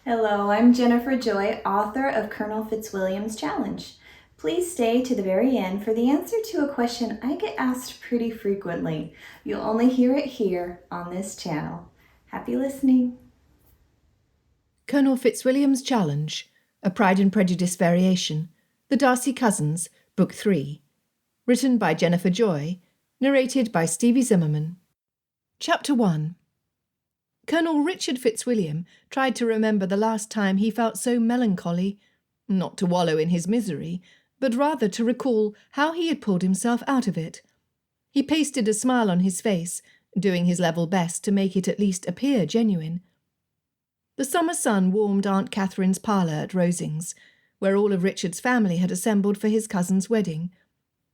Hello, I'm Jennifer Joy, author of Colonel Fitzwilliam's Challenge. Please stay to the very end for the answer to a question I get asked pretty frequently. You'll only hear it here on this channel. Happy listening. Colonel Fitzwilliam's Challenge, a Pride and Prejudice variation, The Darcy Cousins, Book 3. Written by Jennifer Joy, narrated by Stevie Zimmerman. Chapter 1. Colonel Richard Fitzwilliam tried to remember the last time he felt so melancholy, not to wallow in his misery, but rather to recall how he had pulled himself out of it. He pasted a smile on his face, doing his level best to make it at least appear genuine. The summer sun warmed Aunt Catherine's parlour at Rosings, where all of Richard's family had assembled for his cousin's wedding.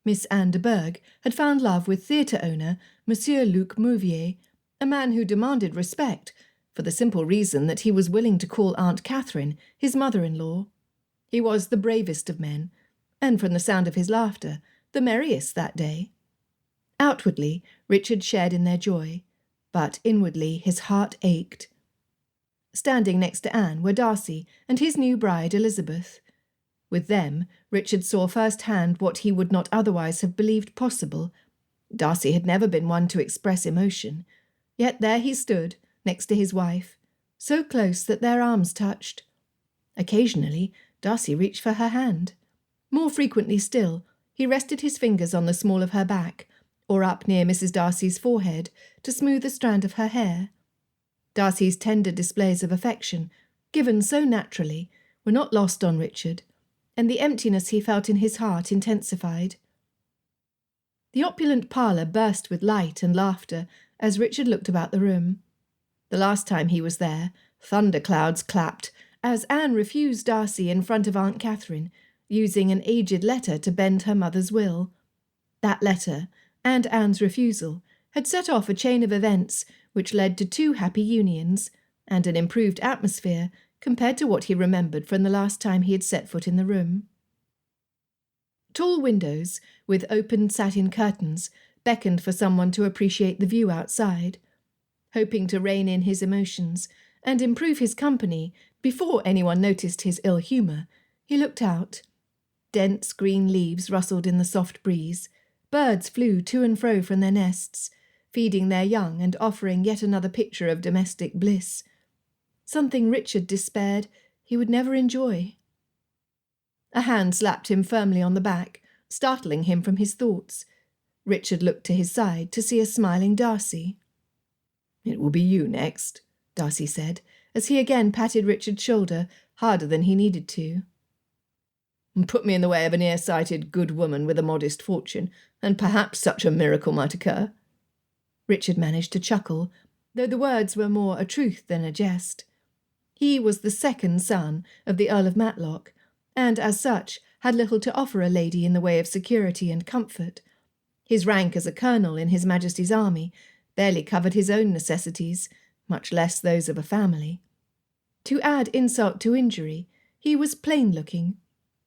Miss Anne de Bourgh had found love with theatre owner Monsieur Luc Mauvier, a man who demanded respect, for the simple reason that he was willing to call Aunt Catherine his mother-in-law. He was the bravest of men, and from the sound of his laughter, the merriest that day. Outwardly, Richard shared in their joy, but inwardly his heart ached. Standing next to Anne were Darcy and his new bride Elizabeth. With them, Richard saw firsthand what he would not otherwise have believed possible. Darcy had never been one to express emotion, yet there he stood, next to his wife, so close that their arms touched. Occasionally, Darcy reached for her hand. More frequently still, he rested his fingers on the small of her back, or up near Mrs. Darcy's forehead, to smooth a strand of her hair. Darcy's tender displays of affection, given so naturally, were not lost on Richard, and the emptiness he felt in his heart intensified. The opulent parlour burst with light and laughter as Richard looked about the room. The last time he was there, thunderclouds clapped as Anne refused Darcy in front of Aunt Catherine, using an aged letter to bend her mother's will. That letter, and Anne's refusal, had set off a chain of events which led to 2 happy unions, and an improved atmosphere compared to what he remembered from the last time he had set foot in the room. Tall windows, with open satin curtains, beckoned for someone to appreciate the view outside. Hoping to rein in his emotions and improve his company before anyone noticed his ill humour, he looked out. Dense green leaves rustled in the soft breeze. Birds flew to and fro from their nests, feeding their young and offering yet another picture of domestic bliss. Something Richard despaired he would never enjoy. A hand slapped him firmly on the back, startling him from his thoughts. Richard looked to his side to see a smiling Darcy. "It will be you next," Darcy said, as he again patted Richard's shoulder harder than he needed to. "Put me in the way of a near-sighted good woman with a modest fortune, and perhaps such a miracle might occur." Richard managed to chuckle, though the words were more a truth than a jest. He was the second son of the Earl of Matlock, and as such had little to offer a lady in the way of security and comfort. His rank as a colonel in His Majesty's army barely covered his own necessities, much less those of a family. To add insult to injury, he was plain-looking.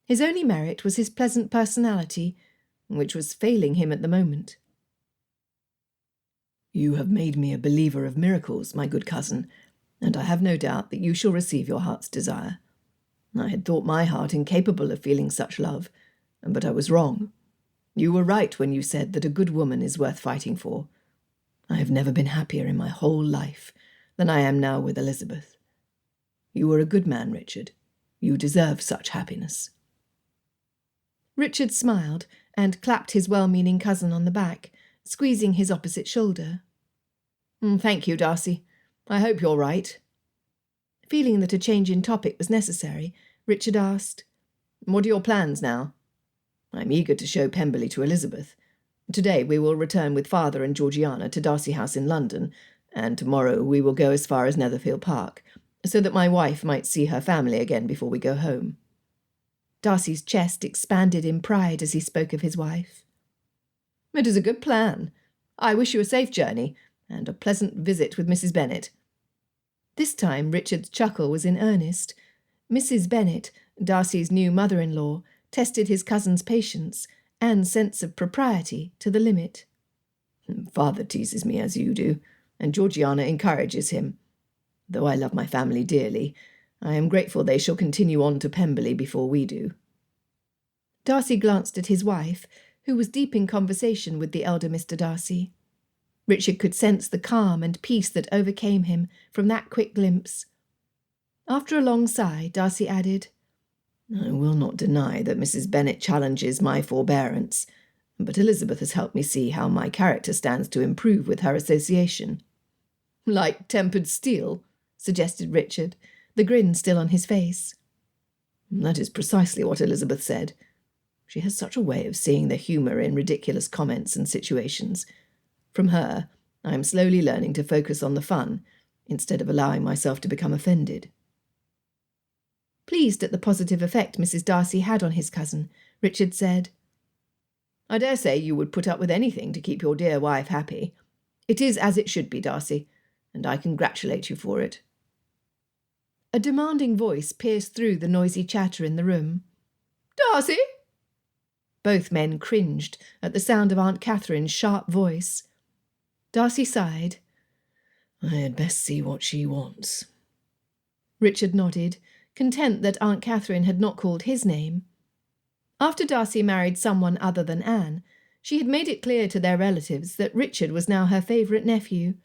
His only merit was his pleasant personality, which was failing him at the moment. "You have made me a believer of miracles, my good cousin, and I have no doubt that you shall receive your heart's desire. I had thought my heart incapable of feeling such love, but I was wrong. You were right when you said that a good woman is worth fighting for. I have never been happier in my whole life than I am now with Elizabeth. You are a good man, Richard. You deserve such happiness." Richard smiled and clapped his well-meaning cousin on the back, squeezing his opposite shoulder. "Thank you, Darcy. I hope you're right." Feeling that a change in topic was necessary, Richard asked, "What are your plans now?" "I'm eager to show Pemberley to Elizabeth. Today we will return with Father and Georgiana to Darcy House in London, and tomorrow we will go as far as Netherfield Park, so that my wife might see her family again before we go home." Darcy's chest expanded in pride as he spoke of his wife. "It is a good plan. I wish you a safe journey, and a pleasant visit with Mrs. Bennet." This time Richard's chuckle was in earnest. Mrs. Bennet, Darcy's new mother-in-law, tested his cousin's patience and sense of propriety to the limit. "Father teases me as you do, and Georgiana encourages him. Though I love my family dearly, I am grateful they shall continue on to Pemberley before we do." Darcy glanced at his wife, who was deep in conversation with the elder Mr. Darcy. Richard could sense the calm and peace that overcame him from that quick glimpse. After a long sigh, Darcy added, "I will not deny that Mrs. Bennet challenges my forbearance, but Elizabeth has helped me see how my character stands to improve with her association." "Like tempered steel," suggested Richard, the grin still on his face. "That is precisely what Elizabeth said. She has such a way of seeing the humour in ridiculous comments and situations. From her, I am slowly learning to focus on the fun, instead of allowing myself to become offended." Pleased at the positive effect Mrs. Darcy had on his cousin, Richard said, "I dare say you would put up with anything to keep your dear wife happy. It is as it should be, Darcy, and I congratulate you for it." A demanding voice pierced through the noisy chatter in the room. "Darcy!" Both men cringed at the sound of Aunt Catherine's sharp voice. Darcy sighed. "I had best see what she wants." Richard nodded, content that Aunt Catherine had not called his name. After Darcy married someone other than Anne, she had made it clear to their relatives that Richard was now her favourite nephew.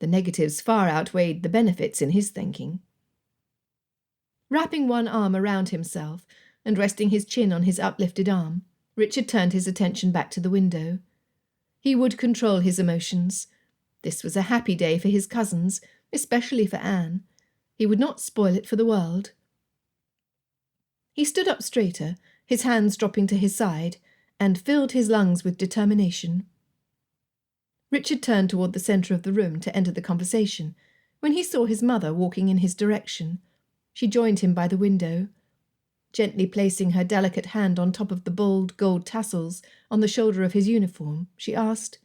The negatives far outweighed the benefits in his thinking. Wrapping one arm around himself and resting his chin on his uplifted arm, Richard turned his attention back to the window. He would control his emotions. This was a happy day for his cousins, especially for Anne. He would not spoil it for the world. He stood up straighter, his hands dropping to his side, and filled his lungs with determination. Richard turned toward the centre of the room to enter the conversation, when he saw his mother walking in his direction. She joined him by the window. Gently placing her delicate hand on top of the bold gold tassels on the shoulder of his uniform, she asked,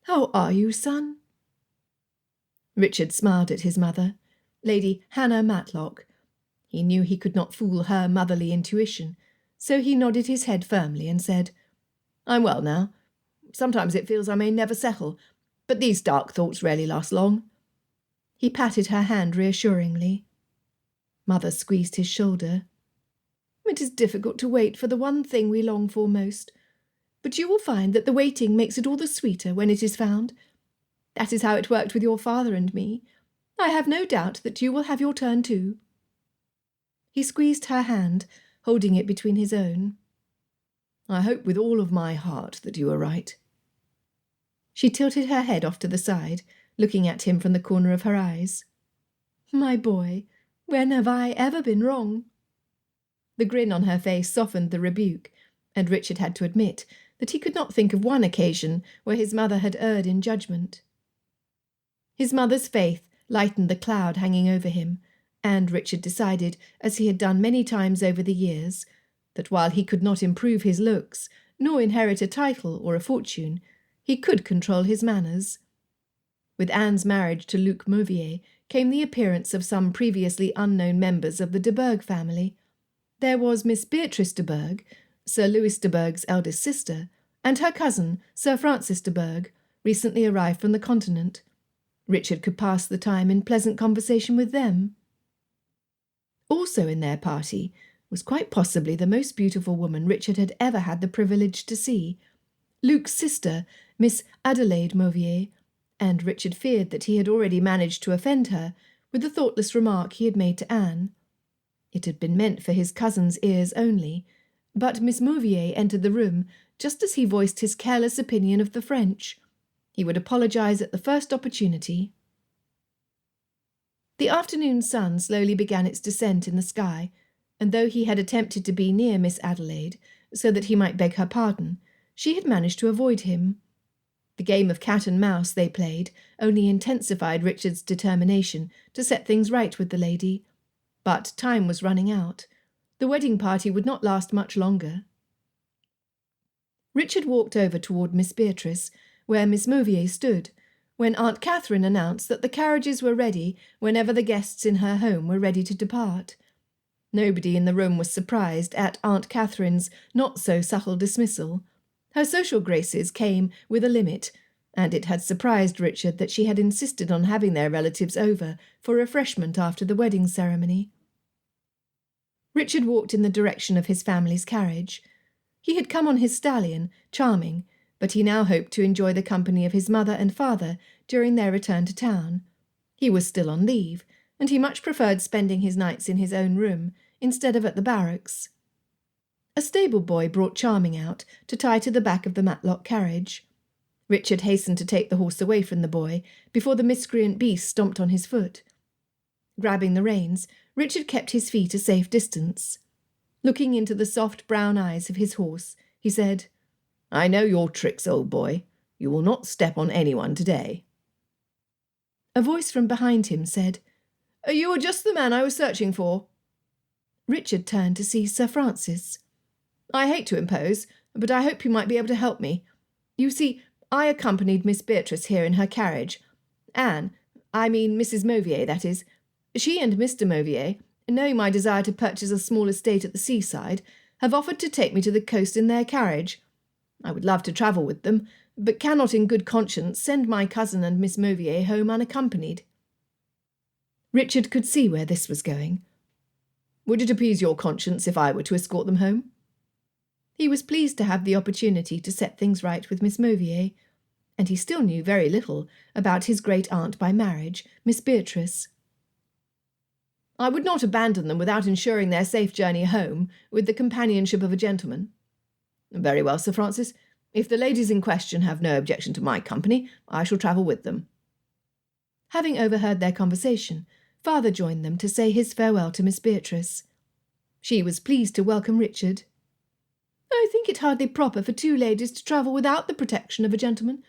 "How are you, son?" Richard smiled at his mother, Lady Hannah Matlock. He knew he could not fool her motherly intuition, so he nodded his head firmly and said, "I'm well now. Sometimes it feels I may never settle, but these dark thoughts rarely last long." He patted her hand reassuringly. Mother squeezed his shoulder. "It is difficult to wait for the one thing we long for most, but you will find that the waiting makes it all the sweeter when it is found. That is how it worked with your father and me. I have no doubt that you will have your turn too." He squeezed her hand, holding it between his own. "I hope with all of my heart that you are right." She tilted her head off to the side, looking at him from the corner of her eyes. "My boy, when have I ever been wrong?" The grin on her face softened the rebuke, and Richard had to admit that he could not think of one occasion where his mother had erred in judgment. His mother's faith lightened the cloud hanging over him, and Richard decided, as he had done many times over the years, that while he could not improve his looks, nor inherit a title or a fortune, he could control his manners. With Anne's marriage to Luc Mauvier came the appearance of some previously unknown members of the de Bourgh family. There was Miss Beatrice de Bourgh, Sir Louis de Bourgh's eldest sister, and her cousin, Sir Francis de Bourgh, recently arrived from the continent. Richard could pass the time in pleasant conversation with them. Also in their party was quite possibly the most beautiful woman Richard had ever had the privilege to see, Luc's sister, Miss Adélaïde Mauvier, and Richard feared that he had already managed to offend her with the thoughtless remark he had made to Anne. It had been meant for his cousin's ears only, but Miss Mauvier entered the room just as he voiced his careless opinion of the French. He would apologize at the first opportunity. The afternoon sun slowly began its descent in the sky, and though he had attempted to be near Miss Adélaïde so that he might beg her pardon, she had managed to avoid him. The game of cat and mouse they played only intensified Richard's determination to set things right with the lady. But time was running out. The wedding party would not last much longer. Richard walked over toward Miss Beatrice, where Miss Mauvier stood, when Aunt Catherine announced that the carriages were ready whenever the guests in her home were ready to depart. Nobody in the room was surprised at Aunt Catherine's not-so-subtle dismissal. Her social graces came with a limit, and it had surprised Richard that she had insisted on having their relatives over for refreshment after the wedding ceremony. Richard walked in the direction of his family's carriage. He had come on his stallion, charming, but he now hoped to enjoy the company of his mother and father during their return to town. He was still on leave, and he much preferred spending his nights in his own room instead of at the barracks. A stable boy brought Charming out to tie to the back of the Matlock carriage. Richard hastened to take the horse away from the boy before the miscreant beast stomped on his foot. Grabbing the reins, Richard kept his feet a safe distance. Looking into the soft brown eyes of his horse, he said, "I know your tricks, old boy. You will not step on anyone today." A voice from behind him said, "You are just the man I was searching for." Richard turned to see Sir Francis. "I hate to impose, but I hope you might be able to help me. You see, I accompanied Miss Beatrice here in her carriage. Mrs. Mauvier, that is. She and Mr. Mauvier, knowing my desire to purchase a small estate at the seaside, have offered to take me to the coast in their carriage. I would love to travel with them, but cannot in good conscience send my cousin and Miss Mauvier home unaccompanied." Richard could see where this was going. "Would it appease your conscience if I were to escort them home?" He was pleased to have the opportunity to set things right with Miss Mauvier, and he still knew very little about his great-aunt by marriage, Miss Beatrice. "I would not abandon them without ensuring their safe journey home with the companionship of a gentleman." "Very well, Sir Francis. If the ladies in question have no objection to my company, I shall travel with them." Having overheard their conversation, Father joined them to say his farewell to Miss Beatrice. She was pleased to welcome Richard. "I think it hardly proper for two ladies to travel without the protection of a gentleman.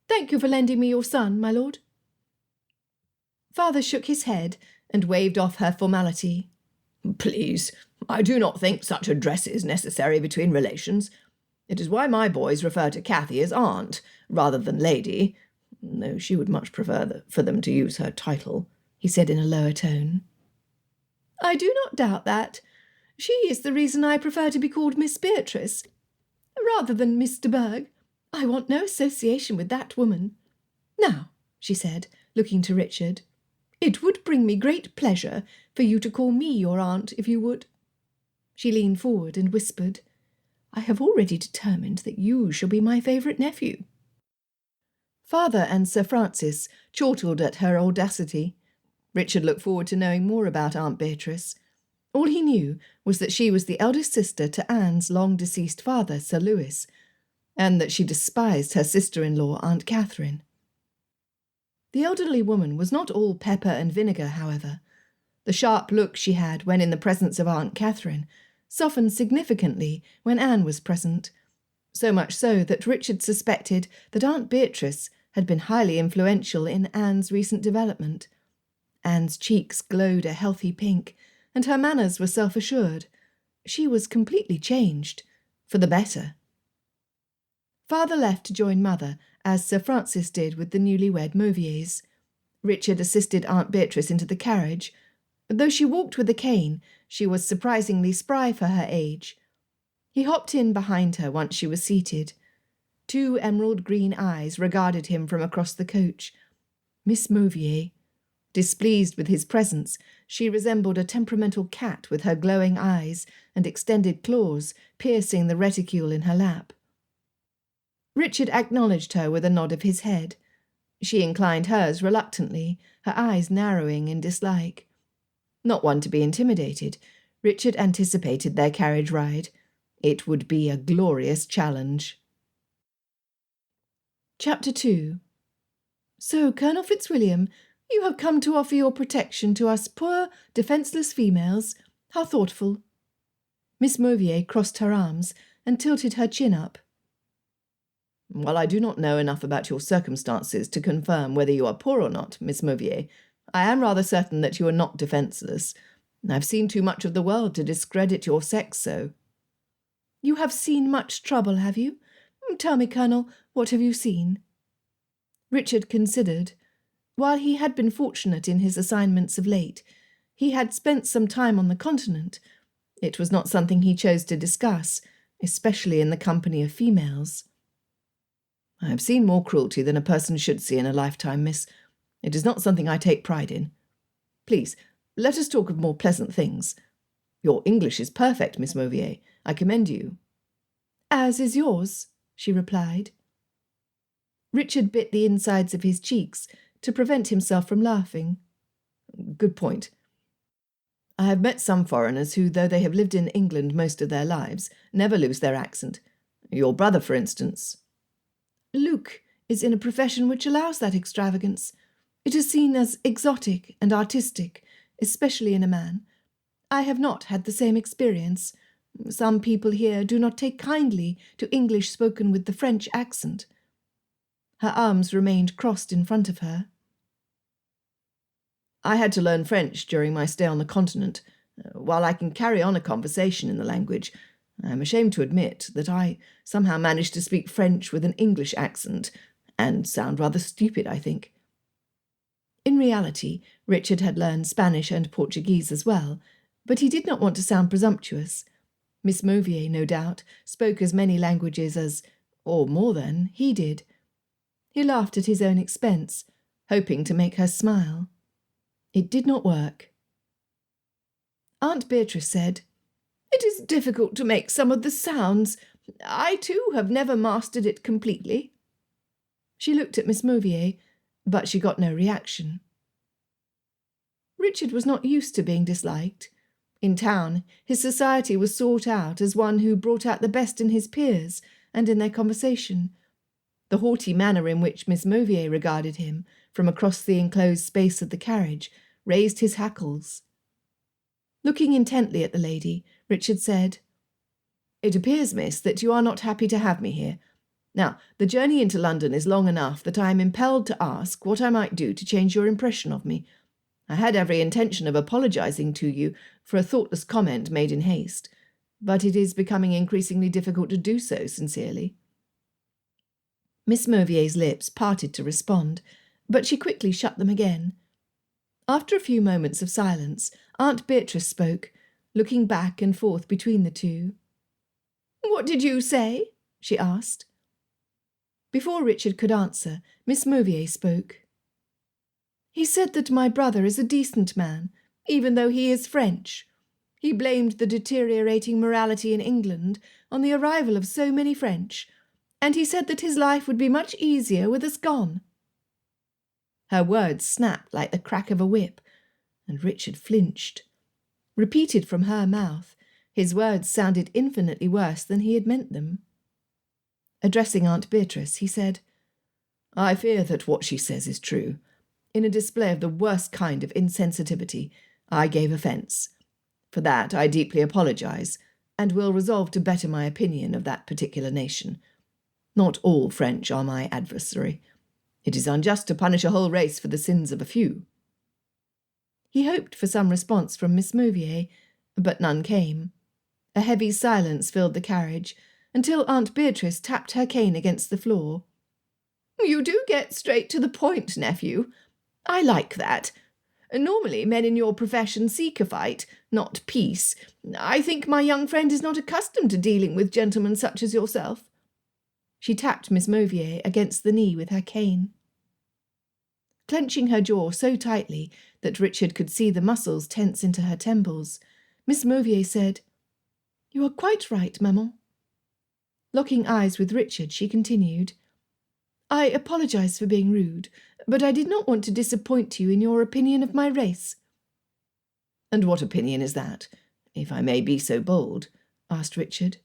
Thank you for lending me your son, my lord." Father shook his head and waved off her formality. "Please, I do not think such a dress is necessary between relations. It is why my boys refer to Cathy as aunt rather than lady, though she would much prefer for them to use her title," he said in a lower tone. "I do not doubt that. She is the reason I prefer to be called Miss Beatrice, rather than Miss de Bourgh. I want no association with that woman. Now," she said, looking to Richard, "it would bring me great pleasure for you to call me your aunt, if you would." She leaned forward and whispered, "I have already determined that you shall be my favourite nephew." Father and Sir Francis chortled at her audacity. Richard looked forward to knowing more about Aunt Beatrice. All he knew was that she was the eldest sister to Anne's long-deceased father, Sir Lewis, and that she despised her sister-in-law, Aunt Catherine. The elderly woman was not all pepper and vinegar, however. The sharp look she had when in the presence of Aunt Catherine softened significantly when Anne was present, so much so that Richard suspected that Aunt Beatrice had been highly influential in Anne's recent development. Anne's cheeks glowed a healthy pink, and her manners were self-assured. She was completely changed, for the better. Father left to join Mother, as Sir Francis did with the newlywed Mauviers. Richard assisted Aunt Beatrice into the carriage. Though she walked with a cane, she was surprisingly spry for her age. He hopped in behind her once she was seated. Two emerald-green eyes regarded him from across the coach. Miss Mauvier. Displeased with his presence, she resembled a temperamental cat with her glowing eyes and extended claws piercing the reticule in her lap. Richard acknowledged her with a nod of his head. She inclined hers reluctantly, her eyes narrowing in dislike. Not one to be intimidated, Richard anticipated their carriage ride. It would be a glorious challenge. Chapter 2. "So, Colonel Fitzwilliam, you have come to offer your protection to us poor, defenceless females. How thoughtful." Miss Mauvier crossed her arms and tilted her chin up. "While I do not know enough about your circumstances to confirm whether you are poor or not, Miss Mauvier, I am rather certain that you are not defenceless. I've seen too much of the world to discredit your sex so." "You have seen much trouble, have you? Tell me, Colonel, what have you seen?" Richard considered. While he had been fortunate in his assignments of late, he had spent some time on the continent. It was not something he chose to discuss, especially in the company of females. "I have seen more cruelty than a person should see in a lifetime, miss. It is not something I take pride in. Please, let us talk of more pleasant things. Your English is perfect, Miss Mauvier. I commend you. As is yours, she replied. Richard bit the insides of his cheeks to prevent himself from laughing. Good point. I have met some foreigners who, though they have lived in England most of their lives, never lose their accent. Your brother, for instance. Luke is in a profession which allows that extravagance. It is seen as exotic and artistic, especially in a man. I have not had the same experience. Some people here do not take kindly to English spoken with the French accent. Her arms remained crossed in front of her. I had to learn French during my stay on the continent. While I can carry on a conversation in the language, I am ashamed to admit that I somehow managed to speak French with an English accent, and sound rather stupid, I think. In reality, Richard had learned Spanish and Portuguese as well, but he did not want to sound presumptuous. Miss Mauvier, no doubt, spoke as many languages as, or more than, he did. He laughed at his own expense, hoping to make her smile. It did not work. Aunt Beatrice said, It is difficult to make some of the sounds. I, too, have never mastered it completely. She looked at Miss Mauvier, but she got no reaction. Richard was not used to being disliked. In town, his society was sought out as one who brought out the best in his peers and in their conversation. The haughty manner in which Miss Mauvier regarded him, from across the enclosed space of the carriage, raised his hackles. Looking intently at the lady, Richard said, It appears, miss, that you are not happy to have me here. Now, the journey into London is long enough that I am impelled to ask what I might do to change your impression of me. I had every intention of apologising to you for a thoughtless comment made in haste, but it is becoming increasingly difficult to do so sincerely. Miss Mauvier's lips parted to respond, but she quickly shut them again. After a few moments of silence, Aunt Beatrice spoke, looking back and forth between the two. What did you say? She asked. Before Richard could answer, Miss Mauvier spoke. He said that my brother is a decent man, even though he is French. He blamed the deteriorating morality in England on the arrival of so many French, and he said that his life would be much easier with us gone. Her words snapped like the crack of a whip, and Richard flinched. Repeated from her mouth, his words sounded infinitely worse than he had meant them. Addressing Aunt Beatrice, he said, I fear that what she says is true. In a display of the worst kind of insensitivity, I gave offence. For that I deeply apologise, and will resolve to better my opinion of that particular nation. Not all French are my adversary. It is unjust to punish a whole race for the sins of a few. He hoped for some response from Miss Mauvier, but none came. A heavy silence filled the carriage, until Aunt Beatrice tapped her cane against the floor. You do get straight to the point, nephew. I like that. Normally men in your profession seek a fight, not peace. I think my young friend is not accustomed to dealing with gentlemen such as yourself. She tapped Miss Mauvier against the knee with her cane. Clenching her jaw so tightly that Richard could see the muscles tense into her temples, Miss Mauvier said, You are quite right, maman. Locking eyes with Richard, she continued, I apologise for being rude, but I did not want to disappoint you in your opinion of my race. And what opinion is that, if I may be so bold? Asked Richard,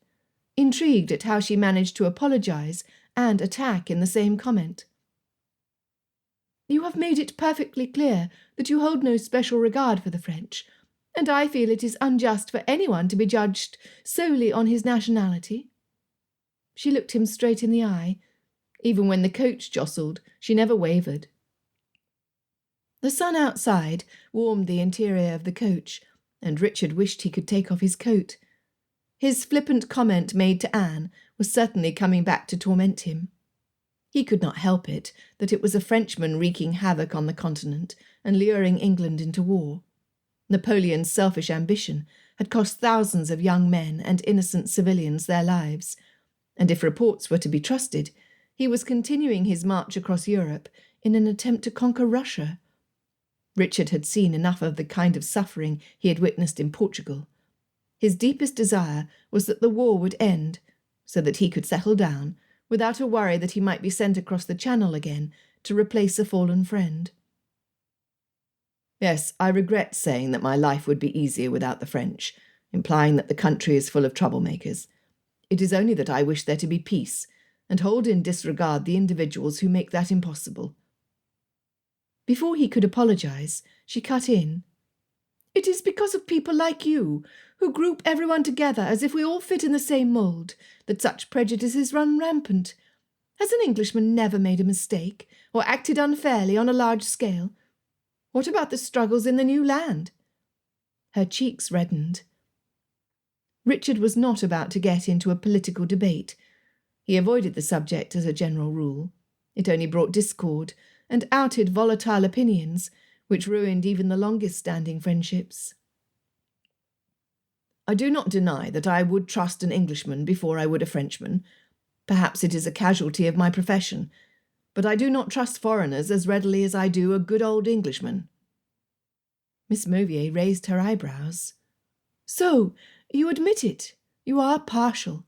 intrigued at how she managed to apologise and attack in the same comment. You have made it perfectly clear that you hold no special regard for the French, and I feel it is unjust for anyone to be judged solely on his nationality. She looked him straight in the eye. Even when the coach jostled, she never wavered. The sun outside warmed the interior of the coach, and Richard wished he could take off his coat. His flippant comment made to Anne was certainly coming back to torment him. He could not help it that it was a Frenchman wreaking havoc on the continent and luring England into war. Napoleon's selfish ambition had cost thousands of young men and innocent civilians their lives, and if reports were to be trusted, he was continuing his march across Europe in an attempt to conquer Russia. Richard had seen enough of the kind of suffering he had witnessed in Portugal. His deepest desire was that the war would end, so that he could settle down, without a worry that he might be sent across the Channel again to replace a fallen friend. Yes, I regret saying that my life would be easier without the French, implying that the country is full of troublemakers. It is only that I wish there to be peace, and hold in disregard the individuals who make that impossible. Before he could apologize, she cut in. It is because of people like you, who group everyone together as if we all fit in the same mould, that such prejudices run rampant. Has an Englishman never made a mistake, or acted unfairly on a large scale? What about the struggles in the new land? Her cheeks reddened. Richard was not about to get into a political debate. He avoided the subject as a general rule. It only brought discord and outed volatile opinions, which ruined even the longest-standing friendships. I do not deny that I would trust an Englishman before I would a Frenchman. Perhaps it is a casualty of my profession, but I do not trust foreigners as readily as I do a good old Englishman. Miss Mauvier raised her eyebrows. So, you admit it. You are partial.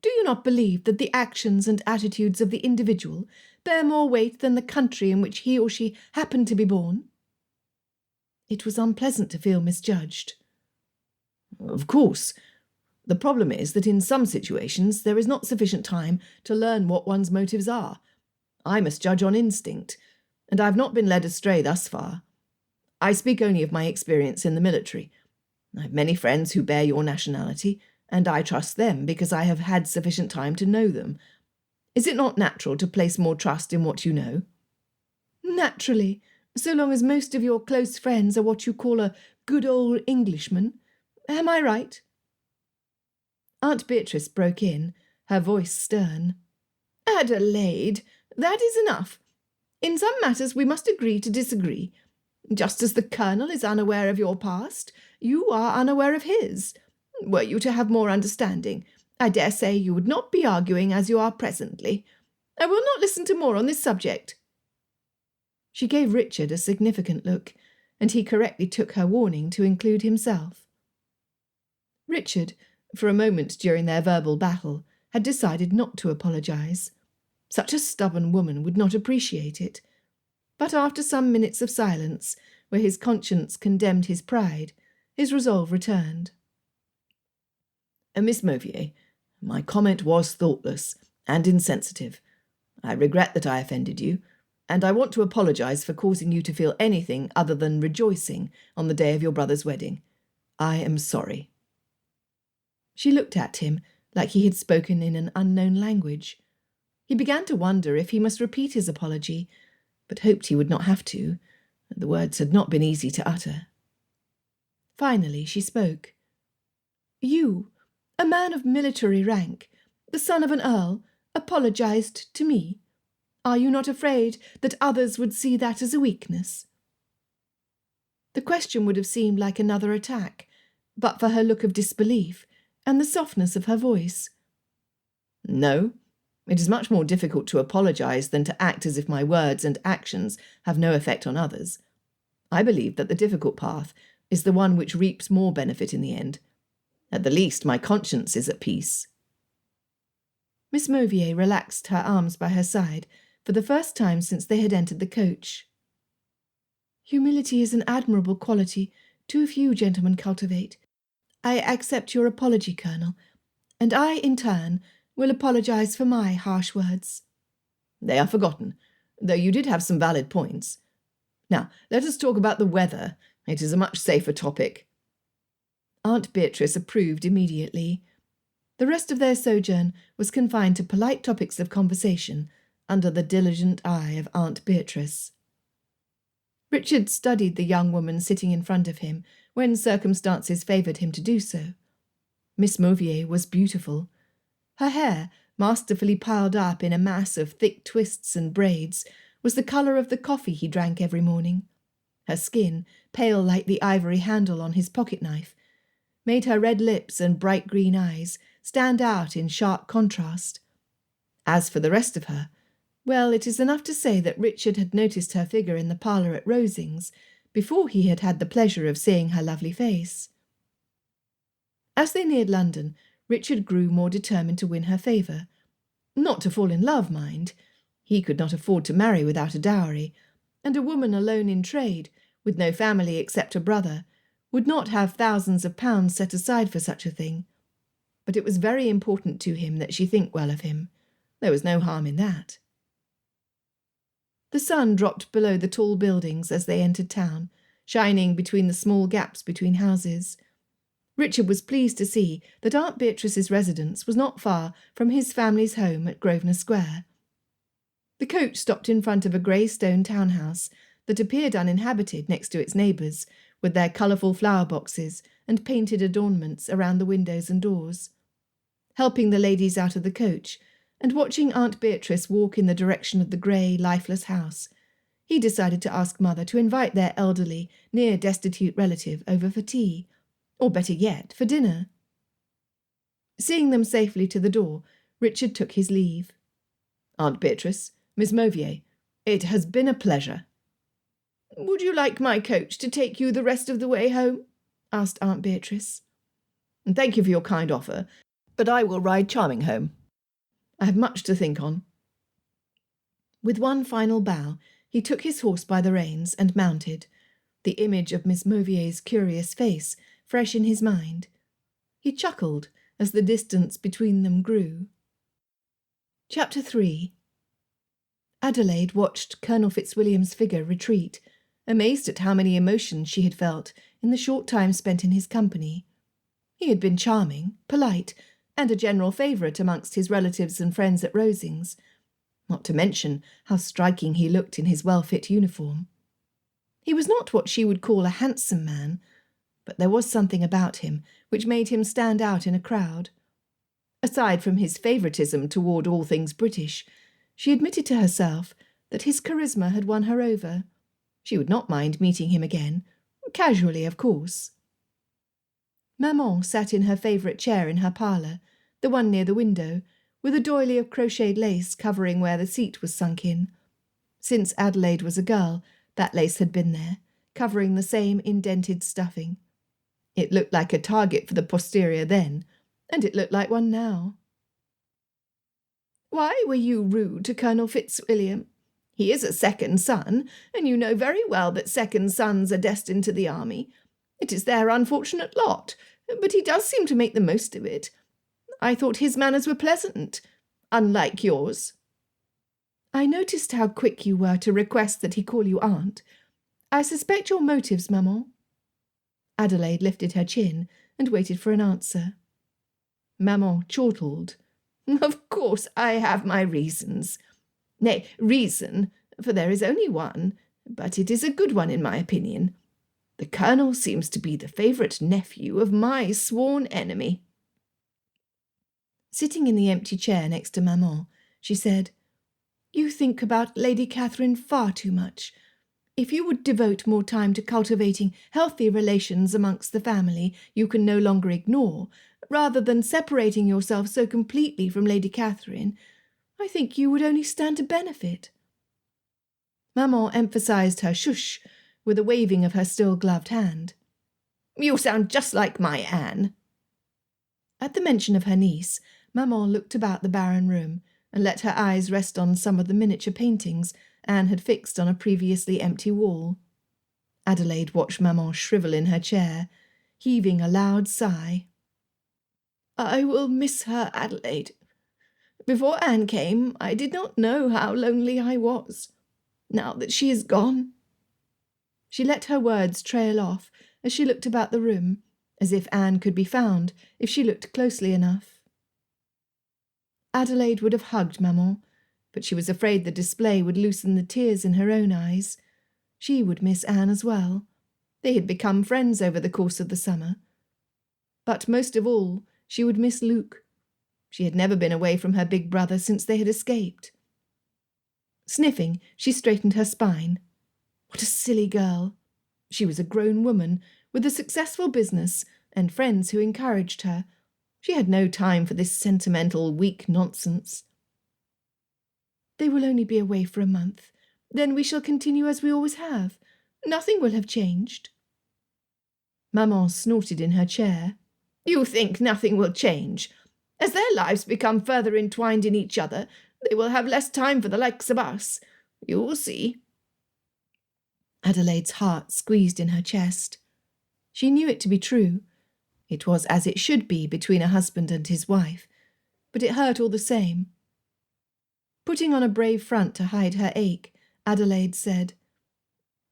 Do you not believe that the actions and attitudes of the individual bear more weight than the country in which he or she happened to be born? It was unpleasant to feel misjudged. Of course. The problem is that in some situations there is not sufficient time to learn what one's motives are. I must judge on instinct, and I have not been led astray thus far. I speak only of my experience in the military. I have many friends who bear your nationality, and I trust them because I have had sufficient time to know them. Is it not natural to place more trust in what you know? Naturally, so long as most of your close friends are what you call a good old Englishman. Am I right? Aunt Beatrice broke in, her voice stern. Adélaïde, that is enough. In some matters we must agree to disagree. Just as the Colonel is unaware of your past, you are unaware of his. Were you to have more understanding, I dare say you would not be arguing as you are presently. I will not listen to more on this subject. She gave Richard a significant look, and he correctly took her warning to include himself. Richard, for a moment during their verbal battle, had decided not to apologize. Such a stubborn woman would not appreciate it. But after some minutes of silence, where his conscience condemned his pride, his resolve returned. Miss Mauvier, my comment was thoughtless and insensitive. I regret that I offended you, and I want to apologize for causing you to feel anything other than rejoicing on the day of your brother's wedding. I am sorry. She looked at him like he had spoken in an unknown language. He began to wonder if he must repeat his apology, but hoped he would not have to. The words had not been easy to utter. Finally she spoke. You, a man of military rank, the son of an earl, apologized to me. Are you not afraid that others would see that as a weakness? The question would have seemed like another attack, but for her look of disbelief and the softness of her voice. No, it is much more difficult to apologize than to act as if my words and actions have no effect on others. I believe that the difficult path is the one which reaps more benefit in the end. At the least, my conscience is at peace. Miss Mauvier relaxed her arms by her side for the first time since they had entered the coach. Humility is an admirable quality too few gentlemen cultivate. I accept your apology, Colonel, and I, in turn, will apologize for my harsh words. They are forgotten, though you did have some valid points. Now, let us talk about the weather. It is a much safer topic. Aunt Beatrice approved immediately. The rest of their sojourn was confined to polite topics of conversation under the diligent eye of Aunt Beatrice. Richard studied the young woman sitting in front of him when circumstances favoured him to do so. Miss Mauvier was beautiful. Her hair, masterfully piled up in a mass of thick twists and braids, was the colour of the coffee he drank every morning. Her skin, pale like the ivory handle on his pocket-knife, made her red lips and bright green eyes stand out in sharp contrast. As for the rest of her, well, it is enough to say that Richard had noticed her figure in the parlour at Rosings before he had had the pleasure of seeing her lovely face. As they neared London, Richard grew more determined to win her favour. Not to fall in love, mind. He could not afford to marry without a dowry, and a woman alone in trade, with no family except a brother, would not have thousands of pounds set aside for such a thing. But it was very important to him that she think well of him. There was no harm in that. The sun dropped below the tall buildings as they entered town, shining between the small gaps between houses. Richard was pleased to see that Aunt Beatrice's residence was not far from his family's home at Grosvenor Square. The coach stopped in front of a grey stone townhouse that appeared uninhabited next to its neighbours, with their colourful flower boxes and painted adornments around the windows and doors. Helping the ladies out of the coach, and watching Aunt Beatrice walk in the direction of the grey, lifeless house, he decided to ask Mother to invite their elderly, near-destitute relative over for tea, or better yet, for dinner. Seeing them safely to the door, Richard took his leave. "Aunt Beatrice, Miss Mauvier, it has been a pleasure." "Would you like my coach to take you the rest of the way home?" asked Aunt Beatrice. "Thank you for your kind offer, but I will ride Charming home. I have much to think on." With one final bow, he took his horse by the reins and mounted, the image of Miss Mauvier's curious face fresh in his mind. He chuckled as the distance between them grew. Chapter 3. Adélaïde watched Colonel Fitzwilliam's figure retreat, amazed at how many emotions she had felt in the short time spent in his company. He had been charming, polite, and a general favourite amongst his relatives and friends at Rosings, not to mention how striking he looked in his well-fit uniform. He was not what she would call a handsome man, but there was something about him which made him stand out in a crowd. Aside from his favouritism toward all things British, she admitted to herself that his charisma had won her over. She would not mind meeting him again, casually, of course. Maman sat in her favourite chair in her parlour, the one near the window, with a doily of crocheted lace covering where the seat was sunk in. Since Adélaïde was a girl, that lace had been there, covering the same indented stuffing. It looked like a target for the posterior then, and it looked like one now. "Why were you rude to Colonel Fitzwilliam? He is a second son, and you know very well that second sons are destined to the army. It is their unfortunate lot, but he does seem to make the most of it. I thought his manners were pleasant, unlike yours." "I noticed how quick you were to request that he call you aunt. I suspect your motives, maman." Adélaïde lifted her chin and waited for an answer. Maman chortled. "Of course I have my reasons. Nay, reason, for there is only one, but it is a good one in my opinion. The Colonel seems to be the favourite nephew of my sworn enemy." Sitting in the empty chair next to Maman, she said, "You think about Lady Catherine far too much. If you would devote more time to cultivating healthy relations amongst the family you can no longer ignore, rather than separating yourself so completely from Lady Catherine, I think you would only stand to benefit." Maman emphasised her shush with a waving of her still gloved hand. "You sound just like my Anne." At the mention of her niece, Maman looked about the barren room and let her eyes rest on some of the miniature paintings Anne had fixed on a previously empty wall. Adélaïde watched Maman shrivel in her chair, heaving a loud sigh. "I will miss her, Adélaïde. Before Anne came, I did not know how lonely I was. Now that she is gone—" She let her words trail off as she looked about the room, as if Anne could be found if she looked closely enough. Adélaïde would have hugged Maman, but she was afraid the display would loosen the tears in her own eyes. She would miss Anne as well. They had become friends over the course of the summer. But most of all, she would miss Luke. She had never been away from her big brother since they had escaped. Sniffing, she straightened her spine. What a silly girl! She was a grown woman, with a successful business and friends who encouraged her. She had no time for this sentimental, weak nonsense. "They will only be away for a month. Then we shall continue as we always have. Nothing will have changed." Maman snorted in her chair. You think nothing will change. As their lives become further entwined in each other, they will have less time for the likes of us. You will see." Adelaide's heart squeezed in her chest. She knew it to be true. It was as it should be between a husband and his wife, but it hurt all the same. Putting on a brave front to hide her ache, Adelaide said,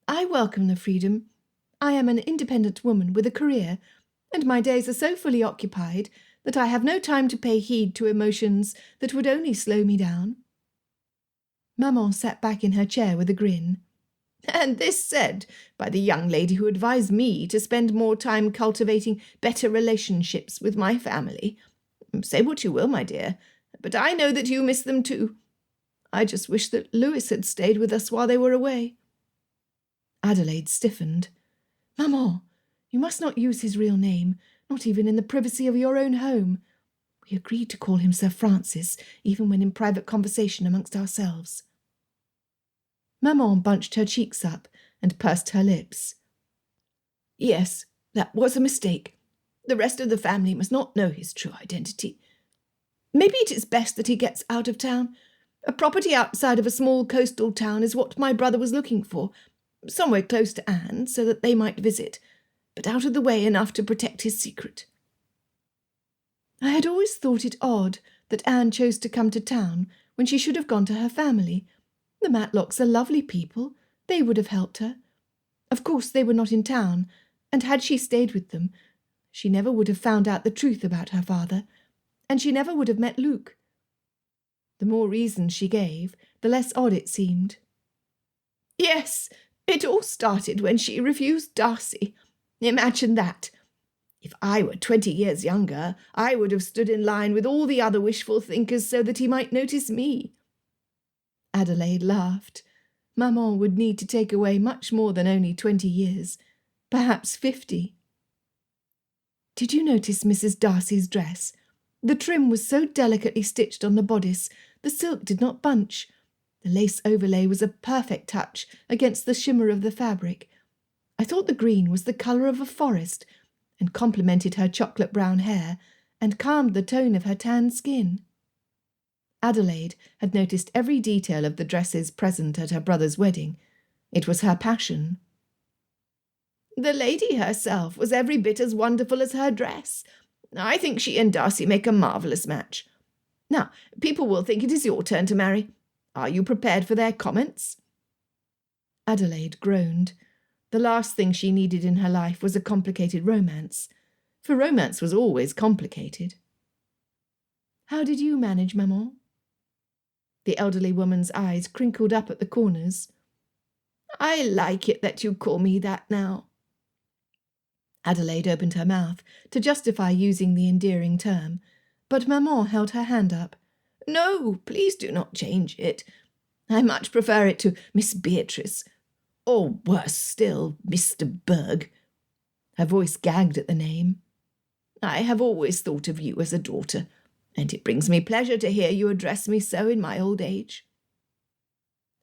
"I welcome the freedom. I am an independent woman with a career, and my days are so fully occupied that I have no time to pay heed to emotions that would only slow me down." Maman sat back in her chair with a grin. "And this said by the young lady who advised me to spend more time cultivating better relationships with my family. Say what you will, my dear, but I know that you miss them too. I just wish that Louis had stayed with us while they were away." Adelaide stiffened. "Maman, you must not use his real name, not even in the privacy of your own home. We agreed to call him Sir Francis, even when in private conversation amongst ourselves." Maman bunched her cheeks up and pursed her lips. "Yes, that was a mistake. The rest of the family must not know his true identity. Maybe it is best that he gets out of town. A property outside of a small coastal town is what my brother was looking for, somewhere close to Anne, so that they might visit, but out of the way enough to protect his secret." I had always thought it odd that Anne chose to come to town when she should have gone to her family. The Matlocks are lovely people. They would have helped her. Of course they were not in town, and had she stayed with them, she never would have found out the truth about her father, and she never would have met Luke. The more reasons she gave, the less odd it seemed. "Yes, it all started when she refused Darcy. Imagine that. If I were 20 years younger, I would have stood in line with all the other wishful thinkers so that he might notice me." Adelaide laughed. Maman would need to take away much more than only 20 years, perhaps 50. "Did you notice Mrs. Darcy's dress? The trim was so delicately stitched on the bodice, the silk did not bunch. The lace overlay was a perfect touch against the shimmer of the fabric. I thought the green was the colour of a forest, and complemented her chocolate-brown hair, and calmed the tone of her tanned skin." Adelaide had noticed every detail of the dresses present at her brother's wedding. It was her passion. "The lady herself was every bit as wonderful as her dress. I think she and Darcy make a marvellous match. Now, people will think it is your turn to marry. Are you prepared for their comments?" Adelaide groaned. The last thing she needed in her life was a complicated romance, for romance was always complicated. "How did you manage, Maman?" The elderly woman's eyes crinkled up at the corners. "I like it that you call me that now." Adelaide opened her mouth to justify using the endearing term, but Maman held her hand up. "No, please do not change it. I much prefer it to Miss Beatrice, or worse still, Mr. Berg." Her voice gagged at the name. "I have always thought of you as a daughter, and it brings me pleasure to hear you address me so in my old age."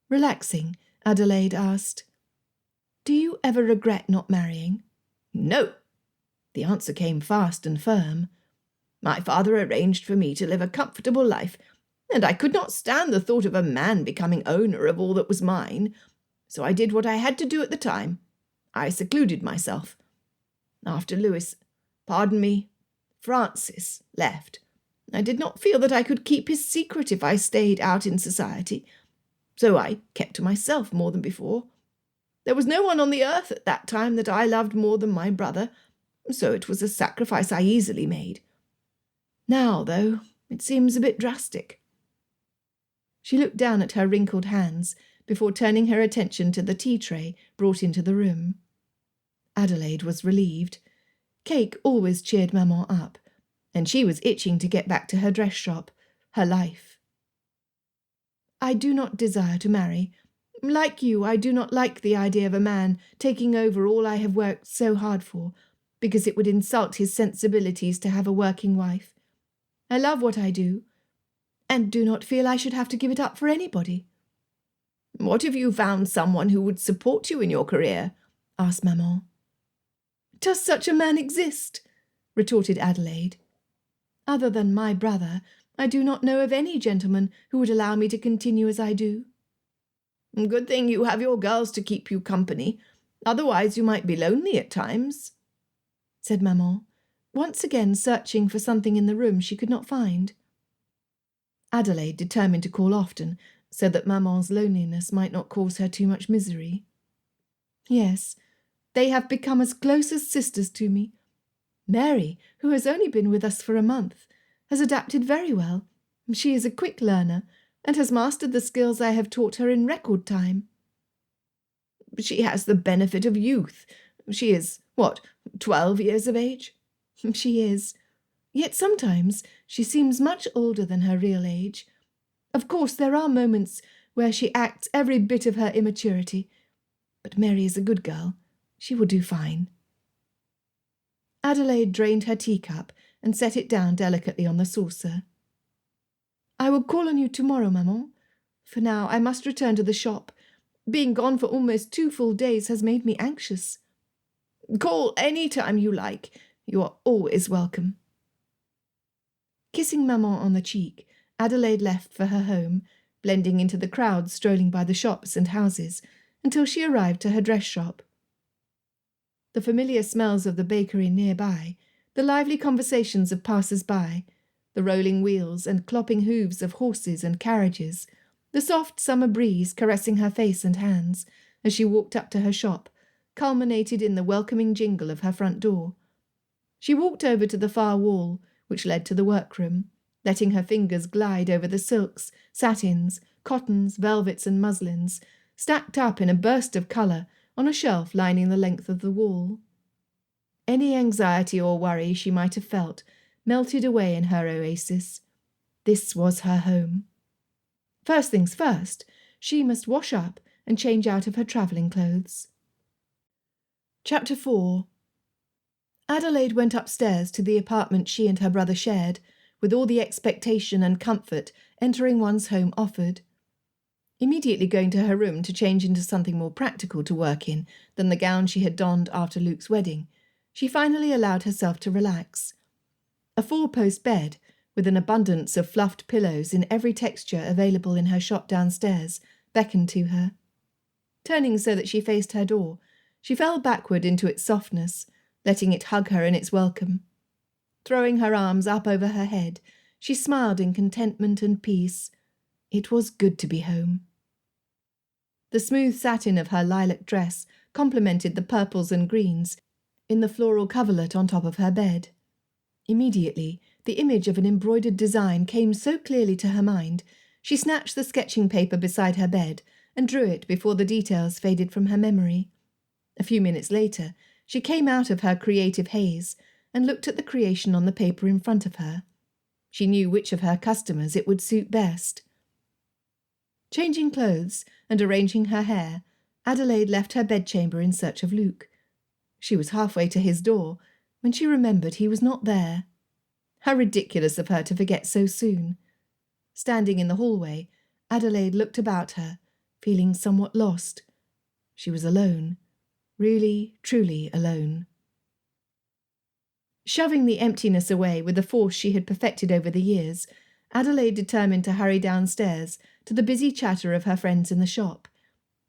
Relaxing, Adelaide asked, "Do you ever regret not marrying?" "No." The answer came fast and firm. "My father arranged for me to live a comfortable life, and I could not stand the thought of a man becoming owner of all that was mine, so I did what I had to do at the time. I secluded myself. After Francis left, I did not feel that I could keep his secret if I stayed out in society, so I kept to myself more than before. There was no one on the earth at that time that I loved more than my brother, so it was a sacrifice I easily made. Now, though, it seems a bit drastic." She looked down at her wrinkled hands before turning her attention to the tea tray brought into the room. Adelaide was relieved. Cake always cheered Maman up, and she was itching to get back to her dress shop, her life. "I do not desire to marry. Like you, I do not like the idea of a man taking over all I have worked so hard for, because it would insult his sensibilities to have a working wife. I love what I do, and do not feel I should have to give it up for anybody." "What if you found someone who would support you in your career?" asked Maman. "Does such a man exist?" retorted Adélaïde. "Other than my brother, I do not know of any gentleman who would allow me to continue as I do." "Good thing you have your girls to keep you company. Otherwise you might be lonely at times," said Maman, once again searching for something in the room she could not find. Adélaïde determined to call often, so that Maman's loneliness might not cause her too much misery. "Yes, they have become as close as sisters to me. Mary, who has only been with us for a month, has adapted very well. She is a quick learner, and has mastered the skills I have taught her in record time." "She has the benefit of youth. She is, 12 years of age?" "She is. Yet sometimes she seems much older than her real age. Of course there are moments where she acts every bit of her immaturity. But Mary is a good girl. She will do fine." Adélaïde drained her teacup and set it down delicately on the saucer. "I will call on you tomorrow, Maman. For now I must return to the shop. Being gone for almost 2 full days has made me anxious." "Call any time you like. You are always welcome." Kissing Maman on the cheek, Adélaïde left for her home, blending into the crowd strolling by the shops and houses, until she arrived to her dress shop. The familiar smells of the bakery nearby, the lively conversations of passers-by, the rolling wheels and clopping hooves of horses and carriages, the soft summer breeze caressing her face and hands as she walked up to her shop, culminated in the welcoming jingle of her front door. She walked over to the far wall, which led to the workroom, letting her fingers glide over the silks, satins, cottons, velvets and muslins, stacked up in a burst of colour on a shelf lining the length of the wall. Any anxiety or worry she might have felt melted away in her oasis. This was her home. First things first, she must wash up and change out of her travelling clothes. Chapter 4. Adélaïde went upstairs to the apartment she and her brother shared, with all the expectation and comfort entering one's home offered. Immediately going to her room to change into something more practical to work in than the gown she had donned after Luke's wedding, she finally allowed herself to relax. A 4-post bed, with an abundance of fluffed pillows in every texture available in her shop downstairs, beckoned to her. Turning so that she faced her door, she fell backward into its softness, letting it hug her in its welcome. Throwing her arms up over her head, she smiled in contentment and peace. It was good to be home. The smooth satin of her lilac dress complemented the purples and greens in the floral coverlet on top of her bed. Immediately, the image of an embroidered design came so clearly to her mind, she snatched the sketching paper beside her bed and drew it before the details faded from her memory. A few minutes later, she came out of her creative haze and looked at the creation on the paper in front of her. She knew which of her customers it would suit best. Changing clothes and arranging her hair, Adélaïde left her bedchamber in search of Luke. She was halfway to his door when she remembered he was not there. How ridiculous of her to forget so soon. Standing in the hallway, Adélaïde looked about her, feeling somewhat lost. She was alone. Really, truly alone. Shoving the emptiness away with the force she had perfected over the years, Adélaïde determined to hurry downstairs to the busy chatter of her friends in the shop.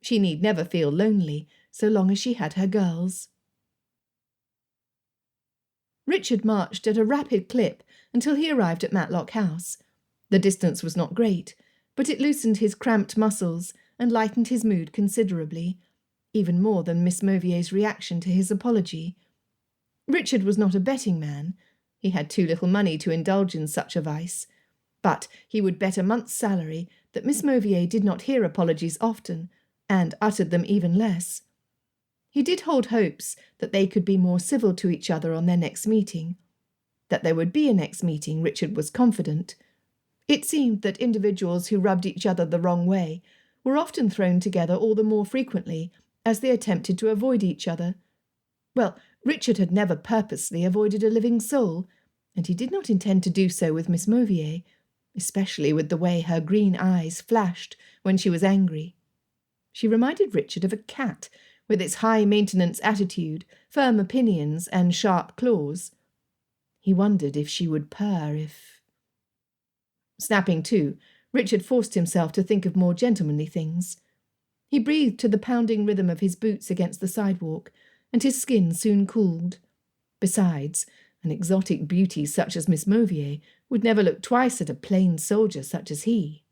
She need never feel lonely so long as she had her girls. Richard marched at a rapid clip until he arrived at Matlock House. The distance was not great, but it loosened his cramped muscles and lightened his mood considerably, even more than Miss Mauvier's reaction to his apology. Richard was not a betting man. He had too little money to indulge in such a vice. But he would bet a month's salary that Miss Mauvier did not hear apologies often, and uttered them even less. He did hold hopes that they could be more civil to each other on their next meeting. That there would be a next meeting, Richard was confident. It seemed that individuals who rubbed each other the wrong way were often thrown together all the more frequently as they attempted to avoid each other. Well, Richard had never purposely avoided a living soul, and he did not intend to do so with Miss Mauvier, especially with the way her green eyes flashed when she was angry. She reminded Richard of a cat, with its high-maintenance attitude, firm opinions, and sharp claws. He wondered if she would purr, if... Snapping to, Richard forced himself to think of more gentlemanly things. He breathed to the pounding rhythm of his boots against the sidewalk, and his skin soon cooled. Besides, an exotic beauty such as Miss Mauvier would never look twice at a plain soldier such as he.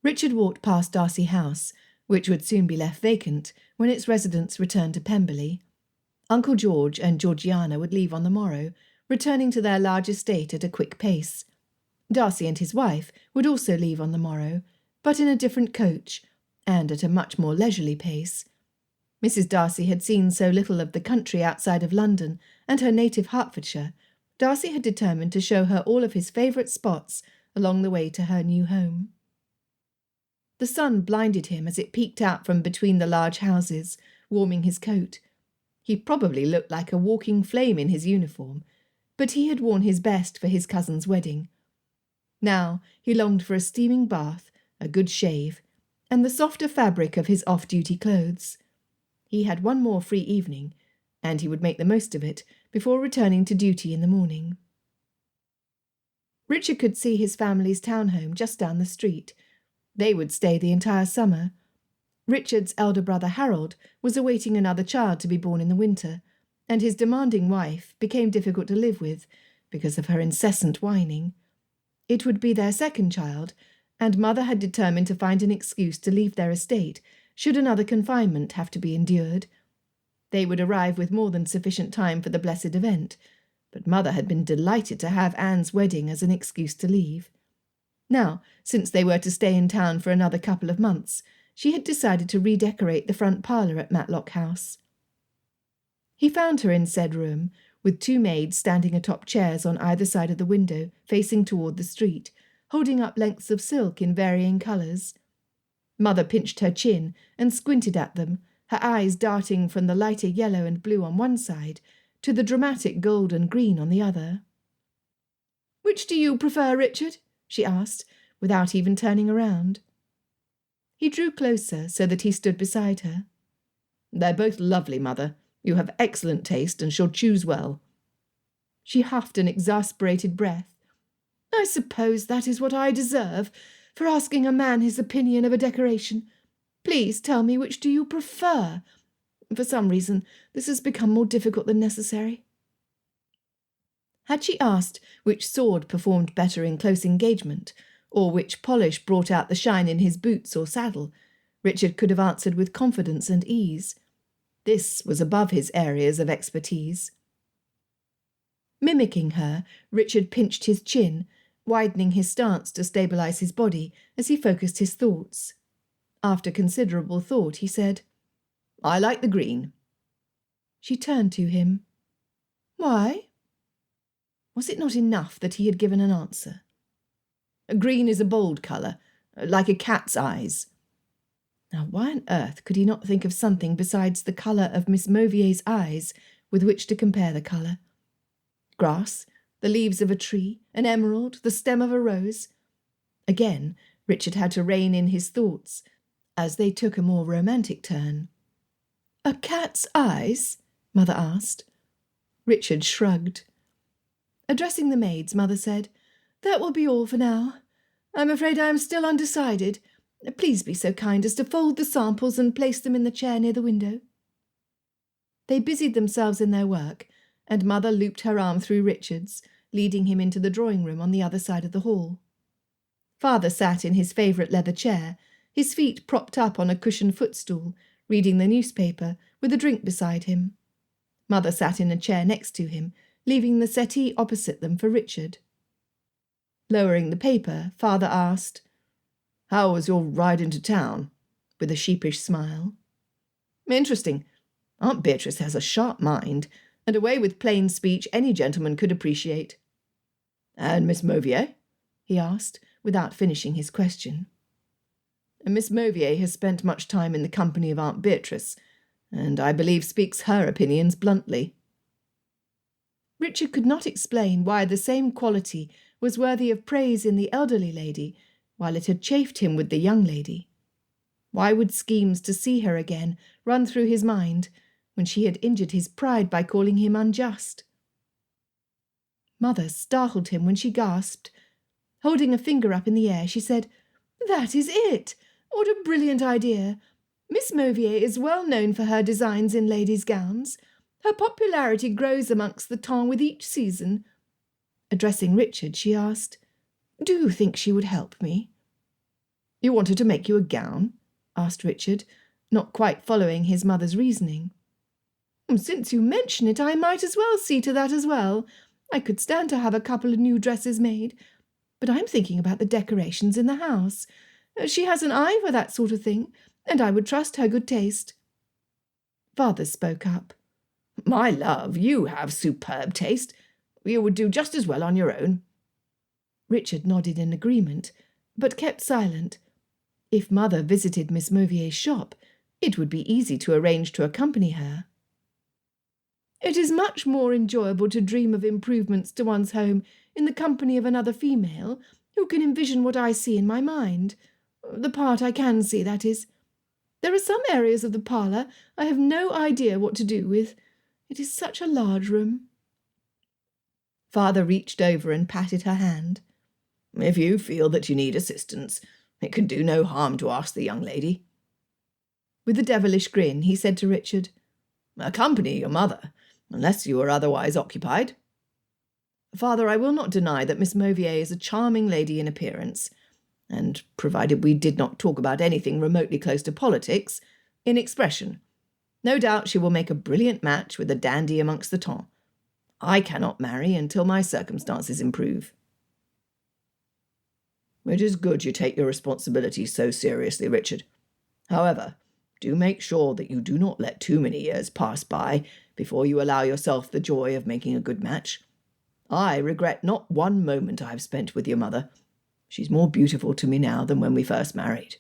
Richard walked past Darcy House, which would soon be left vacant when its residents returned to Pemberley. Uncle George and Georgiana would leave on the morrow, returning to their large estate at a quick pace. Darcy and his wife would also leave on the morrow, but in a different coach, and at a much more leisurely pace. Mrs. Darcy had seen so little of the country outside of London and her native Hertfordshire, Darcy had determined to show her all of his favourite spots along the way to her new home. The sun blinded him as it peeked out from between the large houses, warming his coat. He probably looked like a walking flame in his uniform, but he had worn his best for his cousin's wedding. Now he longed for a steaming bath, a good shave, and the softer fabric of his off-duty clothes. He had one more free evening, and he would make the most of it before returning to duty in the morning. Richard could see his family's townhome just down the street. They would stay the entire summer. Richard's elder brother Harold was awaiting another child to be born in the winter, and his demanding wife became difficult to live with because of her incessant whining. It would be their second child, and Mother had determined to find an excuse to leave their estate should another confinement have to be endured. They would arrive with more than sufficient time for the blessed event, but Mother had been delighted to have Anne's wedding as an excuse to leave. Now, since they were to stay in town for another couple of months, she had decided to redecorate the front parlour at Matlock House. He found her in said room, with two maids standing atop chairs on either side of the window, facing toward the street, holding up lengths of silk in varying colours. Mother pinched her chin and squinted at them, her eyes darting from the lighter yellow and blue on one side to the dramatic gold and green on the other. "Which do you prefer, Richard?" she asked, without even turning around. He drew closer so that he stood beside her. "They're both lovely, Mother. You have excellent taste and shall choose well." She huffed an exasperated breath. "I suppose that is what I deserve for asking a man his opinion of a decoration. Please tell me, which do you prefer? For some reason, this has become more difficult than necessary." Had she asked which sword performed better in close engagement, or which polish brought out the shine in his boots or saddle, Richard could have answered with confidence and ease. This was above his areas of expertise. Mimicking her, Richard pinched his chin, widening his stance to stabilise his body as he focused his thoughts. After considerable thought, he said, "I like the green." She turned to him. "Why?" Was it not enough that he had given an answer? "Green is a bold colour, like a cat's eyes." Now, why on earth could he not think of something besides the colour of Miss Mauvier's eyes with which to compare the colour? Grass, the leaves of a tree, an emerald, the stem of a rose. Again, Richard had to rein in his thoughts, as they took a more romantic turn. "A cat's eyes?" Mother asked. Richard shrugged. Addressing the maids, Mother said, "That will be all for now. I'm afraid I am still undecided. Please be so kind as to fold the samples and place them in the chair near the window." They busied themselves in their work, and Mother looped her arm through Richard's, leading him into the drawing-room on the other side of the hall. Father sat in his favourite leather chair, his feet propped up on a cushioned footstool, reading the newspaper, with a drink beside him. Mother sat in a chair next to him, leaving the settee opposite them for Richard. Lowering the paper, Father asked, "How was your ride into town?" with a sheepish smile. "Interesting. Aunt Beatrice has a sharp mind, and a way with plain speech any gentleman could appreciate." "And Miss Mauvier?" he asked, without finishing his question. "Miss Mauvier has spent much time in the company of Aunt Beatrice, and I believe speaks her opinions bluntly." Richard could not explain why the same quality was worthy of praise in the elderly lady, while it had chafed him with the young lady. Why would schemes to see her again run through his mind, when she had injured his pride by calling him unjust? Mother startled him when she gasped. Holding a finger up in the air, she said, "That is it! What a brilliant idea! Miss Mauvier is well known for her designs in ladies' gowns. Her popularity grows amongst the temps with each season." Addressing Richard, she asked, "Do you think she would help me?" "You want her to make you a gown?" asked Richard, not quite following his mother's reasoning. "Since you mention it, I might as well see to that as well. I could stand to have a couple of new dresses made. But I'm thinking about the decorations in the house. She has an eye for that sort of thing, and I would trust her good taste." Father spoke up. "My love, you have superb taste. You would do just as well on your own." Richard nodded in agreement, but kept silent. If Mother visited Miss Mauvier's shop, it would be easy to arrange to accompany her. "It is much more enjoyable to dream of improvements to one's home in the company of another female, who can envision what I see in my mind. The part I can see, that is. There are some areas of the parlour I have no idea what to do with. It is such a large room." Father reached over and patted her hand. "If you feel that you need assistance, it can do no harm to ask the young lady." With a devilish grin, he said to Richard, "Accompany your mother, unless you are otherwise occupied." "Father, I will not deny that Miss Mauvier is a charming lady in appearance, and, provided we did not talk about anything remotely close to politics, in expression. No doubt she will make a brilliant match with a dandy amongst the temps. I cannot marry until my circumstances improve." "It is good you take your responsibilities so seriously, Richard. However, do make sure that you do not let too many years pass by before you allow yourself the joy of making a good match. I regret not one moment I have spent with your mother. She's more beautiful to me now than when we first married."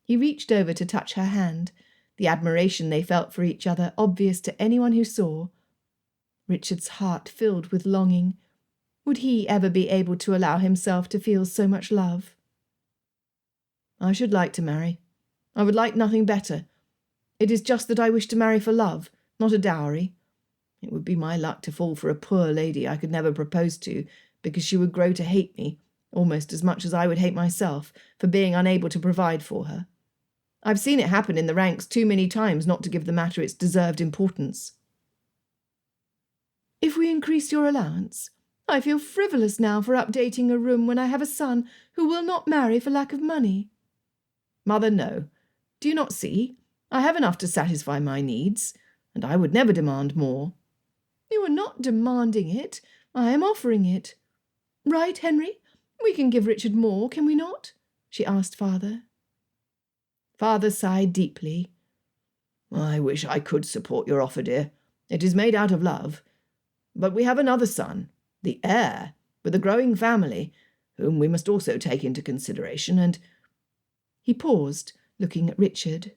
He reached over to touch her hand, the admiration they felt for each other obvious to anyone who saw. Richard's heart filled with longing. Would he ever be able to allow himself to feel so much love? "I should like to marry. I would like nothing better. It is just that I wish to marry for love, not a dowry. It would be my luck to fall for a poor lady I could never propose to, because she would grow to hate me, almost as much as I would hate myself, for being unable to provide for her. I've seen it happen in the ranks too many times not to give the matter its deserved importance." "If we increase your allowance, I feel frivolous now for updating a room when I have a son who will not marry for lack of money." "Mother, no. Do you not see? I have enough to satisfy my needs, and I would never demand more." "You are not demanding it. I am offering it. Right, Henry? We can give Richard more, can we not?" she asked Father. Father sighed deeply. "I wish I could support your offer, dear. It is made out of love. But we have another son, the heir, with a growing family, whom we must also take into consideration, and—" He paused, looking at Richard.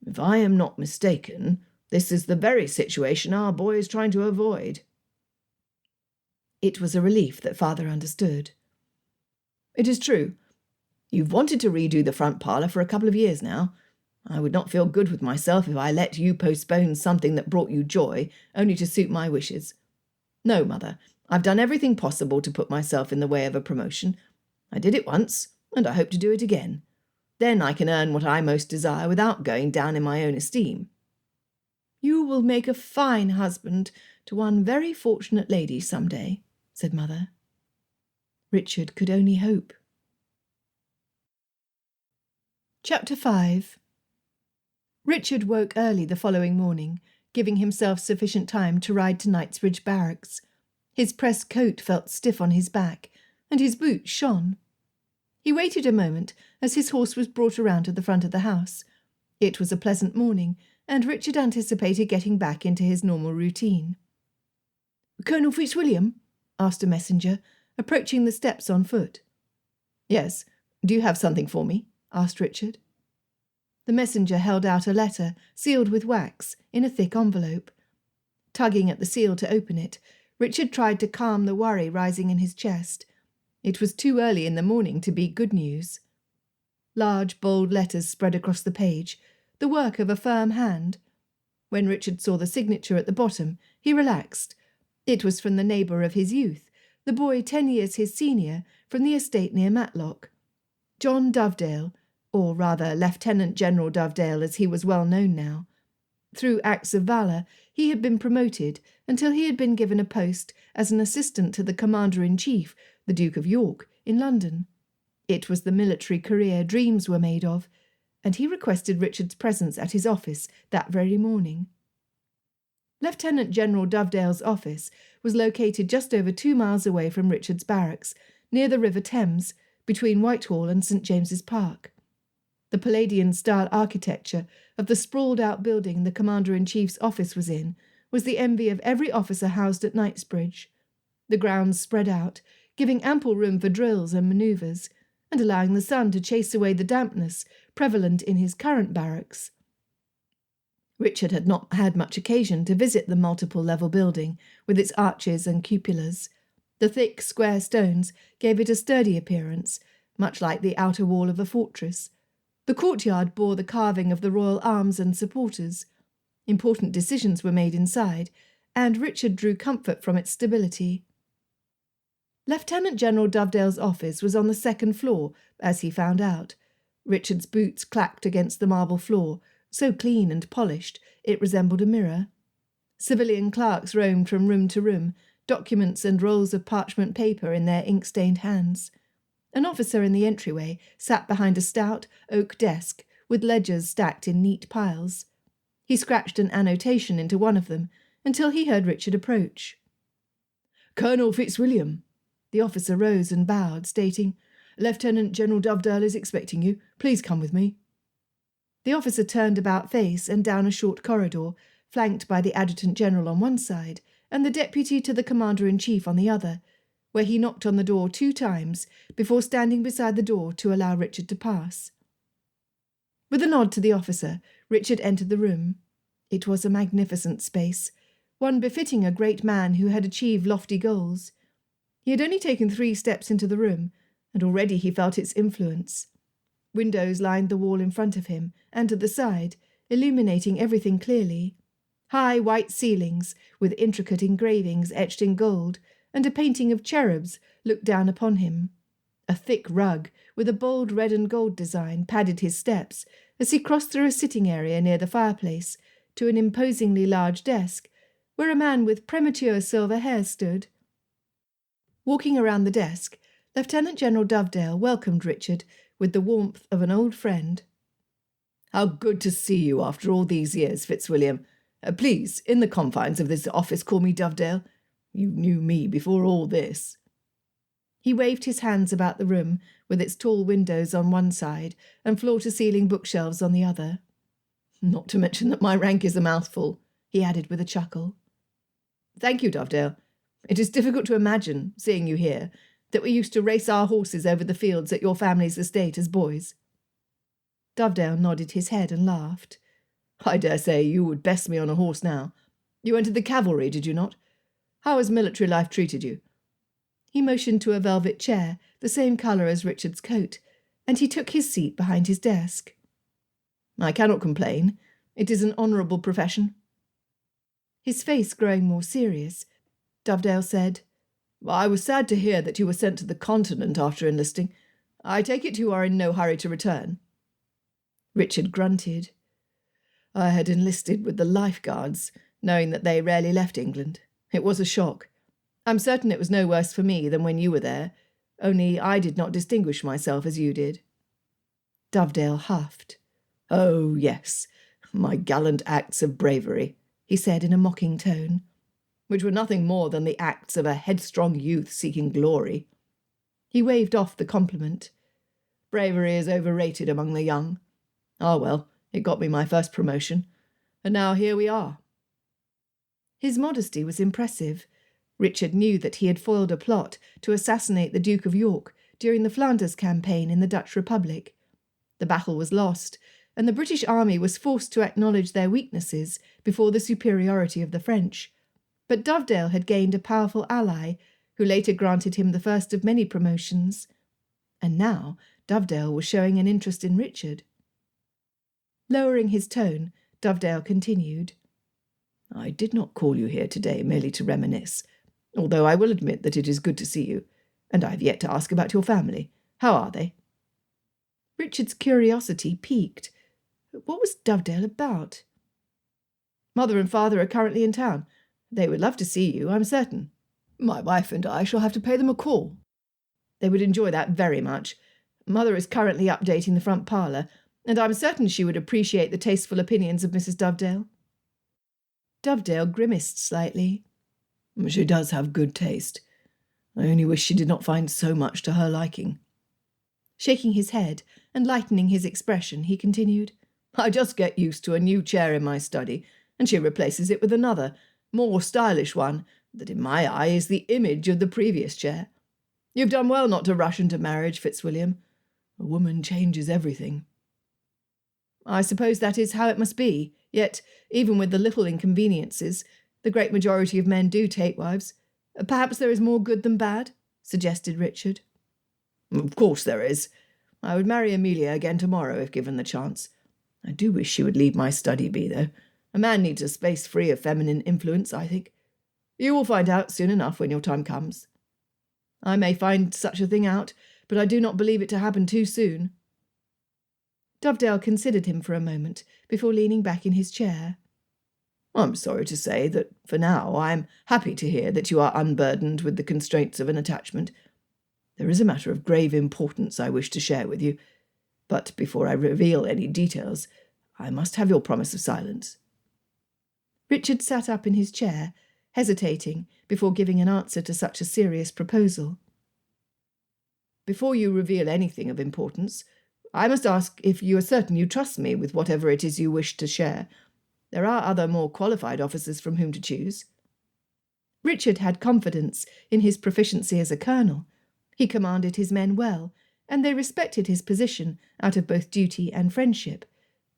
"If I am not mistaken, this is the very situation our boy is trying to avoid." It was a relief that Father understood. "It is true. You've wanted to redo the front parlour for a couple of years now. I would not feel good with myself if I let you postpone something that brought you joy only to suit my wishes. No, Mother, I've done everything possible to put myself in the way of a promotion. I did it once, and I hope to do it again. Then I can earn what I most desire without going down in my own esteem." "You will make a fine husband to one very fortunate lady some day," said Mother. Richard could only hope. Chapter 5. Richard woke early the following morning, giving himself sufficient time to ride to Knightsbridge Barracks. His press coat felt stiff on his back, and his boots shone. He waited a moment as his horse was brought around to the front of the house. It was a pleasant morning, and Richard anticipated getting back into his normal routine. "Colonel Fitzwilliam?" asked a messenger, approaching the steps on foot. "Yes. Do you have something for me?" asked Richard. The messenger held out a letter, sealed with wax, in a thick envelope. Tugging at the seal to open it, Richard tried to calm the worry rising in his chest. It was too early in the morning to be good news. Large, bold letters spread across the page, the work of a firm hand. When Richard saw the signature at the bottom, he relaxed. It was from the neighbour of his youth, the boy 10 years his senior, from the estate near Matlock. John Dovedale, or rather Lieutenant General Dovedale as he was well known now. Through acts of valour, he had been promoted until he had been given a post as an assistant to the Commander-in-Chief, the Duke of York, in London. It was the military career dreams were made of, and he requested Richard's presence at his office that very morning. Lieutenant General Dovedale's office was located just over 2 miles away from Richard's barracks, near the River Thames, between Whitehall and St James's Park. The Palladian-style architecture of the sprawled-out building the Commander-in-Chief's office was in was the envy of every officer housed at Knightsbridge. The grounds spread out, giving ample room for drills and manoeuvres, and allowing the sun to chase away the dampness prevalent in his current barracks. Richard had not had much occasion to visit the multiple-level building with its arches and cupolas. The thick, square stones gave it a sturdy appearance, much like the outer wall of a fortress. The courtyard bore the carving of the royal arms and supporters. Important decisions were made inside, and Richard drew comfort from its stability. Lieutenant General Dovedale's office was on the 2nd floor, as he found out. Richard's boots clacked against the marble floor, so clean and polished it resembled a mirror. Civilian clerks roamed from room to room, documents and rolls of parchment paper in their ink-stained hands. An officer in the entryway sat behind a stout oak desk with ledgers stacked in neat piles. He scratched an annotation into one of them until he heard Richard approach. "Colonel Fitzwilliam." The officer rose and bowed, stating, "Lieutenant General Dovedale is expecting you. Please come with me." The officer turned about face and down a short corridor, flanked by the Adjutant General on one side and the Deputy to the Commander-in-Chief on the other, where he knocked on the door 2 times before standing beside the door to allow Richard to pass. With a nod to the officer, Richard entered the room. It was a magnificent space, one befitting a great man who had achieved lofty goals. He had only taken 3 steps into the room, and already he felt its influence. Windows lined the wall in front of him and to the side, illuminating everything clearly. High white ceilings, with intricate engravings etched in gold, and a painting of cherubs looked down upon him. A thick rug, with a bold red and gold design, padded his steps as he crossed through a sitting area near the fireplace to an imposingly large desk, where a man with premature silver hair stood. Walking around the desk, Lieutenant General Dovedale welcomed Richard with the warmth of an old friend. "How good to see you after all these years, Fitzwilliam. Please, in the confines of this office, call me Dovedale. You knew me before all this." He waved his hands about the room, with its tall windows on one side and floor-to-ceiling bookshelves on the other. "Not to mention that my rank is a mouthful," he added with a chuckle. "Thank you, Dovedale. It is difficult to imagine, seeing you here, that we used to race our horses over the fields at your family's estate as boys." Dovedale nodded his head and laughed. "I dare say you would best me on a horse now. You entered the cavalry, did you not? How has military life treated you?" He motioned to a velvet chair, the same colour as Richard's coat, and he took his seat behind his desk. "I cannot complain. It is an honourable profession." His face growing more serious, Dovedale said, "I was sad to hear that you were sent to the continent after enlisting. I take it you are in no hurry to return." Richard grunted. "I had enlisted with the Life Guards, knowing that they rarely left England. It was a shock. I'm certain it was no worse for me than when you were there, only I did not distinguish myself as you did." Dovedale huffed. "Oh, yes, my gallant acts of bravery," he said in a mocking tone, "which were nothing more than the acts of a headstrong youth seeking glory." He waved off the compliment. "Bravery is overrated among the young. Ah, well, it got me my first promotion, and now here we are." His modesty was impressive. Richard knew that he had foiled a plot to assassinate the Duke of York during the Flanders campaign in the Dutch Republic. The battle was lost, and the British army was forced to acknowledge their weaknesses before the superiority of the French. But Dovedale had gained a powerful ally, who later granted him the first of many promotions. And now Dovedale was showing an interest in Richard. Lowering his tone, Dovedale continued, I did not call you here today merely to reminisce, although I will admit that it is good to see you, and I have yet to ask about your family. How are they?" Richard's curiosity piqued. What was Dovedale about? "Mother and father are currently in town. They would love to see you, I'm certain. My wife and I shall have to pay them a call. They would enjoy that very much. Mother is currently updating the front parlour, and I'm certain she would appreciate the tasteful opinions of Mrs. Dovedale." Dovedale grimaced slightly. "She does have good taste. I only wish she did not find so much to her liking." Shaking his head and lightening his expression, he continued, "I just get used to a new chair in my study, and she replaces it with another, more stylish one, that in my eye is the image of the previous chair. You've done well not to rush into marriage, Fitzwilliam. A woman changes everything." "I suppose that is how it must be. Yet, even with the little inconveniences, the great majority of men do take wives. Perhaps there is more good than bad," suggested Richard. "Of course there is. I would marry Amelia again tomorrow if given the chance. I do wish she would leave my study be, though. A man needs a space free of feminine influence, I think. You will find out soon enough when your time comes." "I may find such a thing out, but I do not believe it to happen too soon." Dovedale considered him for a moment before leaning back in his chair. "I'm sorry to say that, for now, I am happy to hear that you are unburdened with the constraints of an attachment. There is a matter of grave importance I wish to share with you, but before I reveal any details, I must have your promise of silence." Richard sat up in his chair, hesitating before giving an answer to such a serious proposal. "Before you reveal anything of importance, I must ask if you are certain you trust me with whatever it is you wish to share. There are other more qualified officers from whom to choose." Richard had confidence in his proficiency as a colonel. He commanded his men well, and they respected his position out of both duty and friendship.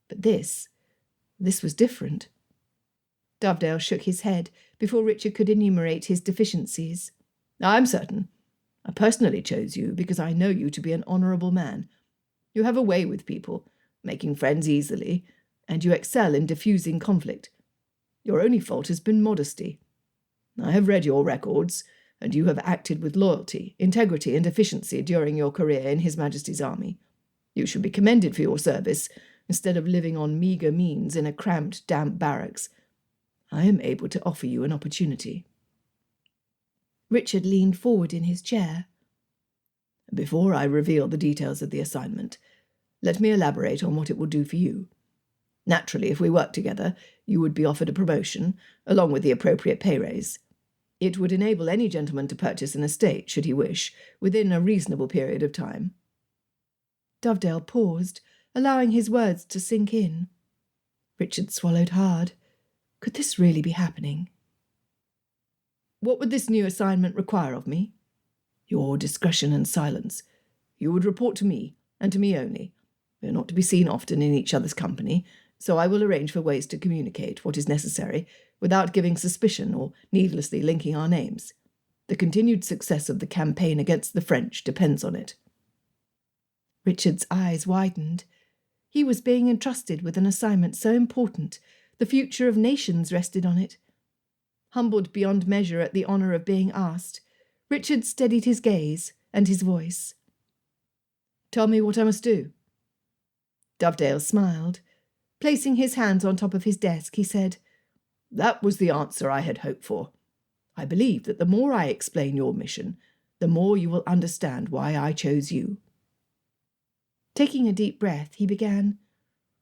But this was different. Dovedale shook his head before Richard could enumerate his deficiencies. "I'm certain. I personally chose you because I know you to be an honourable man. You have a way with people, making friends easily, and you excel in diffusing conflict. Your only fault has been modesty. I have read your records, and you have acted with loyalty, integrity, and efficiency during your career in His Majesty's army. You should be commended for your service, instead of living on meagre means in a cramped, damp barracks. I am able to offer you an opportunity." Richard leaned forward in his chair. "Before I reveal the details of the assignment, let me elaborate on what it will do for you. Naturally, if we work together, you would be offered a promotion, along with the appropriate pay raise. It would enable any gentleman to purchase an estate, should he wish, within a reasonable period of time." Dovedale paused, allowing his words to sink in. Richard swallowed hard. Could this really be happening? "What would this new assignment require of me?" "Your discretion and silence. You would report to me, and to me only. We are not to be seen often in each other's company, so I will arrange for ways to communicate what is necessary without giving suspicion or needlessly linking our names. The continued success of the campaign against the French depends on it." Richard's eyes widened. He was being entrusted with an assignment so important. The future of nations rested on it. Humbled beyond measure at the honour of being asked, Richard steadied his gaze and his voice. "Tell me what I must do." Dovedale smiled. Placing his hands on top of his desk, he said, "That was the answer I had hoped for. I believe that the more I explain your mission, the more you will understand why I chose you." Taking a deep breath, he began,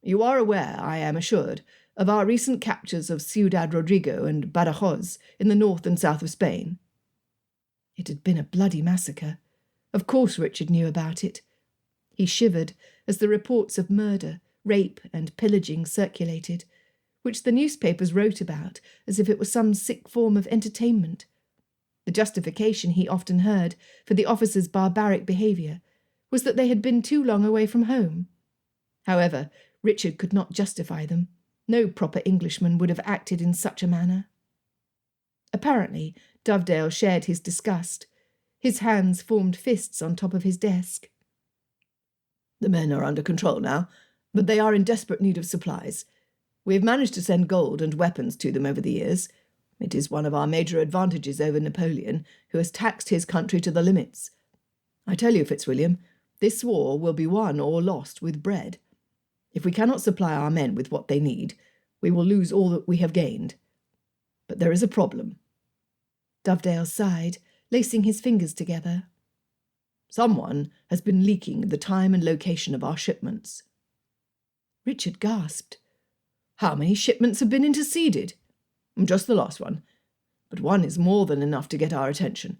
"You are aware, I am assured, of our recent captures of Ciudad Rodrigo and Badajoz in the north and south of Spain." It had been a bloody massacre. Of course Richard knew about it. He shivered as the reports of murder, rape, and pillaging circulated, which the newspapers wrote about as if it were some sick form of entertainment. The justification he often heard for the officers' barbaric behaviour was that they had been too long away from home. However, Richard could not justify them. No proper Englishman would have acted in such a manner. Apparently, Dovedale shared his disgust. His hands formed fists on top of his desk. "The men are under control now, but they are in desperate need of supplies. We have managed to send gold and weapons to them over the years. It is one of our major advantages over Napoleon, who has taxed his country to the limits. I tell you, Fitzwilliam, this war will be won or lost with bread. If we cannot supply our men with what they need, we will lose all that we have gained. But there is a problem." Dovedale sighed, lacing his fingers together. "Someone has been leaking the time and location of our shipments." Richard gasped. "How many shipments have been interceded?" "Just the last one. But one is more than enough to get our attention,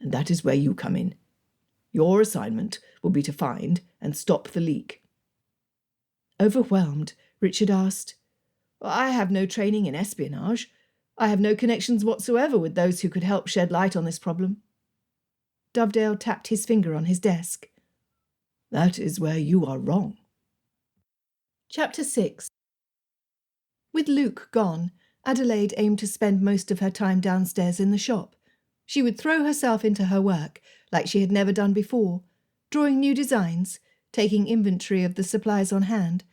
and that is where you come in. Your assignment will be to find and stop the leak." Overwhelmed, Richard asked, "I have no training in espionage. I have no connections whatsoever with those who could help shed light on this problem." Dovedale tapped his finger on his desk. "That is where you are wrong." Chapter 6. With Luke gone, Adélaïde aimed to spend most of her time downstairs in the shop. She would throw herself into her work, like she had never done before, drawing new designs, taking inventory of the supplies on hand,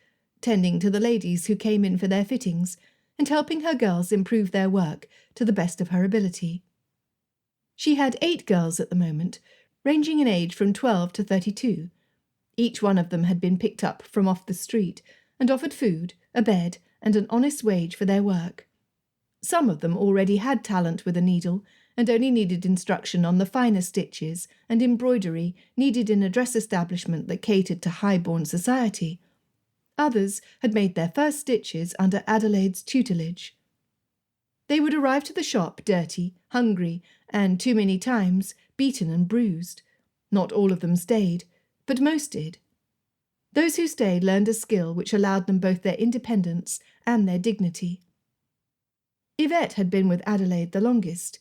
tending to the ladies who came in for their fittings, and helping her girls improve their work to the best of her ability. She had 8 girls at the moment, ranging in age from 12 to 32. Each one of them had been picked up from off the street and offered food, a bed, and an honest wage for their work. Some of them already had talent with a needle and only needed instruction on the finer stitches and embroidery needed in a dress establishment that catered to high-born society. Others had made their first stitches under Adélaïde's tutelage. They would arrive to the shop dirty, hungry, and, too many times, beaten and bruised. Not all of them stayed, but most did. Those who stayed learned a skill which allowed them both their independence and their dignity. Yvette had been with Adélaïde the longest.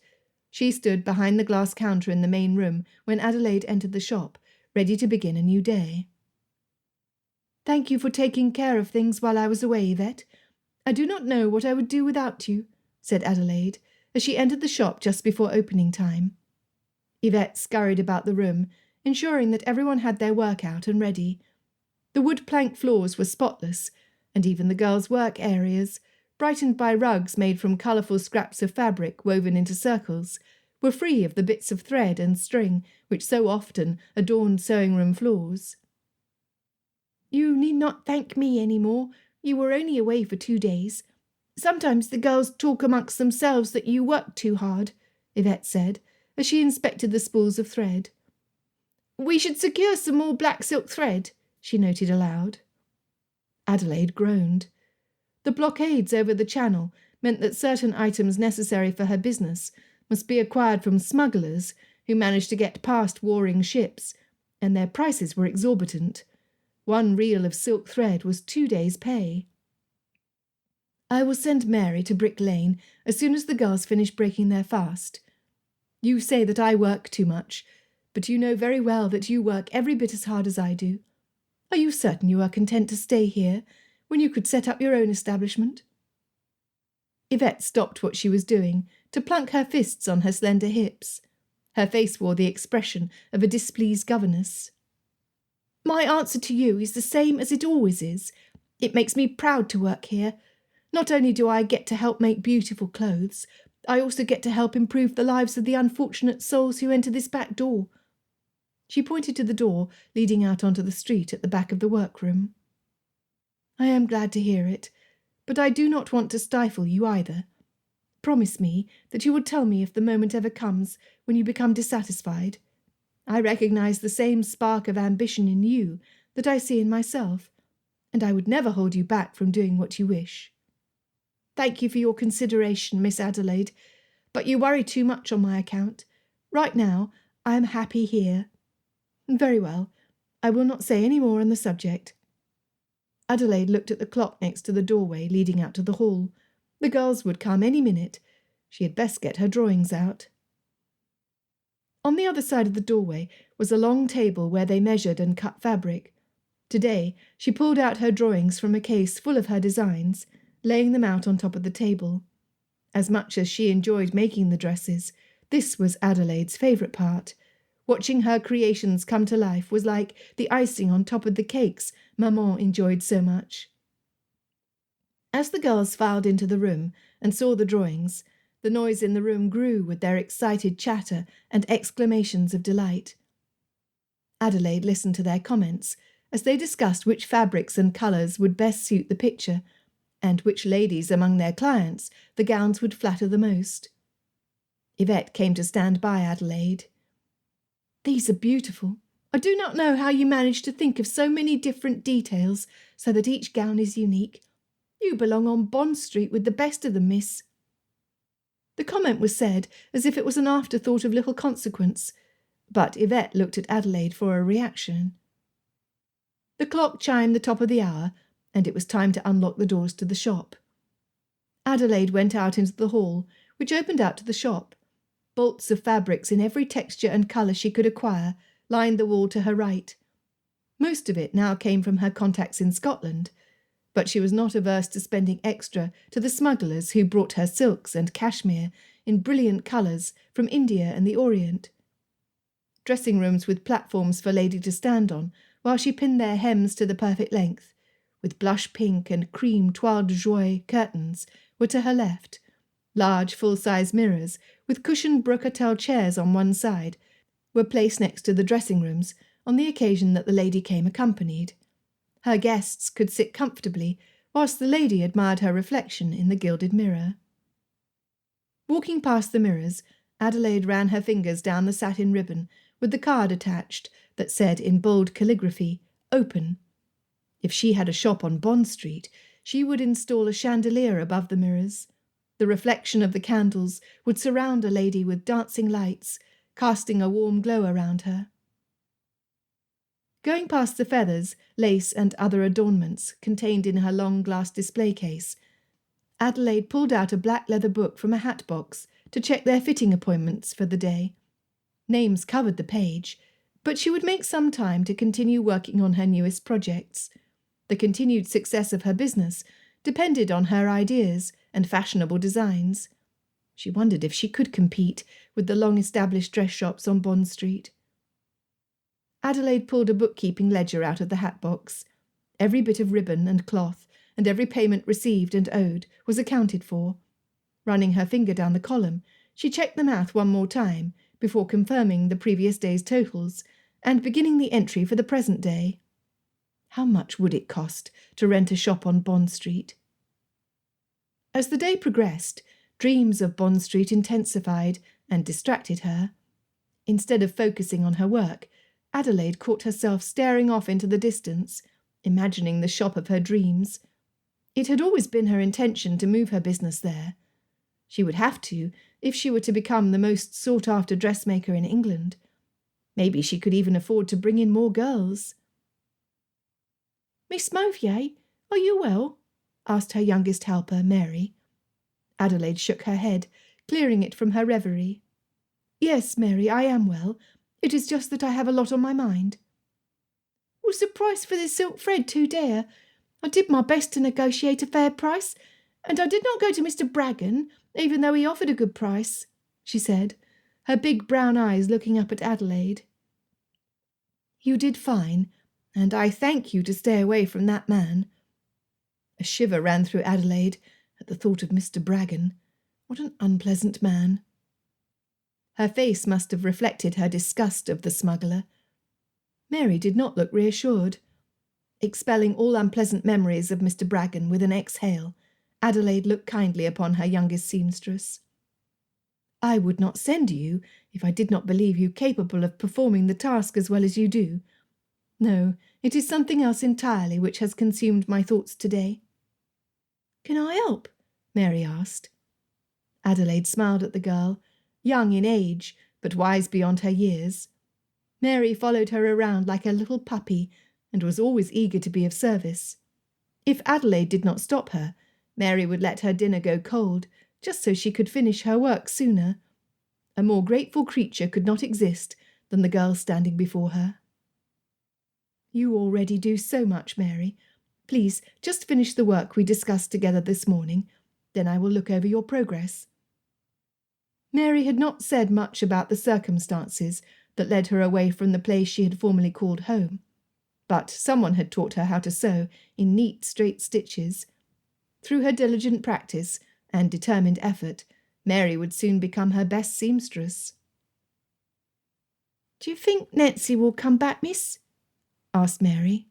She stood behind the glass counter in the main room when Adélaïde entered the shop, ready to begin a new day. "Thank you for taking care of things while I was away, Yvette. I do not know what I would do without you," said Adélaïde, as she entered the shop just before opening time. Yvette scurried about the room, ensuring that everyone had their work out and ready. The wood-plank floors were spotless, and even the girls' work areas, brightened by rugs made from colourful scraps of fabric woven into circles, were free of the bits of thread and string which so often adorned sewing-room floors. "You need not thank me any more. You were only away for 2 days. Sometimes the girls talk amongst themselves that you work too hard," Yvette said, as she inspected the spools of thread. "We should secure some more black silk thread," she noted aloud. Adélaïde groaned. The blockades over the Channel meant that certain items necessary for her business must be acquired from smugglers who managed to get past warring ships, and their prices were exorbitant. 1 reel of silk thread was 2 days' pay. "I will send Mary to Brick Lane as soon as the girls finish breaking their fast. You say that I work too much, but you know very well that you work every bit as hard as I do. Are you certain you are content to stay here, when you could set up your own establishment?" Yvette stopped what she was doing to plunk her fists on her slender hips. Her face wore the expression of a displeased governess. "My answer to you is the same as it always is. It makes me proud to work here. Not only do I get to help make beautiful clothes, I also get to help improve the lives of the unfortunate souls who enter this back door." She pointed to the door leading out onto the street at the back of the workroom. "I am glad to hear it, but I do not want to stifle you either. Promise me that you will tell me if the moment ever comes when you become dissatisfied. I recognize the same spark of ambition in you that I see in myself, and I would never hold you back from doing what you wish. Thank you for your consideration, Miss Adélaïde, but you worry too much on my account. Right now, I am happy here." "Very well. I will not say any more on the subject." Adélaïde looked at the clock next to the doorway leading out to the hall. The girls would come any minute. She had best get her drawings out. On the other side of the doorway was a long table where they measured and cut fabric. Today she pulled out her drawings from a case full of her designs, laying them out on top of the table. As much as she enjoyed making the dresses, this was Adélaïde's favourite part. Watching her creations come to life was like the icing on top of the cakes Maman enjoyed so much. As the girls filed into the room and saw the drawings, the noise in the room grew with their excited chatter and exclamations of delight. Adélaïde listened to their comments as they discussed which fabrics and colours would best suit the picture, and which ladies among their clients the gowns would flatter the most. Yvette came to stand by Adélaïde. "These are beautiful. I do not know how you manage to think of so many different details so that each gown is unique. You belong on Bond Street with the best of them, miss." The comment was said as if it was an afterthought of little consequence, but Yvette looked at Adélaïde for a reaction. The clock chimed the top of the hour, and it was time to unlock the doors to the shop. Adélaïde went out into the hall, which opened out to the shop. Bolts of fabrics in every texture and colour she could acquire lined the wall to her right. Most of it now came from her contacts in Scotland, but she was not averse to spending extra to the smugglers who brought her silks and cashmere in brilliant colours from India and the Orient. Dressing rooms with platforms for ladies to stand on while she pinned their hems to the perfect length, with blush pink and cream toile de joie curtains, were to her left. Large full-size mirrors, with cushioned brocatelle chairs on one side, were placed next to the dressing rooms on the occasion that the lady came accompanied. Her guests could sit comfortably, whilst the lady admired her reflection in the gilded mirror. Walking past the mirrors, Adélaïde ran her fingers down the satin ribbon with the card attached that said in bold calligraphy, "Open." If she had a shop on Bond Street, she would install a chandelier above the mirrors. The reflection of the candles would surround a lady with dancing lights, casting a warm glow around her. Going past the feathers, lace and other adornments contained in her long glass display case, Adélaïde pulled out a black leather book from a hat box to check their fitting appointments for the day. Names covered the page, but she would make some time to continue working on her newest projects. The continued success of her business depended on her ideas and fashionable designs. She wondered if she could compete with the long-established dress shops on Bond Street. Adélaïde pulled a bookkeeping ledger out of the hat box. Every bit of ribbon and cloth, and every payment received and owed, was accounted for. Running her finger down the column, she checked the math one more time before confirming the previous day's totals and beginning the entry for the present day. How much would it cost to rent a shop on Bond Street? As the day progressed, dreams of Bond Street intensified and distracted her. Instead of focusing on her work, Adélaïde caught herself staring off into the distance, imagining the shop of her dreams. It had always been her intention to move her business there. She would have to if she were to become the most sought-after dressmaker in England. Maybe she could even afford to bring in more girls. "Miss Mauvier, are you well?" asked her youngest helper, Mary. Adélaïde shook her head, clearing it from her reverie. "Yes, Mary, I am well. It is just that I have a lot on my mind." "Was the price for this silk thread too dear? I did my best to negotiate a fair price, and I did not go to Mr. Braggan, even though he offered a good price," she said, her big brown eyes looking up at Adélaïde. "You did fine, and I thank you to stay away from that man." A shiver ran through Adélaïde at the thought of Mr. Braggan. What an unpleasant man. Her face must have reflected her disgust of the smuggler. Mary did not look reassured. Expelling all unpleasant memories of Mr. Braggan with an exhale, Adélaïde looked kindly upon her youngest seamstress. "I would not send you if I did not believe you capable of performing the task as well as you do. No, it is something else entirely which has consumed my thoughts today." "Can I help?" Mary asked. Adélaïde smiled at the girl, young in age, but wise beyond her years. Mary followed her around like a little puppy, and was always eager to be of service. If Adélaïde did not stop her, Mary would let her dinner go cold, just so she could finish her work sooner. A more grateful creature could not exist than the girl standing before her. "You already do so much, Mary. Please, just finish the work we discussed together this morning. Then I will look over your progress." Mary had not said much about the circumstances that led her away from the place she had formerly called home, but someone had taught her how to sew in neat, straight stitches. Through her diligent practice and determined effort, Mary would soon become her best seamstress. "Do you think Nancy will come back, miss?" asked Mary.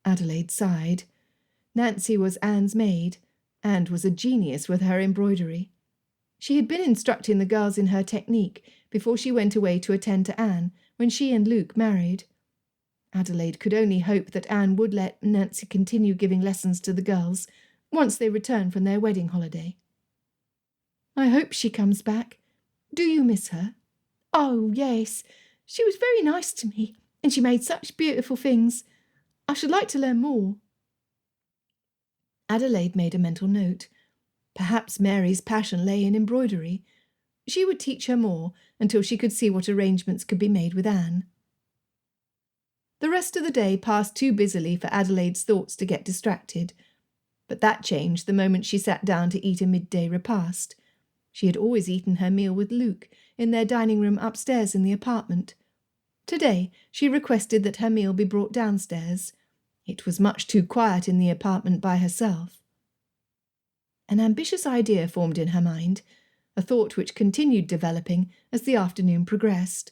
Adelaide sighed. Nancy was Anne's maid, and was a genius with her embroidery. She had been instructing the girls in her technique before she went away to attend to Anne when she and Luke married. Adelaide could only hope that Anne would let Nancy continue giving lessons to the girls once they returned from their wedding holiday. "I hope she comes back. Do you miss her?" "Oh, yes. She was very nice to me, and she made such beautiful things. I should like to learn more." Adelaide made a mental note. Perhaps Mary's passion lay in embroidery. She would teach her more until she could see what arrangements could be made with Anne. The rest of the day passed too busily for Adelaide's thoughts to get distracted, but that changed the moment she sat down to eat a midday repast. She had always eaten her meal with Luke in their dining room upstairs in the apartment. Today she requested that her meal be brought downstairs. It was much too quiet in the apartment by herself. An ambitious idea formed in her mind, a thought which continued developing as the afternoon progressed.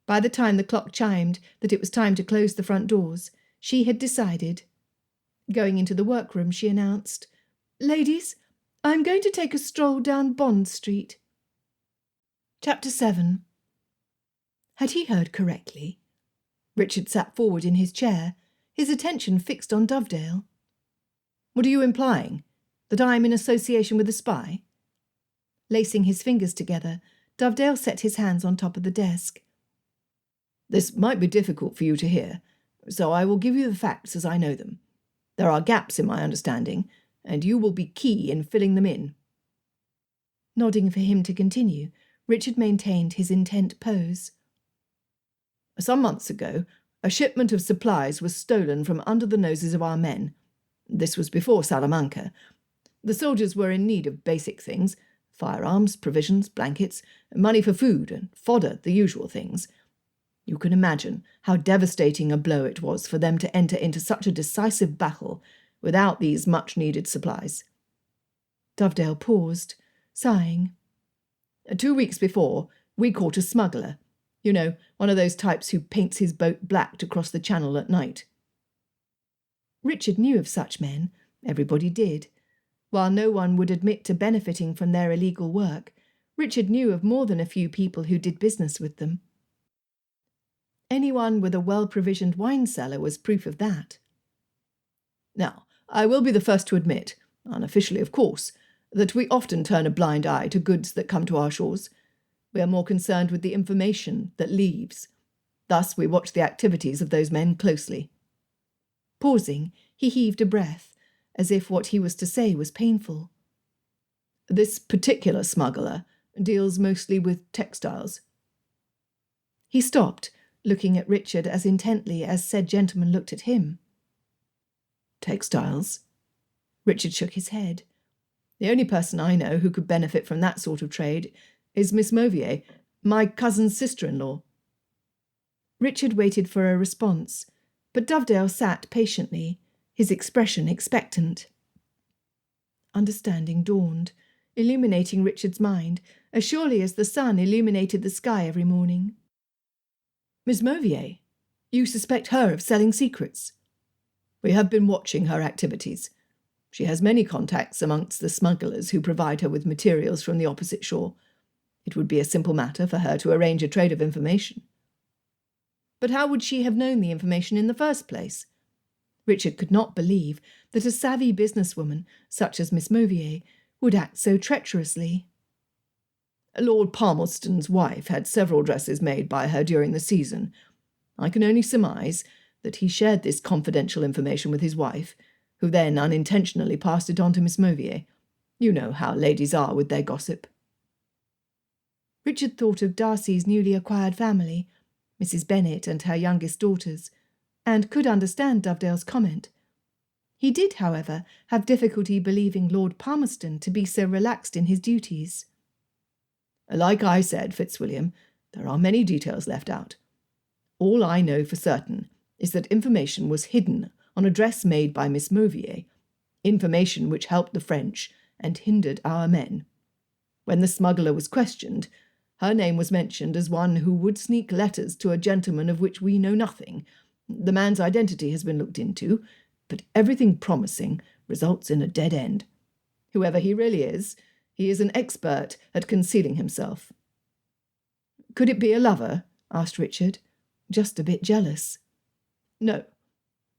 By the time the clock chimed that it was time to close the front doors, she had decided. Going into the workroom, she announced, "Ladies, I am going to take a stroll down Bond Street." Chapter 7. Had he heard correctly? Richard sat forward in his chair, his attention fixed on Dovedale. "What are you implying? That I am in association with a spy?" Lacing his fingers together, Dovedale set his hands on top of the desk. "This might be difficult for you to hear, so I will give you the facts as I know them. There are gaps in my understanding, and you will be key in filling them in." Nodding for him to continue, Richard maintained his intent pose. "Some months ago, a shipment of supplies was stolen from under the noses of our men. This was before Salamanca. The soldiers were in need of basic things: firearms, provisions, blankets, money for food, and fodder, the usual things. You can imagine how devastating a blow it was for them to enter into such a decisive battle without these much-needed supplies." Dovedale paused, sighing. 2 weeks before, we caught a smuggler. You know, one of those types who paints his boat black to cross the channel at night. Richard knew of such men. Everybody did. While no one would admit to benefiting from their illegal work, Richard knew of more than a few people who did business with them. Anyone with a well-provisioned wine cellar was proof of that. Now, I will be the first to admit, unofficially of course, that we often turn a blind eye to goods that come to our shores. We are more concerned with the information that leaves. Thus we watch the activities of those men closely. Pausing, he heaved a breath, as if what he was to say was painful. This particular smuggler deals mostly with textiles. He stopped, looking at Richard as intently as said gentleman looked at him. Textiles? Richard shook his head. The only person I know who could benefit from that sort of trade is Miss Mauvier, my cousin's sister-in-law. Richard waited for a response, but Dovedale sat patiently, his expression expectant. Understanding dawned, illuminating Richard's mind, as surely as the sun illuminated the sky every morning. Miss Mauvier, you suspect her of selling secrets? We have been watching her activities. She has many contacts amongst the smugglers who provide her with materials from the opposite shore. It would be a simple matter for her to arrange a trade of information. But how would she have known the information in the first place? Richard could not believe that a savvy businesswoman, such as Miss Mauvier, would act so treacherously. Lord Palmerston's wife had several dresses made by her during the season. I can only surmise that he shared this confidential information with his wife, who then unintentionally passed it on to Miss Mauvier. You know how ladies are with their gossip. Richard thought of Darcy's newly acquired family, Mrs. Bennet and her youngest daughters, and could understand Dovedale's comment. He did, however, have difficulty believing Lord Palmerston to be so relaxed in his duties. Like I said, Fitzwilliam, there are many details left out. All I know for certain is that information was hidden on a dress made by Miss Mauvier information which helped the French and hindered our men. When the smuggler was questioned, her name was mentioned as one who would sneak letters to a gentleman of which we know nothing. The man's identity has been looked into, but everything promising results in a dead end. Whoever he really is, he is an expert at concealing himself." "Could it be a lover?" asked Richard, just a bit jealous. "No.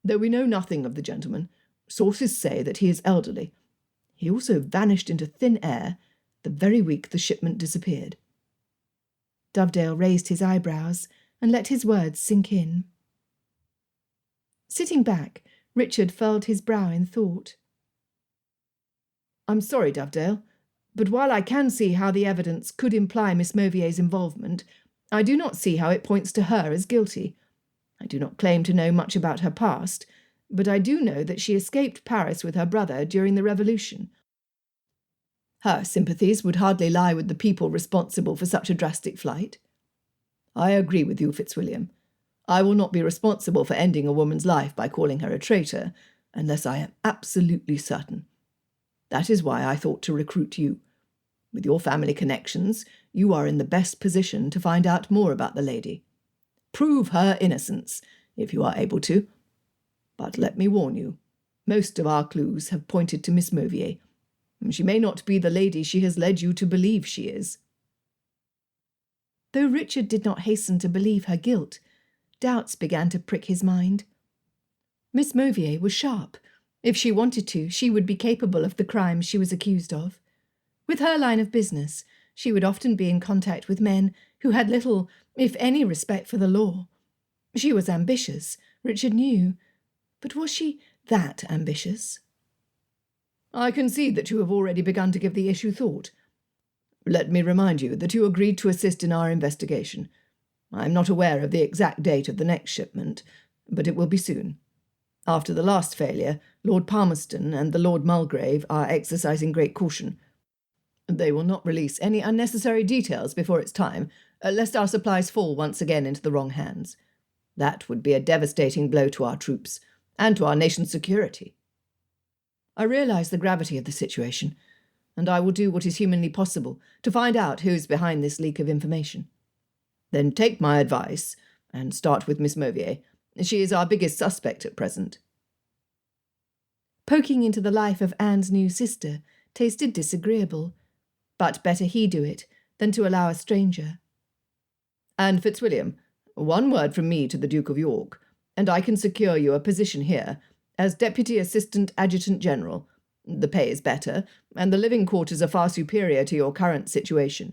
Though we know nothing of the gentleman, sources say that he is elderly. He also vanished into thin air the very week the shipment disappeared." Dovedale raised his eyebrows and let his words sink in. Sitting back, Richard furled his brow in thought. "I'm sorry, Dovedale, but while I can see how the evidence could imply Miss Mauvier's involvement, I do not see how it points to her as guilty. I do not claim to know much about her past, but I do know that she escaped Paris with her brother during the Revolution. Her sympathies would hardly lie with the people responsible for such a drastic flight." "I agree with you, Fitzwilliam. I will not be responsible for ending a woman's life by calling her a traitor, unless I am absolutely certain. That is why I thought to recruit you. With your family connections, you are in the best position to find out more about the lady. Prove her innocence, if you are able to. But let me warn you, most of our clues have pointed to Miss Mauvier. She may not be the lady she has led you to believe she is." Though Richard did not hasten to believe her guilt, doubts began to prick his mind. Miss Mauvier was sharp. If she wanted to, she would be capable of the crimes she was accused of. With her line of business, she would often be in contact with men who had little, if any, respect for the law. She was ambitious, Richard knew. But was she that ambitious? "I concede that you have already begun to give the issue thought. Let me remind you that you agreed to assist in our investigation. I am not aware of the exact date of the next shipment, but it will be soon. After the last failure, Lord Palmerston and the Lord Mulgrave are exercising great caution. They will not release any unnecessary details before it's time, lest our supplies fall once again into the wrong hands. That would be a devastating blow to our troops and to our nation's security. I realise the gravity of the situation, and I will do what is humanly possible to find out who is behind this leak of information. Then take my advice and start with Miss Mauvier. She is our biggest suspect at present." Poking into the life of Anne's new sister tasted disagreeable, but better he do it than to allow a stranger. "Anne Fitzwilliam, one word from me to the Duke of York, and I can secure you a position here as Deputy Assistant Adjutant General. The pay is better, and the living quarters are far superior to your current situation.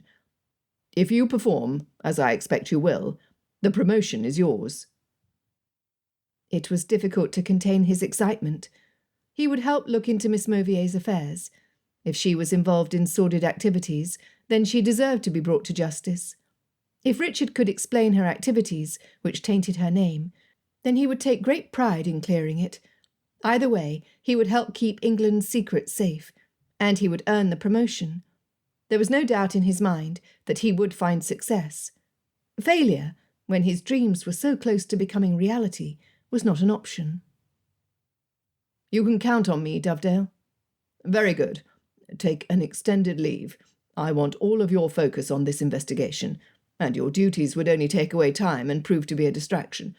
If you perform, as I expect you will, the promotion is yours." It was difficult to contain his excitement. He would help look into Miss Mauvier's affairs. If she was involved in sordid activities, then she deserved to be brought to justice. If Richard could explain her activities, which tainted her name, then he would take great pride in clearing it. Either way, he would help keep England's secrets safe, and he would earn the promotion. There was no doubt in his mind that he would find success. Failure, when his dreams were so close to becoming reality, was not an option. "You can count on me, Dovedale." "Very good. Take an extended leave. I want all of your focus on this investigation, and your duties would only take away time and prove to be a distraction.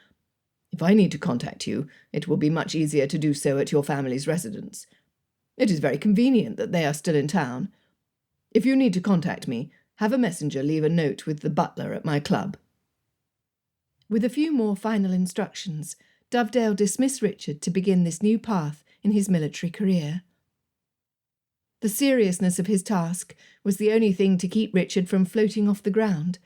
If I need to contact you, it will be much easier to do so at your family's residence. It is very convenient that they are still in town. If you need to contact me, have a messenger leave a note with the butler at my club." With a few more final instructions, Dovedale dismissed Richard to begin this new path in his military career. The seriousness of his task was the only thing to keep Richard from floating off the ground.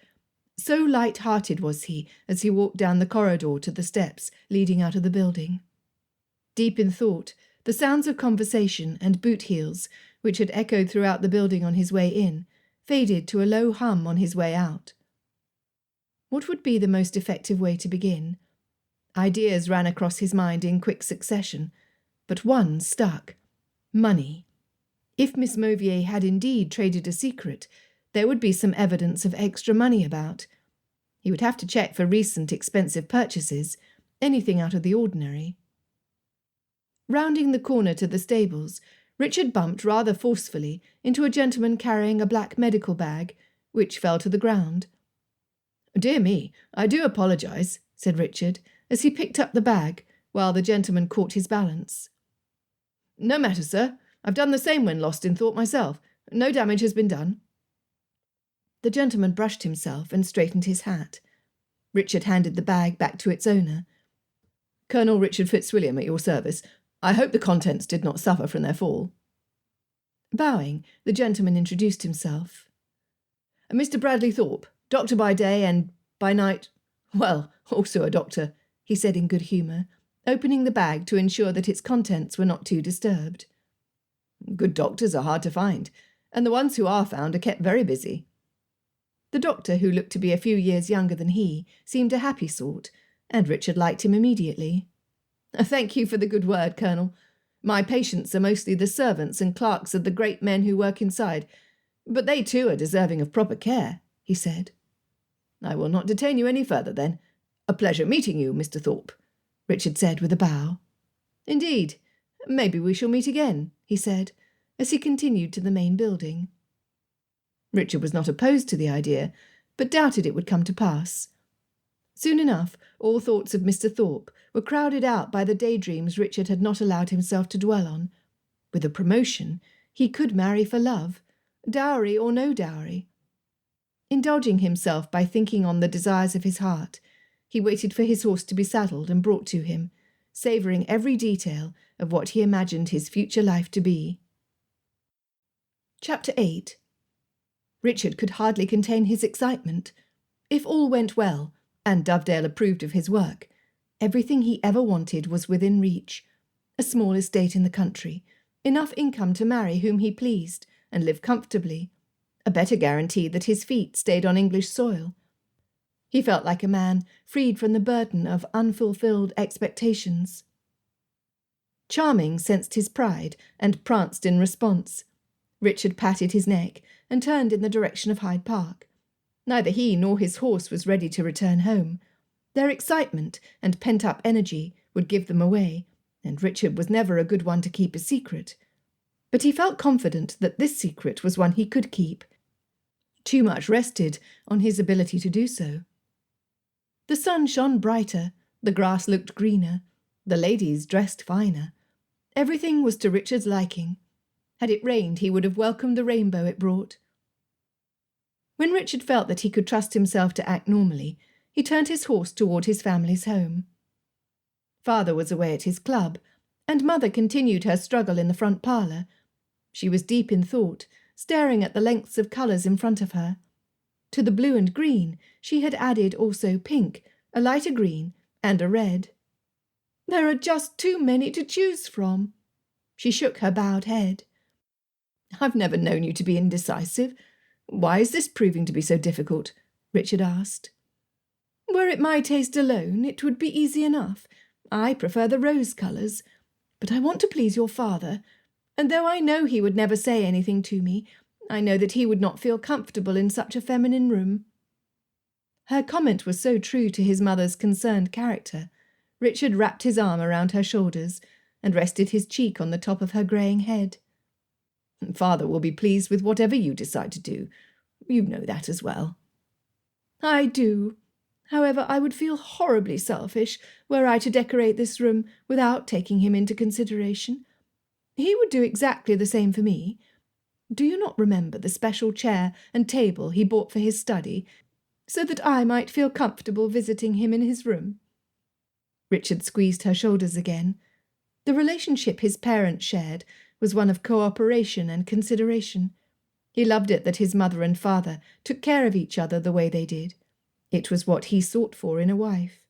So light-hearted was he as he walked down the corridor to the steps leading out of the building. Deep in thought, the sounds of conversation and boot heels, which had echoed throughout the building on his way in, faded to a low hum on his way out. What would be the most effective way to begin? Ideas ran across his mind in quick succession, but one stuck. Money. If Miss Mauvier had indeed traded a secret, there would be some evidence of extra money about. He would have to check for recent expensive purchases, anything out of the ordinary. Rounding the corner to the stables, Richard bumped rather forcefully into a gentleman carrying a black medical bag, which fell to the ground. "Dear me, I do apologise," said Richard, as he picked up the bag, while the gentleman caught his balance. "No matter, sir. I've done the same when lost in thought myself. No damage has been done." The gentleman brushed himself and straightened his hat. Richard handed the bag back to its owner. "Colonel Richard Fitzwilliam at your service. I hope the contents did not suffer from their fall." Bowing, the gentleman introduced himself. "Mr. Bradley Thorpe, doctor by day and by night, well, also a doctor," he said in good humour, opening the bag to ensure that its contents were not too disturbed. "Good doctors are hard to find, and the ones who are found are kept very busy." The doctor, who looked to be a few years younger than he, seemed a happy sort, and Richard liked him immediately. "Thank you for the good word, Colonel. My patients are mostly the servants and clerks of the great men who work inside, but they too are deserving of proper care," he said. "I will not detain you any further, then. A pleasure meeting you, Mr. Thorpe," Richard said with a bow. "Indeed. Maybe we shall meet again," he said, as he continued to the main building. Richard was not opposed to the idea, but doubted it would come to pass. Soon enough, all thoughts of Mr. Thorpe were crowded out by the daydreams Richard had not allowed himself to dwell on. With a promotion, he could marry for love, dowry or no dowry. Indulging himself by thinking on the desires of his heart, he waited for his horse to be saddled and brought to him, savouring every detail of what he imagined his future life to be. Chapter 8. Richard could hardly contain his excitement. If all went well, and Dovedale approved of his work, everything he ever wanted was within reach. A small estate in the country, enough income to marry whom he pleased and live comfortably, a better guarantee that his feet stayed on English soil. He felt like a man freed from the burden of unfulfilled expectations. Charming sensed his pride and pranced in response. Richard patted his neck and turned in the direction of Hyde Park. Neither he nor his horse was ready to return home. Their excitement and pent-up energy would give them away, and Richard was never a good one to keep a secret. But he felt confident that this secret was one he could keep. Too much rested on his ability to do so. The sun shone brighter, the grass looked greener, the ladies dressed finer. Everything was to Richard's liking. Had it rained, he would have welcomed the rainbow it brought. When Richard felt that he could trust himself to act normally, he turned his horse toward his family's home. Father was away at his club, and Mother continued her struggle in the front parlour. She was deep in thought, staring at the lengths of colours in front of her. To the blue and green she had added also pink, a lighter green, and a red. "There are just too many to choose from." She shook her bowed head. "I've never known you to be indecisive. Why is this proving to be so difficult?" Richard asked. "Were it my taste alone, it would be easy enough. I prefer the rose colours. But I want to please your father, and though I know he would never say anything to me, I know that he would not feel comfortable in such a feminine room." Her comment was so true to his mother's concerned character. Richard wrapped his arm around her shoulders and rested his cheek on the top of her greying head. "Father will be pleased with whatever you decide to do. You know that as well." "I do. However, I would feel horribly selfish were I to decorate this room without taking him into consideration. He would do exactly the same for me. Do you not remember the special chair and table he bought for his study, so that I might feel comfortable visiting him in his room?" Richard squeezed her shoulders again. The relationship his parents shared was one of cooperation and consideration. He loved it that his mother and father took care of each other the way they did. It was what he sought for in a wife.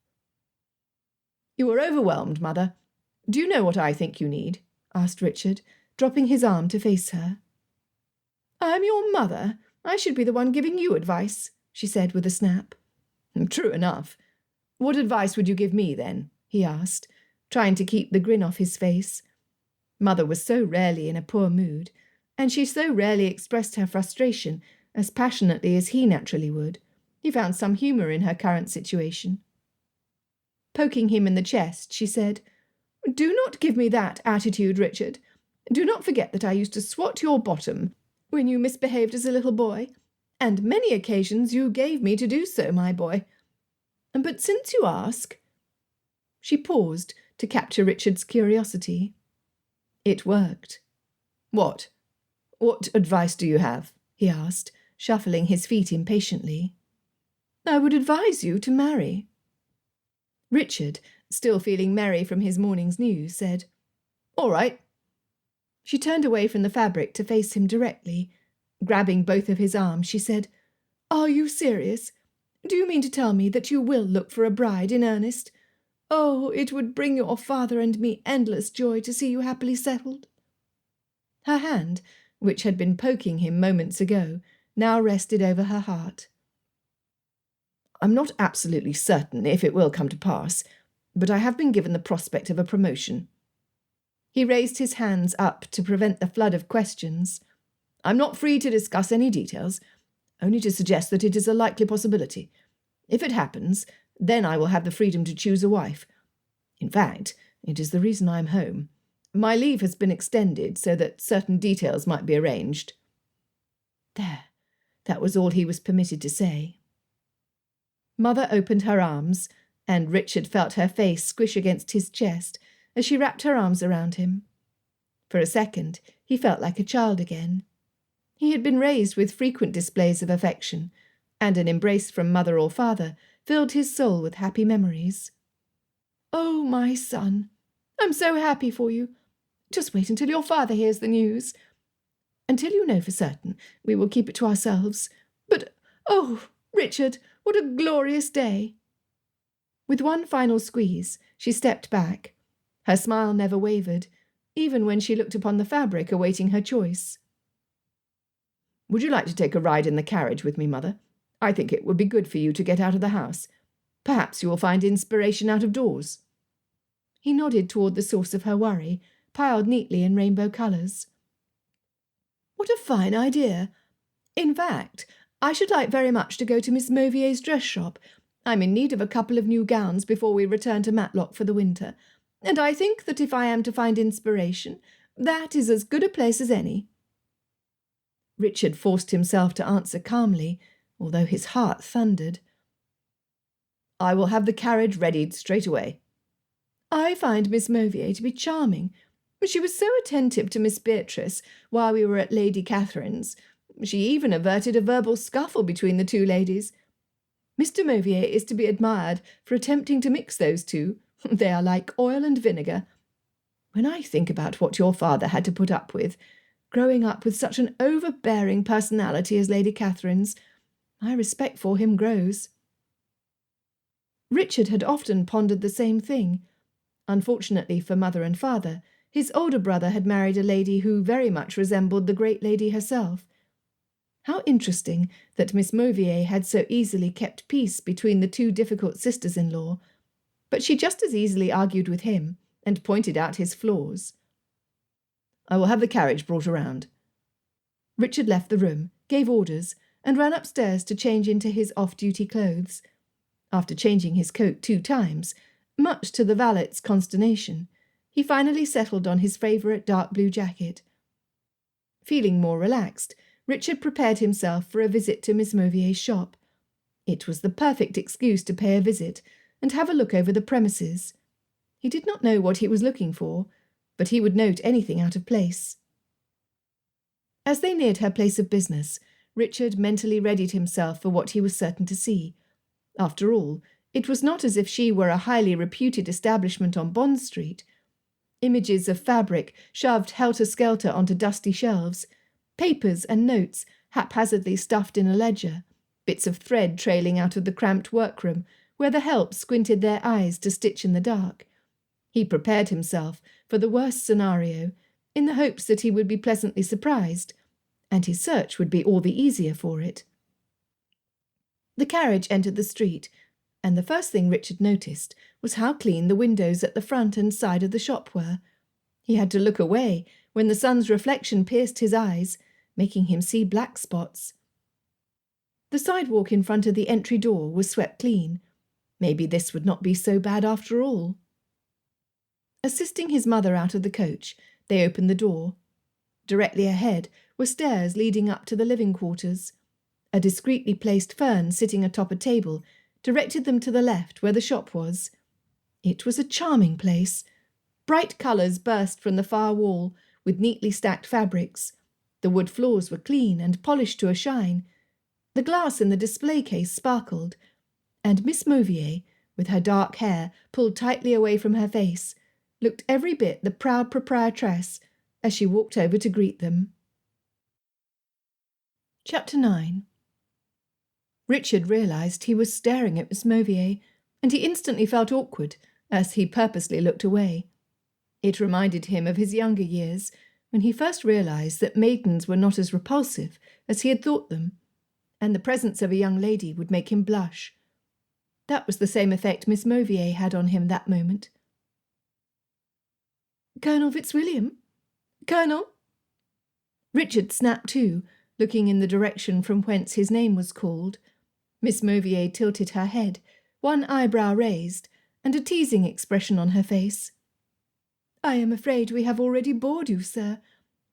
"You are overwhelmed, Mother. Do you know what I think you need?" asked Richard, dropping his arm to face her. "I am your mother. I should be the one giving you advice," she said with a snap. "True enough. What advice would you give me, then?" he asked, trying to keep the grin off his face. Mother was so rarely in a poor mood, and she so rarely expressed her frustration as passionately as he naturally would. He found some humour in her current situation. Poking him in the chest, she said, Do not give me that attitude, Richard. Do not forget that I used to swat your bottom when you misbehaved as a little boy, and many occasions you gave me to do so, my boy. But since you ask—" She paused to capture Richard's curiosity. It worked. "What? What advice do you have?" he asked, shuffling his feet impatiently. "I would advise you to marry." Richard, still feeling merry from his morning's news, said, "All right." She turned away from the fabric to face him directly. Grabbing both of his arms, she said, "Are you serious? Do you mean to tell me that you will look for a bride in earnest? Oh, it would bring your father and me endless joy to see you happily settled." Her hand, which had been poking him moments ago, now rested over her heart. "I'm not absolutely certain if it will come to pass, but I have been given the prospect of a promotion." He raised his hands up to prevent the flood of questions. "I'm not free to discuss any details, only to suggest that it is a likely possibility. If it happens, then I will have the freedom to choose a wife. In fact, it is the reason I am home. My leave has been extended so that certain details might be arranged." There, that was all he was permitted to say. Mother opened her arms, and Richard felt her face squish against his chest as she wrapped her arms around him. For a second, he felt like a child again. He had been raised with frequent displays of affection, and an embrace from mother or father filled his soul with happy memories. "Oh, my son, I'm so happy for you. Just wait until your father hears the news. Until you know for certain, we will keep it to ourselves. But, oh, Richard, what a glorious day!" With one final squeeze, she stepped back. Her smile never wavered, even when she looked upon the fabric awaiting her choice. "Would you like to take a ride in the carriage with me, Mother? I think it would be good for you to get out of the house. Perhaps you will find inspiration out of doors." He nodded toward the source of her worry, piled neatly in rainbow colours. "What a fine idea! In fact, I should like very much to go to Miss Mauvier's dress shop. I'm in need of a couple of new gowns before we return to Matlock for the winter, and I think that if I am to find inspiration, that is as good a place as any." Richard forced himself to answer calmly, although his heart thundered. "I will have the carriage readied straight away." "I find Miss Mauvier to be charming. She was so attentive to Miss Beatrice while we were at Lady Catherine's. She even averted a verbal scuffle between the two ladies. Mr. Mauvier is to be admired for attempting to mix those two. They are like oil and vinegar. When I think about what your father had to put up with, growing up with such an overbearing personality as Lady Catherine's, my respect for him grows." Richard had often pondered the same thing. Unfortunately for mother and father, his older brother had married a lady who very much resembled the great lady herself. How interesting that Miss Mauvier had so easily kept peace between the two difficult sisters-in-law, but she just as easily argued with him and pointed out his flaws. "I will have the carriage brought around." Richard left the room, gave orders, and ran upstairs to change into his off-duty clothes. After changing his coat 2 times, much to the valet's consternation, he finally settled on his favourite dark blue jacket. Feeling more relaxed, Richard prepared himself for a visit to Miss Mauvier's shop. It was the perfect excuse to pay a visit and have a look over the premises. He did not know what he was looking for, but he would note anything out of place. As they neared her place of business, Richard mentally readied himself for what he was certain to see. After all, it was not as if she were a highly reputed establishment on Bond Street. Images of fabric shoved helter-skelter onto dusty shelves, papers and notes haphazardly stuffed in a ledger, bits of thread trailing out of the cramped workroom where the help squinted their eyes to stitch in the dark. He prepared himself for the worst scenario, in the hopes that he would be pleasantly surprised, and his search would be all the easier for it. The carriage entered the street, and the first thing Richard noticed was how clean the windows at the front and side of the shop were. He had to look away when the sun's reflection pierced his eyes, making him see black spots. The sidewalk in front of the entry door was swept clean. Maybe this would not be so bad after all. Assisting his mother out of the coach, they opened the door. Directly ahead were stairs leading up to the living quarters. A discreetly placed fern sitting atop a table directed them to the left where the shop was. It was a charming place. Bright colours burst from the far wall with neatly stacked fabrics. The wood floors were clean and polished to a shine. The glass in the display case sparkled, and Miss Mauvier, with her dark hair pulled tightly away from her face, looked every bit the proud proprietress as she walked over to greet them. Chapter 9. Richard realised he was staring at Miss Mauvier, and he instantly felt awkward as he purposely looked away. It reminded him of his younger years, when he first realised that maidens were not as repulsive as he had thought them, and the presence of a young lady would make him blush. That was the same effect Miss Mauvier had on him that moment. "Colonel Fitzwilliam? Colonel?" Richard snapped to, looking in the direction from whence his name was called. Miss Mauvier tilted her head, one eyebrow raised, and a teasing expression on her face. "I am afraid we have already bored you, sir.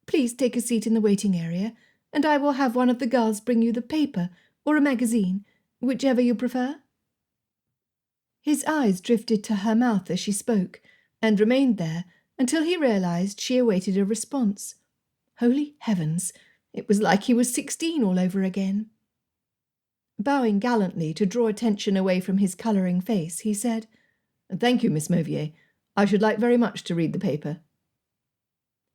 Please take a seat in the waiting area, and I will have one of the girls bring you the paper or a magazine, whichever you prefer." His eyes drifted to her mouth as she spoke, and remained there until he realised she awaited a response. Holy heavens! It was like he was 16 all over again. Bowing gallantly to draw attention away from his colouring face, he said, "Thank you, Miss Mauvier. I should like very much to read the paper."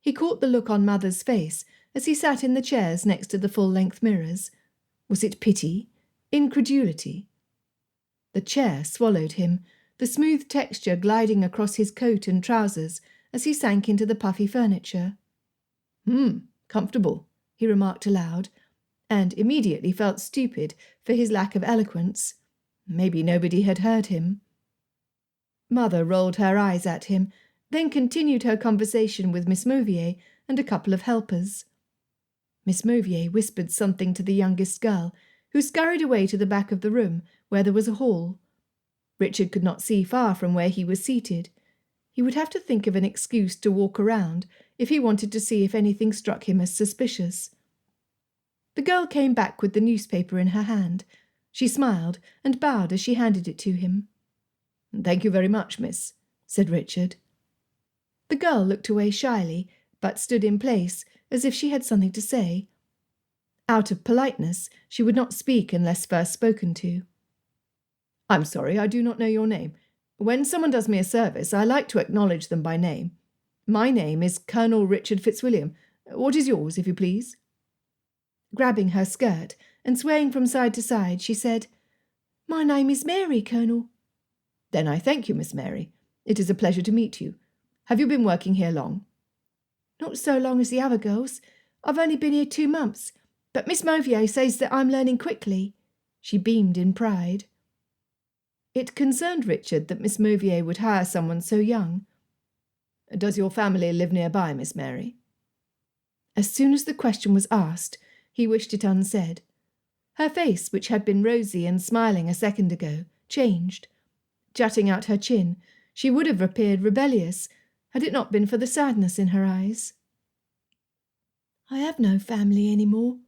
He caught the look on Mother's face as he sat in the chairs next to the full-length mirrors. Was it pity? Incredulity? The chair swallowed him, the smooth texture gliding across his coat and trousers as he sank into the puffy furniture. Comfortable," he remarked aloud, and immediately felt stupid for his lack of eloquence. Maybe nobody had heard him. Mother rolled her eyes at him, then continued her conversation with Miss Mauvier and a couple of helpers. Miss Mauvier whispered something to the youngest girl, who scurried away to the back of the room, where there was a hall. Richard could not see far from where he was seated. He would have to think of an excuse to walk around if he wanted to see if anything struck him as suspicious. The girl came back with the newspaper in her hand. She smiled and bowed as she handed it to him. "Thank you very much, miss," said Richard. The girl looked away shyly, but stood in place as if she had something to say. Out of politeness, she would not speak unless first spoken to. "I'm sorry, I do not know your name. When someone does me a service, I like to acknowledge them by name. My name is Colonel Richard Fitzwilliam. What is yours, if you please?" Grabbing her skirt and swaying from side to side, she said, "My name is Mary, Colonel." "Then I thank you, Miss Mary. It is a pleasure to meet you. Have you been working here long?" "Not so long as the other girls. I've only been here 2 months, but Miss Mauvier says that I'm learning quickly." She beamed in pride. It concerned Richard that Miss Mauvier would hire someone so young. "Does your family live nearby, Miss Mary?" As soon as the question was asked, he wished it unsaid. Her face, which had been rosy and smiling a second ago, changed. Jutting out her chin, she would have appeared rebellious, had it not been for the sadness in her eyes. "I have no family any more."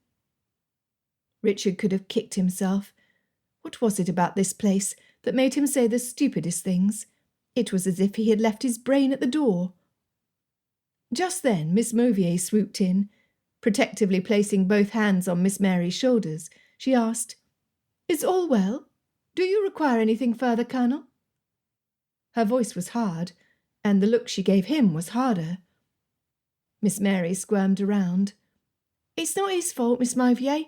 Richard could have kicked himself. What was it about this place that made him say the stupidest things? It was as if he had left his brain at the door. Just then Miss Mauvier swooped in. Protectively placing both hands on Miss Mary's shoulders, she asked, "Is all well? Do you require anything further, Colonel?" Her voice was hard, and the look she gave him was harder. Miss Mary squirmed around. "It's not his fault, Miss Mauvier.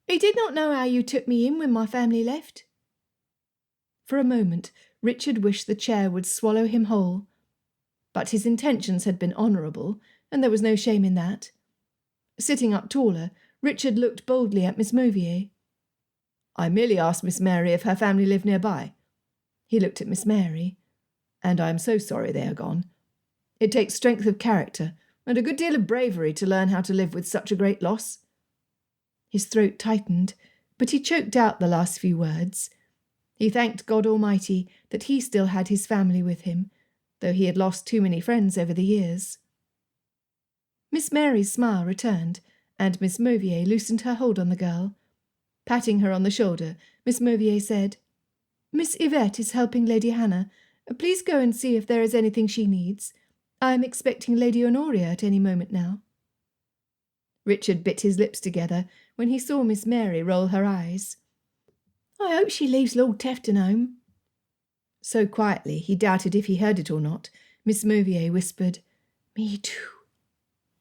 He did not know how you took me in when my family left." For a moment, Richard wished the chair would swallow him whole. But his intentions had been honourable, and there was no shame in that. Sitting up taller, Richard looked boldly at Miss Mauvier. "I merely asked Miss Mary if her family lived nearby." He looked at Miss Mary. "And I am so sorry they are gone. It takes strength of character and a good deal of bravery to learn how to live with such a great loss." His throat tightened, but he choked out the last few words. He thanked God Almighty that he still had his family with him, though he had lost too many friends over the years. Miss Mary's smile returned, and Miss Mauvier loosened her hold on the girl. Patting her on the shoulder, Miss Mauvier said, "Miss Yvette is helping Lady Hannah. Please go and see if there is anything she needs. I am expecting Lady Honoria at any moment now." Richard bit his lips together when he saw Miss Mary roll her eyes. "I hope she leaves Lord Tefton home." So quietly he doubted if he heard it or not, Miss Mauvier whispered, "Me too."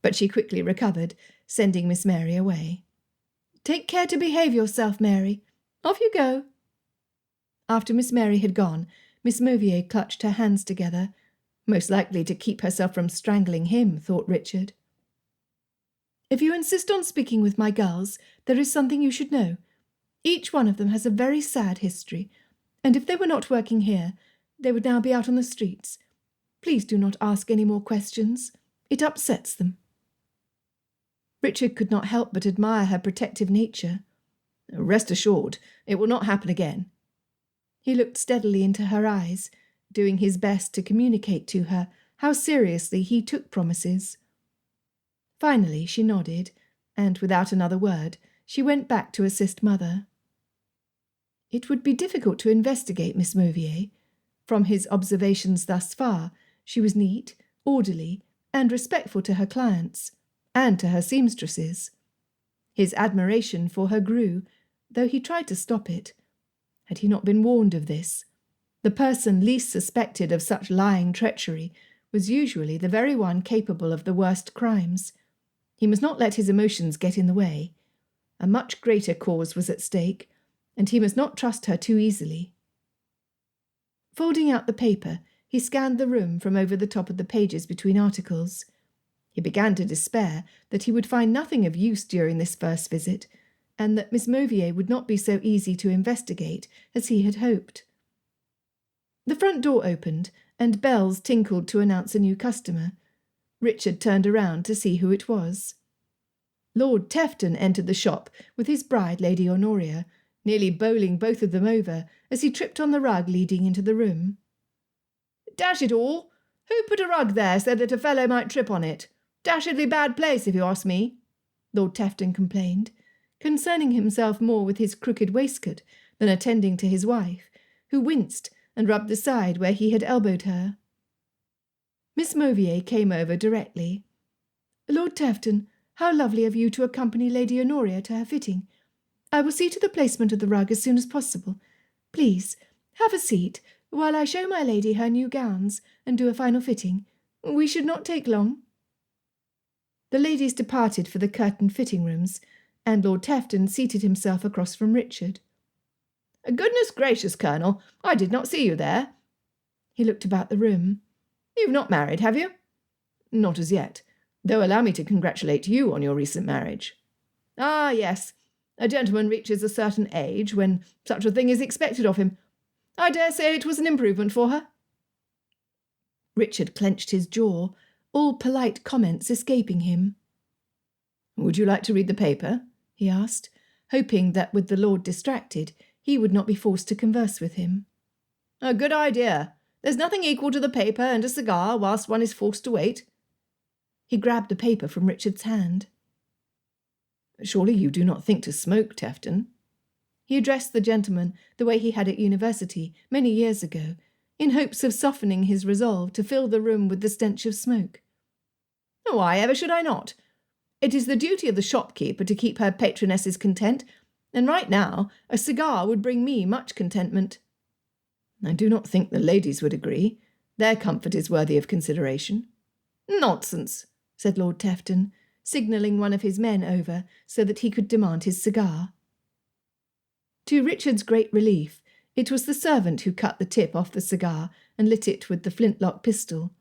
But she quickly recovered, sending Miss Mary away. "Take care to behave yourself, Mary. Off you go." After Miss Mary had gone, Miss Mauvier clutched her hands together, most likely to keep herself from strangling him, thought Richard. "If you insist on speaking with my girls, there is something you should know. Each one of them has a very sad history, and if they were not working here, they would now be out on the streets. Please do not ask any more questions. It upsets them." Richard could not help but admire her protective nature. "Rest assured, it will not happen again." He looked steadily into her eyes, doing his best to communicate to her how seriously he took promises. Finally she nodded, and without another word, she went back to assist Mother. It would be difficult to investigate Miss Mauvier. From his observations thus far, she was neat, orderly, and respectful to her clients, and to her seamstresses. His admiration for her grew, though he tried to stop it. Had he not been warned of this? The person least suspected of such lying treachery was usually the very one capable of the worst crimes. He must not let his emotions get in the way. A much greater cause was at stake, and he must not trust her too easily. Folding out the paper, he scanned the room from over the top of the pages between articles. He began to despair that he would find nothing of use during this first visit, and that Miss Mauvier would not be so easy to investigate as he had hoped. The front door opened, and bells tinkled to announce a new customer. Richard turned around to see who it was. Lord Tefton entered the shop with his bride, Lady Honoria, nearly bowling both of them over as he tripped on the rug leading into the room. "Dash it all! Who put a rug there so that a fellow might trip on it? Dashedly bad place, if you ask me," Lord Tefton complained, concerning himself more with his crooked waistcoat than attending to his wife, who winced and rubbed the side where he had elbowed her. Miss Mauvier came over directly. "Lord Tefton, how lovely of you to accompany Lady Honoria to her fitting. I will see to the placement of the rug as soon as possible. Please, have a seat while I show my lady her new gowns and do a final fitting. We should not take long." The ladies departed for the curtained fitting rooms, and Lord Tefton seated himself across from Richard. "Goodness gracious, Colonel, I did not see you there." He looked about the room. "You've not married, have you?" "Not as yet, though allow me to congratulate you on your recent marriage." "Ah, yes. A gentleman reaches a certain age when such a thing is expected of him. I dare say it was an improvement for her." Richard clenched his jaw, all polite comments escaping him. "Would you like to read the paper?" he asked, hoping that with the Lord distracted, he would not be forced to converse with him. "A good idea. There's nothing equal to the paper and a cigar whilst one is forced to wait." He grabbed the paper from Richard's hand. "Surely you do not think to smoke, Tefton?" He addressed the gentleman the way he had at university many years ago, in hopes of softening his resolve to fill the room with the stench of smoke. "Why ever should I not? It is the duty of the shopkeeper to keep her patronesses content, and right now a cigar would bring me much contentment." "I do not think the ladies would agree. Their comfort is worthy of consideration." "Nonsense," said Lord Tefton, signalling one of his men over so that he could demand his cigar. To Richard's great relief, it was the servant who cut the tip off the cigar and lit it with the flintlock pistol.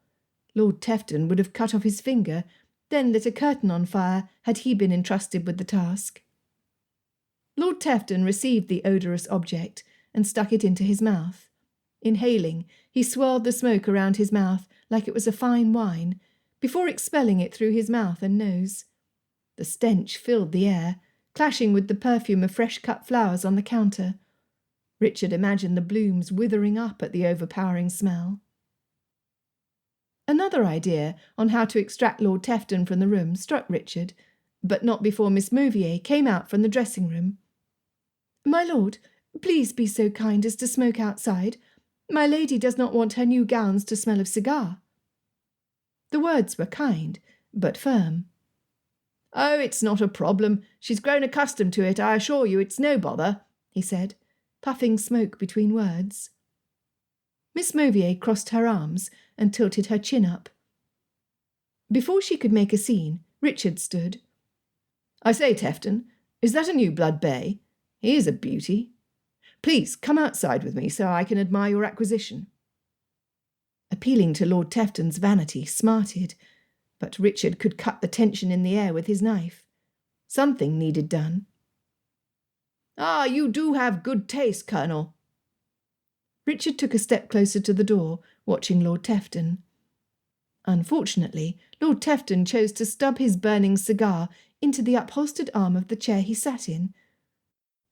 Lord Tefton would have cut off his finger, then lit a curtain on fire had he been entrusted with the task. Lord Tefton received the odorous object and stuck it into his mouth. Inhaling, he swirled the smoke around his mouth like it was a fine wine, before expelling it through his mouth and nose. The stench filled the air, clashing with the perfume of fresh-cut flowers on the counter. Richard imagined the blooms withering up at the overpowering smell. Another idea on how to extract Lord Tefton from the room struck Richard, but not before Miss Mauvier came out from the dressing-room. "My lord, please be so kind as to smoke outside. My lady does not want her new gowns to smell of cigar." The words were kind, but firm. "Oh, it's not a problem. She's grown accustomed to it, I assure you. It's no bother," he said, puffing smoke between words. Miss Mauvier crossed her arms and tilted her chin up. Before she could make a scene, Richard stood. "I say, Tefton, is that a new blood bay? He is a beauty. Please come outside with me so I can admire your acquisition." Appealing to Lord Tefton's vanity smarted, but Richard could cut the tension in the air with his knife. Something needed done. "Ah, you do have good taste, Colonel." Richard took a step closer to the door, watching Lord Tefton. Unfortunately, Lord Tefton chose to stub his burning cigar into the upholstered arm of the chair he sat in.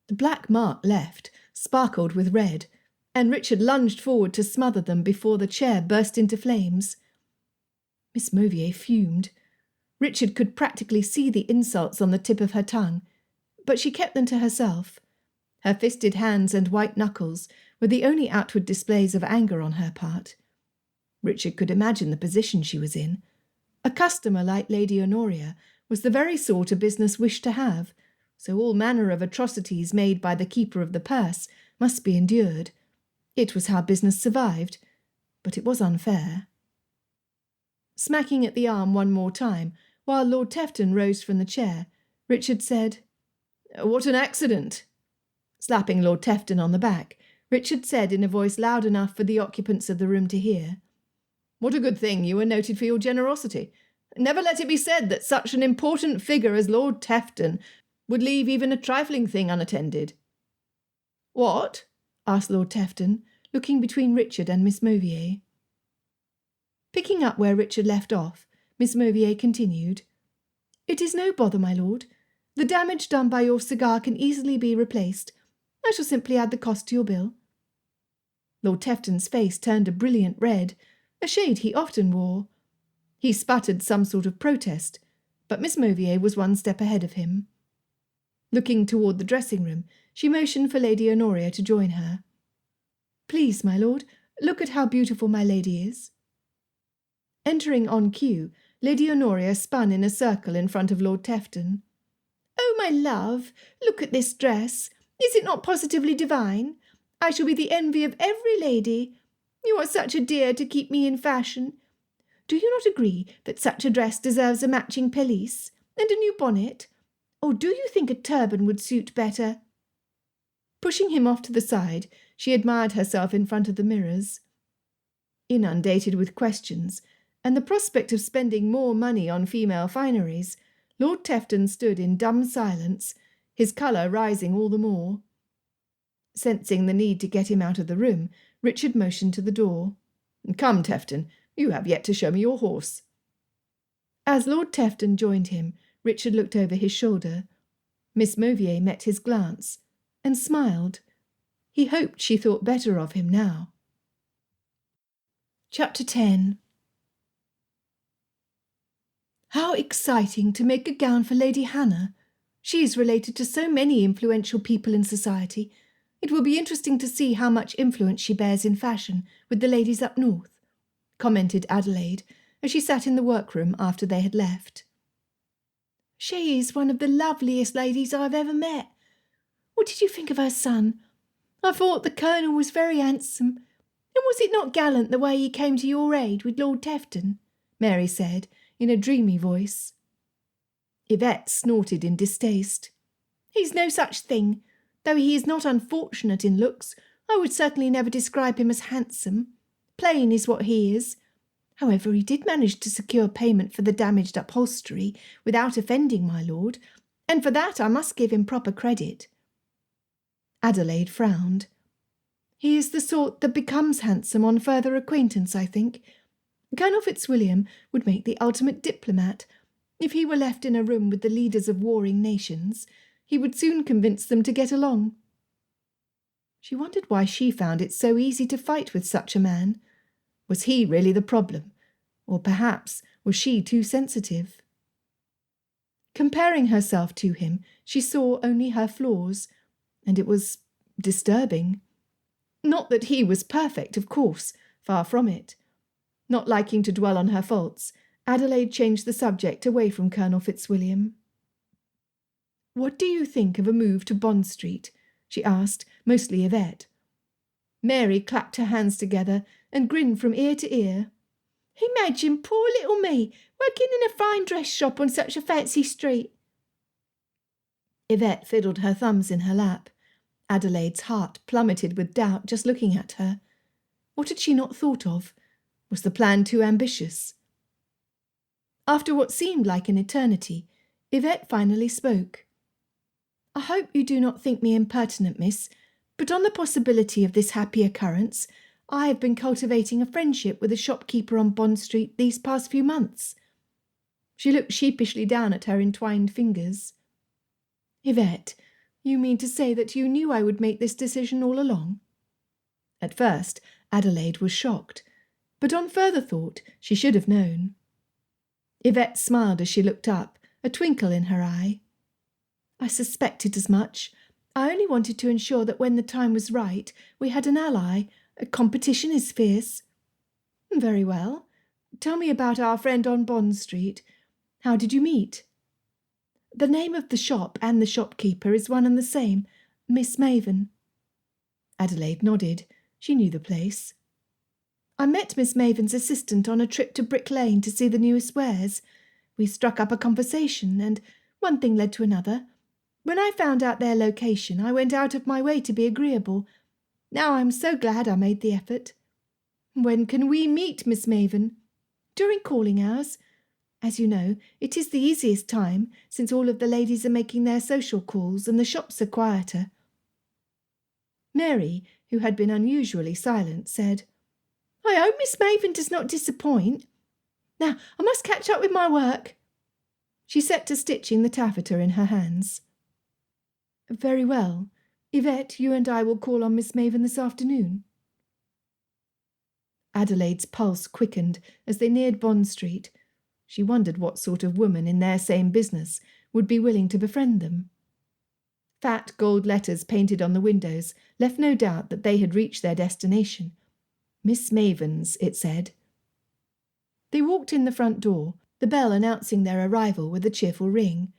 The black mark left sparkled with red, and Richard lunged forward to smother them before the chair burst into flames. Miss Mauvier fumed. Richard could practically see the insults on the tip of her tongue, but she kept them to herself. Her fisted hands and white knuckles were the only outward displays of anger on her part. Richard could imagine the position she was in. A customer like Lady Honoria was the very sort a business wished to have, so all manner of atrocities made by the keeper of the purse must be endured. It was how business survived, but it was unfair. Smacking at the arm one more time, while Lord Tefton rose from the chair, Richard said, "What an accident!" Slapping Lord Tefton on the back, Richard said in a voice loud enough for the occupants of the room to hear, "What a good thing you were noted for your generosity. Never let it be said that such an important figure as Lord Tefton would leave even a trifling thing unattended." "What?" asked Lord Tefton, looking between Richard and Miss Mauvier. Picking up where Richard left off, Miss Mauvier continued, "It is no bother, my lord. The damage done by your cigar can easily be replaced. I shall simply add the cost to your bill." Lord Tefton's face turned a brilliant red, a shade he often wore. He sputtered some sort of protest, but Miss Mauvier was one step ahead of him. Looking toward the dressing-room, she motioned for Lady Honoria to join her. "Please, my lord, look at how beautiful my lady is." Entering on cue, Lady Honoria spun in a circle in front of Lord Tefton. "Oh, my love, look at this dress. Is it not positively divine? I shall be the envy of every lady. You are such a dear to keep me in fashion. Do you not agree that such a dress deserves a matching pelisse and a new bonnet? Or do you think a turban would suit better?" Pushing him off to the side, she admired herself in front of the mirrors. Inundated with questions, and the prospect of spending more money on female fineries, Lord Tefton stood in dumb silence, his colour rising all the more. Sensing the need to get him out of the room, Richard motioned to the door. "Come, Tefton, you have yet to show me your horse." As Lord Tefton joined him, Richard looked over his shoulder. Miss Mauvier met his glance, and smiled. He hoped she thought better of him now. Chapter 10. How exciting to make a gown for Lady Hannah! She is related to so many influential people in society. It will be interesting to see how much influence she bears in fashion with the ladies up north, commented Adélaïde, as she sat in the workroom after they had left. "She is one of the loveliest ladies I've ever met. What did you think of her son? I thought the Colonel was very handsome. And was it not gallant the way he came to your aid with Lord Tefton?" Mary said, in a dreamy voice. Yvette snorted in distaste. "He's no such thing. Though he is not unfortunate in looks, I would certainly never describe him as handsome. Plain is what he is. However, he did manage to secure payment for the damaged upholstery without offending my lord, and for that I must give him proper credit." Adélaïde frowned. "He is the sort that becomes handsome on further acquaintance, I think. Colonel Fitzwilliam would make the ultimate diplomat. If he were left in a room with the leaders of warring nations, he would soon convince them to get along." She wondered why she found it so easy to fight with such a man. Was he really the problem? Or perhaps was she too sensitive? Comparing herself to him, she saw only her flaws, and it was disturbing. Not that he was perfect, of course, far from it. Not liking to dwell on her faults, Adélaïde changed the subject away from Colonel Fitzwilliam. "What do you think of a move to Bond Street?" she asked, mostly Yvette. Mary clapped her hands together and grinned from ear to ear. "Imagine poor little me working in a fine dress shop on such a fancy street." Yvette fiddled her thumbs in her lap. Adelaide's heart plummeted with doubt just looking at her. What had she not thought of? Was the plan too ambitious? After what seemed like an eternity, Yvette finally spoke. "I hope you do not think me impertinent, miss, but on the possibility of this happy occurrence, I have been cultivating a friendship with a shopkeeper on Bond Street these past few months." She looked sheepishly down at her entwined fingers. "Yvette, you mean to say that you knew I would make this decision all along?" At first, Adélaïde was shocked, but on further thought she should have known. Yvette smiled as she looked up, a twinkle in her eye. "I suspected as much. I only wanted to ensure that when the time was right, we had an ally. Competition is fierce." "Very well. Tell me about our friend on Bond Street. How did you meet?" "The name of the shop and the shopkeeper is one and the same, Miss Maven." Adélaïde nodded. She knew the place. "I met Miss Maven's assistant on a trip to Brick Lane to see the newest wares. We struck up a conversation, and one thing led to another. When I found out their location, I went out of my way to be agreeable. Now I'm so glad I made the effort." "When can we meet, Miss Maven?" "During calling hours. As you know, it is the easiest time, since all of the ladies are making their social calls and the shops are quieter." Mary, who had been unusually silent, said, "I hope Miss Maven does not disappoint. Now, I must catch up with my work." She set to stitching the taffeta in her hands. "Very well. Yvette, you and I will call on Miss Maven this afternoon." Adelaide's pulse quickened as they neared Bond Street. She wondered what sort of woman in their same business would be willing to befriend them. Fat gold letters painted on the windows left no doubt that they had reached their destination. Miss Maven's, it said. They walked in the front door, the bell announcing their arrival with a cheerful ring.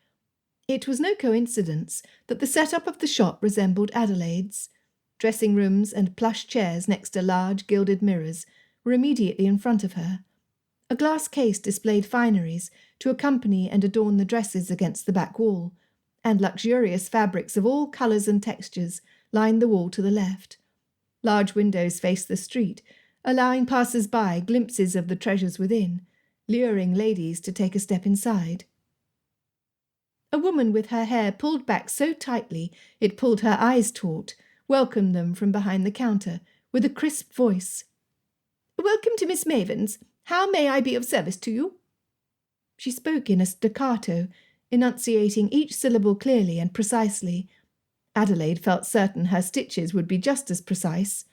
It was no coincidence that the setup of the shop resembled Adelaide's. Dressing rooms and plush chairs next to large gilded mirrors were immediately in front of her. A glass case displayed fineries to accompany and adorn the dresses against the back wall, and luxurious fabrics of all colours and textures lined the wall to the left. Large windows faced the street, allowing passers-by glimpses of the treasures within, luring ladies to take a step inside. A woman with her hair pulled back so tightly it pulled her eyes taut welcomed them from behind the counter with a crisp voice. "Welcome to Miss Maven's. How may I be of service to you?" She spoke in a staccato, enunciating each syllable clearly and precisely. Adélaïde felt certain her stitches would be just as precise.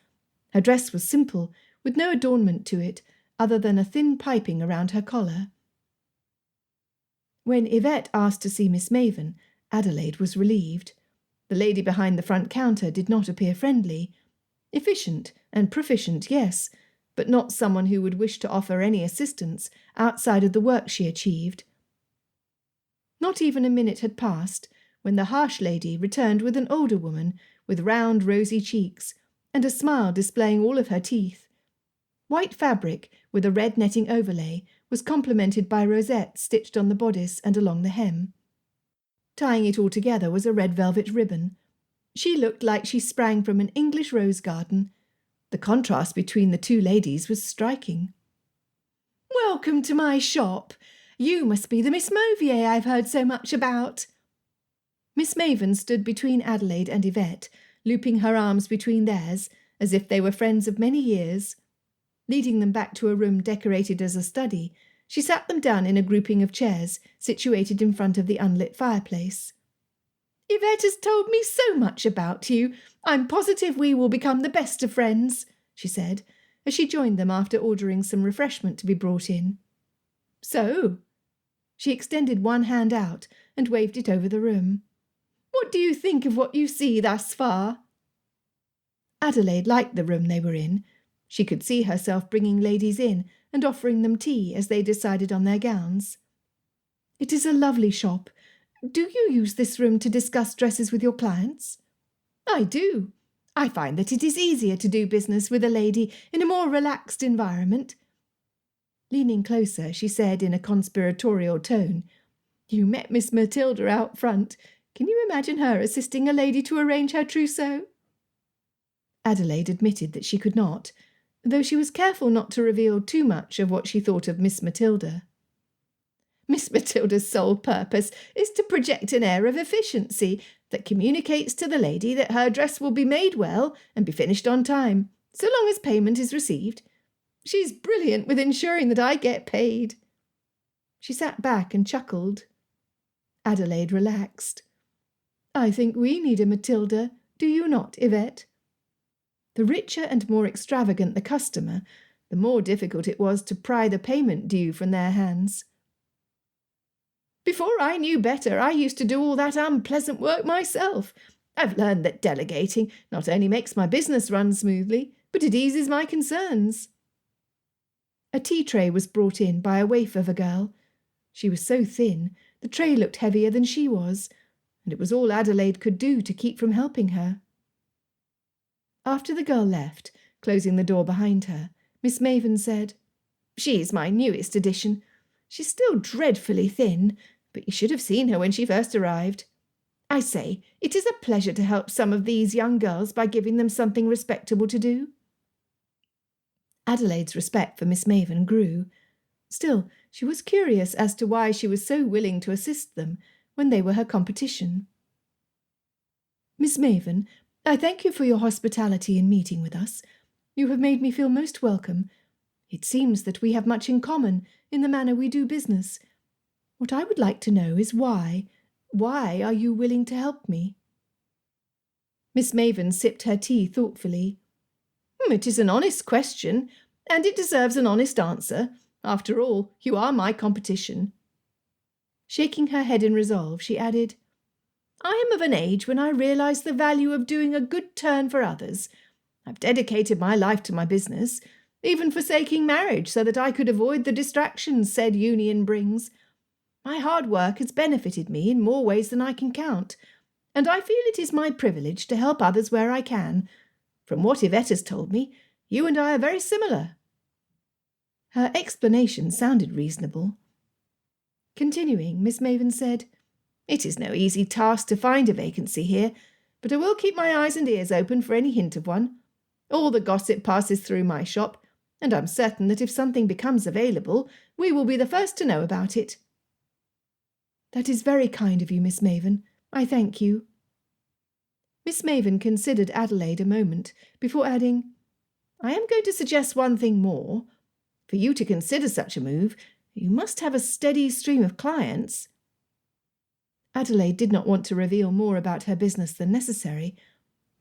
Her dress was simple, with no adornment to it other than a thin piping around her collar. When Yvette asked to see Miss Maven, Adélaïde was relieved. The lady behind the front counter did not appear friendly. Efficient and proficient, yes, but not someone who would wish to offer any assistance outside of the work she achieved. Not even a minute had passed when the harsh lady returned with an older woman with round rosy cheeks and a smile displaying all of her teeth. White fabric with a red netting overlay was complemented by rosettes stitched on the bodice and along the hem. Tying it all together was a red velvet ribbon. She looked like she sprang from an English rose garden. The contrast between the two ladies was striking. "Welcome to my shop. You must be the Miss Mauvier I've heard so much about." Miss Maven stood between Adélaïde and Yvette, looping her arms between theirs, as if they were friends of many years. Leading them back to a room decorated as a study, she sat them down in a grouping of chairs situated in front of the unlit fireplace. "Yvette has told me so much about you. I'm positive we will become the best of friends," she said, as she joined them after ordering some refreshment to be brought in. "So," she extended one hand out and waved it over the room. "What do you think of what you see thus far?" Adelaide liked the room they were in. She could see herself bringing ladies in and offering them tea as they decided on their gowns. "It is a lovely shop. Do you use this room to discuss dresses with your clients?" "I do. I find that it is easier to do business with a lady in a more relaxed environment." Leaning closer, she said in a conspiratorial tone, "You met Miss Matilda out front. Can you imagine her assisting a lady to arrange her trousseau?" Adelaide admitted that she could not, though she was careful not to reveal too much of what she thought of Miss Matilda. "Miss Matilda's sole purpose is to project an air of efficiency that communicates to the lady that her dress will be made well and be finished on time, so long as payment is received. She's brilliant with ensuring that I get paid." She sat back and chuckled. Adelaide relaxed. "I think we need a Matilda, do you not, Yvette?" The richer and more extravagant the customer, the more difficult it was to pry the payment due from their hands. "Before I knew better, I used to do all that unpleasant work myself. I've learned that delegating not only makes my business run smoothly, but it eases my concerns." A tea tray was brought in by a waif of a girl. She was so thin, the tray looked heavier than she was, and it was all Adelaide could do to keep from helping her. After the girl left, closing the door behind her, Miss Maven said, "She's my newest addition. She's still dreadfully thin, but you should have seen her when she first arrived. I say, it is a pleasure to help some of these young girls by giving them something respectable to do." Adelaide's respect for Miss Maven grew. Still, she was curious as to why she was so willing to assist them when they were her competition. "Miss Maven, I thank you for your hospitality in meeting with us. You have made me feel most welcome. It seems that we have much in common in the manner we do business. What I would like to know is why. Why are you willing to help me?" Miss Maven sipped her tea thoughtfully. "It is an honest question, and it deserves an honest answer. After all, you are my competition." Shaking her head in resolve, she added, "I am of an age when I realise the value of doing a good turn for others. I've dedicated my life to my business, even forsaking marriage so that I could avoid the distractions said union brings. My hard work has benefited me in more ways than I can count, and I feel it is my privilege to help others where I can. From what Yvette has told me, you and I are very similar." Her explanation sounded reasonable. Continuing, Miss Maven said, "It is no easy task to find a vacancy here, but I will keep my eyes and ears open for any hint of one. All the gossip passes through my shop, and I'm certain that if something becomes available, we will be the first to know about it." "That is very kind of you, Miss Maven. I thank you." Miss Maven considered Adelaide a moment before adding, "I am going to suggest one thing more. For you to consider such a move, you must have a steady stream of clients." Adelaide did not want to reveal more about her business than necessary.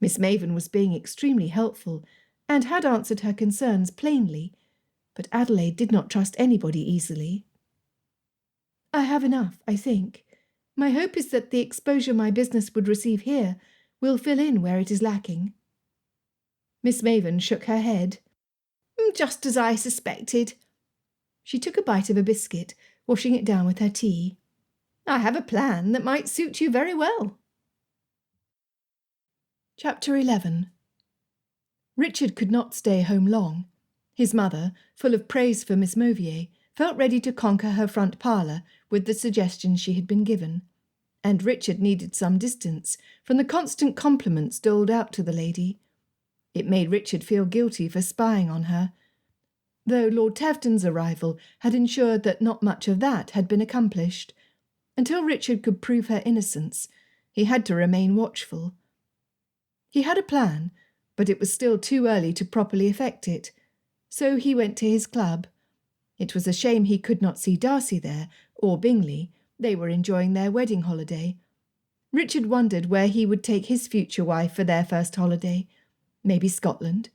Miss Maven was being extremely helpful and had answered her concerns plainly, but Adelaide did not trust anybody easily. "I have enough, I think. My hope is that the exposure my business would receive here will fill in where it is lacking." Miss Maven shook her head. "Just as I suspected." She took a bite of a biscuit, washing it down with her tea. "I have a plan that might suit you very well." Chapter 11. Richard could not stay home long. His mother, full of praise for Miss Mauvier, felt ready to conquer her front parlour with the suggestions she had been given, and Richard needed some distance from the constant compliments doled out to the lady. It made Richard feel guilty for spying on her, though Lord Tavton's arrival had ensured that not much of that had been accomplished. Until Richard could prove her innocence, he had to remain watchful. He had a plan, but it was still too early to properly effect it, so he went to his club. It was a shame he could not see Darcy there, or Bingley. They were enjoying their wedding holiday. Richard wondered where he would take his future wife for their first holiday. Maybe Scotland.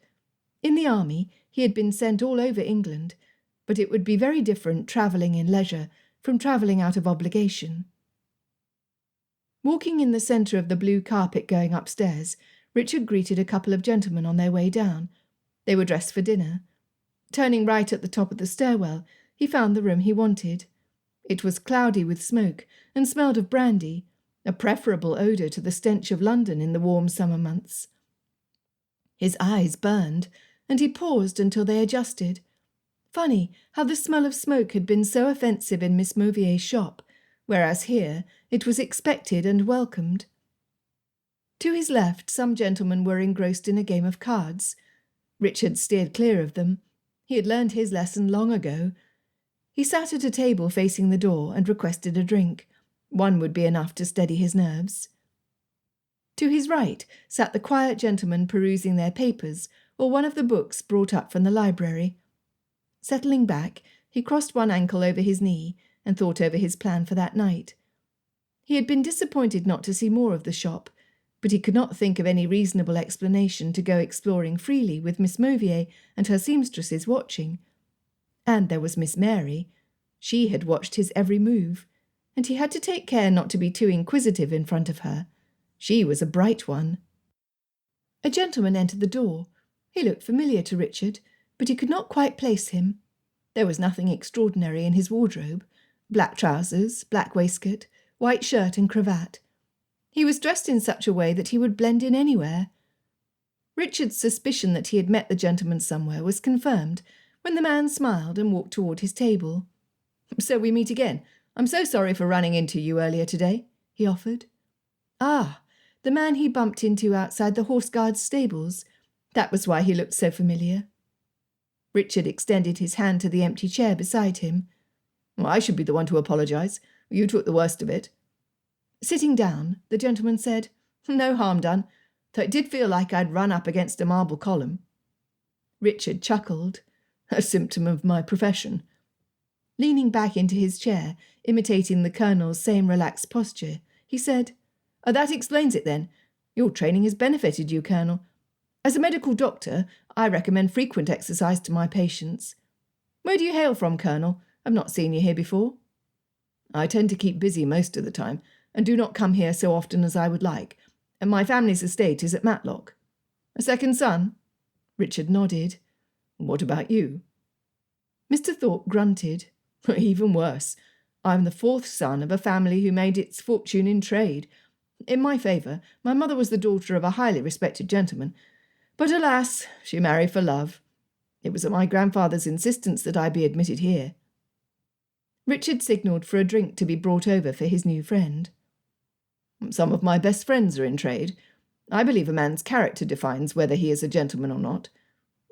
In the army, he had been sent all over England, but it would be very different travelling in leisure from travelling out of obligation. Walking in the centre of the blue carpet going upstairs, Richard greeted a couple of gentlemen on their way down. They were dressed for dinner. Turning right at the top of the stairwell, he found the room he wanted. It was cloudy with smoke and smelled of brandy, a preferable odour to the stench of London in the warm summer months. His eyes burned, and he paused until they adjusted. Funny how the smell of smoke had been so offensive in Miss Mauvier's shop, whereas here it was expected and welcomed. To his left, some gentlemen were engrossed in a game of cards. Richard steered clear of them. He had learned his lesson long ago. He sat at a table facing the door and requested a drink. One would be enough to steady his nerves. To his right sat the quiet gentlemen perusing their papers or one of the books brought up from the library. Settling back, he crossed one ankle over his knee and thought over his plan for that night. He had been disappointed not to see more of the shop, but he could not think of any reasonable explanation to go exploring freely with Miss Mauvier and her seamstresses watching. And there was Miss Mary. She had watched his every move, and he had to take care not to be too inquisitive in front of her. She was a bright one. A gentleman entered the door. He looked familiar to Richard, but he could not quite place him. There was nothing extraordinary in his wardrobe. Black trousers, black waistcoat, white shirt and cravat. He was dressed in such a way that he would blend in anywhere. Richard's suspicion that he had met the gentleman somewhere was confirmed when the man smiled and walked toward his table. "So we meet again. I'm so sorry for running into you earlier today," he offered. Ah, the man he bumped into outside the horse guard's stables. That was why he looked so familiar. Richard extended his hand to the empty chair beside him. "Well, I should be the one to apologise. You took the worst of it." Sitting down, the gentleman said, "No harm done, though it did feel like I'd run up against a marble column." Richard chuckled. "A symptom of my profession." Leaning back into his chair, imitating the Colonel's same relaxed posture, he said, "That explains it then. Your training has benefited you, Colonel. As a medical doctor, I recommend frequent exercise to my patients. Where do you hail from, Colonel? I've not seen you here before." "I tend to keep busy most of the time, and do not come here so often as I would like, and my family's estate is at Matlock." "A second son?" Richard nodded. "What about you?" Mr. Thorpe grunted. "Even worse. I'm the fourth son of a family who made its fortune in trade. In my favour, my mother was the daughter of a highly respected gentleman, but alas, she married for love. It was at my grandfather's insistence that I be admitted here." Richard signalled for a drink to be brought over for his new friend. "Some of my best friends are in trade. I believe a man's character defines whether he is a gentleman or not.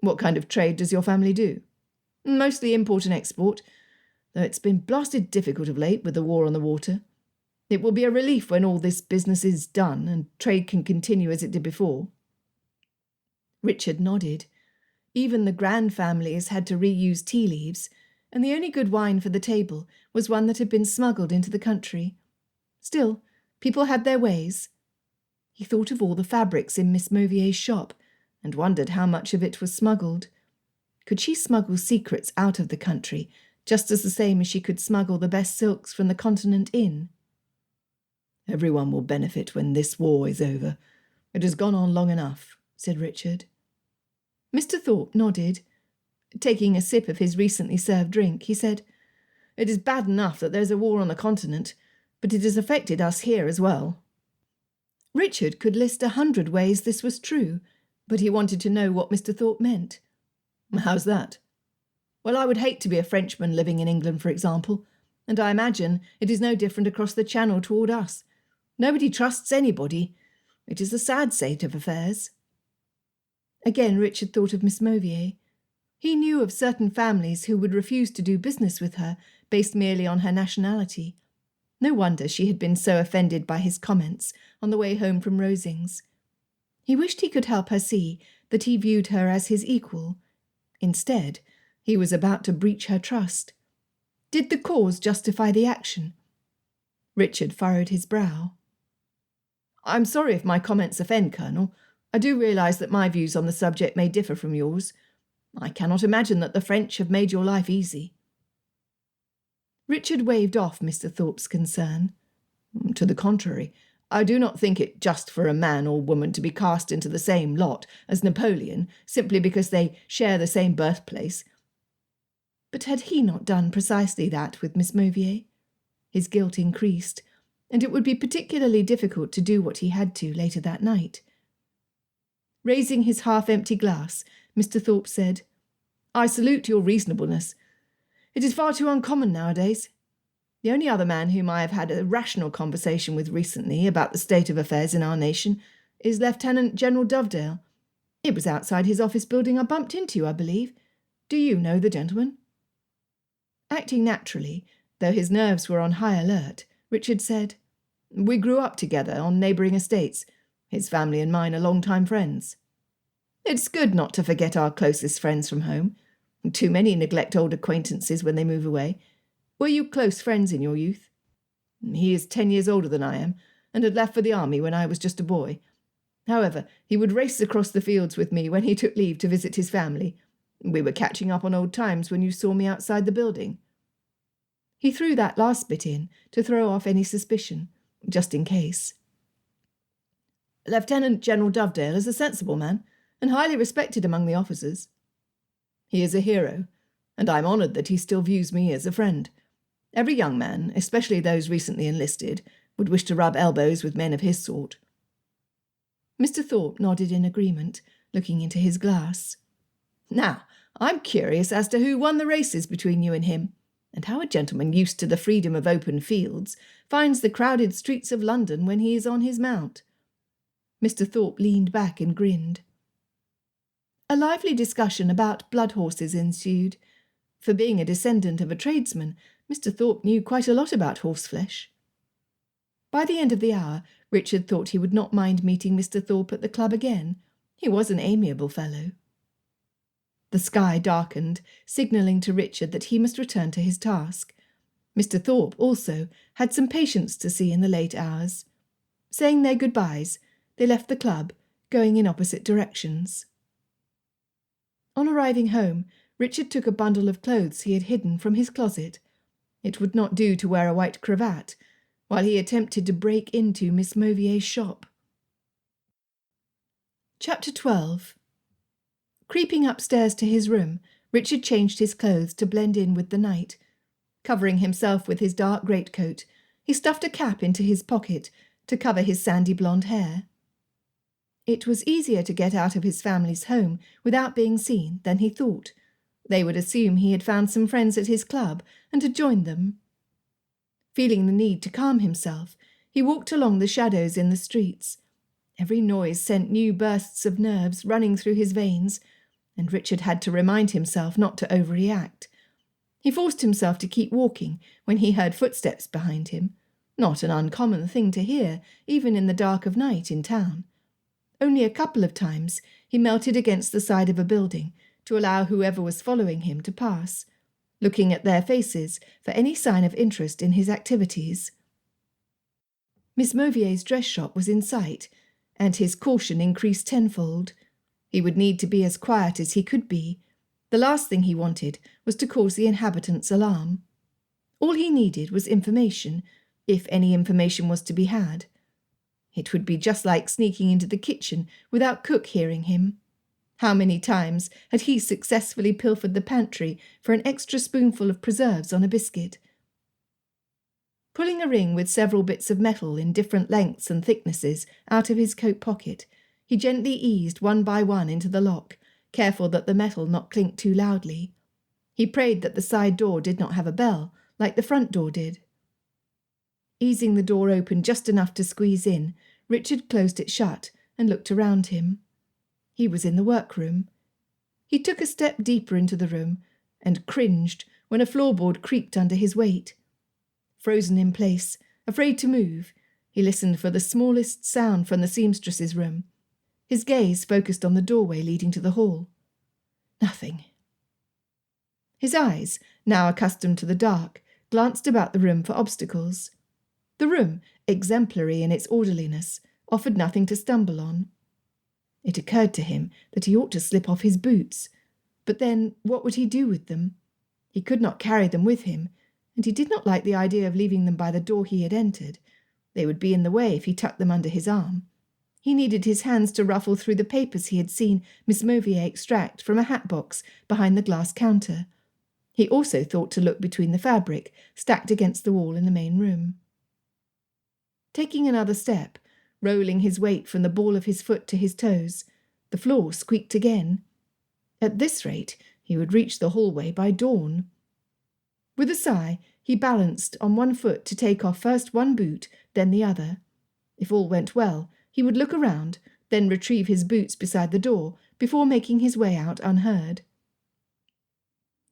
What kind of trade does your family do?" "Mostly import and export, though it's been blasted difficult of late with the war on the water. It will be a relief when all this business is done and trade can continue as it did before." Richard nodded. Even the Grand families had to reuse tea leaves, and the only good wine for the table was one that had been smuggled into the country. Still, people had their ways. He thought of all the fabrics in Miss Mauvier's shop, and wondered how much of it was smuggled. Could she smuggle secrets out of the country, just as the same as she could smuggle the best silks from the continent in? "Everyone will benefit when this war is over. It has gone on long enough," said Richard. Mr. Thorpe nodded. Taking a sip of his recently served drink, he said, "It is bad enough that there's a war on the continent, but it has affected us here as well." Richard could list 100 ways this was true, but he wanted to know what Mr. Thorpe meant. "How's that?" "Well, I would hate to be a Frenchman living in England, for example, and I imagine it is no different across the Channel toward us. Nobody trusts anybody. It is a sad state of affairs." Again Richard thought of Miss Mauvier. He knew of certain families who would refuse to do business with her based merely on her nationality. No wonder she had been so offended by his comments on the way home from Rosings. He wished he could help her see that he viewed her as his equal. Instead, he was about to breach her trust. Did the cause justify the action? Richard furrowed his brow. "I'm sorry if my comments offend, Colonel. I do realise that my views on the subject may differ from yours. I cannot imagine that the French have made your life easy." Richard waved off Mr. Thorpe's concern. "To the contrary, I do not think it just for a man or woman to be cast into the same lot as Napoleon simply because they share the same birthplace." But had he not done precisely that with Miss Mauvier? His guilt increased, and it would be particularly difficult to do what he had to later that night. Raising his half-empty glass, Mr. Thorpe said, "I salute your reasonableness. It is far too uncommon nowadays. The only other man whom I have had a rational conversation with recently about the state of affairs in our nation is Lieutenant General Dovedale. It was outside his office building I bumped into you, I believe. Do you know the gentleman?" Acting naturally, though his nerves were on high alert, Richard said, "We grew up together on neighbouring estates. His family and mine are long-time friends. It's good not to forget our closest friends from home. Too many neglect old acquaintances when they move away. Were you close friends in your youth?" "He is 10 years older than I am, and had left for the army when I was just a boy. However, he would race across the fields with me when he took leave to visit his family. We were catching up on old times when you saw me outside the building." He threw that last bit in to throw off any suspicion, just in case. "Lieutenant General Dovedale is a sensible man, and highly respected among the officers. He is a hero, and I am honoured that he still views me as a friend. Every young man, especially those recently enlisted, would wish to rub elbows with men of his sort." Mr. Thorpe nodded in agreement, looking into his glass. "Now, I'm curious as to who won the races between you and him, and how a gentleman used to the freedom of open fields finds the crowded streets of London when he is on his mount." Mr. Thorpe leaned back and grinned. A lively discussion about blood horses ensued. For being a descendant of a tradesman, Mr. Thorpe knew quite a lot about horseflesh. By the end of the hour, Richard thought he would not mind meeting Mr. Thorpe at the club again. He was an amiable fellow. The sky darkened, signalling to Richard that he must return to his task. Mr. Thorpe, also, had some patients to see in the late hours. Saying their goodbyes, they left the club, going in opposite directions. On arriving home, Richard took a bundle of clothes he had hidden from his closet. It would not do to wear a white cravat, while he attempted to break into Miss Mauvier's shop. Chapter 12. Creeping upstairs to his room, Richard changed his clothes to blend in with the night. Covering himself with his dark greatcoat, he stuffed a cap into his pocket to cover his sandy blonde hair. It was easier to get out of his family's home without being seen than he thought. They would assume he had found some friends at his club and had joined them. Feeling the need to calm himself, he walked along the shadows in the streets. Every noise sent new bursts of nerves running through his veins, and Richard had to remind himself not to overreact. He forced himself to keep walking when he heard footsteps behind him, not an uncommon thing to hear, even in the dark of night in town. Only a couple of times he melted against the side of a building to allow whoever was following him to pass, looking at their faces for any sign of interest in his activities. Miss Mauvier's dress shop was in sight, and his caution increased tenfold. He would need to be as quiet as he could be. The last thing he wanted was to cause the inhabitants alarm. All he needed was information, if any information was to be had. It would be just like sneaking into the kitchen without cook hearing him. How many times had he successfully pilfered the pantry for an extra spoonful of preserves on a biscuit? Pulling a ring with several bits of metal in different lengths and thicknesses out of his coat pocket, he gently eased one by one into the lock, careful that the metal not clink too loudly. He prayed that the side door did not have a bell, like the front door did. Easing the door open just enough to squeeze in, Richard closed it shut and looked around him. He was in the workroom. He took a step deeper into the room and cringed when a floorboard creaked under his weight. Frozen in place, afraid to move, he listened for the smallest sound from the seamstress's room. His gaze focused on the doorway leading to the hall. Nothing. His eyes, now accustomed to the dark, glanced about the room for obstacles. The room, exemplary in its orderliness, offered nothing to stumble on. It occurred to him that he ought to slip off his boots. But then, what would he do with them? He could not carry them with him, and he did not like the idea of leaving them by the door he had entered. They would be in the way if he tucked them under his arm. He needed his hands to ruffle through the papers he had seen Miss Mauvier extract from a hat box behind the glass counter. He also thought to look between the fabric stacked against the wall in the main room. Taking another step, rolling his weight from the ball of his foot to his toes, the floor squeaked again. At this rate, he would reach the hallway by dawn. With a sigh, he balanced on one foot to take off first one boot, then the other. If all went well, he would look around, then retrieve his boots beside the door before making his way out unheard.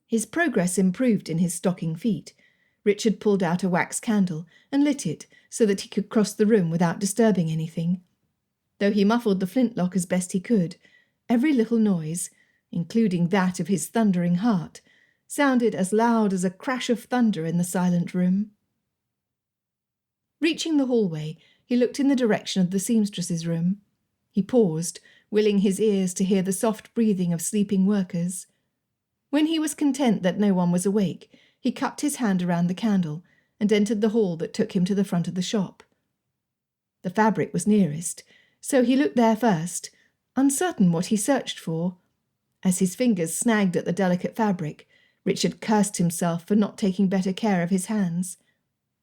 His progress improved in his stocking feet. Richard pulled out a wax candle and lit it so that he could cross the room without disturbing anything. Though he muffled the flintlock as best he could, every little noise, including that of his thundering heart, sounded as loud as a crash of thunder in the silent room. Reaching the hallway, he looked in the direction of the seamstress's room. He paused, willing his ears to hear the soft breathing of sleeping workers. When he was content that no one was awake, he cupped his hand around the candle and entered the hall that took him to the front of the shop. The fabric was nearest, so he looked there first, uncertain what he searched for. As his fingers snagged at the delicate fabric, Richard cursed himself for not taking better care of his hands.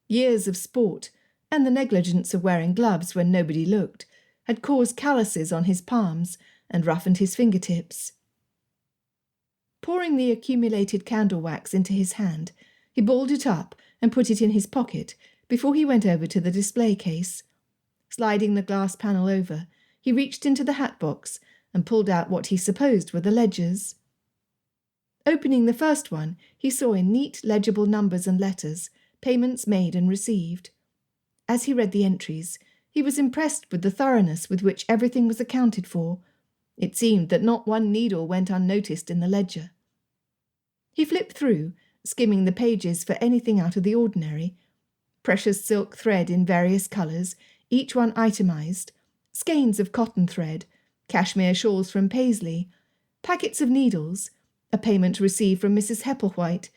Years of sport, and the negligence of wearing gloves when nobody looked, had caused calluses on his palms and roughened his fingertips. Pouring the accumulated candle wax into his hand, he balled it up and put it in his pocket before he went over to the display case. Sliding the glass panel over, he reached into the hat box and pulled out what he supposed were the ledgers. Opening the first one, he saw in neat, legible numbers and letters payments made and received. As he read the entries, he was impressed with the thoroughness with which everything was accounted for. It seemed that not one needle went unnoticed in the ledger. He flipped through, skimming the pages for anything out of the ordinary. Precious silk thread in various colours, each one itemised, skeins of cotton thread, cashmere shawls from Paisley, packets of needles, a payment received from Mrs. Hepplewhite,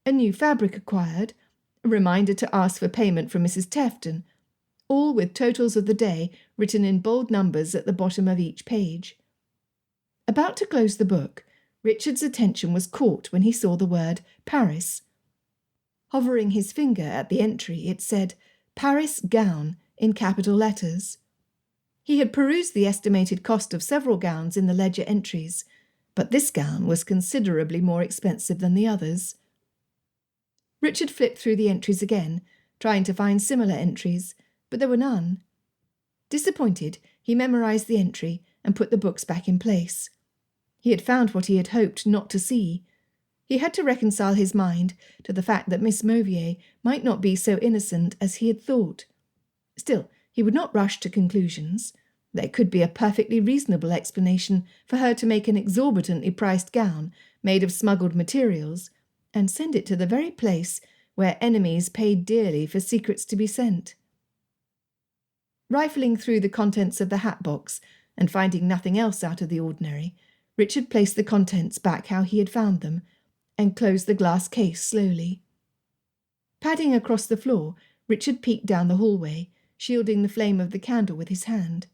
a new fabric acquired, a reminder to ask for payment from Mrs. Tefton, all with totals of the day written in bold numbers at the bottom of each page. About to close the book, Richard's attention was caught when he saw the word Paris. Hovering his finger at the entry, it said, Paris Gown, in capital letters. He had perused the estimated cost of several gowns in the ledger entries, but this gown was considerably more expensive than the others. Richard flipped through the entries again, trying to find similar entries, but there were none. Disappointed, he memorised the entry and put the books back in place. He had found what he had hoped not to see. He had to reconcile his mind to the fact that Miss Mauvier might not be so innocent as he had thought. Still, he would not rush to conclusions. There could be a perfectly reasonable explanation for her to make an exorbitantly priced gown made of smuggled materials and send it to the very place where enemies paid dearly for secrets to be sent. Rifling through the contents of the hat box and finding nothing else out of the ordinary, Richard placed the contents back how he had found them and closed the glass case slowly. Padding across the floor, Richard peeked down the hallway, shielding the flame of the candle with his hand.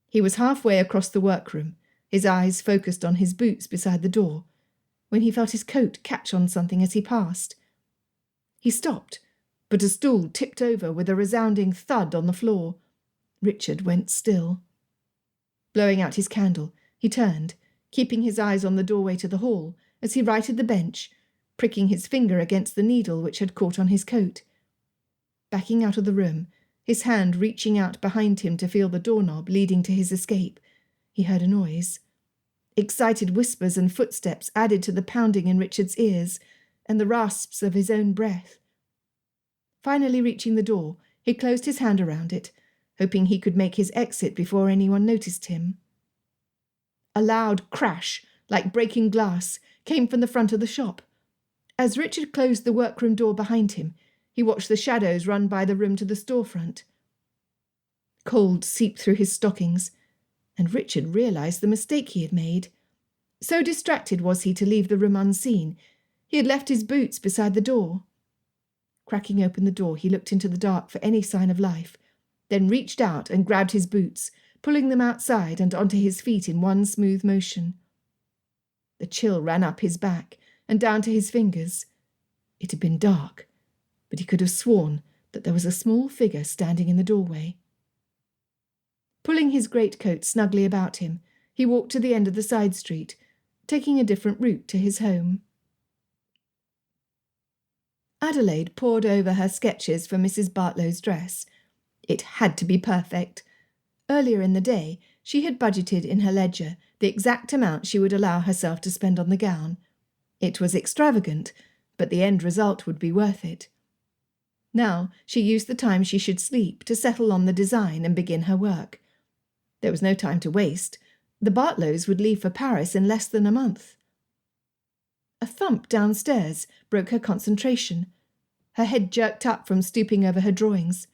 He was halfway across the workroom, his eyes focused on his boots beside the door, when he felt his coat catch on something as he passed. He stopped, but a stool tipped over with a resounding thud on the floor. Richard went still. Blowing out his candle, he turned, keeping his eyes on the doorway to the hall as he righted the bench, pricking his finger against the needle which had caught on his coat. Backing out of the room, his hand reaching out behind him to feel the doorknob leading to his escape, he heard a noise. Excited whispers and footsteps added to the pounding in Richard's ears and the rasps of his own breath. Finally reaching the door, he closed his hand around it, hoping he could make his exit before anyone noticed him. A loud crash, like breaking glass, came from the front of the shop. As Richard closed the workroom door behind him, he watched the shadows run by the room to the storefront. Cold seeped through his stockings. and Richard realised the mistake he had made. So distracted was he to leave the room unseen, he had left his boots beside the door. Cracking open the door, he looked into the dark for any sign of life, then reached out and grabbed his boots, pulling them outside and onto his feet in one smooth motion. The chill ran up his back and down to his fingers. It had been dark, but he could have sworn that there was a small figure standing in the doorway. Pulling his greatcoat snugly about him, he walked to the end of the side street, taking a different route to his home. Adélaïde pored over her sketches for Mrs. Bartlow's dress. It had to be perfect. Earlier in the day, she had budgeted in her ledger the exact amount she would allow herself to spend on the gown. It was extravagant, but the end result would be worth it. Now she used the time she should sleep to settle on the design and begin her work. There was no time to waste. The Bartlows would leave for Paris in less than a month. A thump downstairs broke her concentration. Her head jerked up from stooping over her drawings.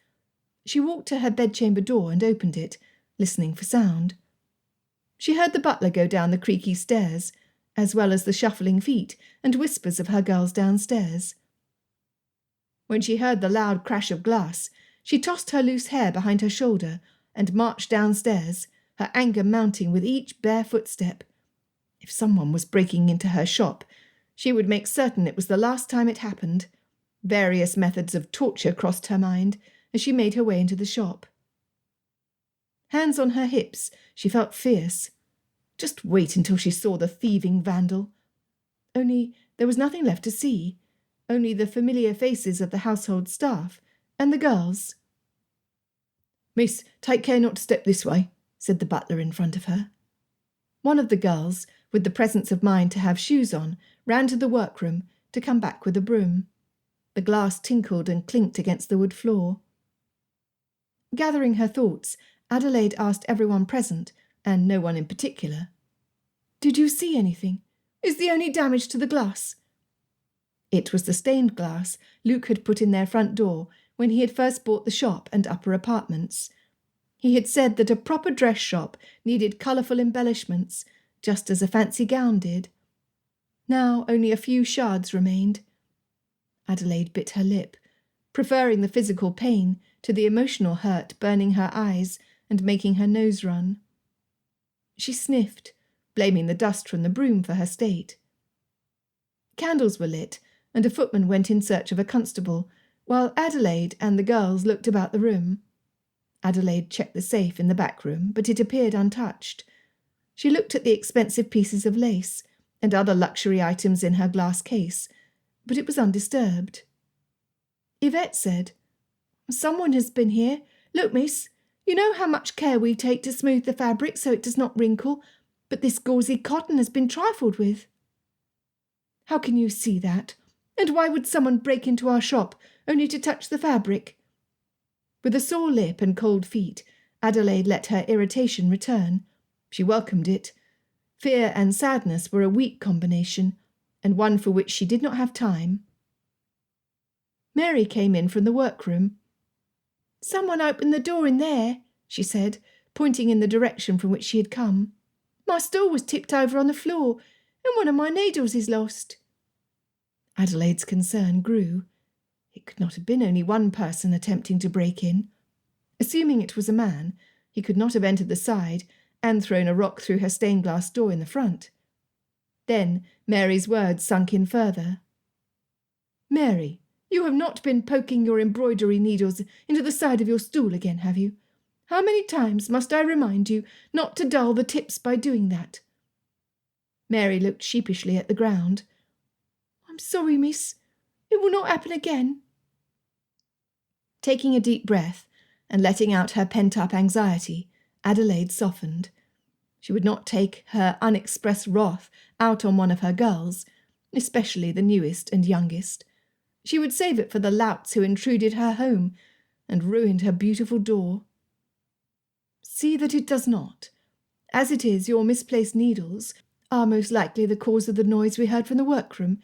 She walked to her bedchamber door and opened it, listening for sound. She heard the butler go down the creaky stairs, as well as the shuffling feet and whispers of her girls downstairs. When she heard the loud crash of glass, she tossed her loose hair behind her shoulder and marched downstairs, her anger mounting with each bare footstep. If someone was breaking into her shop, she would make certain it was the last time it happened. Various methods of torture crossed her mind as she made her way into the shop. Hands on her hips, she felt fierce. Just wait until she saw the thieving vandal. Only there was nothing left to see, only the familiar faces of the household staff and the girls. "Miss, take care not to step this way," said the butler in front of her. One of the girls, with the presence of mind to have shoes on, ran to the workroom to come back with a broom. The glass tinkled and clinked against the wood floor. Gathering her thoughts, Adélaïde asked everyone present, and no one in particular, "Did you see anything? Is the only damage to the glass?" It was the stained glass Luke had put in their front door when he had first bought the shop and upper apartments. He had said that a proper dress shop needed colourful embellishments, just as a fancy gown did. Now only a few shards remained. Adélaïde bit her lip, preferring the physical pain to the emotional hurt burning her eyes and making her nose run. She sniffed, blaming the dust from the broom for her state. Candles were lit, and a footman went in search of a constable, while Adélaïde and the girls looked about the room. Adélaïde checked the safe in the back room, but it appeared untouched. She looked at the expensive pieces of lace and other luxury items in her glass case, but it was undisturbed. Yvette said, "Someone has been here. Look, miss, you know how much care we take to smooth the fabric so it does not wrinkle, but this gauzy cotton has been trifled with." "How can you see that? And why would someone break into our shop only to touch the fabric?" With a sore lip and cold feet, Adélaïde let her irritation return. She welcomed it. Fear and sadness were a weak combination, and one for which she did not have time. Mary came in from the workroom. "Someone opened the door in there," she said, pointing in the direction from which she had come. "My stool was tipped over on the floor, and one of my needles is lost." Adélaïde's concern grew. It could not have been only one person attempting to break in. Assuming it was a man, he could not have entered the side and thrown a rock through her stained-glass door in the front. Then Mary's words sunk in further. "Mary, you have not been poking your embroidery needles into the side of your stool again, have you? How many times must I remind you not to dull the tips by doing that?" Mary looked sheepishly at the ground. "I'm sorry, miss. It will not happen again." Taking a deep breath and letting out her pent-up anxiety, Adélaïde softened. She would not take her unexpressed wrath out on one of her girls, especially the newest and youngest. She would save it for the louts who intruded her home and ruined her beautiful door. "See that it does not. As it is, your misplaced needles are most likely the cause of the noise we heard from the workroom,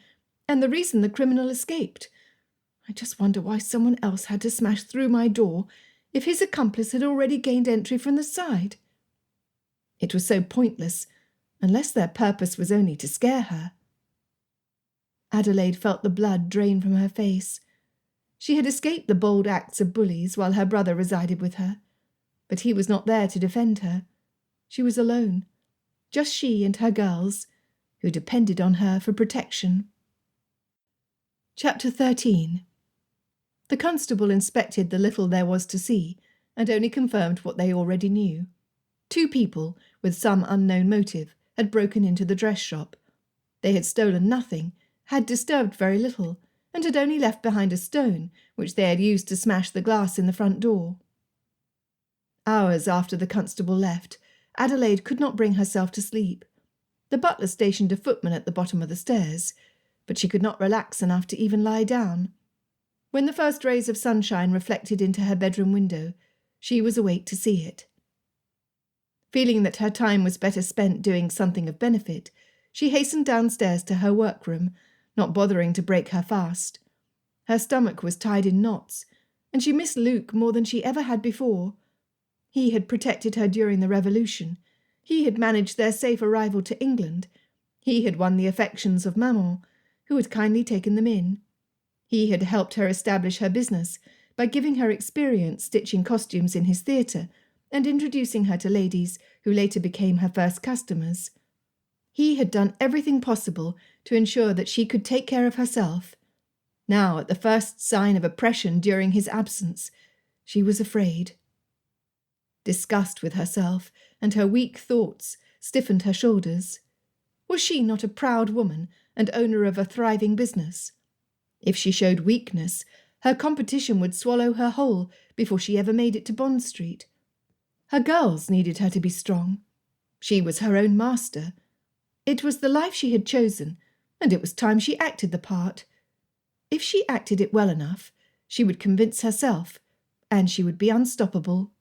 and the reason the criminal escaped. I just wonder why someone else had to smash through my door if his accomplice had already gained entry from the side." It was so pointless, unless their purpose was only to scare her. Adélaïde felt the blood drain from her face. She had escaped the bold acts of bullies while her brother resided with her, but he was not there to defend her. She was alone, just she and her girls, who depended on her for protection. Chapter 13. The constable inspected the little there was to see, and only confirmed what they already knew. 2 people, with some unknown motive, had broken into the dress shop. They had stolen nothing, had disturbed very little, and had only left behind a stone, which they had used to smash the glass in the front door. Hours after the constable left, Adélaïde could not bring herself to sleep. The butler stationed a footman at the bottom of the stairs, but she could not relax enough to even lie down. When the first rays of sunshine reflected into her bedroom window, she was awake to see it. Feeling that her time was better spent doing something of benefit, she hastened downstairs to her workroom, not bothering to break her fast. Her stomach was tied in knots, and she missed Luke more than she ever had before. He had protected her during the Revolution. He had managed their safe arrival to England. He had won the affections of Maman, who had kindly taken them in. He had helped her establish her business by giving her experience stitching costumes in his theatre and introducing her to ladies who later became her first customers. He had done everything possible to ensure that she could take care of herself. Now, at the first sign of oppression during his absence, she was afraid. Disgust with herself and her weak thoughts stiffened her shoulders. Was she not a proud woman and owner of a thriving business? If she showed weakness, her competition would swallow her whole before she ever made it to Bond Street. Her girls needed her to be strong. She was her own master. It was the life she had chosen, and it was time she acted the part. If she acted it well enough, she would convince herself, and she would be unstoppable.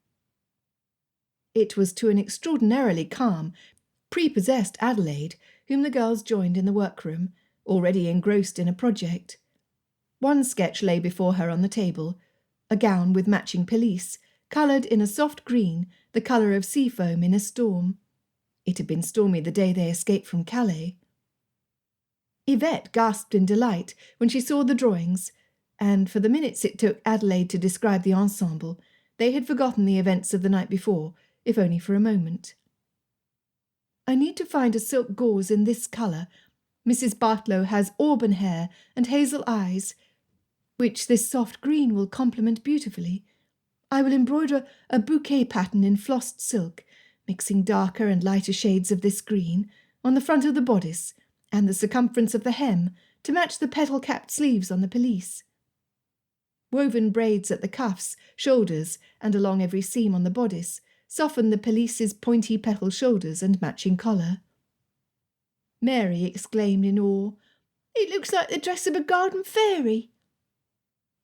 It was to an extraordinarily calm, prepossessed Adélaïde whom the girls joined in the workroom, already engrossed in a project. One sketch lay before her on the table, a gown with matching pelisse, coloured in a soft green, the colour of sea foam in a storm. It had been stormy the day they escaped from Calais. Yvette gasped in delight when she saw the drawings, and for the minutes it took Adélaïde to describe the ensemble, they had forgotten the events of the night before, if only for a moment. I need to find a silk gauze in this colour. Mrs. Bartlow has auburn hair and hazel eyes, which this soft green will complement beautifully. I will embroider a bouquet pattern in flossed silk, mixing darker and lighter shades of this green, on the front of the bodice and the circumference of the hem to match the petal-capped sleeves on the pelisse. Woven braids at the cuffs, shoulders, and along every seam on the bodice soften the pelisse's pointy petal shoulders and matching collar. Mary exclaimed in awe, "It looks like the dress of a garden fairy."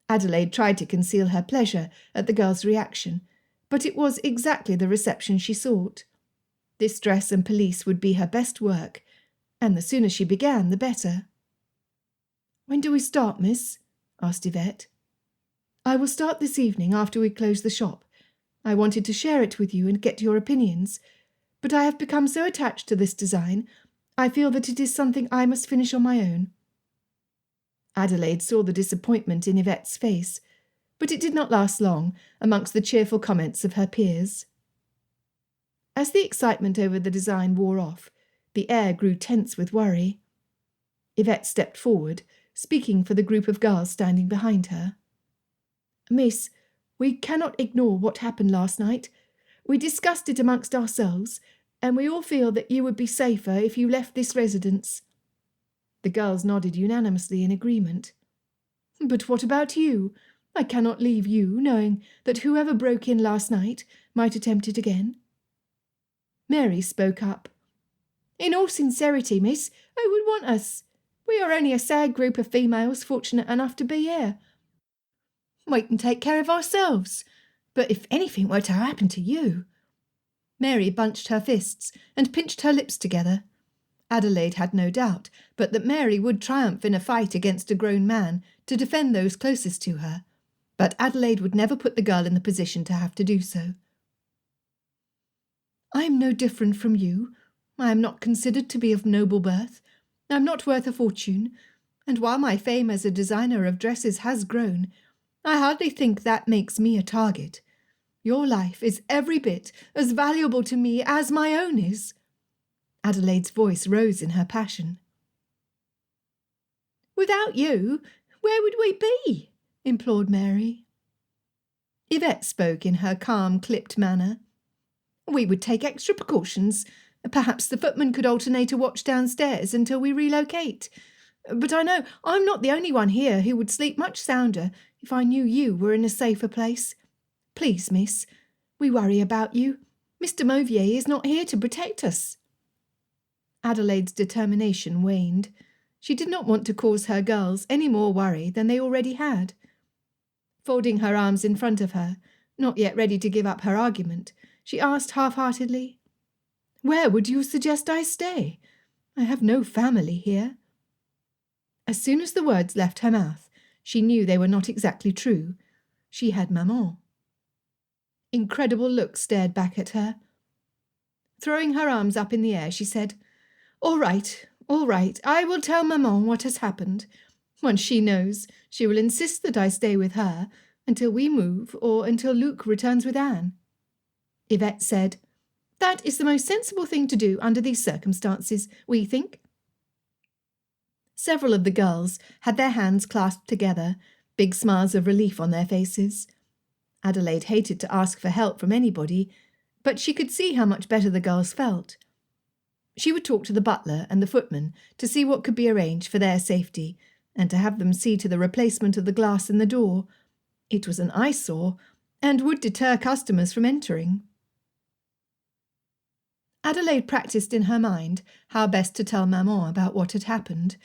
Adélaïde tried to conceal her pleasure at the girl's reaction, but it was exactly the reception she sought. This dress and pelisse would be her best work, and the sooner she began, the better. "When do we start, miss?" asked Yvette. "I will start this evening after we close the shop. I wanted to share it with you and get your opinions, but I have become so attached to this design, I feel that it is something I must finish on my own." Adélaïde saw the disappointment in Yvette's face, but it did not last long amongst the cheerful comments of her peers. As the excitement over the design wore off, the air grew tense with worry. Yvette stepped forward, speaking for the group of girls standing behind her. "Miss, we cannot ignore what happened last night. We discussed it amongst ourselves, and we all feel that you would be safer if you left this residence." The girls nodded unanimously in agreement. "But what about you? I cannot leave you, knowing that whoever broke in last night might attempt it again." Mary spoke up. "In all sincerity, miss, who would want us? We are only a sad group of females fortunate enough to be here. We can take care of ourselves, but if anything were to happen to you—" Mary bunched her fists and pinched her lips together. Adélaïde had no doubt but that Mary would triumph in a fight against a grown man to defend those closest to her, but Adélaïde would never put the girl in the position to have to do so. I am no different from you. I am not considered to be of noble birth. I am not worth a fortune, and while my fame as a designer of dresses has grown, I hardly think that makes me a target. Your life is every bit as valuable to me as my own is." Adelaide's voice rose in her passion. "Without you, where would we be?" implored Mary. Yvette spoke in her calm, clipped manner. "We would take extra precautions. Perhaps the footman could alternate a watch downstairs until we relocate. But I know I'm not the only one here who would sleep much sounder if I knew you were in a safer place. Please, miss, we worry about you. Mr. Mauvier is not here to protect us." Adelaide's determination waned. She did not want to cause her girls any more worry than they already had. Folding her arms in front of her, not yet ready to give up her argument, she asked half-heartedly, "Where would you suggest I stay? I have no family here." As soon as the words left her mouth, she knew they were not exactly true. She had maman. Incredible looks stared back at her. Throwing her arms up in the air, she said, all right, I will tell maman what has happened. Once she knows, she will insist that I stay with her until we move or until Luc returns with Anne." Yvette said, "That is the most sensible thing to do under these circumstances, we think." Several of the girls had their hands clasped together, big smiles of relief on their faces. Adelaide hated to ask for help from anybody, but she could see how much better the girls felt. She would talk to the butler and the footman to see what could be arranged for their safety, and to have them see to the replacement of the glass in the door. It was an eyesore, and would deter customers from entering. Adelaide practised in her mind how best to tell maman about what had happened.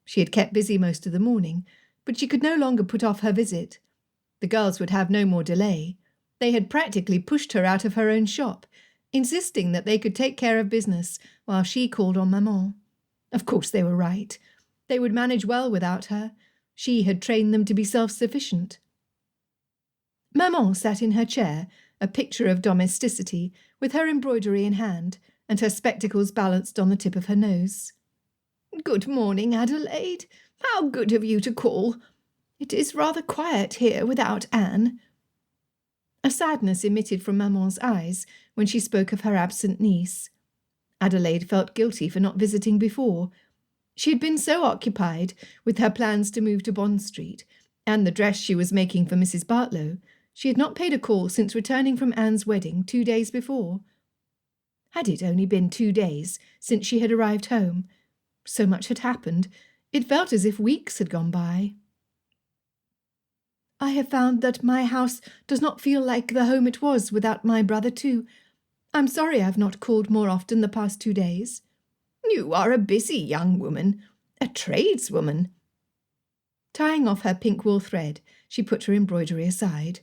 She had kept busy most of the morning, but she could no longer put off her visit. The girls would have no more delay. They had practically pushed her out of her own shop, insisting that they could take care of business while she called on maman. Of course they were right. They would manage well without her. She had trained them to be self-sufficient. Maman sat in her chair, a picture of domesticity, with her embroidery in hand, and her spectacles balanced on the tip of her nose. "Good morning, Adelaide. How good of you to call. It is rather quiet here without Anne." A sadness emitted from maman's eyes when she spoke of her absent niece. Adelaide felt guilty for not visiting before. She had been so occupied with her plans to move to Bond Street and the dress she was making for Mrs. Bartlow, she had not paid a call since returning from Anne's wedding 2 days before. Had it only been 2 days since she had arrived home? So much had happened, it felt as if weeks had gone by. "I have found that my house does not feel like the home it was without my brother too. I'm sorry I've not called more often the past 2 days." "You are a busy young woman, a tradeswoman." Tying off her pink wool thread, she put her embroidery aside.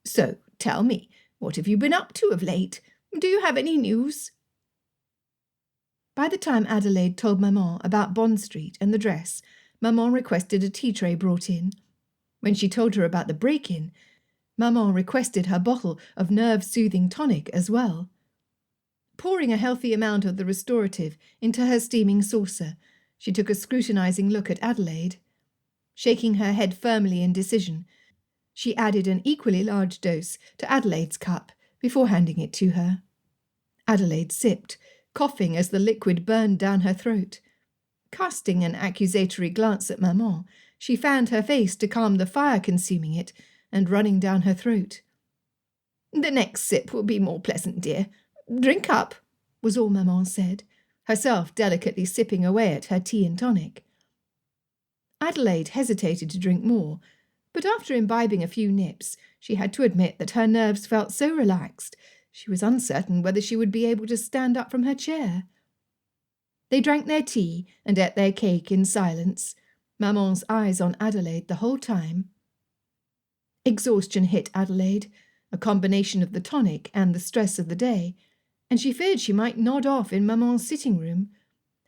"So, tell me, what have you been up to of late? Do you have any news?" By the time Adelaide told maman about Bond Street and the dress, maman requested a tea tray brought in. When she told her about the break-in, maman requested her bottle of nerve-soothing tonic as well. Pouring a healthy amount of the restorative into her steaming saucer, she took a scrutinizing look at Adelaide. Shaking her head firmly in decision, she added an equally large dose to Adelaide's cup before handing it to her. Adelaide sipped, coughing as the liquid burned down her throat. Casting an accusatory glance at maman, she fanned her face to calm the fire consuming it and running down her throat. "The next sip will be more pleasant, dear. Drink up," was all maman said, herself delicately sipping away at her tea and tonic. Adelaide hesitated to drink more, but after imbibing a few nips, she had to admit that her nerves felt so relaxed she was uncertain whether she would be able to stand up from her chair. They drank their tea and ate their cake in silence, maman's eyes on Adelaide the whole time. Exhaustion hit Adelaide, a combination of the tonic and the stress of the day, and she feared she might nod off in maman's sitting room.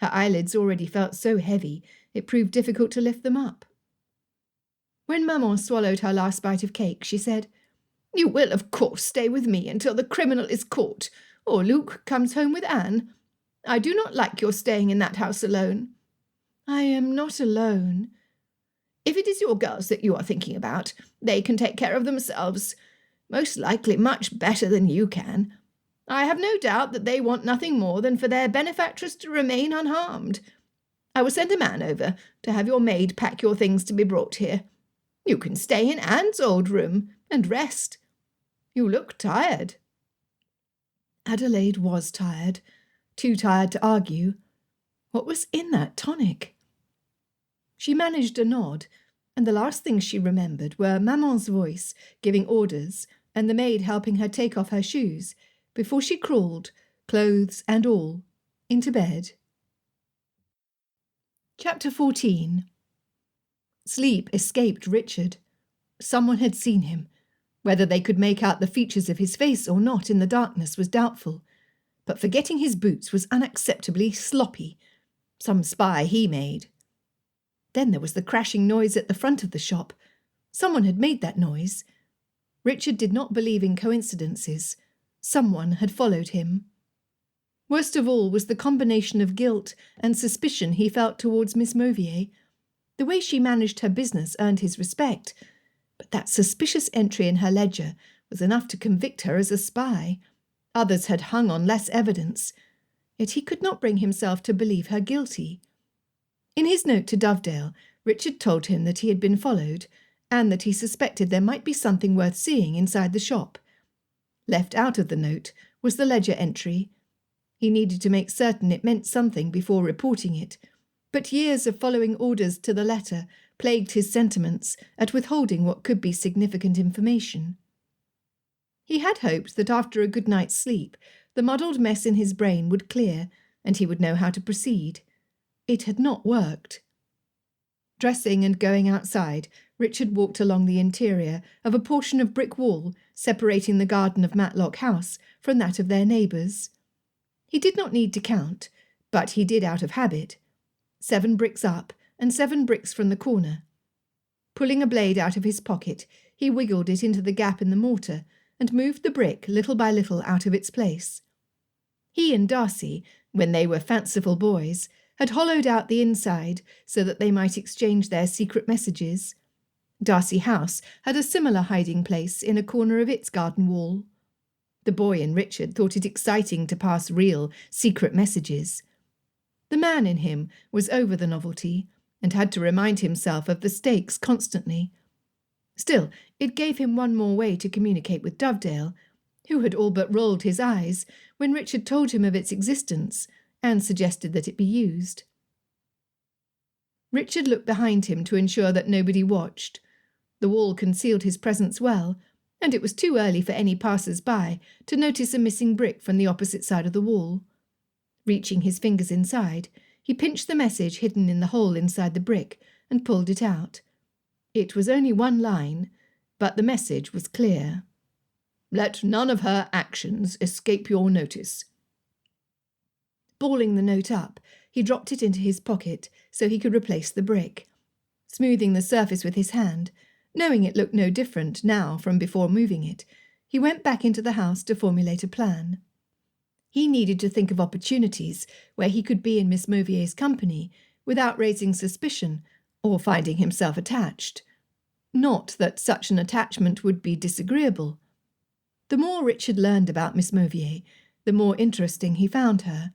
Her eyelids already felt so heavy it proved difficult to lift them up. When maman swallowed her last bite of cake, she said, "You will, of course, stay with me until the criminal is caught, or Luke comes home with Anne. I do not like your staying in that house alone." "I am not alone." "If it is your girls that you are thinking about, they can take care of themselves. Most likely much better than you can. I have no doubt that they want nothing more than for their benefactress to remain unharmed. I will send a man over to have your maid pack your things to be brought here. You can stay in Anne's old room and rest. You look tired." Adélaïde was tired, too tired to argue. What was in that tonic? She managed a nod, and the last things she remembered were Maman's voice giving orders and the maid helping her take off her shoes before she crawled, clothes and all, into bed. Chapter 14. Sleep escaped Richard. Someone had seen him. Whether they could make out the features of his face or not in the darkness was doubtful, but forgetting his boots was unacceptably sloppy. Some spy he made. Then there was the crashing noise at the front of the shop. Someone had made that noise. Richard did not believe in coincidences. Someone had followed him. Worst of all was the combination of guilt and suspicion he felt towards Miss Mauvier. The way she managed her business earned his respect, but that suspicious entry in her ledger was enough to convict her as a spy. Others had hung on less evidence, yet he could not bring himself to believe her guilty. In his note to Dovedale, Richard told him that he had been followed, and that he suspected there might be something worth seeing inside the shop. Left out of the note was the ledger entry. He needed to make certain it meant something before reporting it, but years of following orders to the letter plagued his sentiments at withholding what could be significant information. He had hoped that after a good night's sleep, the muddled mess in his brain would clear, and he would know how to proceed. It had not worked. Dressing and going outside, Richard walked along the interior of a portion of brick wall separating the garden of Matlock House from that of their neighbours. He did not need to count, but he did out of habit. 7 bricks up and 7 bricks from the corner. Pulling a blade out of his pocket, he wiggled it into the gap in the mortar and moved the brick little by little out of its place. He and Darcy, when they were fanciful boys, had hollowed out the inside so that they might exchange their secret messages. Darcy House had a similar hiding place in a corner of its garden wall. The boy in Richard thought it exciting to pass real, secret messages. The man in him was over the novelty, and had to remind himself of the stakes constantly. Still, it gave him one more way to communicate with Dovedale, who had all but rolled his eyes when Richard told him of its existence and suggested that it be used. Richard looked behind him to ensure that nobody watched. The wall concealed his presence well, and it was too early for any passers-by to notice a missing brick from the opposite side of the wall. Reaching his fingers inside, he pinched the message hidden in the hole inside the brick and pulled it out. It was only 1 line, but the message was clear. "Let none of her actions escape your notice." Balling the note up, he dropped it into his pocket so he could replace the brick. Smoothing the surface with his hand, knowing it looked no different now from before moving it, he went back into the house to formulate a plan. He needed to think of opportunities where he could be in Miss Mauvier's company without raising suspicion or finding himself attached. Not that such an attachment would be disagreeable. The more Richard learned about Miss Mauvier, the more interesting he found her.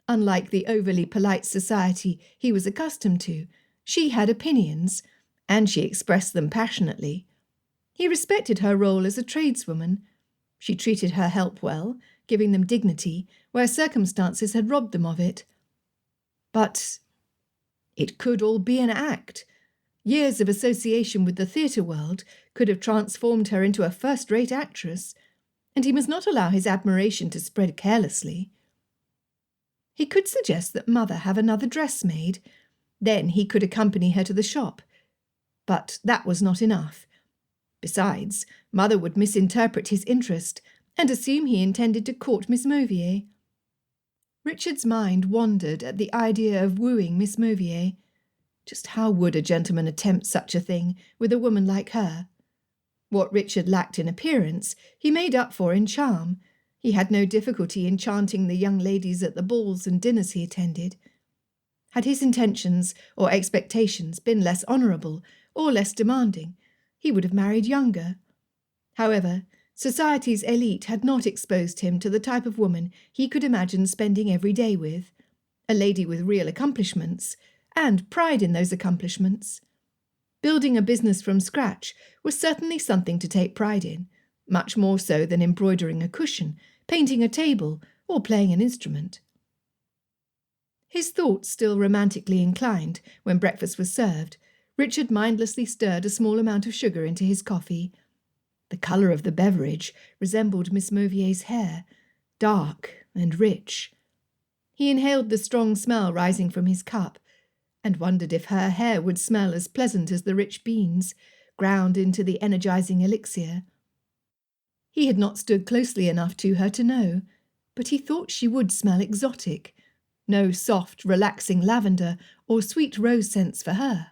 Unlike the overly polite society he was accustomed to, she had opinions, and she expressed them passionately. He respected her role as a tradeswoman. She treated her help well, giving them dignity where circumstances had robbed them of it. But it could all be an act. Years of association with the theatre world could have transformed her into a first-rate actress, and he must not allow his admiration to spread carelessly. He could suggest that Mother have another dress made. Then he could accompany her to the shop. But that was not enough. Besides, Mother would misinterpret his interest and assume he intended to court Miss Mauvier. Richard's mind wandered at the idea of wooing Miss Mauvier. Just how would a gentleman attempt such a thing with a woman like her? What Richard lacked in appearance, he made up for in charm, He had no difficulty in enchanting the young ladies at the balls and dinners he attended. Had his intentions or expectations been less honourable or less demanding, he would have married younger. However, society's elite had not exposed him to the type of woman he could imagine spending every day with, a lady with real accomplishments, and pride in those accomplishments. Building a business from scratch was certainly something to take pride in, much more so than embroidering a cushion, painting a table, or playing an instrument. His thoughts still romantically inclined, when breakfast was served, Richard mindlessly stirred a small amount of sugar into his coffee. The colour of the beverage resembled Miss Mauvier's hair, dark and rich. He inhaled the strong smell rising from his cup, and wondered if her hair would smell as pleasant as the rich beans, ground into the energising elixir. He had not stood closely enough to her to know, but he thought she would smell exotic. No soft, relaxing lavender or sweet rose scents for her.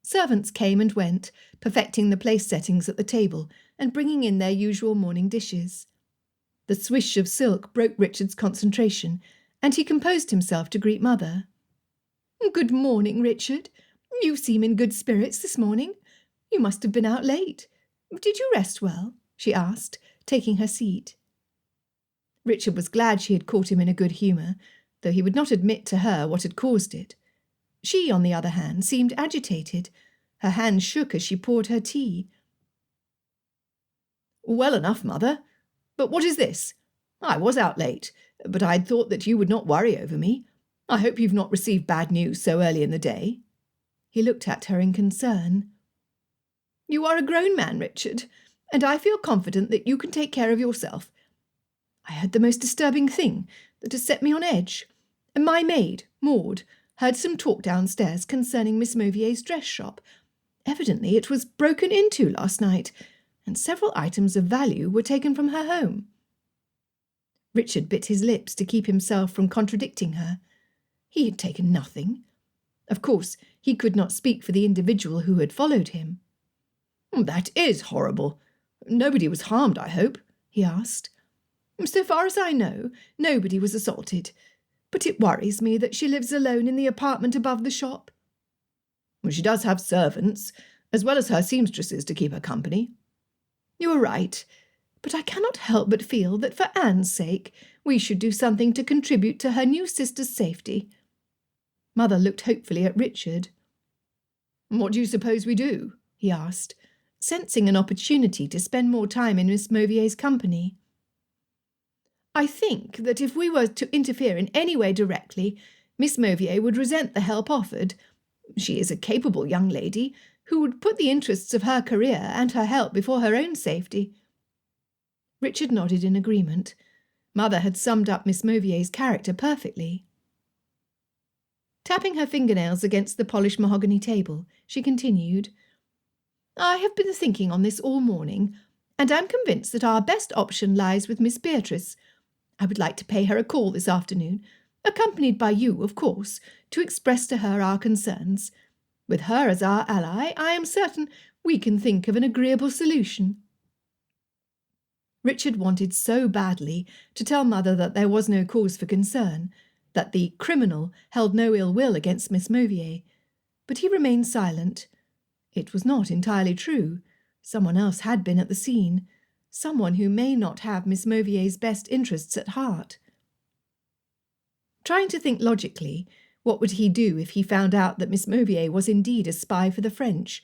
Servants came and went, perfecting the place settings at the table and bringing in their usual morning dishes. The swish of silk broke Richard's concentration, and he composed himself to greet Mother. "Good morning, Richard. You seem in good spirits this morning. You must have been out late. Did you rest well?" she asked, taking her seat. Richard was glad she had caught him in a good humour, though he would not admit to her what had caused it. She, on the other hand, seemed agitated. Her hands shook as she poured her tea. "Well enough, Mother. But what is this? I was out late, but I had thought that you would not worry over me. I hope you've not received bad news so early in the day." He looked at her in concern. "You are a grown man, Richard, and I feel confident that you can take care of yourself. I heard the most disturbing thing that has set me on edge. My maid, Maud, heard some talk downstairs concerning Miss Mauvier's dress shop. Evidently it was broken into last night, and several items of value were taken from her home." Richard bit his lips to keep himself from contradicting her. He had taken nothing. Of course, he could not speak for the individual who had followed him. "That is horrible. Nobody was harmed, I hope?" he asked. "So far as I know, nobody was assaulted, but it worries me that she lives alone in the apartment above the shop." "She does have servants, as well as her seamstresses to keep her company." "You are right, but I cannot help but feel that for Anne's sake we should do something to contribute to her new sister's safety." Mother looked hopefully at Richard. "What do you suppose we do?" he asked, sensing an opportunity to spend more time in Miss Mauvier's company. "I think that if we were to interfere in any way directly, Miss Mauvier would resent the help offered. She is a capable young lady who would put the interests of her career and her help before her own safety." Richard nodded in agreement. Mother had summed up Miss Mauvier's character perfectly. Tapping her fingernails against the polished mahogany table, she continued, "I have been thinking on this all morning, and am convinced that our best option lies with Miss Beatrice. I would like to pay her a call this afternoon, accompanied by you, of course, to express to her our concerns. With her as our ally, I am certain we can think of an agreeable solution." Richard wanted so badly to tell Mother that there was no cause for concern, that the criminal held no ill will against Miss Mauvier, but he remained silent. It was not entirely true. Someone else had been at the scene, someone who may not have Miss Mauvier's best interests at heart. Trying to think logically, what would he do if he found out that Miss Mauvier was indeed a spy for the French?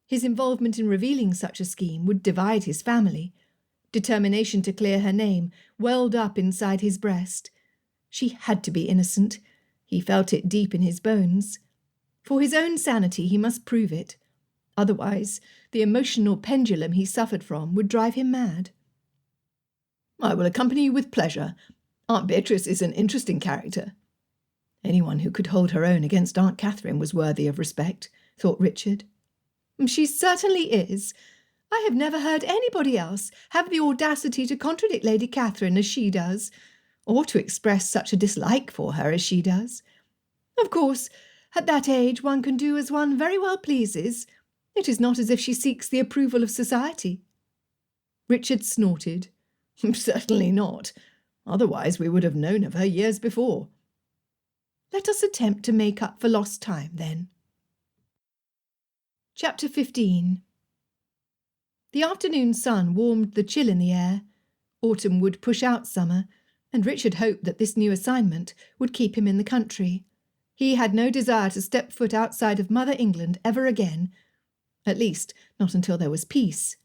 His involvement in revealing such a scheme would divide his family. Determination to clear her name welled up inside his breast. She had to be innocent. He felt it deep in his bones. For his own sanity he must prove it. Otherwise, the emotional pendulum he suffered from would drive him mad. "I will accompany you with pleasure. Aunt Beatrice is an interesting character." Anyone who could hold her own against Aunt Catherine was worthy of respect, thought Richard. "She certainly is. I have never heard anybody else have the audacity to contradict Lady Catherine as she does, or to express such a dislike for her as she does. Of course, at that age one can do as one very well pleases. It is not as if she seeks the approval of society." Richard snorted. Certainly not. Otherwise we would have known of her years before. Let us attempt to make up for lost time, then. Chapter 15. The afternoon sun warmed the chill in the air. Autumn would push out summer, and Richard hoped that this new assignment would keep him in the country. He had no desire to step foot outside of Mother England ever again, at least not until there was peace.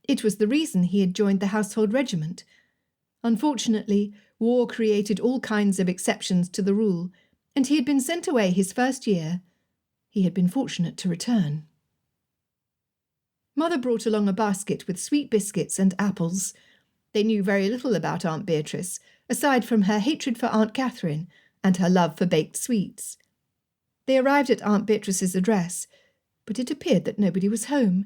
It was the reason he had joined the household regiment. Unfortunately, war created all kinds of exceptions to the rule, and he had been sent away his first year. He had been fortunate to return. Mother brought along a basket with sweet biscuits and apples. They knew very little about Aunt Beatrice, aside from her hatred for Aunt Catherine and her love for baked sweets. They arrived at Aunt Beatrice's address, but it appeared that nobody was home.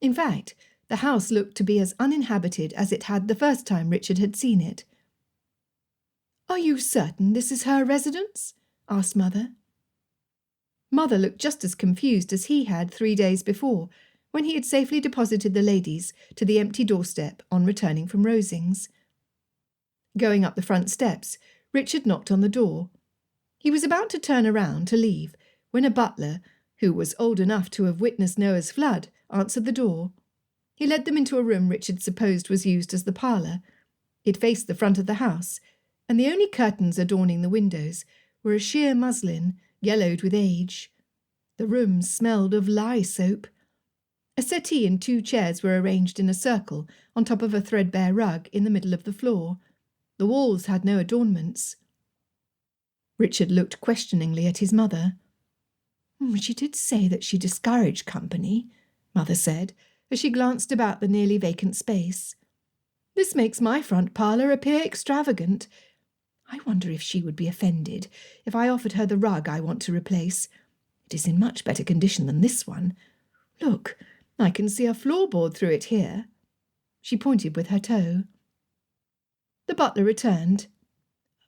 In fact, the house looked to be as uninhabited as it had the first time Richard had seen it. "Are you certain this is her residence?" asked Mother. Mother looked just as confused as he had 3 days before, when he had safely deposited the ladies to the empty doorstep on returning from Rosings. Going up the front steps, Richard knocked on the door. He was about to turn around to leave when a butler, who was old enough to have witnessed Noah's flood, answered the door. He led them into a room Richard supposed was used as the parlour. It faced the front of the house, and the only curtains adorning the windows were a sheer muslin, yellowed with age. The room smelled of lye soap. A settee and 2 chairs were arranged in a circle on top of a threadbare rug in the middle of the floor. The walls had no adornments. Richard looked questioningly at his mother. "She did say that she discouraged company," Mother said, as she glanced about the nearly vacant space. "This makes my front parlour appear extravagant. I wonder if she would be offended if I offered her the rug I want to replace. It is in much better condition than this one. Look, I can see a floorboard through it here." She pointed with her toe. The butler returned.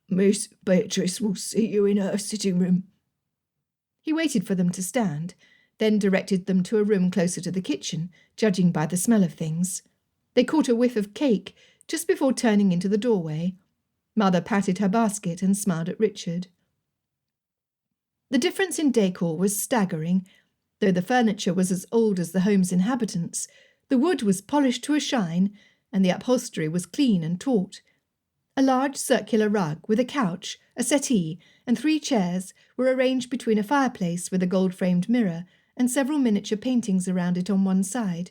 "Miss Beatrice will see you in her sitting room." He waited for them to stand, then directed them to a room closer to the kitchen, judging by the smell of things. They caught a whiff of cake just before turning into the doorway. Mother patted her basket and smiled at Richard. The difference in decor was staggering. Though the furniture was as old as the home's inhabitants, the wood was polished to a shine, and the upholstery was clean and taut. A large circular rug with a couch, a settee, and 3 chairs were arranged between a fireplace with a gold-framed mirror and several miniature paintings around it on one side.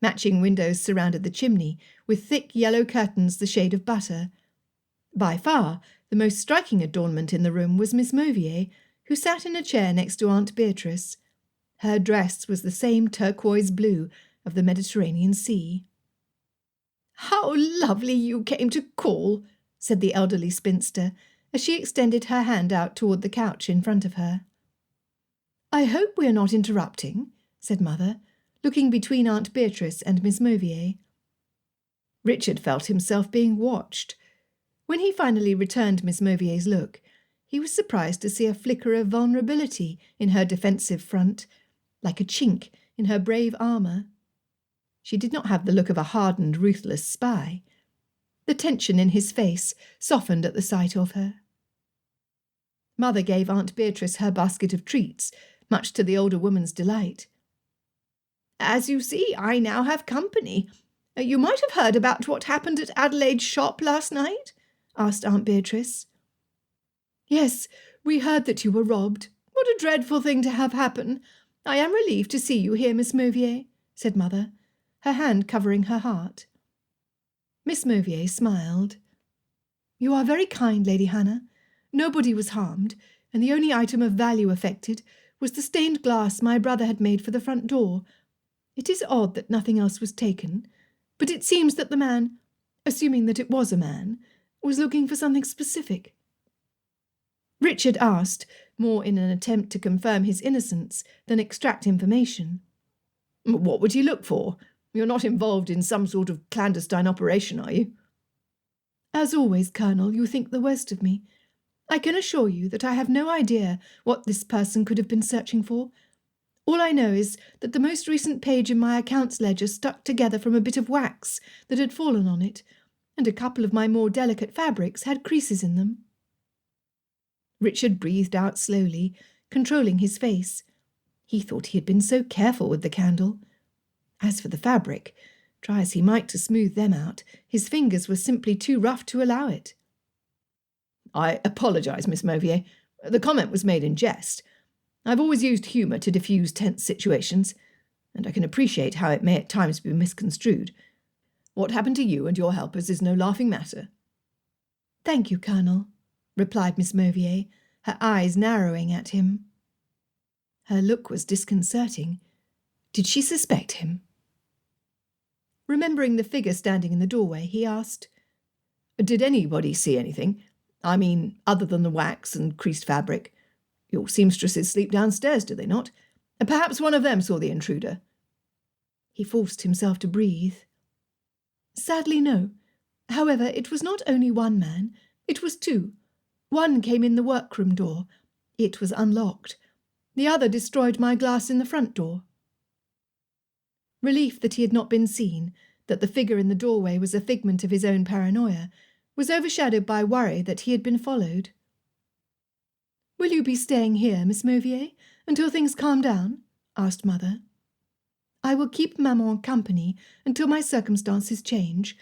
Matching windows surrounded the chimney, with thick yellow curtains the shade of butter. By far, the most striking adornment in the room was Miss Mauvier, who sat in a chair next to Aunt Beatrice. Her dress was the same turquoise blue of the Mediterranean Sea. "How lovely you came to call," said the elderly spinster, as she extended her hand out toward the couch in front of her. "I hope we are not interrupting," said Mother, looking between Aunt Beatrice and Miss Mauvier. Richard felt himself being watched. When he finally returned Miss Mauvier's look, he was surprised to see a flicker of vulnerability in her defensive front, like a chink in her brave armour. She did not have the look of a hardened, ruthless spy. The tension in his face softened at the sight of her. Mother gave Aunt Beatrice her basket of treats, much to the older woman's delight. "As you see, I now have company. You might have heard about what happened at Adelaide's shop last night?" asked Aunt Beatrice. "Yes, we heard that you were robbed. What a dreadful thing to have happen. I am relieved to see you here, Miss Mauvier," said Mother, her hand covering her heart. Miss Mauvier smiled. "You are very kind, Lady Hannah. Nobody was harmed, and the only item of value affected was the stained glass my brother had made for the front door. It is odd that nothing else was taken, but it seems that the man, assuming that it was a man, was looking for something specific." Richard asked, more in an attempt to confirm his innocence than extract information. "What would he look for? You're not involved in some sort of clandestine operation, are you?" "As always, Colonel, you think the worst of me. I can assure you that I have no idea what this person could have been searching for. All I know is that the most recent page in my accounts ledger stuck together from a bit of wax that had fallen on it, and a couple of my more delicate fabrics had creases in them. Richard breathed out slowly, controlling his face. He thought he had been so careful with the candle. As for the fabric, try as he might to smooth them out, his fingers were simply too rough to allow it. "I apologise, Miss Mauvier. The comment was made in jest. I've always used humour to diffuse tense situations, and I can appreciate how it may at times be misconstrued. What happened to you and your helpers is no laughing matter." "Thank you, Colonel," replied Miss Mauvier, her eyes narrowing at him. Her look was disconcerting. Did she suspect him? Remembering the figure standing in the doorway, he asked, "Did anybody see anything? I mean, other than the wax and creased fabric? Your seamstresses sleep downstairs, do they not? Perhaps one of them saw the intruder." He forced himself to breathe. "Sadly, no. However, it was not only one man, it was two. One came in the workroom door. It was unlocked. The other destroyed my glass in the front door." Relief that he had not been seen, that the figure in the doorway was a figment of his own paranoia, was overshadowed by worry that he had been followed. "Will you be staying here, Miss Mauvier, until things calm down?" asked Mother. "I will keep Maman company until my circumstances change.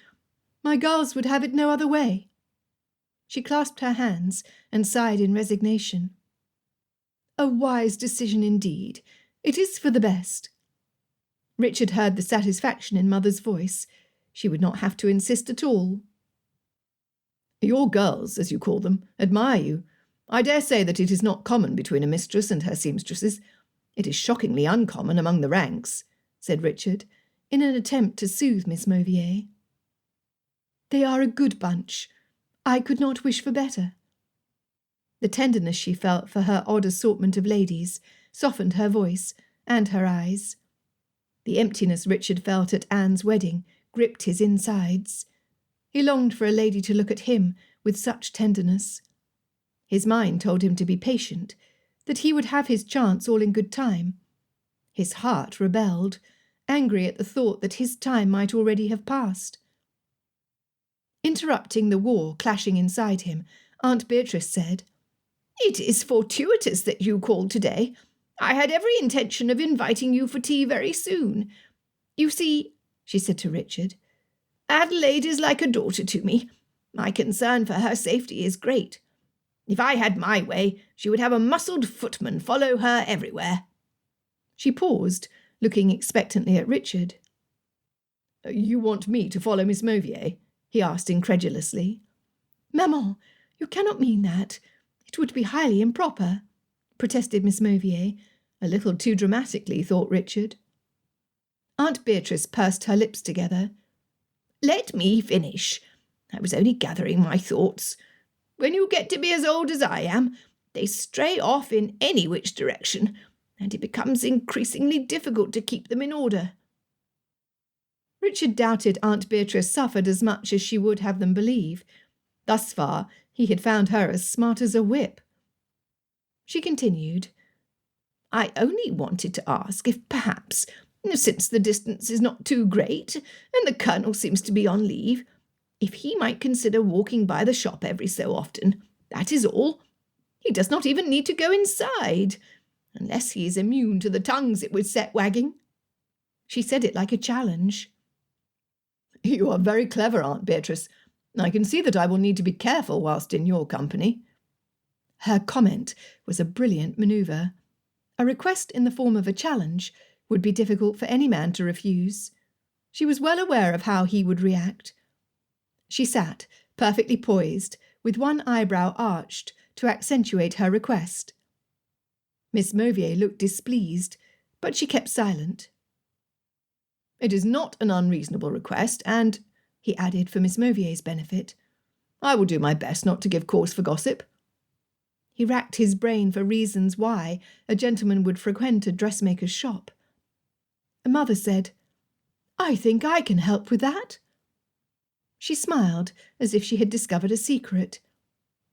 My girls would have it no other way." She clasped her hands and sighed in resignation. "A wise decision indeed. It is for the best." Richard heard the satisfaction in Mother's voice. She would not have to insist at all. "Your girls, as you call them, admire you. I dare say that it is not common between a mistress and her seamstresses. It is shockingly uncommon among the ranks," said Richard, in an attempt to soothe Miss Mauvier. "They are a good bunch. I could not wish for better." The tenderness she felt for her odd assortment of ladies softened her voice and her eyes. The emptiness Richard felt at Anne's wedding gripped his insides. He longed for a lady to look at him with such tenderness. His mind told him to be patient, that he would have his chance all in good time. His heart rebelled, angry at the thought that his time might already have passed. Interrupting the war clashing inside him, Aunt Beatrice said, "It is fortuitous that you called today. I had every intention of inviting you for tea very soon. You see," she said to Richard, "Adelaide is like a daughter to me. My concern for her safety is great. If I had my way, she would have a muscled footman follow her everywhere." She paused, looking expectantly at Richard. "You want me to follow Miss Mauvier?" he asked incredulously. "Maman, you cannot mean that. It would be highly improper," protested Miss Mauvier, a little too dramatically, thought Richard. Aunt Beatrice pursed her lips together. "Let me finish. I was only gathering my thoughts. When you get to be as old as I am, they stray off in any which direction, and it becomes increasingly difficult to keep them in order." Richard doubted Aunt Beatrice suffered as much as she would have them believe. Thus far, he had found her as smart as a whip. She continued, "I only wanted to ask if perhaps, since the distance is not too great, and the Colonel seems to be on leave, if he might consider walking by the shop every so often. That is all. He does not even need to go inside, unless he is immune to the tongues it would set wagging." She said it like a challenge. "You are very clever, Aunt Beatrice. I can see that I will need to be careful whilst in your company." Her comment was a brilliant manoeuvre. A request in the form of a challenge would be difficult for any man to refuse. She was well aware of how he would react. She sat, perfectly poised, with one eyebrow arched to accentuate her request. Miss Mauvier looked displeased, but she kept silent. "It is not an unreasonable request, and," he added for Miss Mauvier's benefit, "I will do my best not to give cause for gossip." He racked his brain for reasons why a gentleman would frequent a dressmaker's shop. Mother said, "I think I can help with that." She smiled as if she had discovered a secret.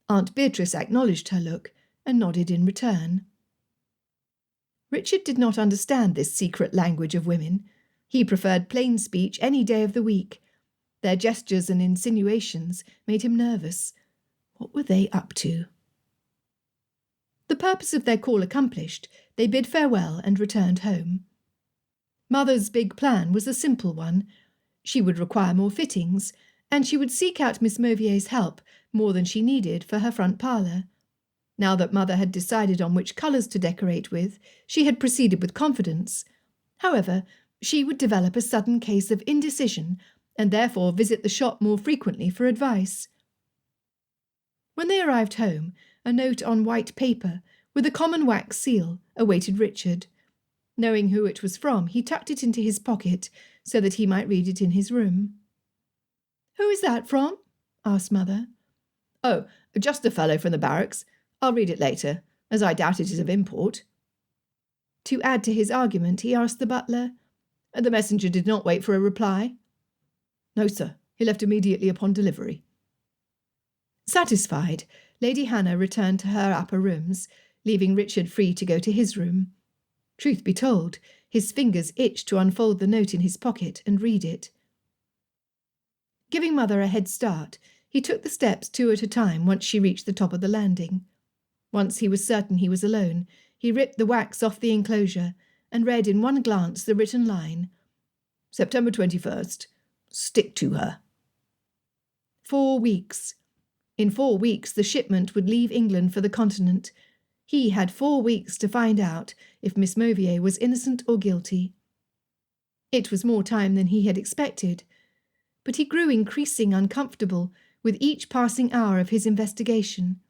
Aunt Beatrice acknowledged her look and nodded in return. Richard did not understand this secret language of women. He preferred plain speech any day of the week. Their gestures and insinuations made him nervous. What were they up to? The purpose of their call accomplished, they bid farewell and returned home. Mother's big plan was a simple one. She would require more fittings, and she would seek out Miss Mauvier's help more than she needed for her front parlour. Now that Mother had decided on which colours to decorate with, she had proceeded with confidence. However, she would develop a sudden case of indecision and therefore visit the shop more frequently for advice. When they arrived home, a note on white paper with a common wax seal awaited Richard. Knowing who it was from, he tucked it into his pocket so that he might read it in his room. "Who is that from?" asked Mother. "Oh, just a fellow from the barracks. I'll read it later, as I doubt it is of import." To add to his argument, he asked the butler, "The messenger did not wait for a reply?" "No, sir. He left immediately upon delivery." Satisfied, Lady Hannah returned to her upper rooms, leaving Richard free to go to his room. Truth be told, his fingers itched to unfold the note in his pocket and read it. Giving Mother a head start, he took the steps 2 at a time once she reached the top of the landing. Once he was certain he was alone, he ripped the wax off the enclosure and read in one glance the written line, "September 21st. Stick to her." 4 weeks. In 4 weeks the shipment would leave England for the continent. He had 4 weeks to find out if Miss Mauvier was innocent or guilty. It was more time than he had expected, but he grew increasing uncomfortable with each passing hour of his investigation.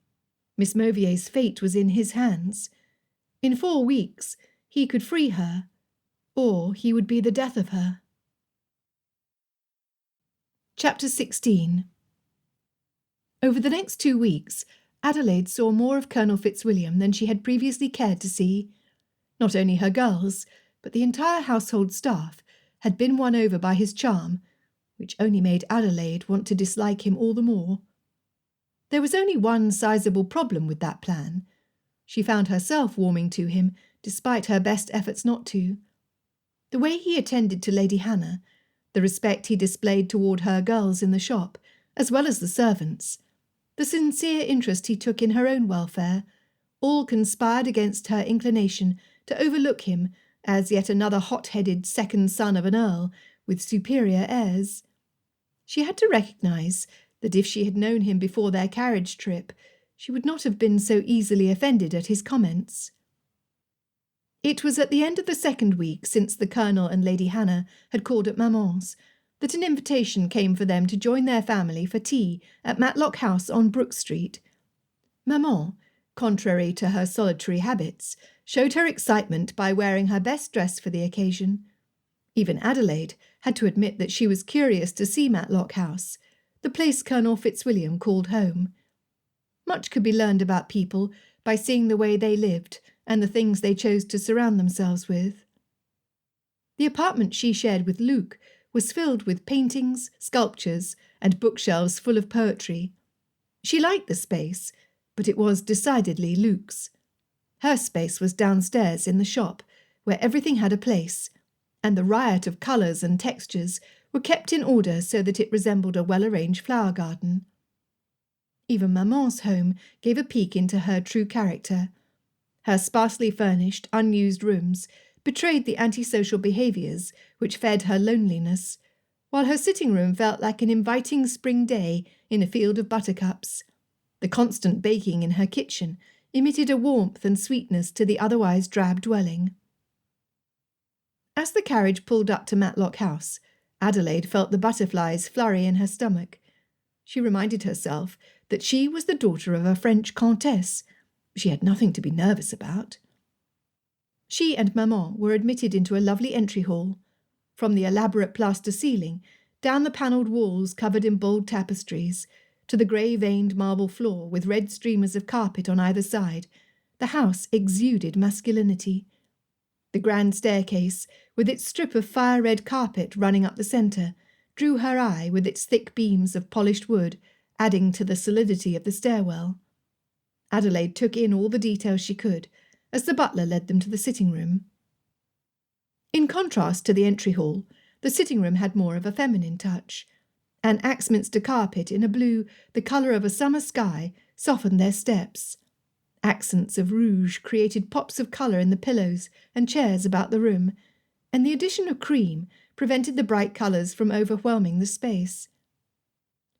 Miss Mauvier's fate was in his hands. In 4 weeks he could free her, or he would be the death of her. Chapter 16. Over the next 2 weeks, Adélaïde saw more of Colonel Fitzwilliam than she had previously cared to see. Not only her girls, but the entire household staff had been won over by his charm, which only made Adélaïde want to dislike him all the more. There was only one sizable problem with that plan. She found herself warming to him, despite her best efforts not to. The way he attended to Lady Hannah, the respect he displayed toward her girls in the shop, as well as the servants, the sincere interest he took in her own welfare, all conspired against her inclination to overlook him as yet another hot-headed second son of an earl with superior airs. She had to recognise that if she had known him before their carriage trip, she would not have been so easily offended at his comments. It was at the end of the 2nd week since the Colonel and Lady Hannah had called at Maman's that an invitation came for them to join their family for tea at Matlock House on Brook Street. Maman, contrary to her solitary habits, showed her excitement by wearing her best dress for the occasion. Even Adélaïde had to admit that she was curious to see Matlock House, the place Colonel Fitzwilliam called home. Much could be learned about people by seeing the way they lived and the things they chose to surround themselves with. The apartment she shared with Luke was filled with paintings, sculptures, and bookshelves full of poetry. She liked the space, but it was decidedly Luke's. Her space was downstairs in the shop, where everything had a place, and the riot of colours and textures were kept in order so that it resembled a well-arranged flower garden. Even Maman's home gave a peek into her true character. Her sparsely furnished, unused rooms betrayed the antisocial behaviours which fed her loneliness, while her sitting-room felt like an inviting spring day in a field of buttercups. The constant baking in her kitchen emitted a warmth and sweetness to the otherwise drab dwelling. As the carriage pulled up to Matlock House, Adélaïde felt the butterflies flurry in her stomach. She reminded herself that she was the daughter of a French countess. She had nothing to be nervous about. She and Maman were admitted into a lovely entry hall. From the elaborate plaster ceiling, down the panelled walls covered in bold tapestries, to the grey-veined marble floor with red streamers of carpet on either side, the house exuded masculinity. The grand staircase, with its strip of fire-red carpet running up the centre, drew her eye with its thick beams of polished wood, adding to the solidity of the stairwell. Adélaïde took in all the details she could, as the butler led them to the sitting-room. In contrast to the entry hall, the sitting-room had more of a feminine touch. An Axminster carpet in a blue the colour of a summer sky softened their steps. Accents of rouge created pops of colour in the pillows and chairs about the room, and the addition of cream prevented the bright colours from overwhelming the space.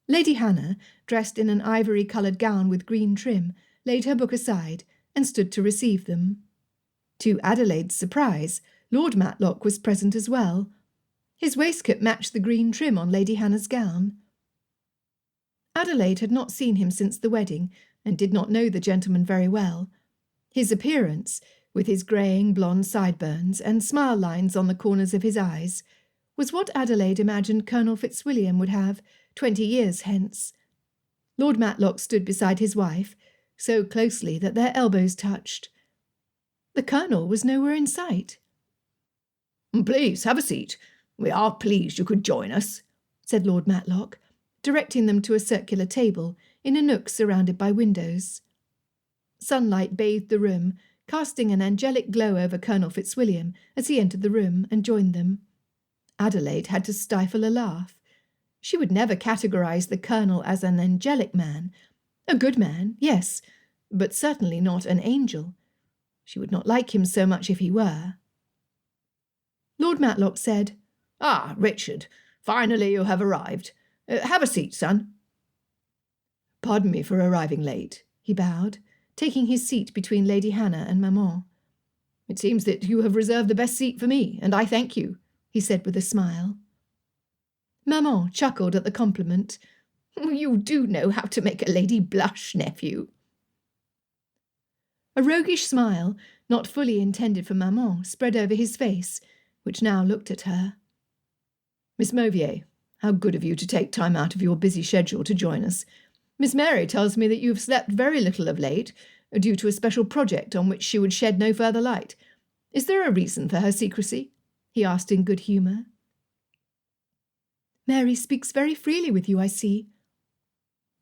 Lady Hannah, dressed in an ivory-coloured gown with green trim, laid her book aside and stood to receive them. To Adelaide's surprise, Lord Matlock was present as well. His waistcoat matched the green trim on Lady Hannah's gown. Adelaide had not seen him since the wedding, and did not know the gentleman very well. His appearance, with his greying blonde sideburns and smile lines on the corners of his eyes, was what Adelaide imagined Colonel Fitzwilliam would have 20 years hence. Lord Matlock stood beside his wife, so closely that their elbows touched. The Colonel was nowhere in sight. "Please, have a seat. We are pleased you could join us," said Lord Matlock, directing them to a circular table in a nook surrounded by windows. Sunlight bathed the room, casting an angelic glow over Colonel Fitzwilliam as he entered the room and joined them. Adelaide had to stifle a laugh. She would never categorize the Colonel as an angelic man. A good man, yes, but certainly not an angel. She would not like him so much if he were. Lord Matlock said, "Ah, Richard, finally you have arrived. Have a seat, son." "Pardon me for arriving late," he bowed, taking his seat between Lady Hannah and Maman. "It seems that you have reserved the best seat for me, and I thank you," he said with a smile. Maman chuckled at the compliment. "You do know how to make a lady blush, nephew." A roguish smile, not fully intended for Maman, spread over his face, which now looked at her. "Miss Mauvier, how good of you to take time out of your busy schedule to join us. Miss Mary tells me that you have slept very little of late, due to a special project on which she would shed no further light. Is there a reason for her secrecy?" he asked in good humour. "Mary speaks very freely with you, I see."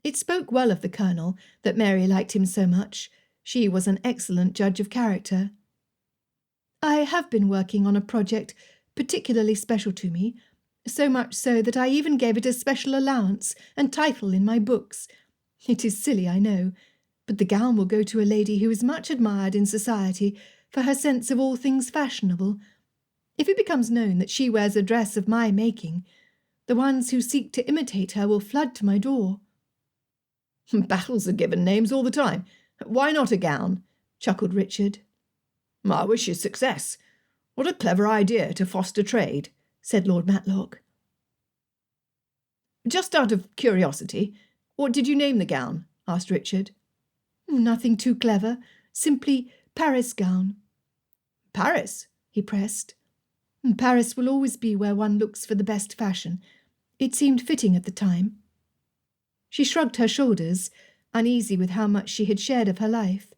It spoke well of the Colonel that Mary liked him so much. She was an excellent judge of character. "I have been working on a project particularly special to me, so much so that I even gave it a special allowance and title in my books. It is silly, I know, but the gown will go to a lady who is much admired in society for her sense of all things fashionable. If it becomes known that she wears a dress of my making, the ones who seek to imitate her will flood to my door." "Battles are given names all the time. Why not a gown?" chuckled Richard. "I wish you success. What a clever idea to foster trade," said Lord Matlock. "Just out of curiosity, what did you name the gown?" asked Richard. "Nothing too clever, simply Paris gown." "Paris?" he pressed. "Paris will always be where one looks for the best fashion. It seemed fitting at the time." She shrugged her shoulders, uneasy with how much she had shared of her life.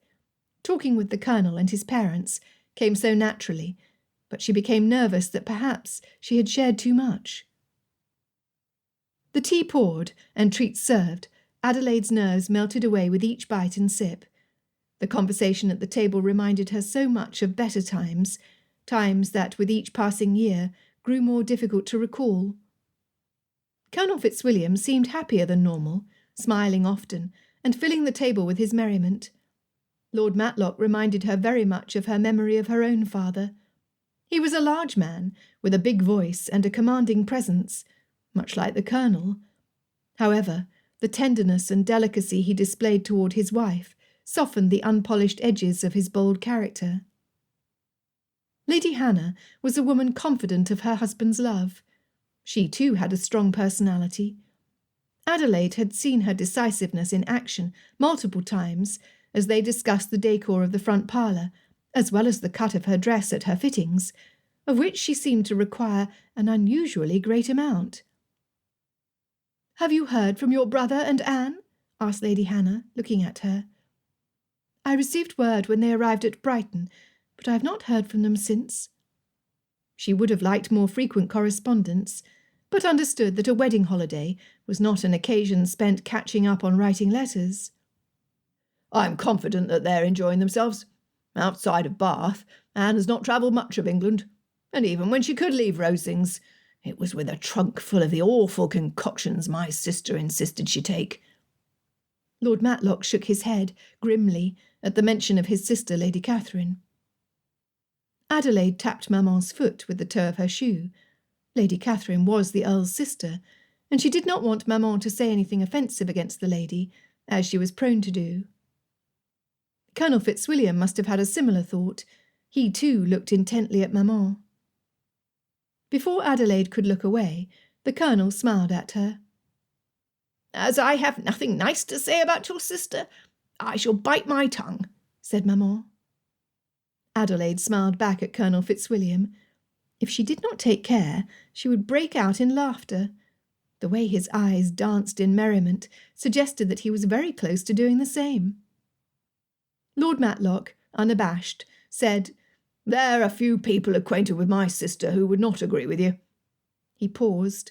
Talking with the Colonel and his parents came so naturally, but she became nervous that perhaps she had shared too much. The tea poured and treats served, Adelaide's nerves melted away with each bite and sip. The conversation at the table reminded her so much of better times, times that with each passing year grew more difficult to recall. Colonel Fitzwilliam seemed happier than normal, smiling often and filling the table with his merriment. Lord Matlock reminded her very much of her memory of her own father. He was a large man, with a big voice and a commanding presence, much like the Colonel. However, the tenderness and delicacy he displayed toward his wife softened the unpolished edges of his bold character. Lady Hannah was a woman confident of her husband's love. She too had a strong personality. Adelaide had seen her decisiveness in action multiple times as they discussed the decor of the front parlour, as well as the cut of her dress at her fittings, of which she seemed to require an unusually great amount. "Have you heard from your brother and Anne?" asked Lady Hannah, looking at her. "I received word when they arrived at Brighton, but I have not heard from them since." She would have liked more frequent correspondence, but understood that a wedding holiday was not an occasion spent catching up on writing letters. "I'm confident that they're enjoying themselves. Outside of Bath, Anne has not travelled much of England, and even when she could leave Rosings, It was with a trunk full of the awful concoctions my sister insisted she take." Lord Matlock shook his head grimly at the mention of his sister, Lady Catherine. Adelaide tapped Maman's foot with the toe of her shoe. Lady Catherine was the Earl's sister, and she did not want Maman to say anything offensive against the lady, as she was prone to do. Colonel Fitzwilliam must have had a similar thought. He, too, looked intently at Maman. Before Adelaide could look away, the Colonel smiled at her. "As I have nothing nice to say about your sister, I shall bite my tongue," said Maman. Adelaide smiled back at Colonel Fitzwilliam. If she did not take care, she would break out in laughter. The way his eyes danced in merriment suggested that he was very close to doing the same. Lord Matlock, unabashed, said, "There are few people acquainted with my sister who would not agree with you." He paused.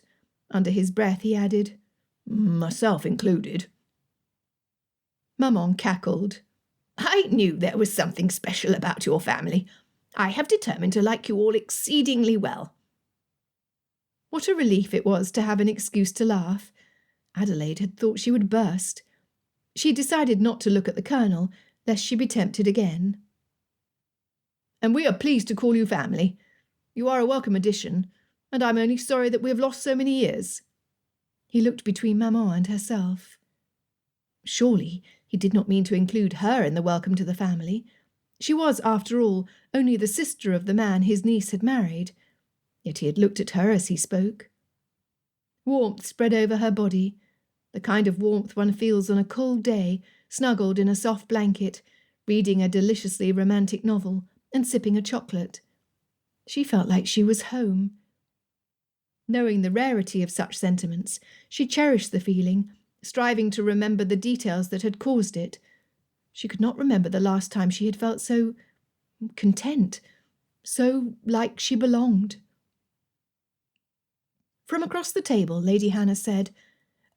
Under his breath he added, "Myself included." Maman cackled. "I knew there was something special about your family. I have determined to like you all exceedingly well." What a relief it was to have an excuse to laugh. Adelaide had thought she would burst. She decided not to look at the Colonel, lest she be tempted again. "And we are pleased to call you family. You are a welcome addition, and I'm only sorry that we have lost so many years." He looked between Maman and herself. Surely he did not mean to include her in the welcome to the family. She was, after all, only the sister of the man his niece had married. Yet he had looked at her as he spoke. Warmth spread over her body, the kind of warmth one feels on a cold day, snuggled in a soft blanket, reading a deliciously romantic novel and sipping a chocolate. She felt like she was home. Knowing the rarity of such sentiments, she cherished the feeling, striving to remember the details that had caused it. She could not remember the last time she had felt so content, so like she belonged. From across the table, Lady Hannah said,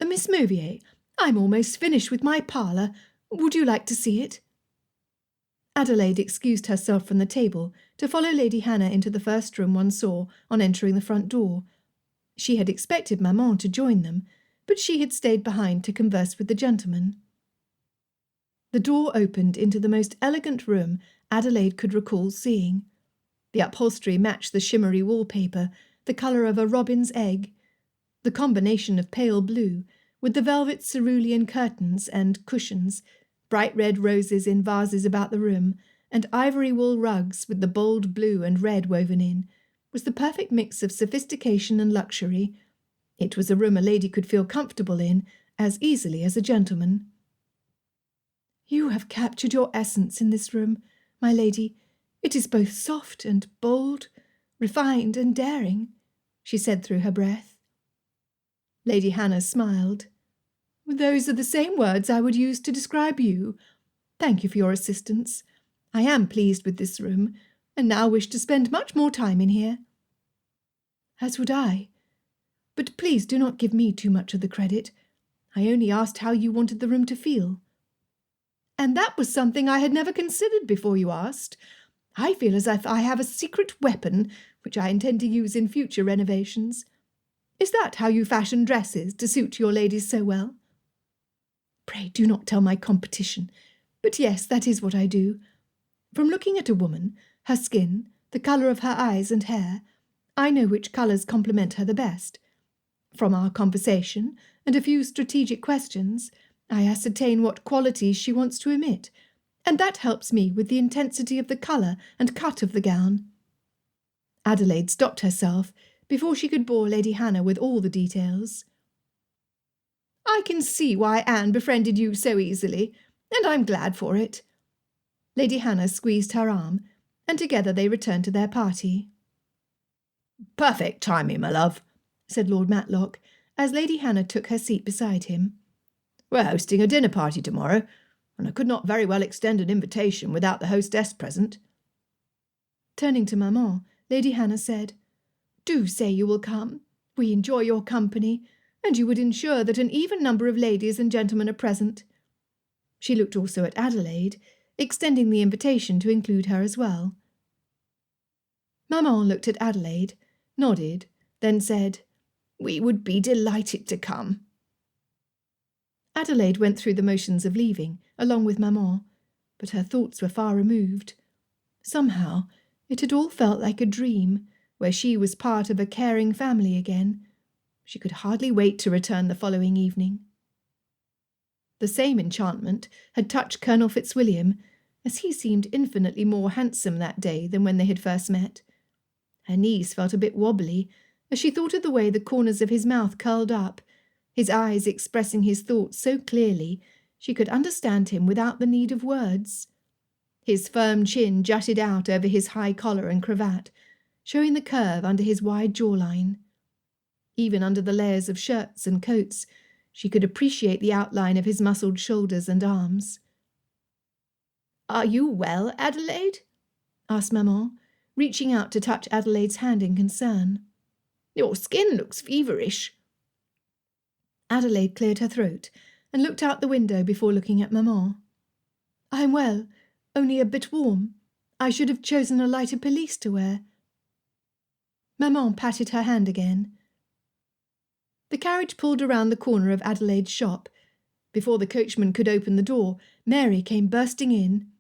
"Miss Mauvier, I'm almost finished with my parlour. Would you like to see it?" Adelaide excused herself from the table to follow Lady Hannah into the first room one saw on entering the front door. She had expected Maman to join them, but she had stayed behind to converse with the gentlemen. The door opened into the most elegant room Adelaide could recall seeing. The upholstery matched the shimmery wallpaper, the colour of a robin's egg. The combination of pale blue, with the velvet cerulean curtains and cushions, bright red roses in vases about the room, and ivory wool rugs with the bold blue and red woven in, was the perfect mix of sophistication and luxury. It was a room a lady could feel comfortable in as easily as a gentleman. "You have captured your essence in this room, my lady. It is both soft and bold, refined and daring," she said through her breath. Lady Hannah smiled. "Those are the same words I would use to describe you. Thank you for your assistance. I am pleased with this room, and now wish to spend much more time in here." "As would I. But please do not give me too much of the credit. I only asked how you wanted the room to feel." "And that was something I had never considered before you asked. I feel as if I have a secret weapon which I intend to use in future renovations. Is that how you fashion dresses to suit your ladies so well?" "Pray do not tell my competition. But yes, that is what I do. From looking at a woman, her skin, the colour of her eyes and hair, I know which colours complement her the best. From our conversation and a few strategic questions, I ascertain what qualities she wants to emit, and that helps me with the intensity of the colour and cut of the gown." Adelaide stopped herself before she could bore Lady Hannah with all the details. "I can see why Anne befriended you so easily, and I'm glad for it." Lady Hannah squeezed her arm, and together they returned to their party. "Perfect timing, my love," said Lord Matlock, as Lady Hannah took her seat beside him. "We're hosting a dinner party tomorrow, and I could not very well extend an invitation without the hostess present." Turning to Maman, Lady Hannah said, "Do say you will come. We enjoy your company, and you would ensure that an even number of ladies and gentlemen are present." She looked also at Adelaide, extending the invitation to include her as well. Maman looked at Adelaide, nodded, then said, "We would be delighted to come." Adelaide went through the motions of leaving, along with Maman, but her thoughts were far removed. Somehow, it had all felt like a dream, where she was part of a caring family again. She could hardly wait to return the following evening. The same enchantment had touched Colonel Fitzwilliam, as he seemed infinitely more handsome that day than when they had first met. Her knees felt a bit wobbly as she thought of the way the corners of his mouth curled up, his eyes expressing his thoughts so clearly she could understand him without the need of words. His firm chin jutted out over his high collar and cravat, showing the curve under his wide jawline. Even under the layers of shirts and coats, she could appreciate the outline of his muscled shoulders and arms. "Are you well, Adelaide?" asked Maman, reaching out to touch Adelaide's hand in concern. "Your skin looks feverish." Adelaide cleared her throat and looked out the window before looking at Maman. "I'm well, only a bit warm. I should have chosen a lighter pelisse to wear." Maman patted her hand again. The carriage pulled around the corner of Adelaide's shop. Before the coachman could open the door, Mary came bursting in.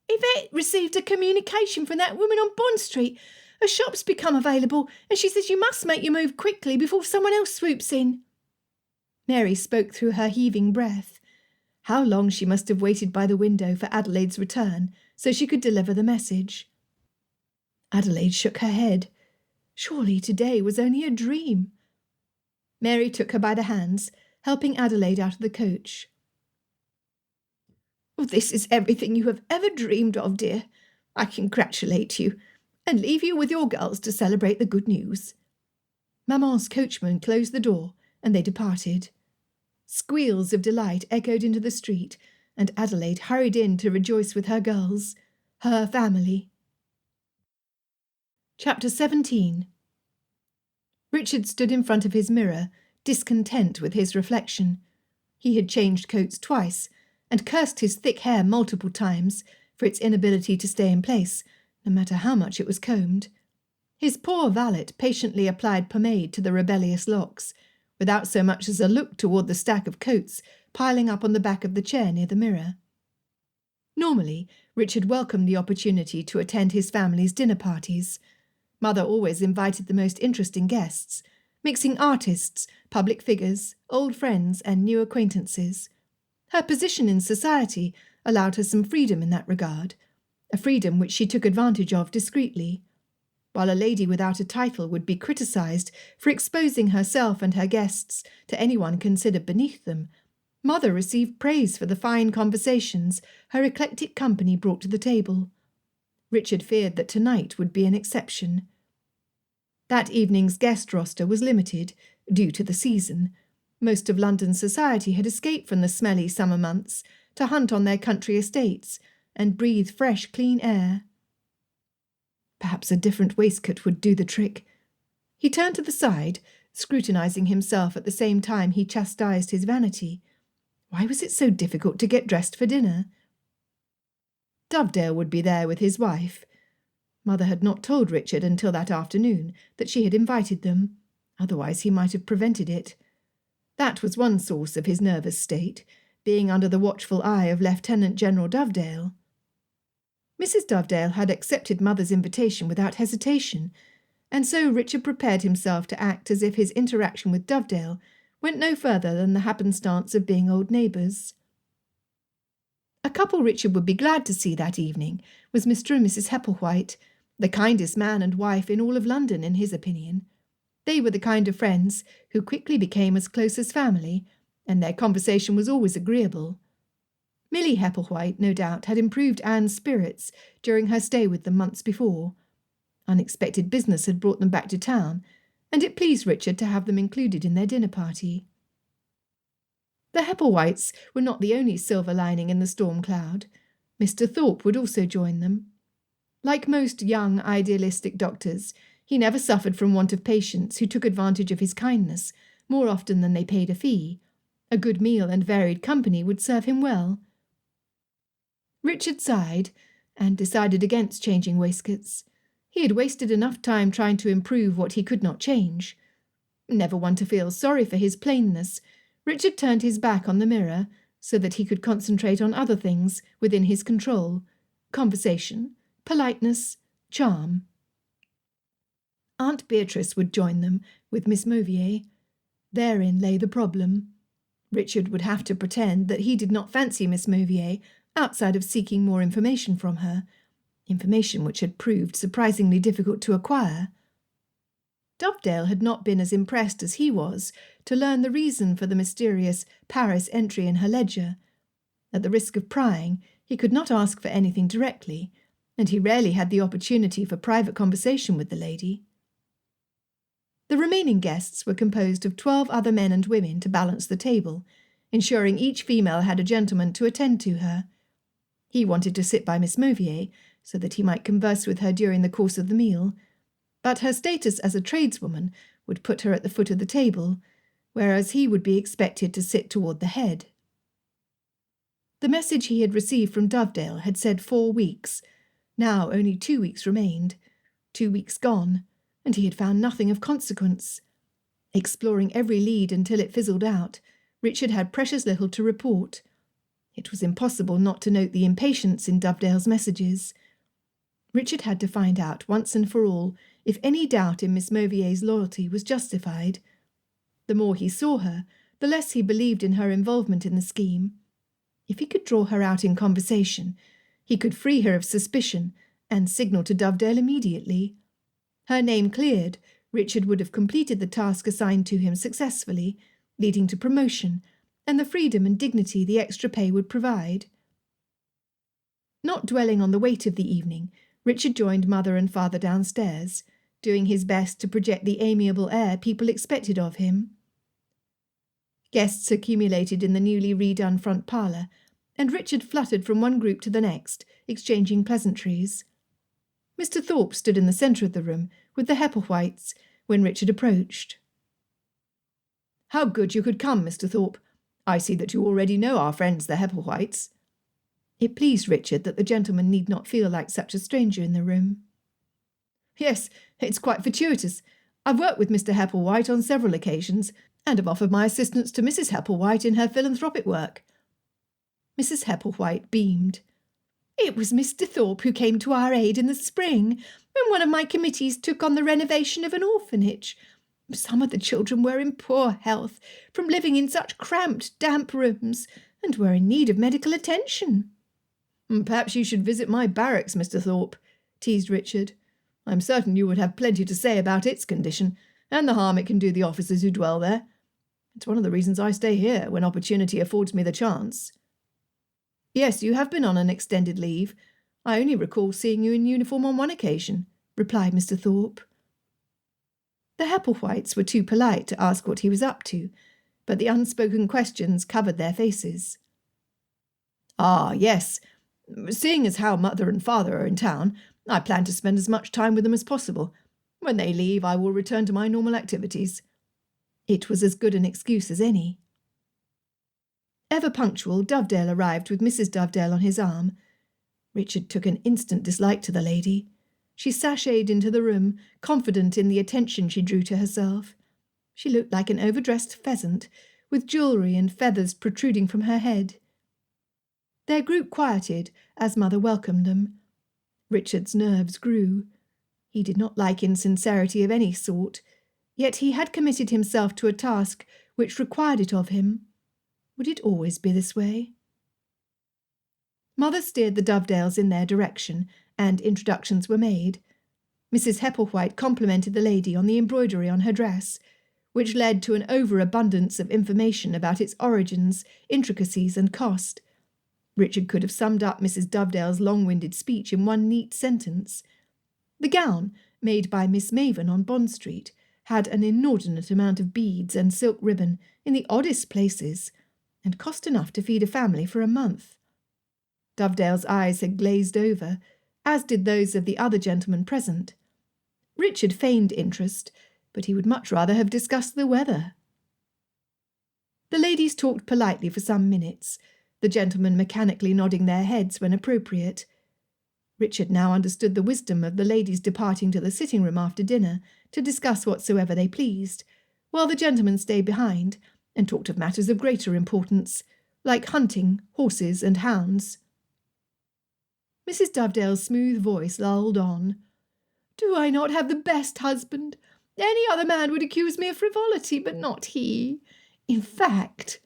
"Yvette received a communication from that woman on Bond Street. A shop's become available, and she says you must make your move quickly before someone else swoops in." Mary spoke through her heaving breath. How long she must have waited by the window for Adelaide's return so she could deliver the message. Adelaide shook her head. Surely today was only a dream. Mary took her by the hands, helping Adelaide out of the coach. "This is everything you have ever dreamed of, dear. I congratulate you, and leave you with your girls to celebrate the good news." Maman's coachman closed the door, and they departed. Squeals of delight echoed into the street, and Adelaide hurried in to rejoice with her girls, her family. Chapter 17. Richard stood in front of his mirror, discontent with his reflection. He had changed coats twice, and cursed his thick hair multiple times for its inability to stay in place, no matter how much it was combed. His poor valet patiently applied pomade to the rebellious locks, without so much as a look toward the stack of coats piling up on the back of the chair near the mirror. Normally, Richard welcomed the opportunity to attend his family's dinner parties. Mother always invited the most interesting guests, mixing artists, public figures, old friends, and new acquaintances. Her position in society allowed her some freedom in that regard, a freedom which she took advantage of discreetly. While a lady without a title would be criticised for exposing herself and her guests to anyone considered beneath them, Mother received praise for the fine conversations her eclectic company brought to the table. Richard feared that tonight would be an exception. That evening's guest roster was limited, due to the season. Most of London society had escaped from the smelly summer months to hunt on their country estates and breathe fresh, clean air. Perhaps a different waistcoat would do the trick. He turned to the side, scrutinising himself at the same time he chastised his vanity. Why was it so difficult to get dressed for dinner? Dovedale would be there with his wife. Mother had not told Richard until that afternoon that she had invited them, otherwise he might have prevented it. That was one source of his nervous state, being under the watchful eye of Lieutenant General Dovedale. Mrs. Dovedale had accepted Mother's invitation without hesitation, and so Richard prepared himself to act as if his interaction with Dovedale went no further than the happenstance of being old neighbours. A couple Richard would be glad to see that evening was Mr. and Mrs. Hepplewhite, the kindest man and wife in all of London, in his opinion. They were the kind of friends who quickly became as close as family, and their conversation was always agreeable. Milly Hepplewhite, no doubt, had improved Anne's spirits during her stay with them months before. Unexpected business had brought them back to town, and it pleased Richard to have them included in their dinner party. The Hepplewhites were not the only silver lining in the storm cloud. Mr. Thorpe would also join them. Like most young, idealistic doctors, he never suffered from want of patients who took advantage of his kindness more often than they paid a fee. A good meal and varied company would serve him well. Richard sighed, and decided against changing waistcoats. He had wasted enough time trying to improve what he could not change. Never one to feel sorry for his plainness, Richard turned his back on the mirror so that he could concentrate on other things within his control: conversation, politeness, charm. Aunt Beatrice would join them with Miss Mauvier. Therein lay the problem. Richard would have to pretend that he did not fancy Miss Mauvier outside of seeking more information from her, information which had proved surprisingly difficult to acquire. Dovedale had not been as impressed as he was to learn the reason for the mysterious Paris entry in her ledger. At the risk of prying, he could not ask for anything directly, and he rarely had the opportunity for private conversation with the lady. The remaining guests were composed of 12 other men and women to balance the table, ensuring each female had a gentleman to attend to her. He wanted to sit by Miss Mauvier, so that he might converse with her during the course of the meal, but her status as a tradeswoman would put her at the foot of the table, whereas he would be expected to sit toward the head. The message he had received from Dovedale had said 4 weeks. Now only 2 weeks remained. 2 weeks gone, and he had found nothing of consequence. Exploring every lead until it fizzled out, Richard had precious little to report. It was impossible not to note the impatience in Dovedale's messages. Richard had to find out once and for all if any doubt in Miss Mauvier's loyalty was justified. The more he saw her, the less he believed in her involvement in the scheme. If he could draw her out in conversation, he could free her of suspicion and signal to Dovedale immediately. Her name cleared, Richard would have completed the task assigned to him successfully, leading to promotion and the freedom and dignity the extra pay would provide. Not dwelling on the weight of the evening, Richard joined Mother and Father downstairs, doing his best to project the amiable air people expected of him. Guests accumulated in the newly redone front parlour, and Richard fluttered from one group to the next, exchanging pleasantries. Mr. Thorpe stood in the centre of the room with the Hepplewhites when Richard approached. "How good you could come, Mr. Thorpe. I see that you already know our friends the Hepplewhites." It pleased Richard that the gentleman need not feel like such a stranger in the room. "Yes, it's quite fortuitous. I've worked with Mr. Hepplewhite on several occasions, and have offered my assistance to Mrs. Hepplewhite in her philanthropic work." Mrs. Hepplewhite beamed. "It was Mr. Thorpe who came to our aid in the spring, when one of my committees took on the renovation of an orphanage. Some of the children were in poor health from living in such cramped, damp rooms, and were in need of medical attention." "Perhaps you should visit my barracks, Mr. Thorpe," teased Richard. "I'm certain you would have plenty to say about its condition, and the harm it can do the officers who dwell there. It's one of the reasons I stay here, when opportunity affords me the chance." "Yes, you have been on an extended leave. I only recall seeing you in uniform on one occasion," replied Mr. Thorpe. The Hepplewhites were too polite to ask what he was up to, but the unspoken questions covered their faces. "Ah, yes. Seeing as how Mother and Father are in town, I plan to spend as much time with them as possible. When they leave, I will return to my normal activities." It was as good an excuse as any. Ever punctual, Dovedale arrived with Mrs. Dovedale on his arm. Richard took an instant dislike to the lady. She sashayed into the room, confident in the attention she drew to herself. She looked like an overdressed pheasant, with jewellery and feathers protruding from her head. Their group quieted as Mother welcomed them. Richard's nerves grew. He did not like insincerity of any sort, yet he had committed himself to a task which required it of him. Would it always be this way? Mother steered the Dovedales in their direction, and introductions were made. Mrs. Hepplewhite complimented the lady on the embroidery on her dress, which led to an overabundance of information about its origins, intricacies, and cost. Richard could have summed up Mrs. Dovedale's long-winded speech in one neat sentence. The gown, made by Miss Maven on Bond Street, had an inordinate amount of beads and silk ribbon in the oddest places, and cost enough to feed a family for a month. Dovedale's eyes had glazed over, as did those of the other gentlemen present. Richard feigned interest, but he would much rather have discussed the weather. The ladies talked politely for some minutes, the gentlemen mechanically nodding their heads when appropriate. Richard now understood the wisdom of the ladies departing to the sitting-room after dinner to discuss whatsoever they pleased, while the gentlemen stayed behind and talked of matters of greater importance, like hunting, horses, and hounds. Mrs. Dovedale's smooth voice lulled on. "Do I not have the best husband? Any other man would accuse me of frivolity, but not he. In fact—"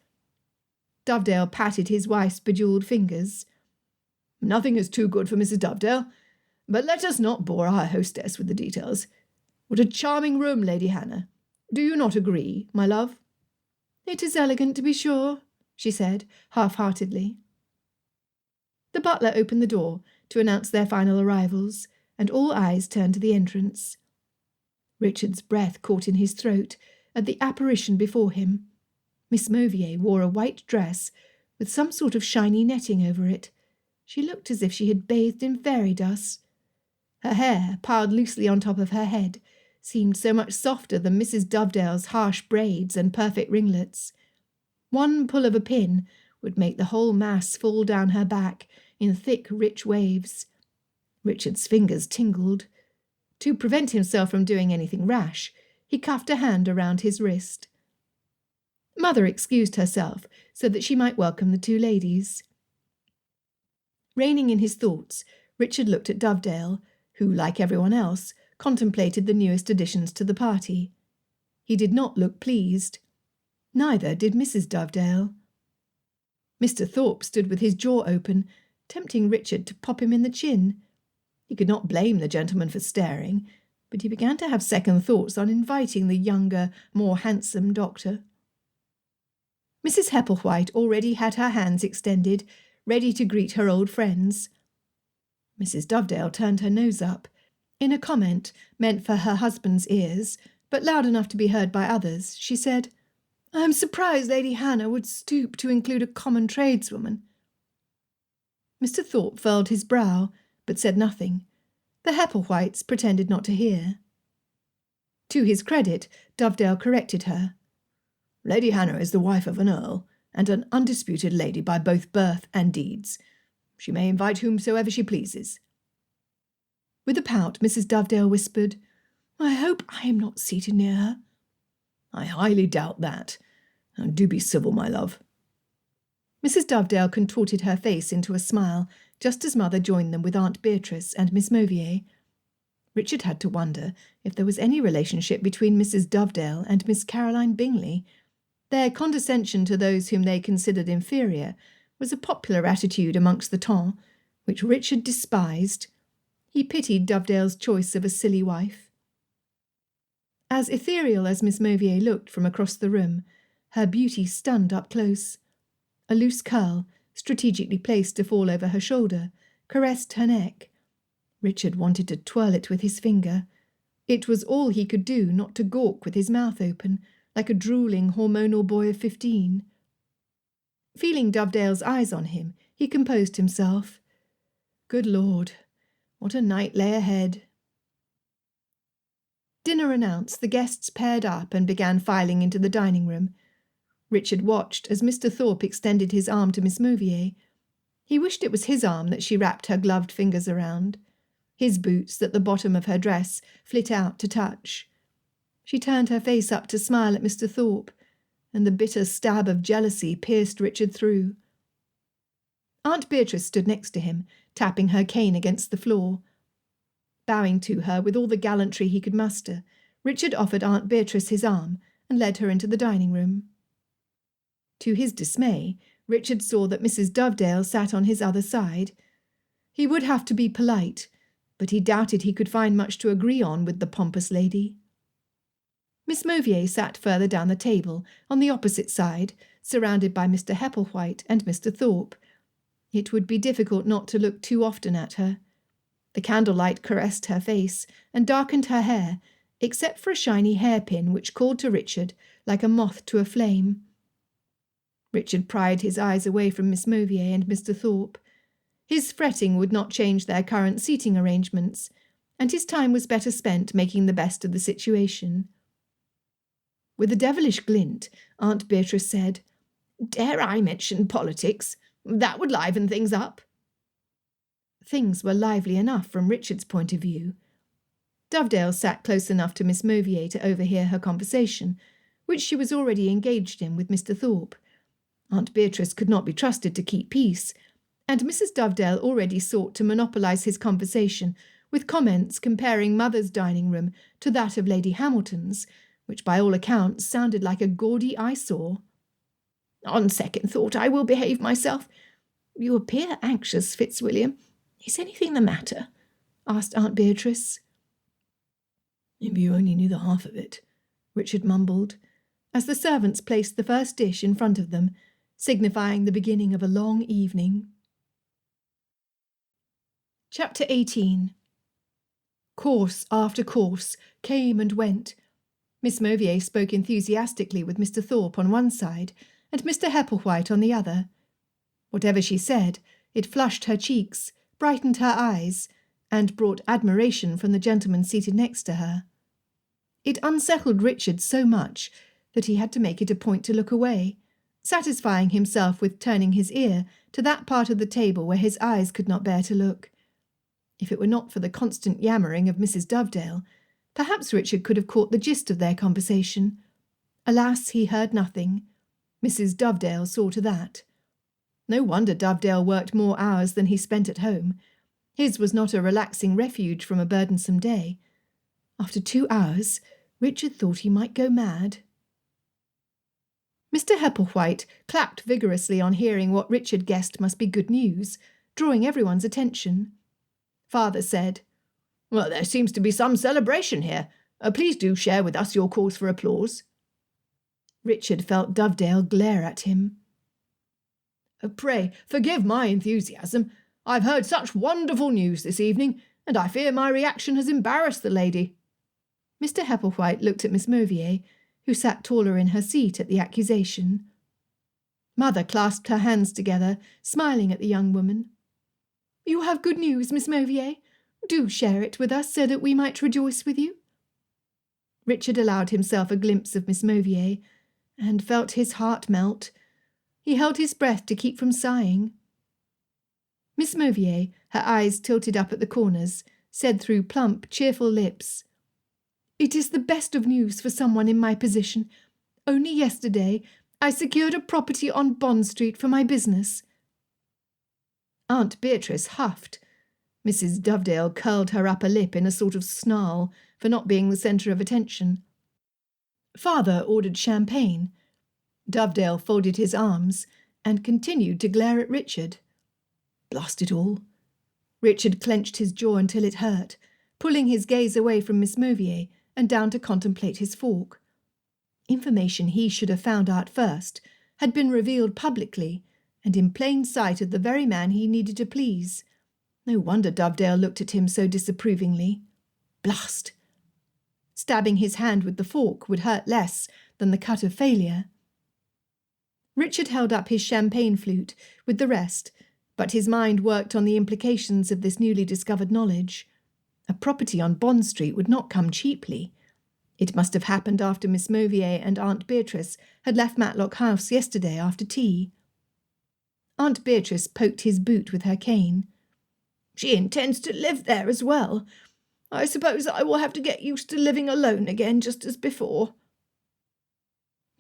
Dovedale patted his wife's bejewelled fingers. "Nothing is too good for Mrs. Dovedale, but let us not bore our hostess with the details. What a charming room, Lady Hannah. Do you not agree, my love?" "It is elegant, to be sure," she said, half-heartedly. The butler opened the door to announce their final arrivals, and all eyes turned to the entrance. Richard's breath caught in his throat at the apparition before him. Miss Mauvier wore a white dress with some sort of shiny netting over it. She looked as if she had bathed in fairy dust. Her hair, piled loosely on top of her head, seemed so much softer than Mrs. Dovedale's harsh braids and perfect ringlets. One pull of a pin would make the whole mass fall down her back in thick, rich waves. Richard's fingers tingled. To prevent himself from doing anything rash, he cuffed a hand around his wrist. Mother excused herself so that she might welcome the two ladies. Reining in his thoughts, Richard looked at Dovedale, who, like everyone else, contemplated the newest additions to the party. He did not look pleased. Neither did Mrs. Dovedale. Mr. Thorpe stood with his jaw open, tempting Richard to pop him in the chin. He could not blame the gentleman for staring, but he began to have second thoughts on inviting the younger, more handsome doctor. Mrs. Hepplewhite already had her hands extended, ready to greet her old friends. Mrs. Dovedale turned her nose up, in a comment meant for her husband's ears, but loud enough to be heard by others. She said, "I am surprised Lady Hannah would stoop to include a common tradeswoman." Mr. Thorpe furled his brow, but said nothing. The Hepplewhites pretended not to hear. To his credit, Dovedale corrected her. "Lady Hannah is the wife of an earl, and an undisputed lady by both birth and deeds. She may invite whomsoever she pleases." With a pout, Mrs. Dovedale whispered, "I hope I am not seated near her." "I highly doubt that. Do be civil, my love." Mrs. Dovedale contorted her face into a smile, just as Mother joined them with Aunt Beatrice and Miss Mauvier. Richard had to wonder if there was any relationship between Mrs. Dovedale and Miss Caroline Bingley. Their condescension to those whom they considered inferior was a popular attitude amongst the ton, which Richard despised. He pitied Dovedale's choice of a silly wife. As ethereal as Miss Mauvier looked from across the room, her beauty stunned up close. A loose curl, strategically placed to fall over her shoulder, caressed her neck. Richard wanted to twirl it with his finger. It was all he could do not to gawk with his mouth open, like a drooling, hormonal boy of 15. Feeling Dovedale's eyes on him, he composed himself. Good Lord, what a night lay ahead. Dinner announced, the guests paired up and began filing into the dining-room. Richard watched as Mr. Thorpe extended his arm to Miss Mauvier. He wished it was his arm that she wrapped her gloved fingers around. His boots, at the bottom of her dress, flit out to touch. She turned her face up to smile at Mr. Thorpe, and the bitter stab of jealousy pierced Richard through. Aunt Beatrice stood next to him, tapping her cane against the floor. Bowing to her with all the gallantry he could muster, Richard offered Aunt Beatrice his arm and led her into the dining-room. To his dismay, Richard saw that Mrs. Dovedale sat on his other side. He would have to be polite, but he doubted he could find much to agree on with the pompous lady. Miss Mauvier sat further down the table, on the opposite side, surrounded by Mr. Hepplewhite and Mr. Thorpe. It would be difficult not to look too often at her. The candlelight caressed her face and darkened her hair, except for a shiny hairpin which called to Richard like a moth to a flame. Richard pried his eyes away from Miss Mauvier and Mr. Thorpe. His fretting would not change their current seating arrangements, and his time was better spent making the best of the situation. With a devilish glint, Aunt Beatrice said, "Dare I mention politics? That would liven things up." Things were lively enough from Richard's point of view. Dovedale sat close enough to Miss Mauvier to overhear her conversation, which she was already engaged in with Mr. Thorpe. Aunt Beatrice could not be trusted to keep peace, and Mrs. Dovedale already sought to monopolise his conversation with comments comparing Mother's dining room to that of Lady Hamilton's, which by all accounts sounded like a gaudy eyesore. "On second thought, I will behave myself. You appear anxious, Fitzwilliam. Is anything the matter?" asked Aunt Beatrice. "If you only knew the half of it," Richard mumbled, as the servants placed the first dish in front of them, signifying the beginning of a long evening. Chapter 18. Course after course came and went. Miss Mauvier spoke enthusiastically with Mr. Thorpe on one side and Mr. Hepplewhite on the other. Whatever she said, it flushed her cheeks, brightened her eyes, and brought admiration from the gentleman seated next to her. It unsettled Richard so much that he had to make it a point to look away, satisfying himself with turning his ear to that part of the table where his eyes could not bear to look. If it were not for the constant yammering of Mrs. Dovedale, perhaps Richard could have caught the gist of their conversation. Alas, he heard nothing. Mrs. Dovedale saw to that. No wonder Dovedale worked more hours than he spent at home. His was not a relaxing refuge from a burdensome day. After 2 hours, Richard thought he might go mad. Mr. Hepplewhite clapped vigorously on hearing what Richard guessed must be good news, drawing everyone's attention. Father said, "Well, there seems to be some celebration here. Please do share with us your cause for applause." Richard felt Dovedale glare at him. "Pray forgive my enthusiasm. I've heard such wonderful news this evening, and I fear my reaction has embarrassed the lady." Mr. Hepplewhite looked at Miss Mauvier, who sat taller in her seat at the accusation. Mother clasped her hands together, smiling at the young woman. "You have good news, Miss Mauvier. Do share it with us so that we might rejoice with you." Richard allowed himself a glimpse of Miss Mauvier, and felt his heart melt. He held his breath to keep from sighing. Miss Mauvier, her eyes tilted up at the corners, said through plump, cheerful lips, "It is the best of news for someone in my position. Only yesterday I secured a property on Bond Street for my business." Aunt Beatrice huffed. Mrs. Dovedale curled her upper lip in a sort of snarl for not being the centre of attention. Father ordered champagne. Dovedale folded his arms and continued to glare at Richard. Blast it all. Richard clenched his jaw until it hurt, pulling his gaze away from Miss Mauvier and down to contemplate his fork. Information he should have found out first had been revealed publicly and in plain sight of the very man he needed to please. No wonder Dovedale looked at him so disapprovingly. Blast! Stabbing his hand with the fork would hurt less than the cut of failure. Richard held up his champagne flute with the rest, but his mind worked on the implications of this newly discovered knowledge. A property on Bond Street would not come cheaply. It must have happened after Miss Mauvier and Aunt Beatrice had left Matlock House yesterday after tea. Aunt Beatrice poked his boot with her cane. "She intends to live there as well. I suppose I will have to get used to living alone again just as before."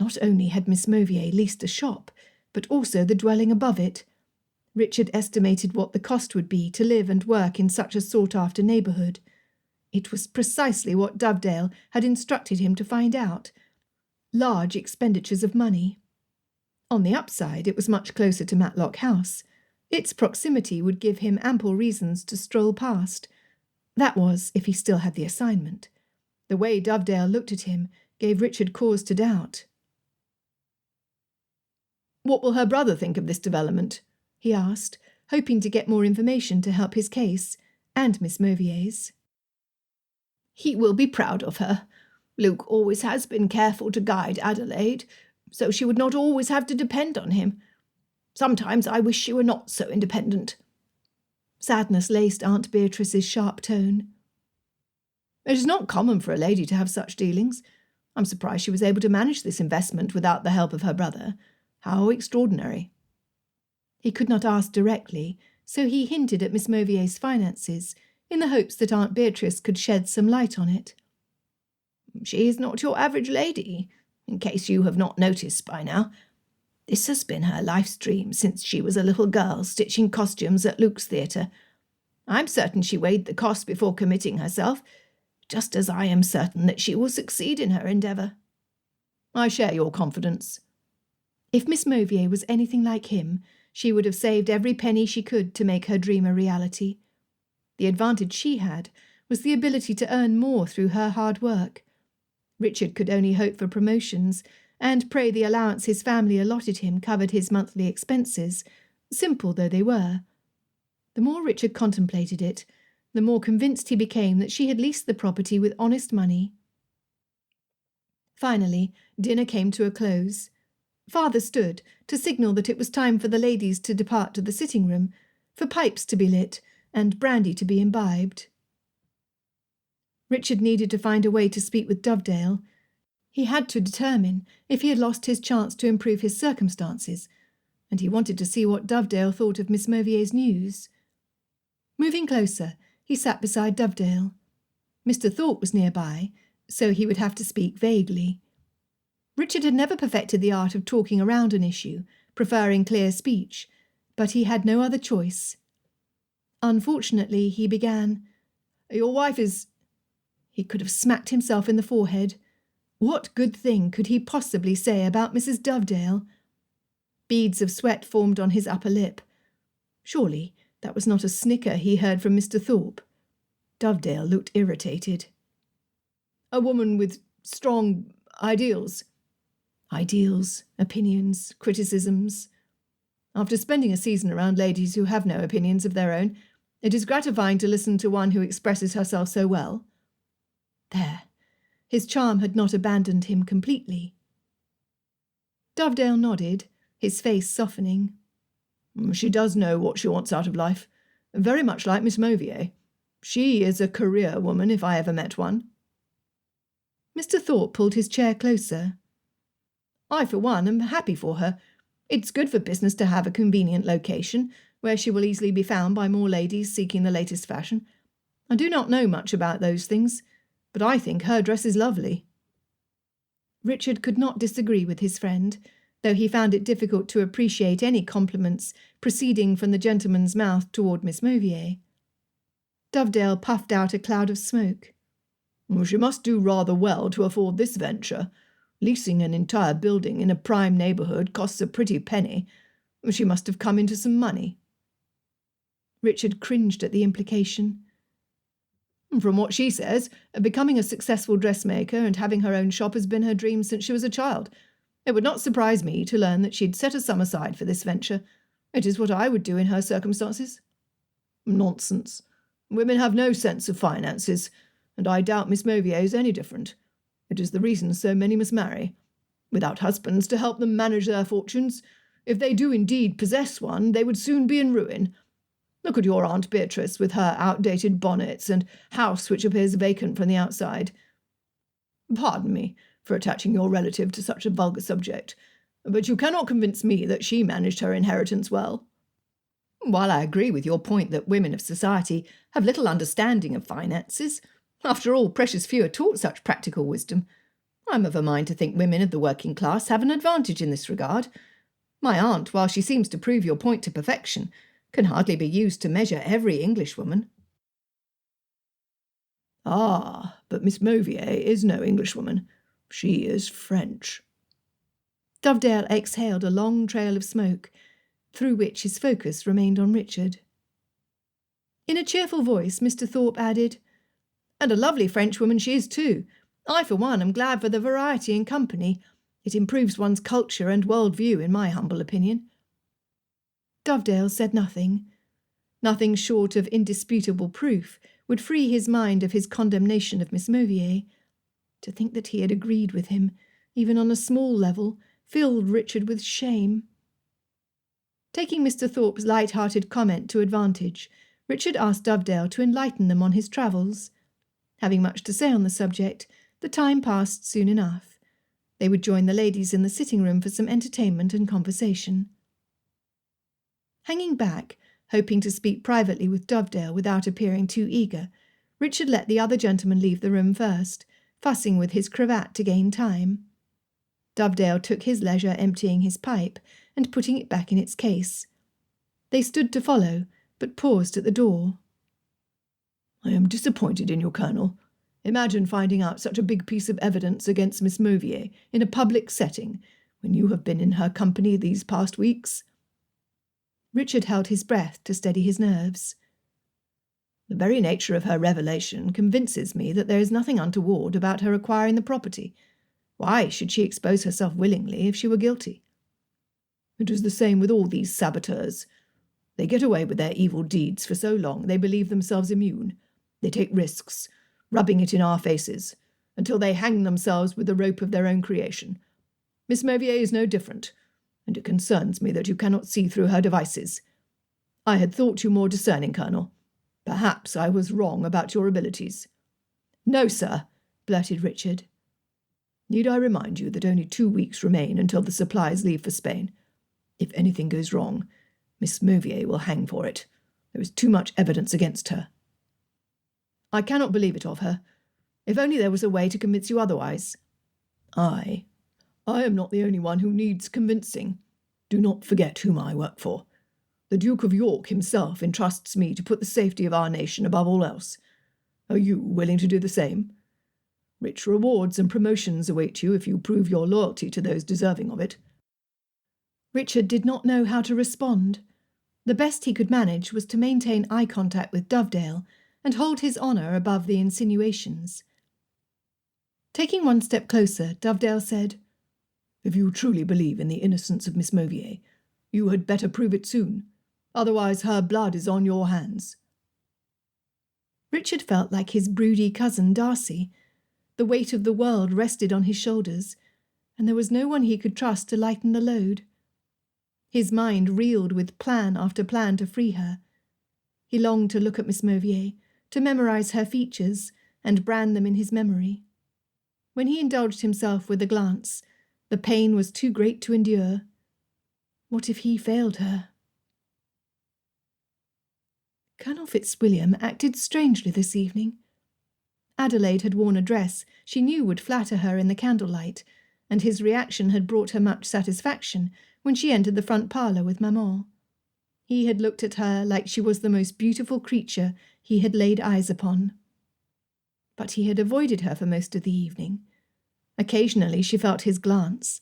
Not only had Miss Mauvier leased a shop, but also the dwelling above it. Richard estimated what the cost would be to live and work in such a sought-after neighbourhood. It was precisely what Dovedale had instructed him to find out. Large expenditures of money. On the upside, it was much closer to Matlock House. Its proximity would give him ample reasons to stroll past. That was, if he still had the assignment. The way Dovedale looked at him gave Richard cause to doubt. "What will her brother think of this development?" he asked, hoping to get more information to help his case, and Miss Mauvier's. "He will be proud of her. Luke always has been careful to guide Adélaïde, so she would not always have to depend on him. Sometimes I wish she were not so independent." Sadness laced Aunt Beatrice's sharp tone. "It is not common for a lady to have such dealings. I'm surprised she was able to manage this investment without the help of her brother. How extraordinary." He could not ask directly, so he hinted at Miss Mauvier's finances, in the hopes that Aunt Beatrice could shed some light on it. She is not your average lady, in case you have not noticed by now. This has been her life's dream since she was a little girl stitching costumes at Luke's theatre. I'm certain she weighed the cost before committing herself, just as I am certain that she will succeed in her endeavour. I share your confidence. If Miss Mauvier was anything like him, she would have saved every penny she could to make her dream a reality. The advantage she had was the ability to earn more through her hard work. Richard could only hope for promotions, and pray the allowance his family allotted him covered his monthly expenses, simple though they were. The more Richard contemplated it, the more convinced he became that she had leased the property with honest money. Finally, dinner came to a close. Father stood to signal that it was time for the ladies to depart to the sitting-room, for pipes to be lit and brandy to be imbibed. Richard needed to find a way to speak with Dovedale. He had to determine if he had lost his chance to improve his circumstances, and he wanted to see what Dovedale thought of Miss Mauvier's news. Moving closer, he sat beside Dovedale. Mr. Thorpe was nearby, so he would have to speak vaguely. Richard had never perfected the art of talking around an issue, preferring clear speech, but he had no other choice. Unfortunately, he began, "Your wife is—" He could have smacked himself in the forehead. What good thing could he possibly say about Mrs. Dovedale? Beads of sweat formed on his upper lip. Surely that was not a snicker he heard from Mr. Thorpe. Dovedale looked irritated. "A woman with strong ideals." Ideals, opinions, criticisms. After spending a season around ladies who have no opinions of their own, it is gratifying to listen to one who expresses herself so well. There, his charm had not abandoned him completely. Dovedale nodded, his face softening. "She does know what she wants out of life, very much like Miss Mauvier. She is a career woman, if I ever met one." Mr. Thorpe pulled his chair closer. "I, for one, am happy for her. It's good for business to have a convenient location, where she will easily be found by more ladies seeking the latest fashion. I do not know much about those things, but I think her dress is lovely." Richard could not disagree with his friend, though he found it difficult to appreciate any compliments proceeding from the gentleman's mouth toward Miss Mauvier. Dovedale puffed out a cloud of smoke. "She must do rather well to afford this venture. Leasing an entire building in a prime neighbourhood costs a pretty penny. She must have come into some money." Richard cringed at the implication. "From what she says, becoming a successful dressmaker and having her own shop has been her dream since she was a child. It would not surprise me to learn that she'd set a sum aside for this venture. It is what I would do in her circumstances." "Nonsense. Women have no sense of finances, and I doubt Miss Mauvier is any different. It is the reason so many must marry. Without husbands to help them manage their fortunes, if they do indeed possess one, they would soon be in ruin. Look at your Aunt Beatrice with her outdated bonnets and house which appears vacant from the outside. Pardon me for attaching your relative to such a vulgar subject, but you cannot convince me that she managed her inheritance well." "While I agree with your point that women of society have little understanding of finances, after all, precious few are taught such practical wisdom. I'm of a mind to think women of the working class have an advantage in this regard. My aunt, while she seems to prove your point to perfection, can hardly be used to measure every Englishwoman." "Ah, but Miss Mauvier is no Englishwoman. She is French." Dovedale exhaled a long trail of smoke, through which his focus remained on Richard. In a cheerful voice, Mr. Thorpe added, "And a lovely Frenchwoman she is too. I, for one, am glad for the variety in company. It improves one's culture and world-view, in my humble opinion." Dovedale said nothing. Nothing short of indisputable proof would free his mind of his condemnation of Miss Mauvier. To think that he had agreed with him, even on a small level, filled Richard with shame. Taking Mr. Thorpe's light-hearted comment to advantage, Richard asked Dovedale to enlighten them on his travels. Having much to say on the subject, the time passed soon enough. They would join the ladies in the sitting-room for some entertainment and conversation. Hanging back, Hoping to speak privately with Dovedale without appearing too eager, Richard let the other gentleman leave the room first, fussing with his cravat to gain time. Dovedale took his leisure emptying his pipe and putting it back in its case. They stood to follow, but paused at the door. "I am disappointed in you, Colonel. Imagine finding out such a big piece of evidence against Miss Mauvier in a public setting, when you have been in her company these past weeks." Richard held his breath to steady his nerves. "The very nature of her revelation convinces me that there is nothing untoward about her acquiring the property. Why should she expose herself willingly if she were guilty? It is the same with all these saboteurs. They get away with their evil deeds for so long they believe themselves immune. They take risks, rubbing it in our faces, until they hang themselves with the rope of their own creation. Miss Mauvier is no different, and it concerns me that you cannot see through her devices. I had thought you more discerning, Colonel. Perhaps I was wrong about your abilities." "No, sir," blurted Richard. "Need I remind you that only 2 weeks remain until the supplies leave for Spain? If anything goes wrong, Miss Mauvier will hang for it. There is too much evidence against her." "I cannot believe it of her. If only there was a way to convince you otherwise." I am not the only one who needs convincing. Do not forget whom I work for. The Duke of York himself entrusts me to put the safety of our nation above all else. Are you willing to do the same? Rich rewards and promotions await you if you prove your loyalty to those deserving of it." Richard did not know how to respond. The best he could manage was to maintain eye contact with Dovedale and hold his honour above the insinuations. Taking one step closer, Dovedale said, "If you truly believe in the innocence of Miss Mauvier, you had better prove it soon. Otherwise her blood is on your hands." Richard felt like his broody cousin Darcy. The weight of the world rested on his shoulders, and there was no one he could trust to lighten the load. His mind reeled with plan after plan to free her. He longed to look at Miss Mauvier, to memorize her features, and brand them in his memory. When he indulged himself with a glance, the pain was too great to endure. What if he failed her? Colonel Fitzwilliam acted strangely this evening. Adélaïde had worn a dress she knew would flatter her in the candlelight, and his reaction had brought her much satisfaction when she entered the front parlour with Maman. He had looked at her like she was the most beautiful creature he had laid eyes upon. But he had avoided her for most of the evening. Occasionally she felt his glance.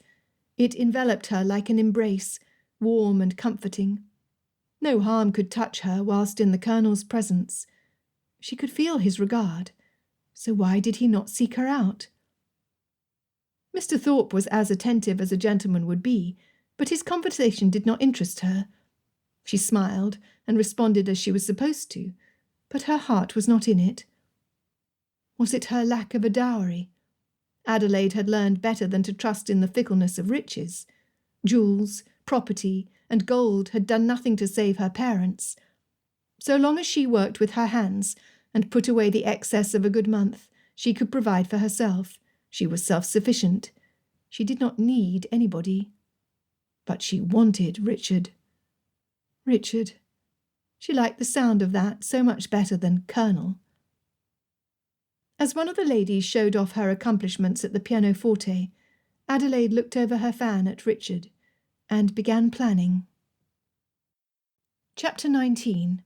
It enveloped her like an embrace, warm and comforting. No harm could touch her whilst in the Colonel's presence. She could feel his regard, so why did he not seek her out? Mr. Thorpe was as attentive as a gentleman would be, but his conversation did not interest her. She smiled and responded as she was supposed to, but her heart was not in it. Was it her lack of a dowry? Adélaïde had learned better than to trust in the fickleness of riches. Jewels, property, and gold had done nothing to save her parents. So long as she worked with her hands and put away the excess of a good month, she could provide for herself. She was self-sufficient. She did not need anybody. But she wanted Richard. Richard. She liked the sound of that so much better than Colonel. As one of the ladies showed off her accomplishments at the pianoforte, Adélaïde looked over her fan at Richard and began planning. Chapter 19.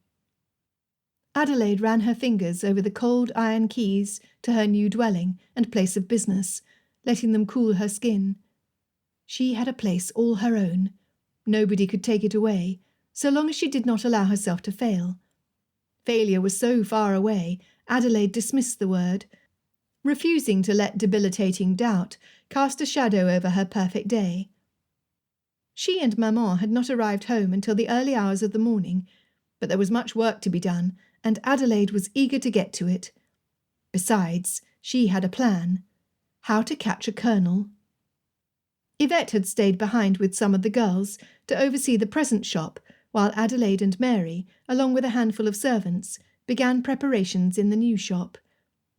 Adélaïde ran her fingers over the cold iron keys to her new dwelling and place of business, letting them cool her skin. She had a place all her own. Nobody could take it away, so long as she did not allow herself to fail. Failure was so far away, Adélaïde dismissed the word, refusing to let debilitating doubt cast a shadow over her perfect day. She and Maman had not arrived home until the early hours of the morning, but there was much work to be done, and Adélaïde was eager to get to it. Besides, she had a plan: how to catch a colonel. Yvette had stayed behind with some of the girls to oversee the present shop, while Adélaïde and Mary, along with a handful of servants, began preparations in the new shop.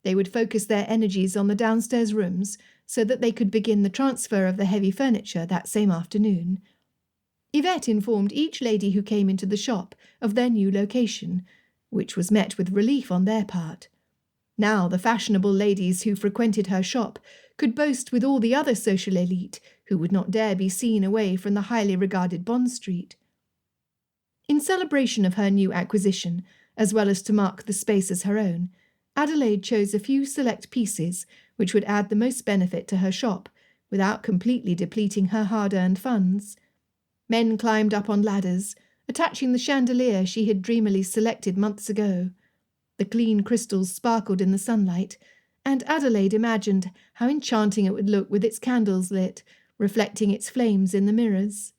They would focus their energies on the downstairs rooms so that they could begin the transfer of the heavy furniture that same afternoon. Yvette informed each lady who came into the shop of their new location, which was met with relief on their part. Now the fashionable ladies who frequented her shop could boast with all the other social elite who would not dare be seen away from the highly regarded Bond Street. In celebration of her new acquisition, as well as to mark the space as her own, Adélaïde chose a few select pieces which would add the most benefit to her shop, without completely depleting her hard-earned funds. Men climbed up on ladders, attaching the chandelier she had dreamily selected months ago. The clean crystals sparkled in the sunlight, and Adélaïde imagined how enchanting it would look with its candles lit, reflecting its flames in the mirrors.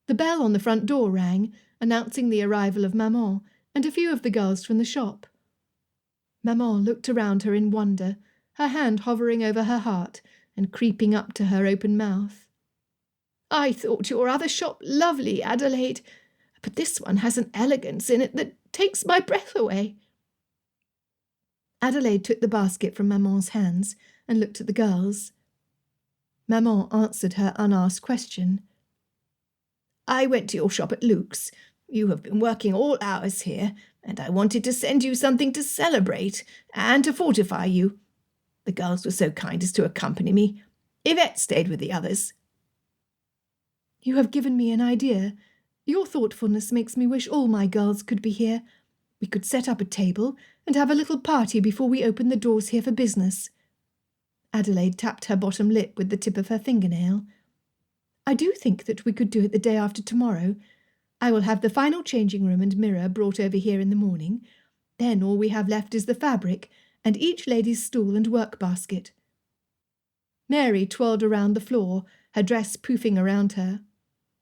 The bell on the front door rang, announcing the arrival of Maman and a few of the girls from the shop. Maman looked around her in wonder, her hand hovering over her heart and creeping up to her open mouth. "I thought your other shop lovely, Adélaïde, but this one has an elegance in it that takes my breath away." Adélaïde took the basket from Maman's hands and looked at the girls. Maman answered her unasked question. "I went to your shop at Luke's. You have been working all hours here, and I wanted to send you something to celebrate and to fortify you. The girls were so kind as to accompany me. Yvette stayed with the others." "You have given me an idea. Your thoughtfulness makes me wish all my girls could be here. We could set up a table and have a little party before we open the doors here for business." Adélaïde tapped her bottom lip with the tip of her fingernail. "I do think that we could do it the day after tomorrow. I will have the final changing room and mirror brought over here in the morning. Then all we have left is the fabric and each lady's stool and work basket." Mary twirled around the floor, her dress poofing around her.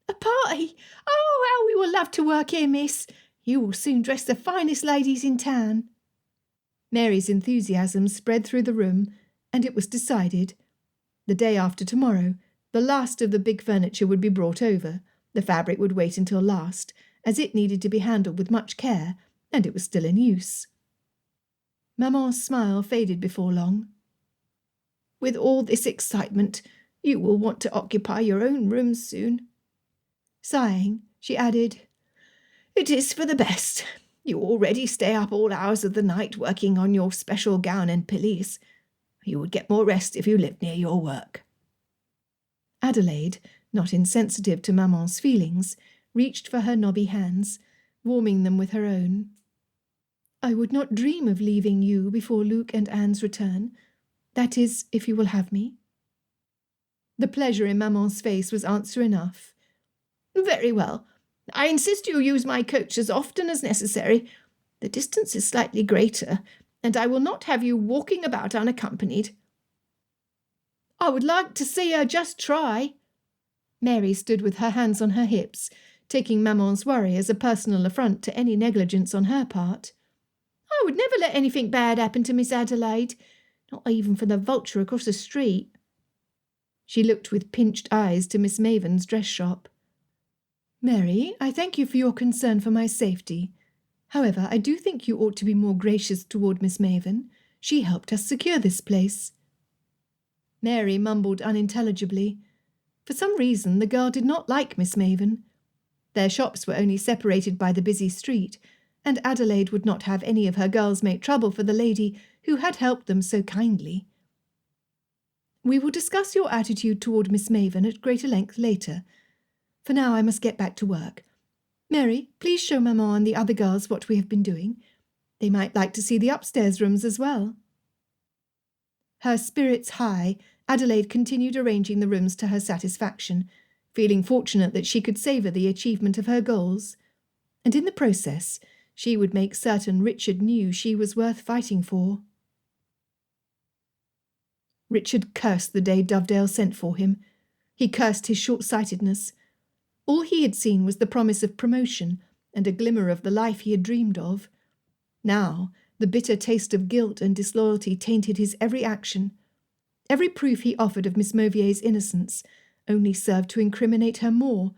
"A party! Oh, how we will love to work here, miss! You will soon dress the finest ladies in town." Mary's enthusiasm spread through the room, and it was decided. The day after tomorrow, the last of the big furniture would be brought over. The fabric would wait until last, as it needed to be handled with much care, and it was still in use. Maman's smile faded before long. "With all this excitement, you will want to occupy your own rooms soon." Sighing, she added, "It is for the best. You already stay up all hours of the night working on your special gown and pelisse. You would get more rest if you lived near your work." Adélaïde, not insensitive to Maman's feelings, reached for her knobby hands, warming them with her own. "I would not dream of leaving you before Luke and Anne's return. That is, if you will have me." The pleasure in Maman's face was answer enough. "Very well. I insist you use my coach as often as necessary. The distance is slightly greater, and I will not have you walking about unaccompanied." "I would like to see her just try." Mary stood with her hands on her hips, taking Maman's worry as a personal affront to any negligence on her part. "I would never let anything bad happen to Miss Adélaïde, not even for the vulture across the street." She looked with pinched eyes to Miss Maven's dress shop. "Mary, I thank you for your concern for my safety. However, I do think you ought to be more gracious toward Miss Maven. She helped us secure this place." Mary mumbled unintelligibly. For some reason, the girl did not like Miss Maven. Their shops were only separated by the busy street, and Adélaïde would not have any of her girls make trouble for the lady who had helped them so kindly. "We will discuss your attitude toward Miss Maven at greater length later. For now I must get back to work. Mary, please show Maman and the other girls what we have been doing. They might like to see the upstairs rooms as well." Her spirits high, Adélaïde continued arranging the rooms to her satisfaction, feeling fortunate that she could savour the achievement of her goals. And in the process, she would make certain Richard knew she was worth fighting for. Richard cursed the day Dovedale sent for him. He cursed his short-sightedness. All he had seen was the promise of promotion and a glimmer of the life he had dreamed of. Now, the bitter taste of guilt and disloyalty tainted his every action. Every proof he offered of Miss Mauvier's innocence only served to incriminate her more,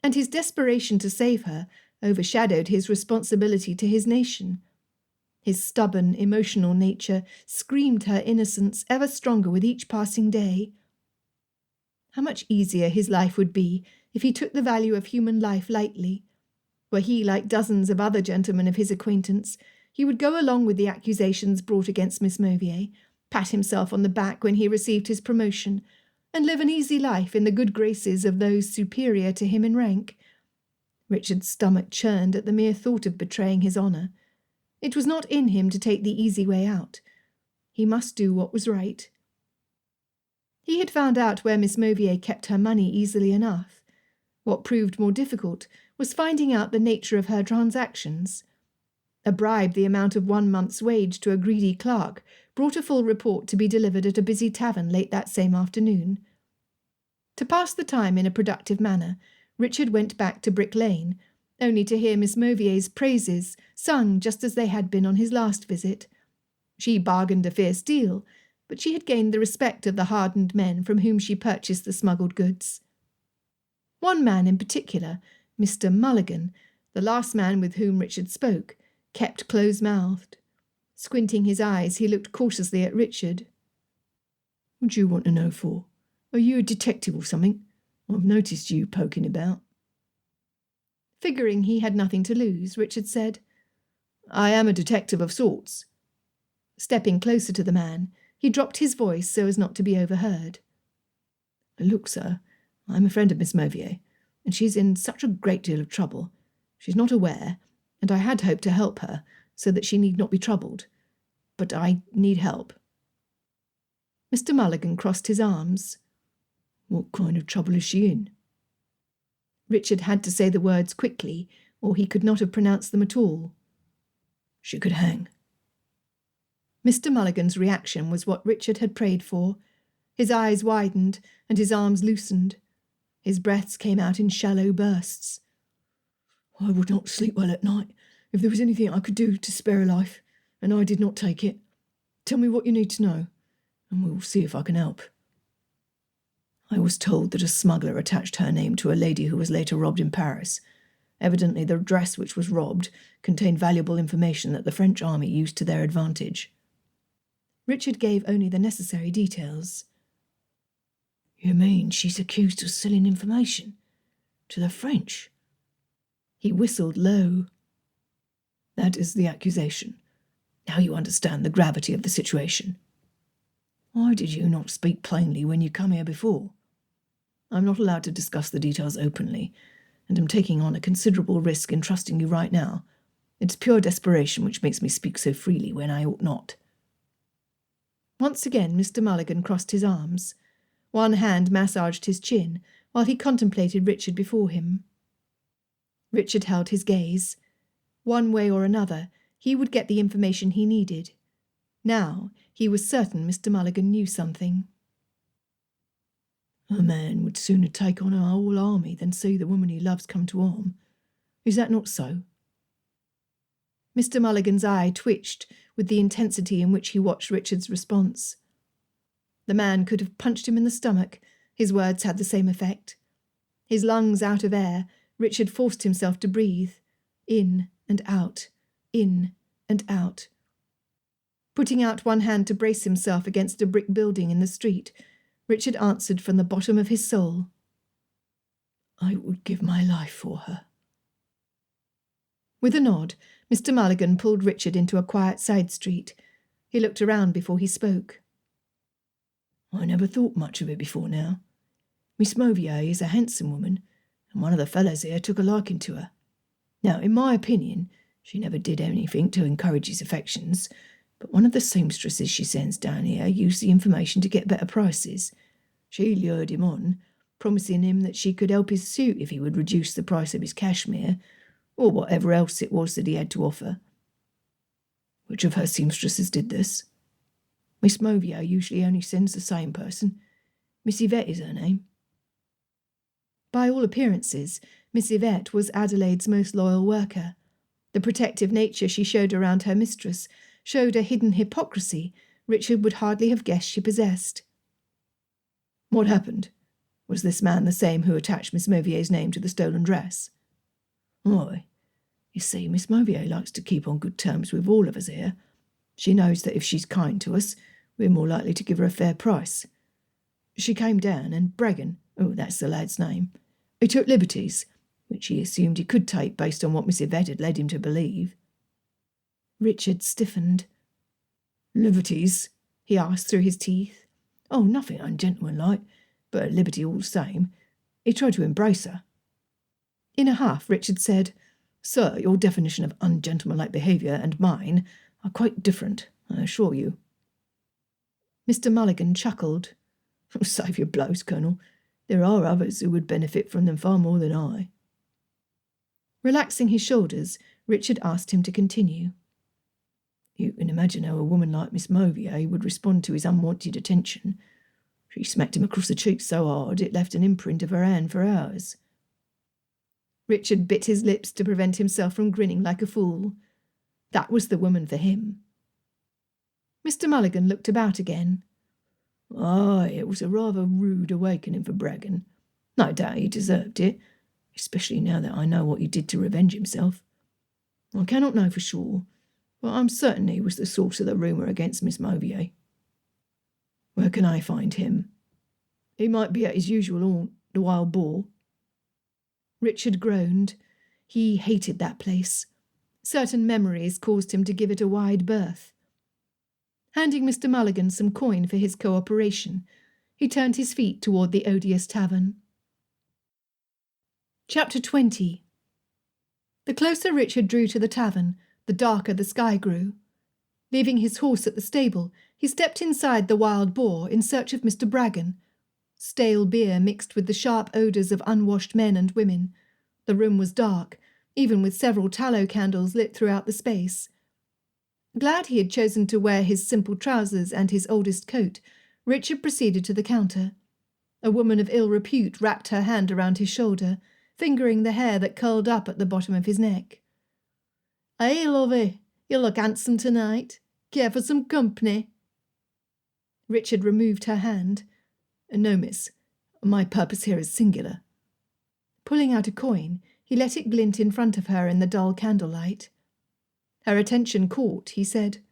and his desperation to save her overshadowed his responsibility to his nation. His stubborn, emotional nature screamed her innocence ever stronger with each passing day. How much easier his life would be if he took the value of human life lightly. Were he like dozens of other gentlemen of his acquaintance, he would go along with the accusations brought against Miss Mauvier, pat himself on the back when he received his promotion, and live an easy life in the good graces of those superior to him in rank. Richard's stomach churned at the mere thought of betraying his honour. It was not in him to take the easy way out. He must do what was right. He had found out where Miss Mauvier kept her money easily enough. What proved more difficult was finding out the nature of her transactions. A bribe the amount of 1 month's wage to a greedy clerk brought a full report to be delivered at a busy tavern late that same afternoon. To pass the time in a productive manner, Richard went back to Brick Lane, only to hear Miss Mauvier's praises sung just as they had been on his last visit. She bargained a fierce deal, but she had gained the respect of the hardened men from whom she purchased the smuggled goods. One man in particular, Mr. Mulligan, the last man with whom Richard spoke, kept close-mouthed. Squinting his eyes, he looked cautiously at Richard. "What do you want to know for? Are you a detective or something? I've noticed you poking about." Figuring he had nothing to lose, Richard said, "I am a detective of sorts." Stepping closer to the man, he dropped his voice so as not to be overheard. "Look, sir, I'm a friend of Miss Mauvier, and she's in such a great deal of trouble. She's not aware, and I had hoped to help her, so that she need not be troubled. But I need help." Mr. Mulligan crossed his arms. "What kind of trouble is she in?" Richard had to say the words quickly, or he could not have pronounced them at all. "She could hang." Mr. Mulligan's reaction was what Richard had prayed for. His eyes widened, and his arms loosened. His breaths came out in shallow bursts. "I would not sleep well at night if there was anything I could do to spare a life, and I did not take it. Tell me what you need to know, and we'll see if I can help." "I was told that a smuggler attached her name to a lady who was later robbed in Paris. Evidently the dress which was robbed contained valuable information that the French army used to their advantage." Richard gave only the necessary details. "You mean she's accused of selling information to the French?" He whistled low. "That is the accusation. Now you understand the gravity of the situation. Why did you not speak plainly when you come here before? I'm not allowed to discuss the details openly, and am taking on a considerable risk in trusting you right now. It's pure desperation which makes me speak so freely when I ought not." Once again Mr. Mulligan crossed his arms. One hand massaged his chin, while he contemplated Richard before him. Richard held his gaze. One way or another, he would get the information he needed. Now he was certain Mr. Mulligan knew something. "A man would sooner take on a whole army than see the woman he loves come to harm. Is that not so?" Mr. Mulligan's eye twitched with the intensity in which he watched Richard's response. The man could have punched him in the stomach. His words had the same effect. His lungs out of air, Richard forced himself to breathe. In and out, in and out. Putting out one hand to brace himself against a brick building in the street, Richard answered from the bottom of his soul, "I would give my life for her." With a nod, Mr. Mulligan pulled Richard into a quiet side street. He looked around before he spoke. "I never thought much of it before now. Miss Mauvier is a handsome woman, and one of the fellows here took a liking to her. Now, in my opinion, she never did anything to encourage his affections, but one of the seamstresses she sends down here used the information to get better prices. She lured him on, promising him that she could help his suit if he would reduce the price of his cashmere, or whatever else it was that he had to offer." "Which of her seamstresses did this?" "Miss Mauvier usually only sends the same person. Miss Yvette is her name." By all appearances, Miss Yvette was Adelaide's most loyal worker. The protective nature she showed around her mistress showed a hidden hypocrisy Richard would hardly have guessed she possessed. "What happened? Was this man the same who attached Miss Mauvier's name to the stolen dress?" "Why, you see, Miss Mauvier likes to keep on good terms with all of us here. She knows that if she's kind to us, we're more likely to give her a fair price. She came down, and Bregan, oh, that's the lad's name, He took liberties, which he assumed he could take based on what Miss Yvette had led him to believe. Richard stiffened. Liberties? He asked through his teeth. Oh, nothing ungentlemanlike, but a liberty all the same. He tried to embrace her. In a huff, Richard said, Sir, your definition of ungentlemanlike behaviour and mine are quite different, I assure you. Mr. Mulligan chuckled. Save your blows, Colonel. There are others who would benefit from them far more than I. Relaxing his shoulders, Richard asked him to continue. You can imagine how a woman like Miss Mauvier would respond to his unwanted attention. She smacked him across the cheek so hard it left an imprint of her hand for hours. Richard bit his lips to prevent himself from grinning like a fool. That was the woman for him. Mr. Mulligan looked about again. Aye, it was a rather rude awakening for Bragan. No doubt he deserved it, especially now that I know what he did to revenge himself. I cannot know for sure, but I'm certain he was the source of the rumour against Miss Mauvier. Where can I find him? He might be at his usual haunt, the Wild Boar. Richard groaned. He hated that place. Certain memories caused him to give it a wide berth. Handing Mr. Mulligan some coin for his cooperation, he turned his feet toward the odious tavern. Chapter 20. The closer Richard drew to the tavern, the darker the sky grew. Leaving his horse at the stable, he stepped inside the Wild Boar in search of Mr. Bragan. Stale beer mixed with the sharp odours of unwashed men and women. The room was dark, even with several tallow candles lit throughout the space. Glad he had chosen to wear his simple trousers and his oldest coat, Richard proceeded to the counter. A woman of ill repute wrapped her hand around his shoulder, fingering the hair that curled up at the bottom of his neck. "Hey, lovey, you look handsome tonight. Care for some company?" Richard removed her hand. No, miss. My purpose here is singular. Pulling out a coin, he let it glint in front of her in the dull candlelight. Her attention caught, he said,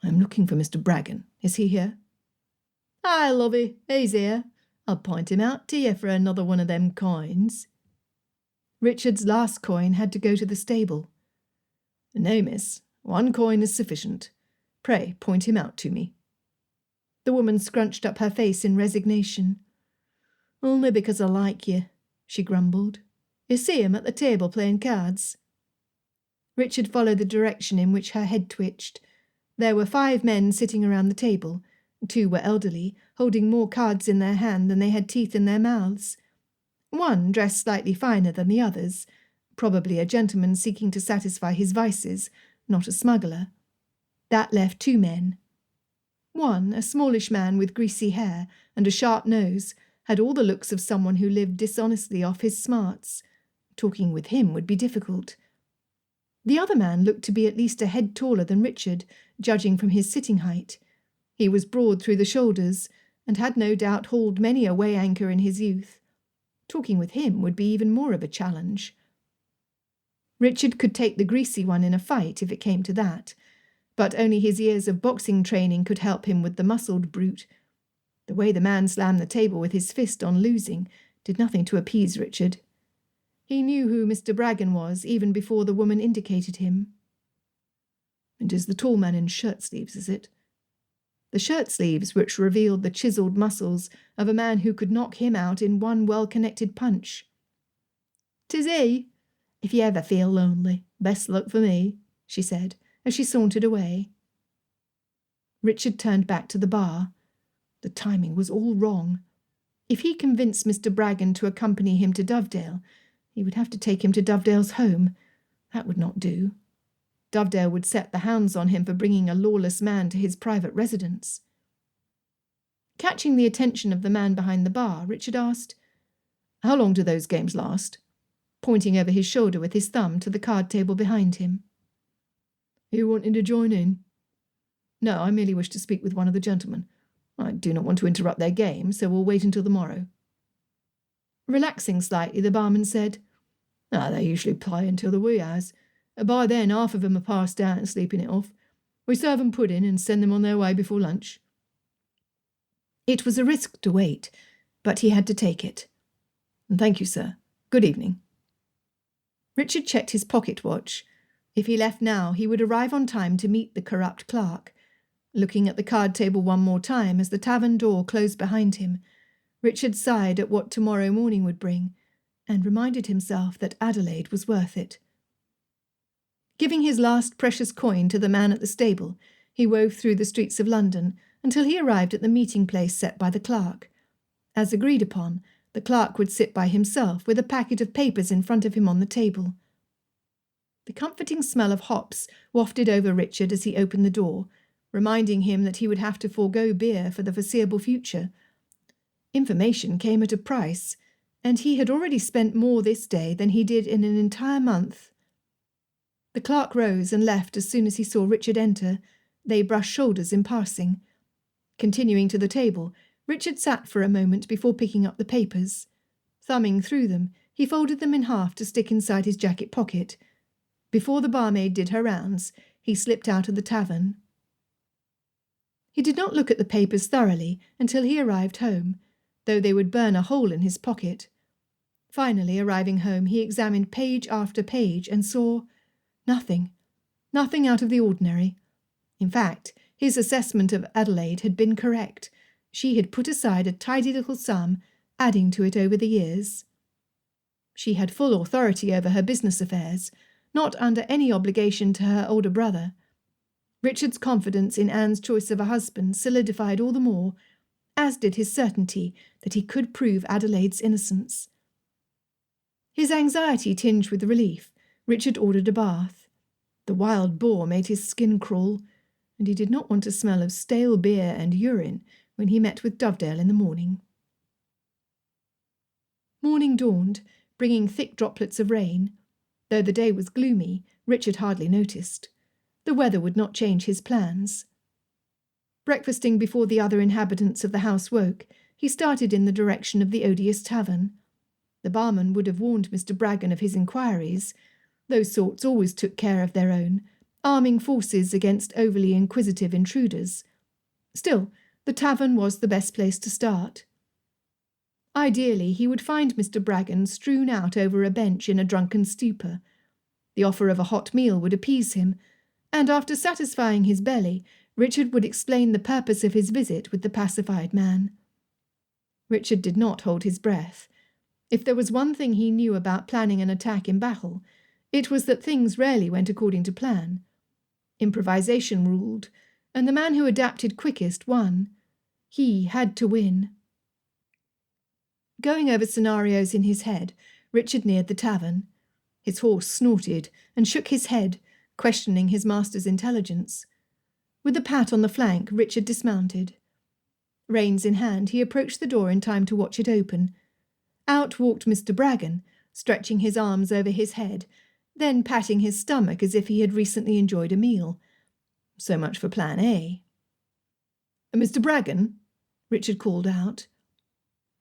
I am looking for Mr. Bragan. Is he here? "Aye, lovey, he's here. I'll point him out to you for another one of them coins." Richard's last coin had to go to the stable. "Nay, miss, 1 coin is sufficient. Pray, point him out to me." The woman scrunched up her face in resignation. "Only because I like you," she grumbled. "You see him at the table playing cards?" Richard followed the direction in which her head twitched. There were 5 men sitting around the table. 2 were elderly, holding more cards in their hand than they had teeth in their mouths. One dressed slightly finer than the others, probably a gentleman seeking to satisfy his vices, not a smuggler. That left 2 men. One, a smallish man with greasy hair and a sharp nose, had all the looks of someone who lived dishonestly off his smarts. Talking with him would be difficult. The other man looked to be at least a head taller than Richard, judging from his sitting height. He was broad through the shoulders, and had no doubt hauled many a way anchor in his youth. Talking with him would be even more of a challenge. Richard could take the greasy one in a fight if it came to that, but only his years of boxing training could help him with the muscled brute. The way the man slammed the table with his fist on losing did nothing to appease Richard. He knew who Mr. Bragan was even before the woman indicated him. "It is the tall man in shirt-sleeves, is it?" The shirt-sleeves which revealed the chiselled muscles of a man who could knock him out in one well-connected punch. "'Tis he. If you ever feel lonely, best luck for me," she said, as she sauntered away. Richard turned back to the bar. The timing was all wrong. If he convinced Mr. Bragan to accompany him to Dovedale, he would have to take him to Dovedale's home. That would not do. Dovedale would set the hounds on him for bringing a lawless man to his private residence. Catching the attention of the man behind the bar, Richard asked, "How long do those games last?" pointing over his shoulder with his thumb to the card table behind him. "Are you wanting to join in?" "No, I merely wish to speak with one of the gentlemen. I do not want to interrupt their game, so we'll wait until the morrow." Relaxing slightly, the barman said, They usually play until the wee hours. By then, half of them are passed out and sleeping it off. We serve them pudding and send them on their way before lunch." It was a risk to wait, but he had to take it. "Thank you, sir. Good evening." Richard checked his pocket watch. If he left now, he would arrive on time to meet the corrupt clerk. Looking at the card table one more time as the tavern door closed behind him, Richard sighed at what tomorrow morning would bring, and reminded himself that Adélaïde was worth it. Giving his last precious coin to the man at the stable, he wove through the streets of London until he arrived at the meeting place set by the clerk. As agreed upon, the clerk would sit by himself with a packet of papers in front of him on the table. The comforting smell of hops wafted over Richard as he opened the door, reminding him that he would have to forego beer for the foreseeable future. Information came at a price, and he had already spent more this day than he did in an entire month. The clerk rose and left as soon as he saw Richard enter. They brushed shoulders in passing. Continuing to the table, Richard sat for a moment before picking up the papers. Thumbing through them, he folded them in half to stick inside his jacket pocket. Before the barmaid did her rounds, he slipped out of the tavern. He did not look at the papers thoroughly until he arrived home, though they would burn a hole in his pocket. Finally, arriving home, he examined page after page and saw nothing out of the ordinary. In fact, his assessment of Adélaïde had been correct. She had put aside a tidy little sum, adding to it over the years. She had full authority over her business affairs, not under any obligation to her older brother. Richard's confidence in Anne's choice of a husband solidified all the more, as did his certainty that he could prove Adélaïde's innocence. His anxiety tinged with relief, Richard ordered a bath. The wild boar made his skin crawl, and he did not want to smell of stale beer and urine when he met with Dovedale in the morning. Morning dawned, bringing thick droplets of rain. Though the day was gloomy, Richard hardly noticed. The weather would not change his plans. Breakfasting before the other inhabitants of the house woke, he started in the direction of the odious tavern. The barman would have warned Mr. Braggan of his inquiries. Those sorts always took care of their own, arming forces against overly inquisitive intruders. Still, the tavern was the best place to start. Ideally, he would find Mr. Braggan strewn out over a bench in a drunken stupor. The offer of a hot meal would appease him, and after satisfying his belly, Richard would explain the purpose of his visit with the pacified man. Richard did not hold his breath. If there was one thing he knew about planning an attack in battle, it was that things rarely went according to plan. Improvisation ruled, and the man who adapted quickest won. He had to win. Going over scenarios in his head, Richard neared the tavern. His horse snorted and shook his head, questioning his master's intelligence. With a pat on the flank, Richard dismounted. Reins in hand, he approached the door in time to watch it open. Out walked Mr. Braggan, stretching his arms over his head, then patting his stomach as if he had recently enjoyed a meal. So much for plan A. "Mr. Braggan," Richard called out.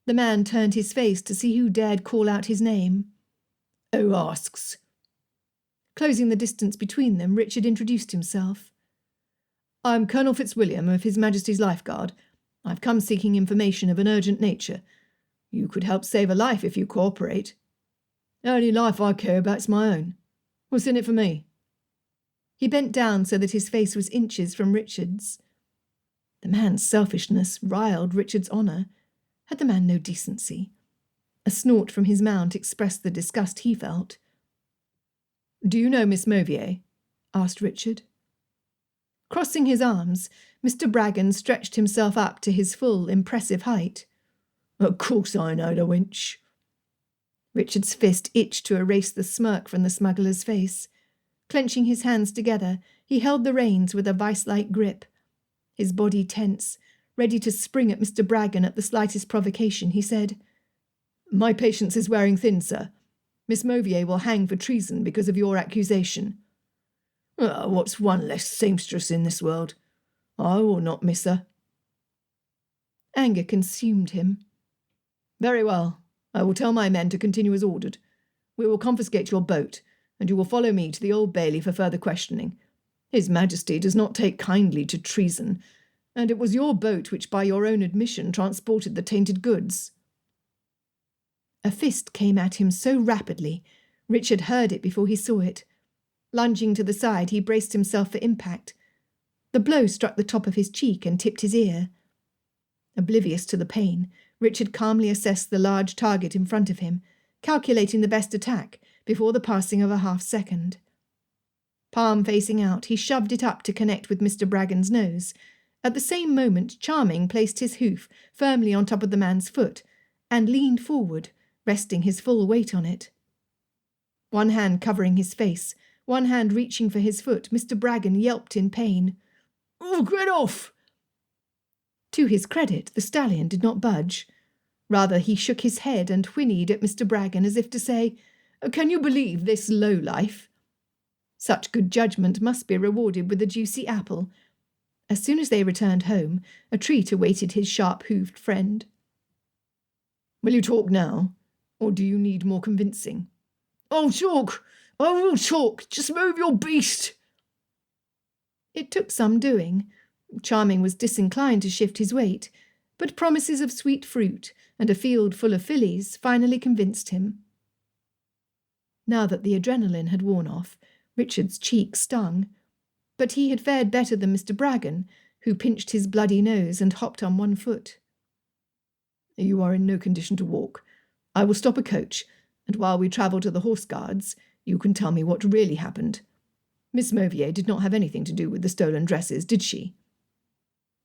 The man turned his face to see who dared call out his name. "Who asks?" Closing the distance between them, Richard introduced himself. "I'm Colonel Fitzwilliam of His Majesty's Lifeguard. I've come seeking information of an urgent nature. You could help save a life if you cooperate. The only life I care about's my own. What's in it for me?" He bent down so that his face was inches from Richard's. The man's selfishness riled Richard's honour. Had the man no decency? A snort from his mount expressed the disgust he felt. "Do you know Miss Mauvier?" asked Richard. Crossing his arms, Mr. Braggan stretched himself up to his full, impressive height. "Of course I know the wench." Richard's fist itched to erase the smirk from the smuggler's face. Clenching his hands together, he held the reins with a vice-like grip. His body tense, ready to spring at Mr. Braggan at the slightest provocation, he said, "My patience is wearing thin, sir. Miss Mauvier will hang for treason because of your accusation." "What's one less seamstress in this world? I will not miss her." Anger consumed him. "Very well. I will tell my men to continue as ordered. We will confiscate your boat, and you will follow me to the Old Bailey for further questioning. His Majesty does not take kindly to treason, and it was your boat which by your own admission transported the tainted goods." A fist came at him so rapidly, Richard heard it before he saw it. Lunging to the side, he braced himself for impact. The blow struck the top of his cheek and tipped his ear. Oblivious to the pain, Richard calmly assessed the large target in front of him, calculating the best attack before the passing of a half-second. Palm facing out, he shoved it up to connect with Mr. Braggon's nose. At the same moment, Charming placed his hoof firmly on top of the man's foot and leaned forward, resting his full weight on it. One hand covering his face, one hand reaching for his foot, Mr. Braggon yelped in pain. "Oh, get off!" To his credit, the stallion did not budge. Rather, he shook his head and whinnied at Mr. Braggon as if to say, "Can you believe this lowlife?" Such good judgment must be rewarded with a juicy apple. As soon as they returned home, a treat awaited his sharp-hooved friend. "Will you talk now, or do you need more convincing?" "I'll talk! I will talk! Just move your beast!" It took some doing. Charming was disinclined to shift his weight, but promises of sweet fruit and a field full of fillies finally convinced him. Now that the adrenaline had worn off, Richard's cheek stung, but he had fared better than Mr. Braggon, who pinched his bloody nose and hopped on one foot. "You are in no condition to walk. I will stop a coach, and while we travel to the Horse Guards, you can tell me what really happened. Miss Mauvier did not have anything to do with the stolen dresses, did she?"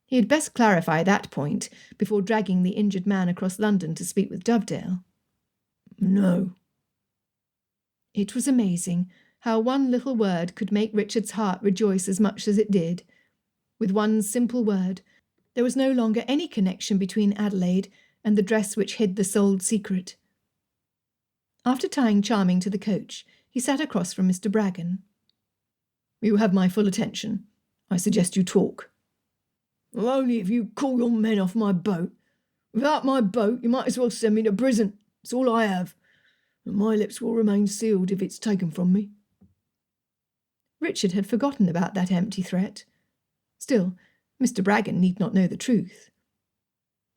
He had best clarify that point before dragging the injured man across London to speak with Dovedale. "No." It was amazing how one little word could make Richard's heart rejoice as much as it did. With one simple word, there was no longer any connection between Adélaïde and the dress which hid the sold secret. After tying Charming to the coach, he sat across from Mr. Braggon. "You have my full attention. I suggest you talk." "Well, only if you call your men off my boat. Without my boat, you might as well send me to prison. It's all I have, and my lips will remain sealed if it's taken from me." Richard had forgotten about that empty threat. Still, Mr. Braggon need not know the truth.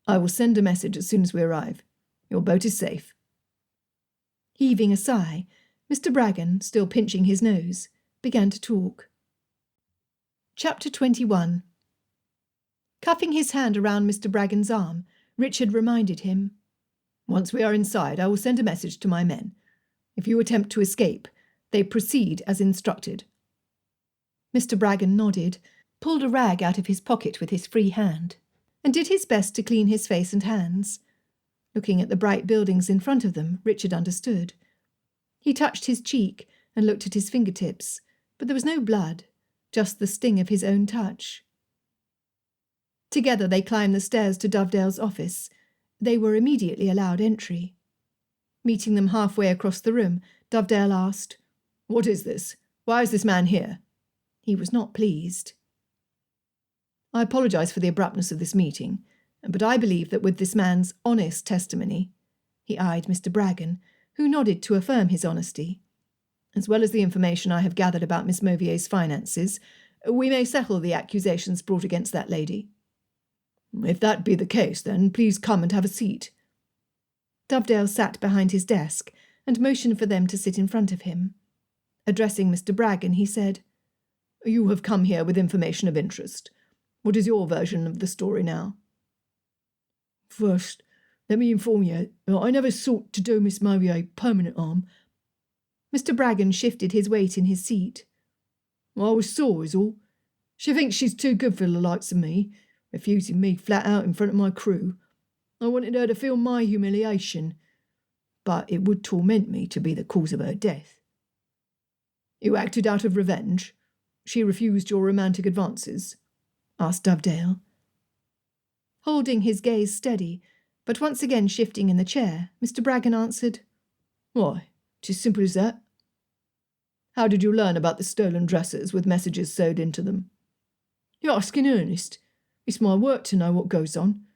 "I will send a message as soon as we arrive. Your boat is safe." Heaving a sigh, Mr. Braggon, still pinching his nose, began to talk. Chapter 21. Cuffing his hand around Mr. Braggon's arm, Richard reminded him, "Once we are inside, I will send a message to my men. If you attempt to escape, they proceed as instructed." Mr. Braggon nodded, pulled a rag out of his pocket with his free hand, and did his best to clean his face and hands. Looking at the bright buildings in front of them, Richard understood. He touched his cheek and looked at his fingertips, but there was no blood, just the sting of his own touch. Together they climbed the stairs to Dovedale's office. They were immediately allowed entry. Meeting them halfway across the room, Dovedale asked, "What is this? Why is this man here?" He was not pleased. "I apologise for the abruptness of this meeting, but I believe that with this man's honest testimony," he eyed Mr. Braggon, who nodded to affirm his honesty, "as well as the information I have gathered about Miss Mauvier's finances, we may settle the accusations brought against that lady." "If that be the case, then please come and have a seat." Dovedale sat behind his desk and motioned for them to sit in front of him. Addressing Mr. Braggon, he said, "You have come here with information of interest. What is your version of the story now?" "First, let me inform you that I never sought to do Miss Mauvier permanent harm." Mr. Braggon shifted his weight in his seat. "I was sore is all. She thinks she's too good for the likes of me, refusing me flat out in front of my crew. I wanted her to feel my humiliation, but it would torment me to be the cause of her death." "You acted out of revenge? She refused your romantic advances?" asked Dovedale. Holding his gaze steady, but once again shifting in the chair, Mr. Braggon answered, "Why, it's as simple as that." "How did you learn about the stolen dresses with messages sewed into them?" "You ask in earnest. It's my work to know what goes on.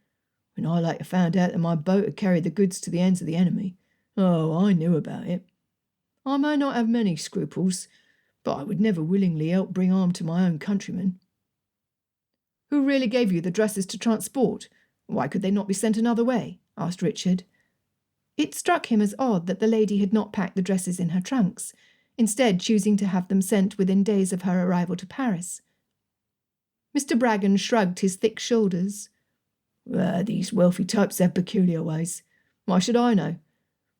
When I later found out that my boat had carried the goods to the hands of the enemy, I knew about it. I may not have many scruples, but I would never willingly help bring harm to my own countrymen." "Who really gave you the dresses to transport? Why could they not be sent another way?" asked Richard. It struck him as odd that the lady had not packed the dresses in her trunks, instead choosing to have them sent within days of her arrival to Paris. Mr. Braggan shrugged his thick shoulders. These wealthy types have peculiar ways. Why should I know?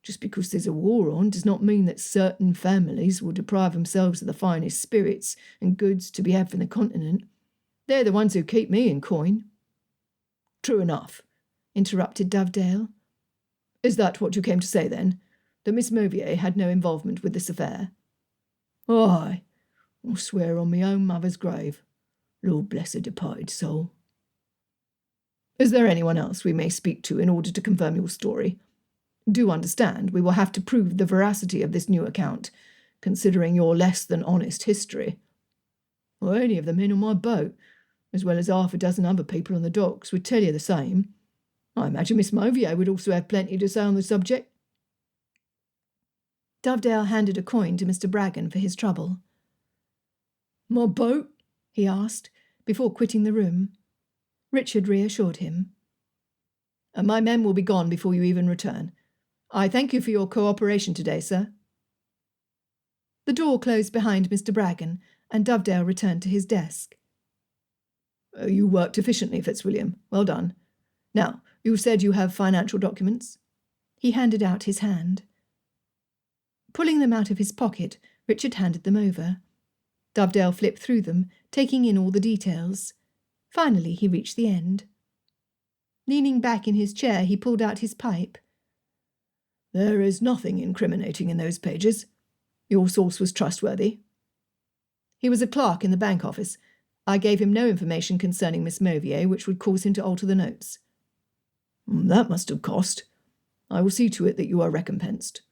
Just because there's a war on does not mean that certain families will deprive themselves of the finest spirits and goods to be had from the continent. They're the ones who keep me in coin. True enough, interrupted Dovedale. Is that what you came to say, then? That Miss Mauvier had no involvement with this affair? Aye, I'll swear on my own mother's grave. Lord bless her departed soul. Is there anyone else we may speak to in order to confirm your story? Do understand, we will have to prove the veracity of this new account, considering your less than honest history. Well, any of the men on my boat, as well as half a dozen other people on the docks, would tell you the same. I imagine Miss Mauvier would also have plenty to say on the subject. Dovedale handed a coin to Mr. Braggan for his trouble. My boat? He asked, before quitting the room. Richard reassured him. My men will be gone before you even return. I thank you for your cooperation today, sir. The door closed behind Mr. Braggan, and Dovedale returned to his desk. You worked efficiently, Fitzwilliam. Well done. Now, you said you have financial documents? He handed out his hand. Pulling them out of his pocket, Richard handed them over. Dovedale flipped through them, taking in all the details. Finally, he reached the end. Leaning back in his chair, he pulled out his pipe. There is nothing incriminating in those pages. Your source was trustworthy. He was a clerk in the bank office. I gave him no information concerning Miss Mauvier which would cause him to alter the notes. That must have cost. I will see to it that you are recompensed.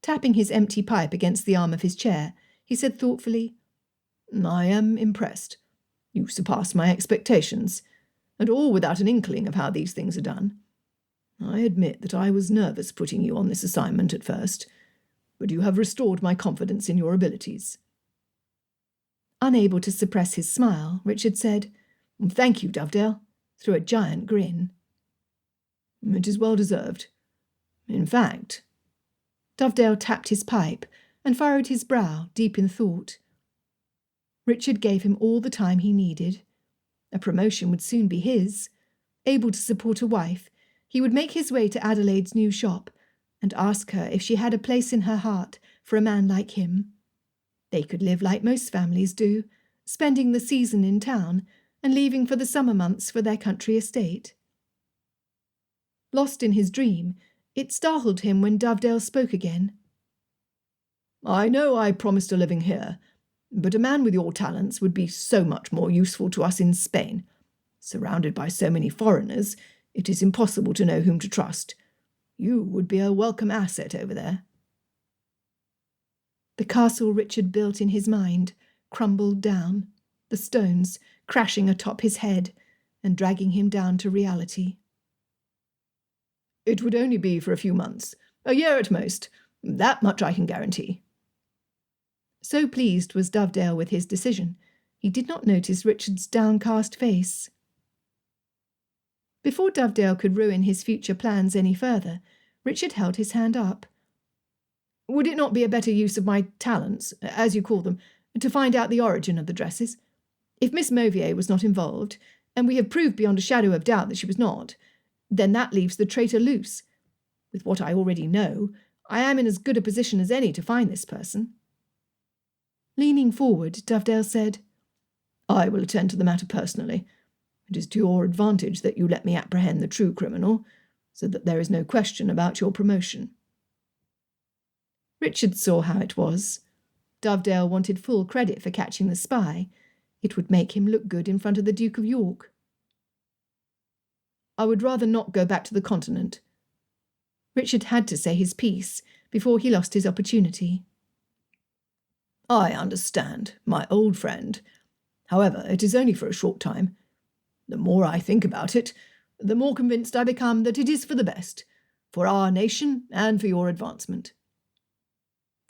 Tapping his empty pipe against the arm of his chair, he said thoughtfully, I am impressed. You surpass my expectations, and all without an inkling of how these things are done. I admit that I was nervous putting you on this assignment at first, but you have restored my confidence in your abilities. Unable to suppress his smile, Richard said, Thank you, Dovedale, through a giant grin. It is well deserved. In fact, Dovedale tapped his pipe and furrowed his brow, deep in thought. Richard gave him all the time he needed. A promotion would soon be his. Able to support a wife, he would make his way to Adelaide's new shop and ask her if she had a place in her heart for a man like him. They could live like most families do, spending the season in town and leaving for the summer months for their country estate. Lost in his dream, it startled him when Dovedale spoke again. I know I promised a living here, but a man with your talents would be so much more useful to us in Spain. Surrounded by so many foreigners, it is impossible to know whom to trust. You would be a welcome asset over there. The castle Richard built in his mind crumbled down, the stones crashing atop his head and dragging him down to reality. It would only be for a few months, a year at most. That much I can guarantee. So pleased was Dovedale with his decision, he did not notice Richard's downcast face. Before Dovedale could ruin his future plans any further, Richard held his hand up. Would it not be a better use of my talents, as you call them, to find out the origin of the dresses? If Miss Mauvier was not involved, and we have proved beyond a shadow of doubt that she was not, then that leaves the traitor loose. With what I already know, I am in as good a position as any to find this person. Leaning forward, Dovedale said, I will attend to the matter personally. It is to your advantage that you let me apprehend the true criminal, so that there is no question about your promotion. Richard saw how it was. Dovedale wanted full credit for catching the spy. It would make him look good in front of the Duke of York. I would rather not go back to the continent. Richard had to say his piece before he lost his opportunity. I understand, my old friend. However, it is only for a short time. The more I think about it, the more convinced I become that it is for the best, for our nation and for your advancement.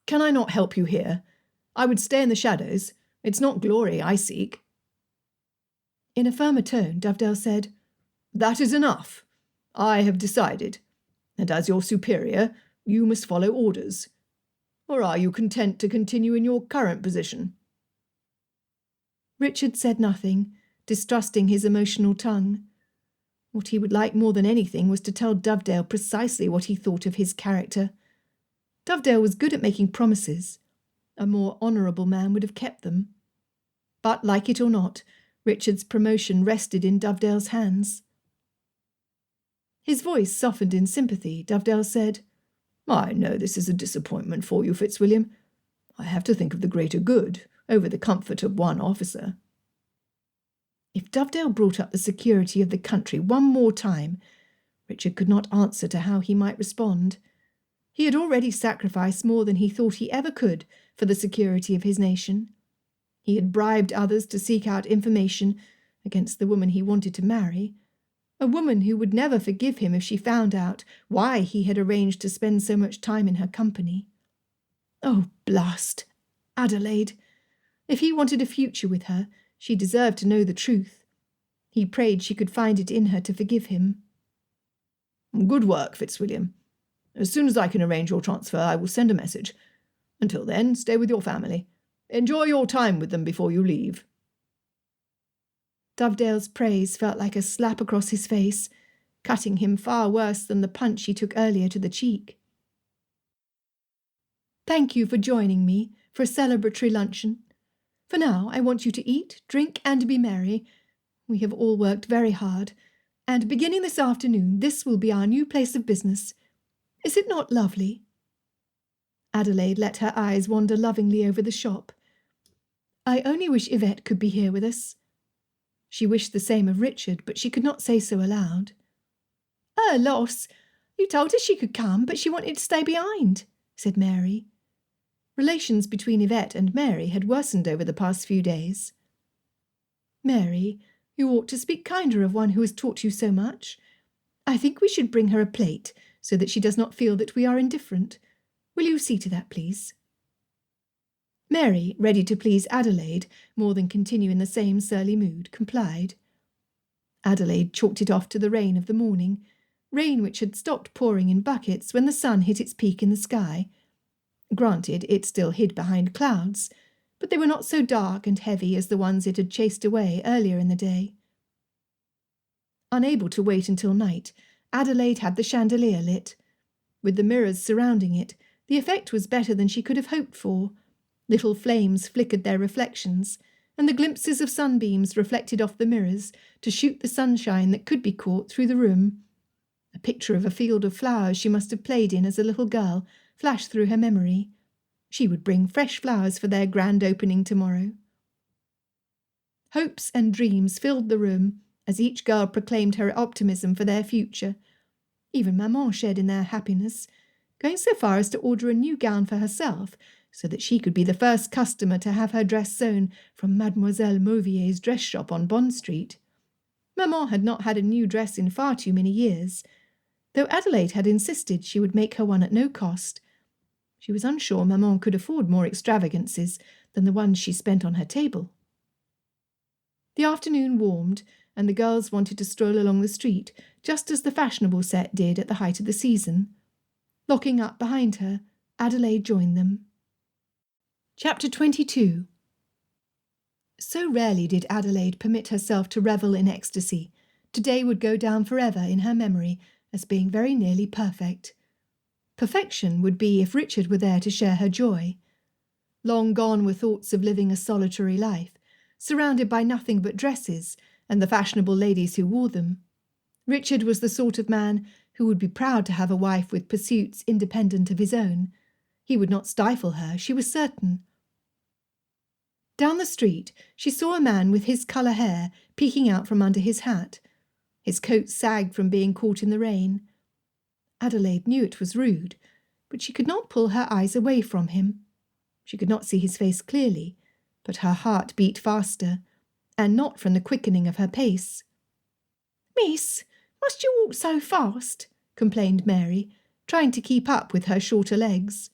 Can I not help you here? I would stay in the shadows. It's not glory I seek. In a firmer tone, Dovedale said, That is enough. I have decided. and as your superior, you must follow orders. Or are you content to continue in your current position?" Richard said nothing, distrusting his emotional tongue. What he would like more than anything was to tell Dovedale precisely what he thought of his character. Dovedale was good at making promises. A more honourable man would have kept them. But, like it or not, Richard's promotion rested in Dovedale's hands. His voice softened in sympathy. Dovedale said, "I know this is a disappointment for you, Fitzwilliam. I have to think of the greater good over the comfort of one officer." If Dovedale brought up the security of the country one more time, Richard could not answer to how he might respond. He had already sacrificed more than he thought he ever could for the security of his nation. He had bribed others to seek out information against the woman he wanted to marry, a woman who would never forgive him if she found out why he had arranged to spend so much time in her company. Oh, blast! Adélaïde! If he wanted a future with her, she deserved to know the truth. He prayed she could find it in her to forgive him. "Good work, Fitzwilliam. As soon as I can arrange your transfer, I will send a message. Until then, stay with your family. Enjoy your time with them before you leave." Dovedale's praise felt like a slap across his face, cutting him far worse than the punch he took earlier to the cheek. "Thank you for joining me for a celebratory luncheon. For now, I want you to eat, drink, and be merry. We have all worked very hard, and beginning this afternoon, this will be our new place of business. Is it not lovely?" Adélaïde let her eyes wander lovingly over the shop. "I only wish Yvette could be here with us." She wished the same of Richard, but she could not say so aloud. "Her loss. You told her she could come, but she wanted to stay behind," said Mary. Relations between Yvette and Mary had worsened over the past few days. "Mary, you ought to speak kinder of one who has taught you so much. I think we should bring her a plate, so that she does not feel that we are indifferent. Will you see to that, please?" Mary, ready to please Adélaïde more than continue in the same surly mood, complied. Adélaïde chalked it off to the rain of the morning, rain which had stopped pouring in buckets when the sun hit its peak in the sky. Granted, it still hid behind clouds, but they were not so dark and heavy as the ones it had chased away earlier in the day. Unable to wait until night, Adélaïde had the chandelier lit. With the mirrors surrounding it, the effect was better than she could have hoped for. Little flames flickered their reflections, and the glimpses of sunbeams reflected off the mirrors to shoot the sunshine that could be caught through the room. A picture of a field of flowers she must have played in as a little girl flashed through her memory. She would bring fresh flowers for their grand opening tomorrow. Hopes and dreams filled the room as each girl proclaimed her optimism for their future. Even Maman shared in their happiness, going so far as to order a new gown for herself so that she could be the first customer to have her dress sewn from Mademoiselle Mauvier's dress shop on Bond Street. Maman had not had a new dress in far too many years, though Adélaïde had insisted she would make her one at no cost. She was unsure Maman could afford more extravagances than the ones she spent on her table. The afternoon warmed, and the girls wanted to stroll along the street, just as the fashionable set did at the height of the season. Locking up behind her, Adélaïde joined them. Chapter 22. So rarely did Adélaïde permit herself to revel in ecstasy. Today would go down forever in her memory as being very nearly perfect. Perfection would be if Richard were there to share her joy. Long gone were thoughts of living a solitary life, surrounded by nothing but dresses and the fashionable ladies who wore them. Richard was the sort of man who would be proud to have a wife with pursuits independent of his own. He would not stifle her, she was certain. Down the street, she saw a man with his colour hair peeking out from under his hat. His coat sagged from being caught in the rain. Adélaïde knew it was rude, but she could not pull her eyes away from him. She could not see his face clearly, but her heart beat faster, and not from the quickening of her pace. "Miss, must you walk so fast?" complained Mary, trying to keep up with her shorter legs.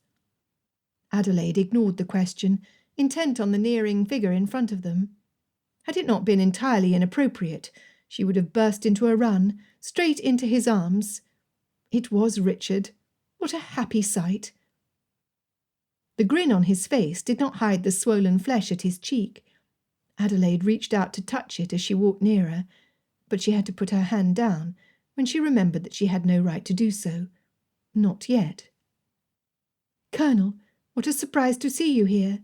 Adélaïde ignored the question, intent on the nearing figure in front of them. Had it not been entirely inappropriate, she would have burst into a run, straight into his arms. It was Richard. What a happy sight! The grin on his face did not hide the swollen flesh at his cheek. Adelaide reached out to touch it as she walked nearer, but she had to put her hand down when she remembered that she had no right to do so. Not yet. "Colonel, what a surprise to see you here."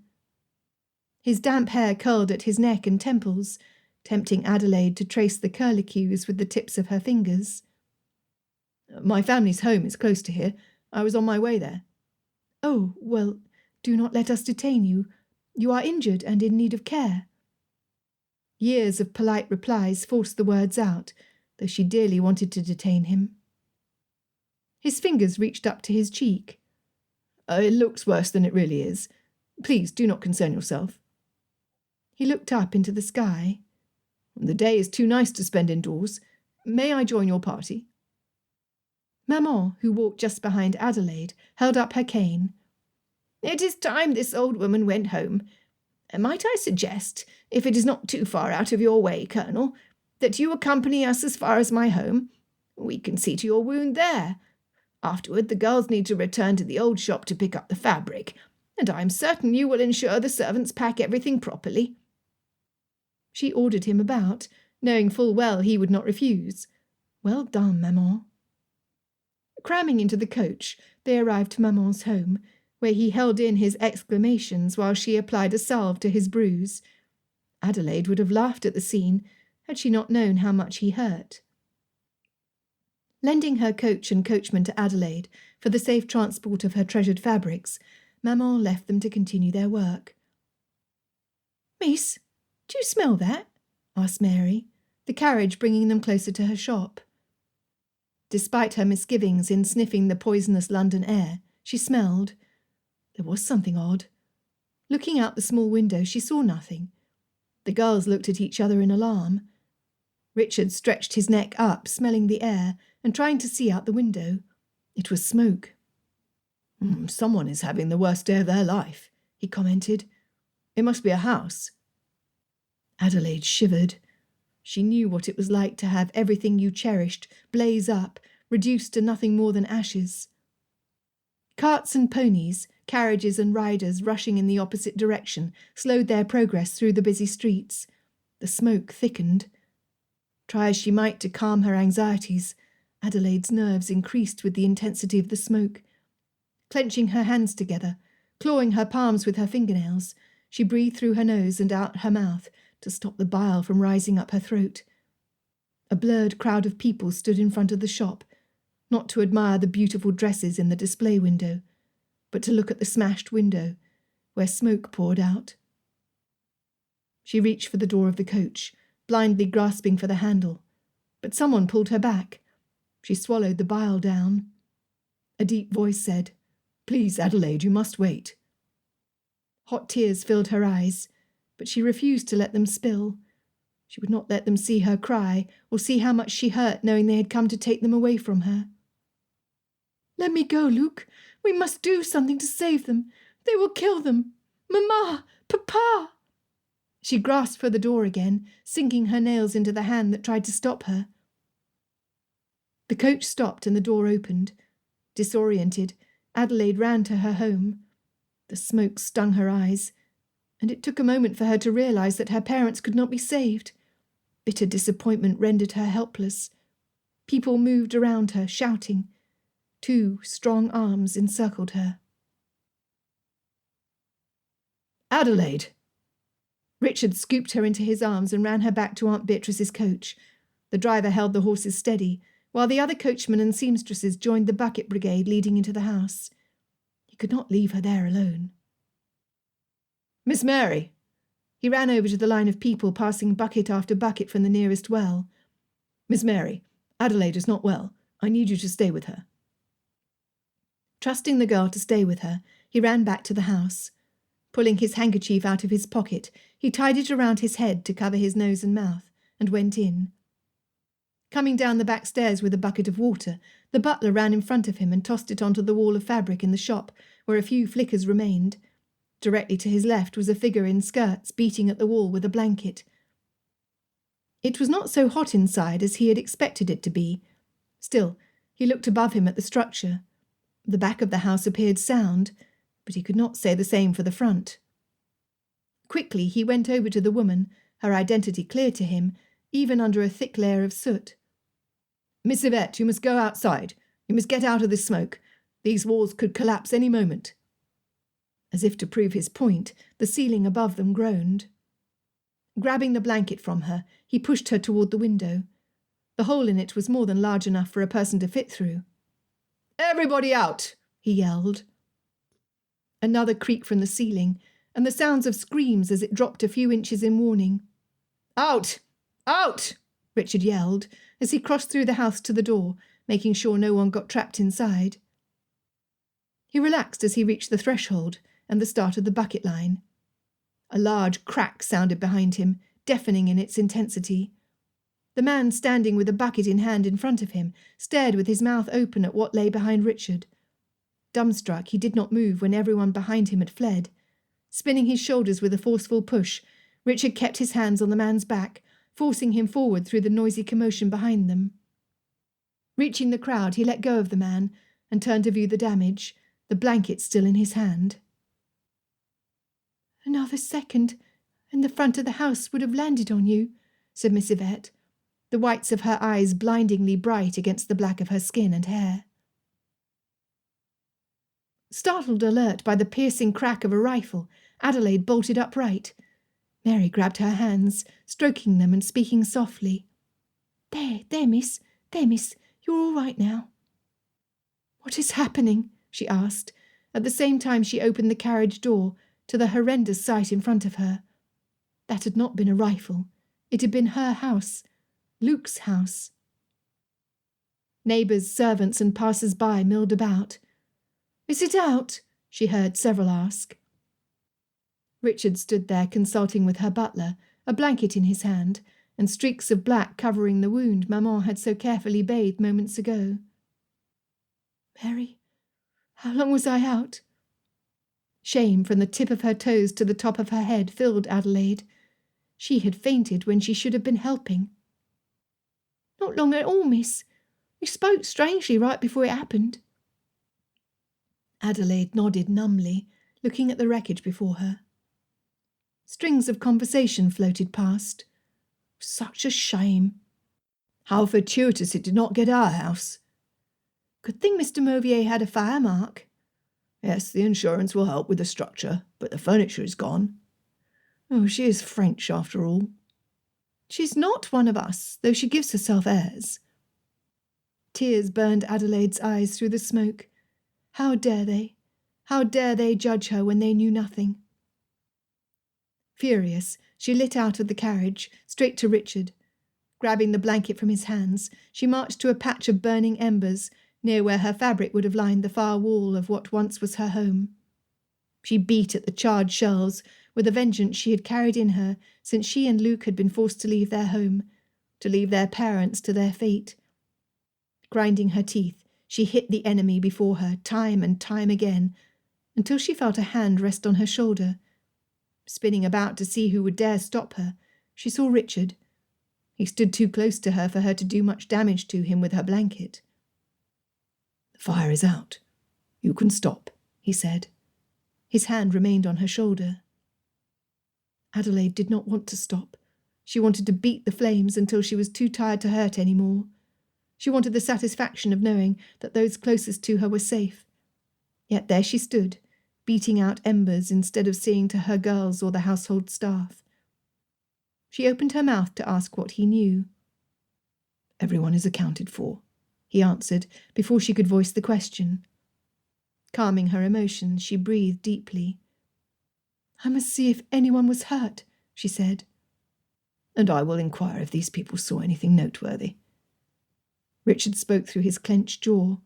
His damp hair curled at his neck and temples, tempting Adelaide to trace the curlicues with the tips of her fingers. "My family's home is close to here. I was on my way there." "Oh, well, do not let us detain you. You are injured and in need of care." Years of polite replies forced the words out, though she dearly wanted to detain him. His fingers reached up to his cheek. "It looks worse than it really is. Please do not concern yourself." He looked up into the sky. "The day is too nice to spend indoors. May I join your party?" Maman, who walked just behind Adelaide, held up her cane. "It is time this old woman went home. Might I suggest, if it is not too far out of your way, Colonel, that you accompany us as far as my home? We can see to your wound there. Afterward, the girls need to return to the old shop to pick up the fabric, and I am certain you will ensure the servants pack everything properly." She ordered him about, knowing full well he would not refuse. Well done, Maman. Cramming into the coach, they arrived to Maman's home, where he held in his exclamations while she applied a salve to his bruise. Adelaide would have laughed at the scene had she not known how much he hurt. Lending her coach and coachman to Adelaide for the safe transport of her treasured fabrics, Maman left them to continue their work. "Miss, do you smell that?" asked Mary, the carriage bringing them closer to her shop. Despite her misgivings in sniffing the poisonous London air, she smelled. There was something odd. Looking out the small window, she saw nothing. The girls looked at each other in alarm. Richard stretched his neck up, smelling the air, and trying to see out the window. It was smoke. "Someone is having the worst day of their life," he commented. "It must be a house." Adelaide shivered. She knew what it was like to have everything you cherished blaze up, reduced to nothing more than ashes. Carts and ponies, carriages and riders rushing in the opposite direction slowed their progress through the busy streets. The smoke thickened. Try as she might to calm her anxieties, Adelaide's nerves increased with the intensity of the smoke. Clenching her hands together, clawing her palms with her fingernails, she breathed through her nose and out her mouth to stop the bile from rising up her throat. A blurred crowd of people stood in front of the shop, not to admire the beautiful dresses in the display window, but to look at the smashed window, where smoke poured out. She reached for the door of the coach, blindly grasping for the handle, but someone pulled her back. She swallowed the bile down. A deep voice said, "Please, Adelaide, you must wait." Hot tears filled her eyes, but she refused to let them spill. She would not let them see her cry or see how much she hurt knowing they had come to take them away from her. "Let me go, Luke. We must do something to save them. They will kill them. Mamma! Papa!" She grasped for the door again, sinking her nails into the hand that tried to stop her. The coach stopped and the door opened. Disoriented, Adelaide ran to her home. The smoke stung her eyes, and it took a moment for her to realise that her parents could not be saved. Bitter disappointment rendered her helpless. People moved around her, shouting. 2 strong arms encircled her. "Adelaide!" Richard scooped her into his arms and ran her back to Aunt Beatrice's coach. The driver held the horses steady, while the other coachmen and seamstresses joined the bucket brigade leading into the house. He could not leave her there alone. "Miss Mary!" He ran over to the line of people passing bucket after bucket from the nearest well. "Miss Mary, Adelaide is not well. I need you to stay with her." Trusting the girl to stay with her, he ran back to the house. Pulling his handkerchief out of his pocket, he tied it around his head to cover his nose and mouth, and went in. Coming down the back stairs with a bucket of water, the butler ran in front of him and tossed it onto the wall of fabric in the shop, where a few flickers remained. Directly to his left was a figure in skirts beating at the wall with a blanket. It was not so hot inside as he had expected it to be. Still, He looked above him at the structure. The back of the house appeared sound, but he could not say the same for the front. Quickly he went over to the woman, her identity clear to him, even under a thick layer of soot. Miss Yvette, you must go outside. You must get out of this smoke. These walls could collapse any moment. As if to prove his point, the ceiling above them groaned. Grabbing the blanket from her, he pushed her toward the window. The hole in it was more than large enough for a person to fit through. Everybody out, he yelled. Another creak from the ceiling, and the sounds of screams as it dropped a few inches in warning. Out! Out! Richard yelled as he crossed through the house to the door, making sure no one got trapped inside. He relaxed as he reached the threshold and the start of the bucket line. A large crack sounded behind him, deafening in its intensity. The man standing with a bucket in hand in front of him stared with his mouth open at what lay behind Richard. Dumbstruck, he did not move when everyone behind him had fled. Spinning his shoulders with a forceful push, Richard kept his hands on the man's back, forcing him forward through the noisy commotion behind them. Reaching the crowd, he let go of the man and turned to view the damage, the blanket still in his hand. "Another second, and the front of the house would have landed on you," said Miss Yvette, the whites of her eyes blindingly bright against the black of her skin and hair. Startled alert by the piercing crack of a rifle, Adélaïde bolted upright. Mary grabbed her hands, stroking them and speaking softly. There, miss. There, miss. You're all right now." "What is happening?" she asked. At the same time she opened the carriage door to the horrendous sight in front of her. That had not been a rifle. It had been her house. Luke's house. Neighbours, servants and passers-by milled about. "Is it out?" she heard several ask. Richard stood there consulting with her butler, a blanket in his hand, and streaks of black covering the wound Maman had so carefully bathed moments ago. "Mary, how long was I out?" Shame from the tip of her toes to the top of her head filled Adélaïde. She had fainted when she should have been helping. "Not long at all, miss. You spoke strangely right before it happened." Adélaïde nodded numbly, looking at the wreckage before her. Strings of conversation floated past. Such a shame. How fortuitous it did not get our house. Good thing Mr. Mauvier had a fire mark. Yes, the insurance will help with the structure, but the furniture is gone. Oh, she is French after all. She's not one of us, though she gives herself airs. Tears burned Adélaïde's eyes through the smoke. How dare they? How dare they judge her when they knew nothing? Furious, she lit out of the carriage, straight to Richard. Grabbing the blanket from his hands, she marched to a patch of burning embers, near where her fabric would have lined the far wall of what once was her home. She beat at the charred shells with a vengeance she had carried in her since she and Luke had been forced to leave their home, to leave their parents to their fate. Grinding her teeth, she hit the enemy before her time and time again, until she felt a hand rest on her shoulder. Spinning about to see who would dare stop her, she saw Richard. He stood too close to her for her to do much damage to him with her blanket. "The fire is out. You can stop," he said. His hand remained on her shoulder. Adélaïde did not want to stop. She wanted to beat the flames until she was too tired to hurt any more. She wanted the satisfaction of knowing that those closest to her were safe. Yet there she stood, beating out embers instead of seeing to her girls or the household staff. She opened her mouth to ask what he knew. "Everyone is accounted for," he answered before she could voice the question. Calming her emotions, she breathed deeply. "I must see if anyone was hurt," she said. "And I will inquire if these people saw anything noteworthy." Richard spoke through his clenched jaw.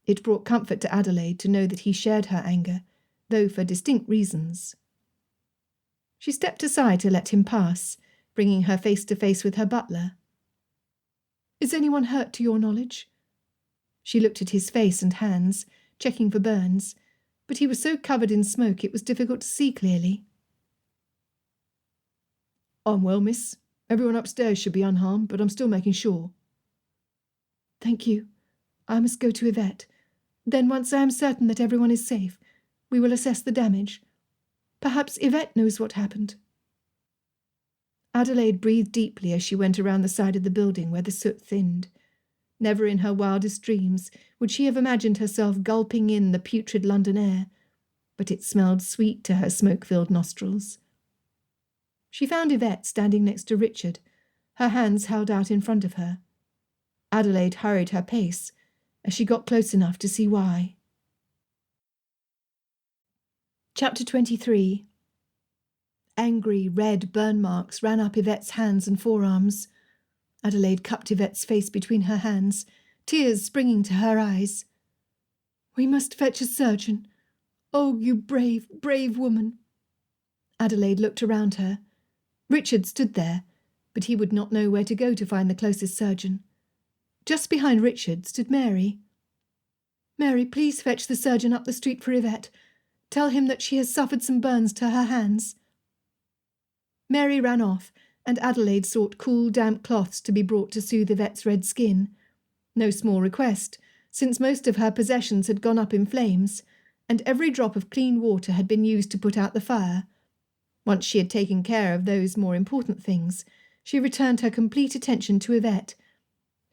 It brought comfort to Adélaïde to know that he shared her anger, though for distinct reasons. She stepped aside to let him pass, bringing her face to face with her butler. "Is anyone hurt to your knowledge?" She looked at his face and hands, checking for burns, but he was so covered in smoke it was difficult to see clearly. "I'm well, miss. Everyone upstairs should be unharmed, but I'm still making sure." "Thank you. I must go to Yvette. Then, once I am certain that everyone is safe, we will assess the damage. Perhaps Yvette knows what happened." Adélaïde breathed deeply as she went around the side of the building where the soot thinned. Never in her wildest dreams would she have imagined herself gulping in the putrid London air, but it smelled sweet to her smoke-filled nostrils. She found Yvette standing next to Richard, her hands held out in front of her. Adélaïde hurried her pace as she got close enough to see why. Chapter 23. Angry, red burn marks ran up Yvette's hands and forearms. Adélaïde cupped Yvette's face between her hands, tears springing to her eyes. "We must fetch a surgeon. Oh, you brave, brave woman." Adélaïde looked around her. Richard stood there, but he would not know where to go to find the closest surgeon. Just behind Richard stood Mary. "Mary, please fetch the surgeon up the street for Yvette. Tell him that she has suffered some burns to her hands." Mary ran off, and Adélaïde sought cool, damp cloths to be brought to soothe Yvette's red skin. No small request, since most of her possessions had gone up in flames, and every drop of clean water had been used to put out the fire. Once she had taken care of those more important things, she returned her complete attention to Yvette.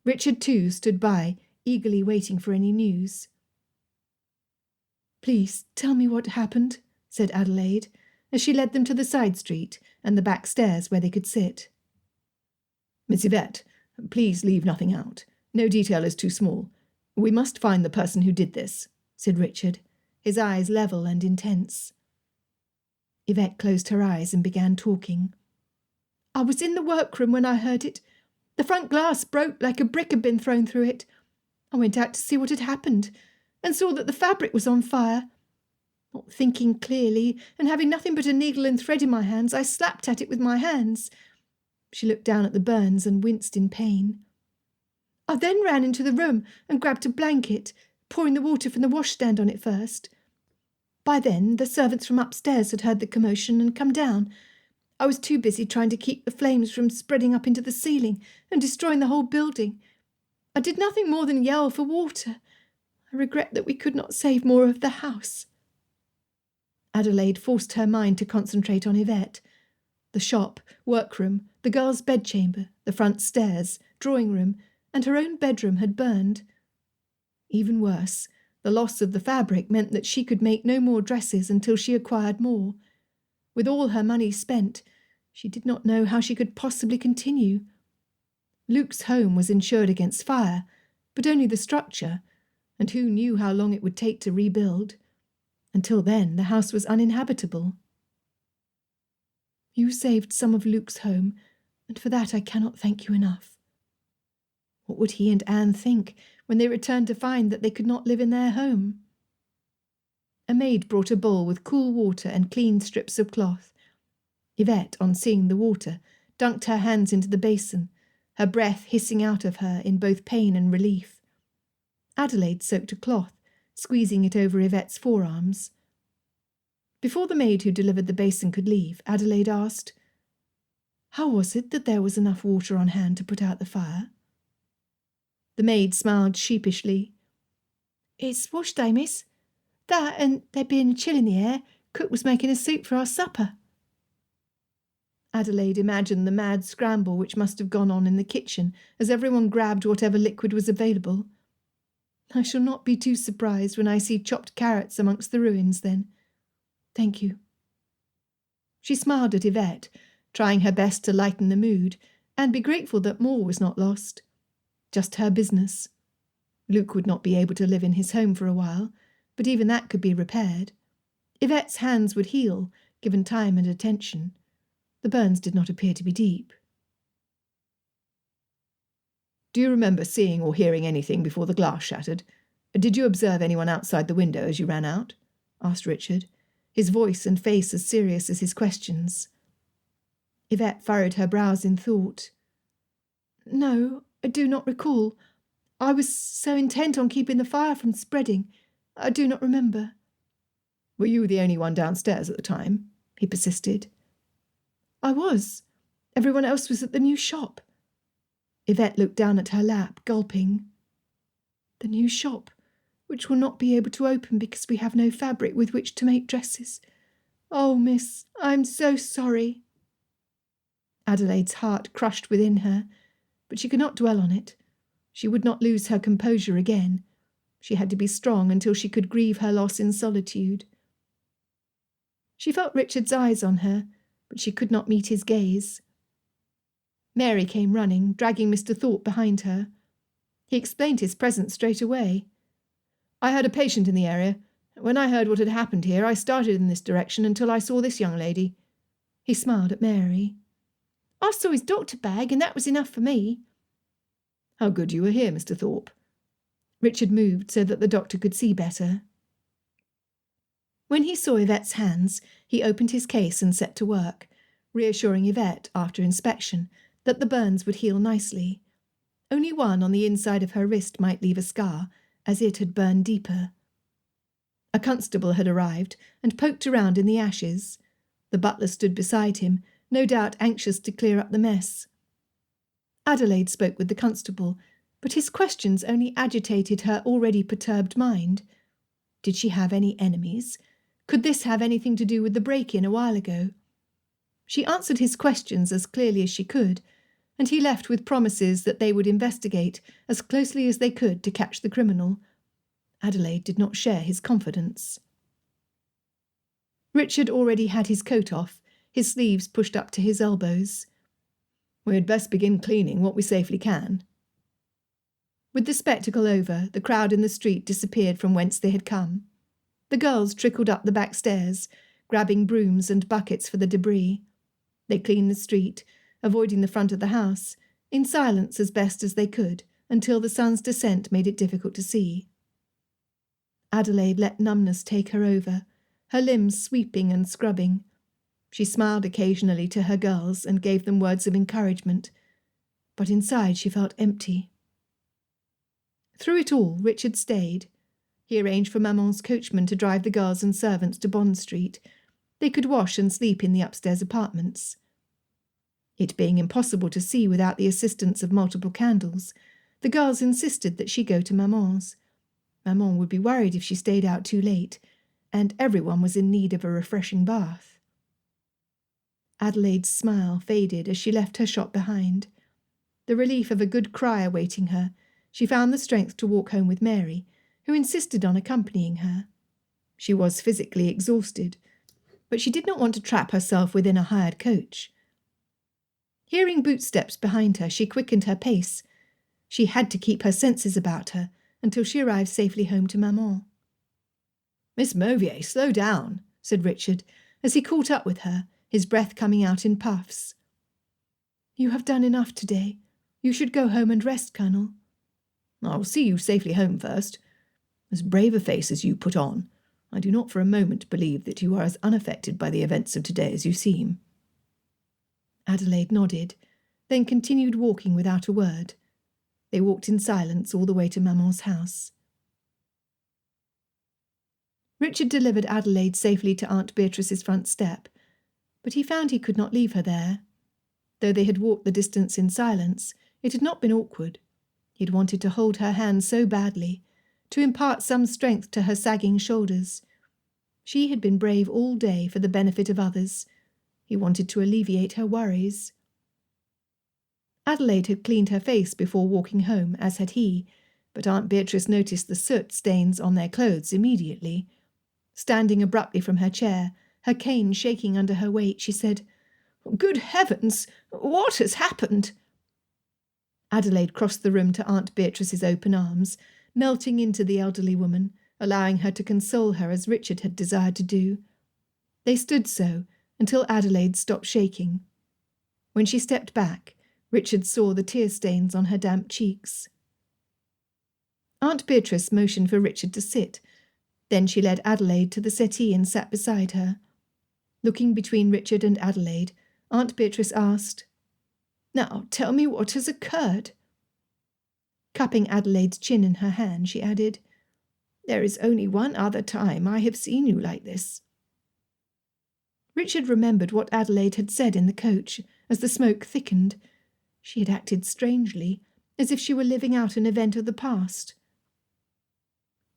Richard, too, stood by, eagerly waiting for any news. "Please, tell me what happened," said Adélaïde, as she led them to the side street and the back stairs where they could sit. "Miss Yvette, please leave nothing out. No detail is too small. We must find the person who did this," said Richard, his eyes level and intense. Yvette closed her eyes and began talking. "I was in the workroom when I heard it. The front glass broke like a brick had been thrown through it. I went out to see what had happened, and saw that the fabric was on fire. Not thinking clearly, and having nothing but a needle and thread in my hands, I slapped at it with my hands." She looked down at the burns and winced in pain. "I then ran into the room and grabbed a blanket, pouring the water from the washstand on it first. By then, the servants from upstairs had heard the commotion and come down. I was too busy trying to keep the flames from spreading up into the ceiling and destroying the whole building. I did nothing more than yell for water. I regret that we could not save more of the house." Adélaïde forced her mind to concentrate on Yvette. The shop, workroom, the girls' bedchamber, the front stairs, drawing room, and her own bedroom had burned. Even worse, the loss of the fabric meant that she could make no more dresses until she acquired more. With all her money spent, she did not know how she could possibly continue. Luke's home was insured against fire, but only the structure, and who knew how long it would take to rebuild? Until then, the house was uninhabitable. "You saved some of Luke's home, and for that I cannot thank you enough." What would he and Anne think when they returned to find that they could not live in their home? A maid brought a bowl with cool water and clean strips of cloth. Yvette, on seeing the water, dunked her hands into the basin, her breath hissing out of her in both pain and relief. Adélaïde soaked a cloth, squeezing it over Yvette's forearms. Before the maid who delivered the basin could leave, Adélaïde asked, "How was it that there was enough water on hand to put out the fire?" The maid smiled sheepishly. "It's wash day, miss. That, and there being a chill in the air, cook was making a soup for our supper." Adélaïde imagined the mad scramble which must have gone on in the kitchen as everyone grabbed whatever liquid was available. "I shall not be too surprised when I see chopped carrots amongst the ruins, then. Thank you." She smiled at Yvette, trying her best to lighten the mood, and be grateful that more was not lost. Just her business. Luke would not be able to live in his home for a while, but even that could be repaired. Yvette's hands would heal, given time and attention. The burns did not appear to be deep. "Do you remember seeing or hearing anything before the glass shattered? Did you observe anyone outside the window as you ran out?" asked Richard, his voice and face as serious as his questions. Yvette furrowed her brows in thought. "No, I do not recall. I was so intent on keeping the fire from spreading. I do not remember." "Were you the only one downstairs at the time?" he persisted. "I was. Everyone else was at the new shop." Yvette looked down at her lap, gulping. The new shop, which will not be able to open because we have no fabric with which to make dresses. Oh, miss, I'm so sorry." Adelaide's heart crushed within her, but she could not dwell on it. She would not lose her composure again. She had to be strong until she could grieve her loss in solitude. She felt Richard's eyes on her, but she could not meet his gaze. Mary came running, dragging Mr. Thorpe behind her. He explained his presence straight away. "I had a patient in the area. When I heard what had happened here, I started in this direction until I saw this young lady." He smiled at Mary. "I saw his doctor bag, and that was enough for me." "How good you were here, Mr. Thorpe." Richard moved so that the doctor could see better. When he saw Yvette's hands, he opened his case and set to work, reassuring Yvette, after inspection, that the burns would heal nicely. Only one on the inside of her wrist might leave a scar, as it had burned deeper. A constable had arrived and poked around in the ashes. The butler stood beside him, no doubt anxious to clear up the mess. Adelaide spoke with the constable, but his questions only agitated her already perturbed mind. Did she have any enemies? Could this have anything to do with the break-in a while ago? She answered his questions as clearly as she could, and he left with promises that they would investigate as closely as they could to catch the criminal. Adelaide did not share his confidence. Richard already had his coat off, his sleeves pushed up to his elbows. "We had best begin cleaning what we safely can." With the spectacle over, the crowd in the street disappeared from whence they had come. The girls trickled up the back stairs, grabbing brooms and buckets for the debris. They cleaned the street, avoiding the front of the house, in silence as best as they could, until the sun's descent made it difficult to see. Adelaide let numbness take her over, her limbs sweeping and scrubbing. She smiled occasionally to her girls and gave them words of encouragement, but inside she felt empty. Through it all, Richard stayed. He arranged for Maman's coachman to drive the girls and servants to Bond Street. They could wash and sleep in the upstairs apartments. It being impossible to see without the assistance of multiple candles, the girls insisted that she go to Maman's. Maman would be worried if she stayed out too late, and everyone was in need of a refreshing bath. Adelaide's smile faded as she left her shop behind. The relief of a good cry awaiting her, she found the strength to walk home with Mary, who insisted on accompanying her. She was physically exhausted, but she did not want to trap herself within a hired coach. Hearing bootsteps behind her, she quickened her pace. She had to keep her senses about her until she arrived safely home to Maman. "Miss Mauvier, slow down," said Richard, as he caught up with her, his breath coming out in puffs. "You have done enough today. You should go home and rest, Colonel." "I will see you safely home first. As brave a face as you put on, I do not for a moment believe that you are as unaffected by the events of today as you seem." Adelaide nodded, then continued walking without a word. They walked in silence all the way to Maman's house. Richard delivered Adelaide safely to Aunt Beatrice's front step, but he found he could not leave her there. Though they had walked the distance in silence, it had not been awkward. He had wanted to hold her hand so badly, to impart some strength to her sagging shoulders. She had been brave all day for the benefit of others. He wanted to alleviate her worries. Adelaide had cleaned her face before walking home, as had he, but Aunt Beatrice noticed the soot stains on their clothes immediately. Standing abruptly from her chair, her cane shaking under her weight, she said, "Good heavens! What has happened?" Adelaide crossed the room to Aunt Beatrice's open arms, melting into the elderly woman, allowing her to console her as Richard had desired to do. They stood so until Adelaide stopped shaking. When she stepped back, Richard saw the tear stains on her damp cheeks. Aunt Beatrice motioned for Richard to sit. Then she led Adelaide to the settee and sat beside her. Looking between Richard and Adelaide, Aunt Beatrice asked, "Now tell me what has occurred." Cupping Adelaide's chin in her hand, she added, "There is only one other time I have seen you like this." Richard remembered what Adelaide had said in the coach as the smoke thickened. She had acted strangely, as if she were living out an event of the past.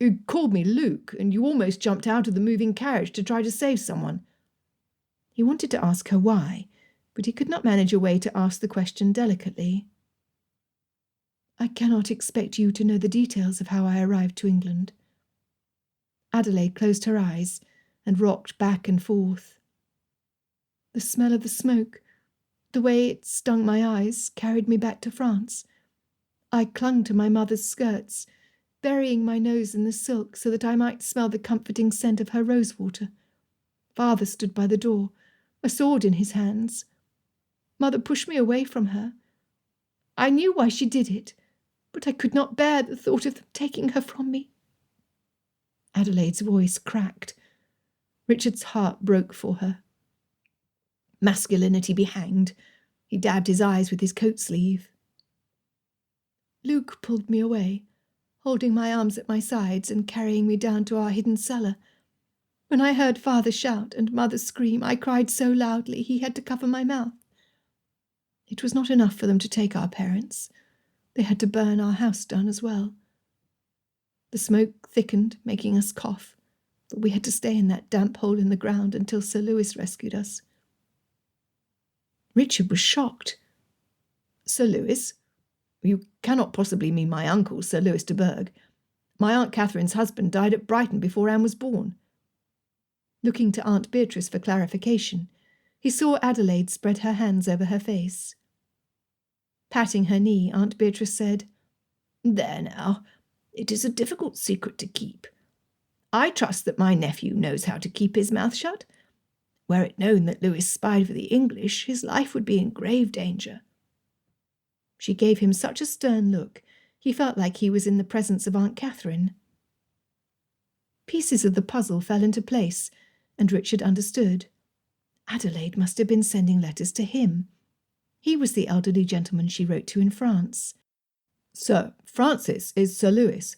You called me Luke, and you almost jumped out of the moving carriage to try to save someone." He wanted to ask her why, but he could not manage a way to ask the question delicately. "I cannot expect you to know the details of how I arrived to England." Adelaide closed her eyes and rocked back and forth. The smell of the smoke, the way it stung my eyes, carried me back to France. I clung to my mother's skirts, burying my nose in the silk so that I might smell the comforting scent of her rosewater. Father stood by the door, a sword in his hands. Mother pushed me away from her. I knew why she did it, but I could not bear the thought of them taking her from me. Adelaide's voice cracked. Richard's heart broke for her. Masculinity be hanged. He dabbed his eyes with his coat sleeve. Luke pulled me away, holding my arms at my sides and carrying me down to our hidden cellar. When I heard Father shout and Mother scream, I cried so loudly he had to cover my mouth. It was not enough for them to take our parents. They had to burn our house down as well. The smoke thickened, making us cough, but we had to stay in that damp hole in the ground until Sir Lewis rescued us. Richard was shocked. Sir Lewis? You cannot possibly mean my uncle, Sir Lewis de Bourgh. My Aunt Catherine's husband died at Brighton before Anne was born. Looking to Aunt Beatrice for clarification, he saw Adelaide spread her hands over her face. Patting her knee, Aunt Beatrice said, "There now, it is a difficult secret to keep. I trust that my nephew knows how to keep his mouth shut. Were it known that Lewis spied for the English, his life would be in grave danger." She gave him such a stern look, he felt like he was in the presence of Aunt Catherine. Pieces of the puzzle fell into place, and Richard understood. Adelaide must have been sending letters to him. He was the elderly gentleman she wrote to in France. Sir Francis is Sir Lewis.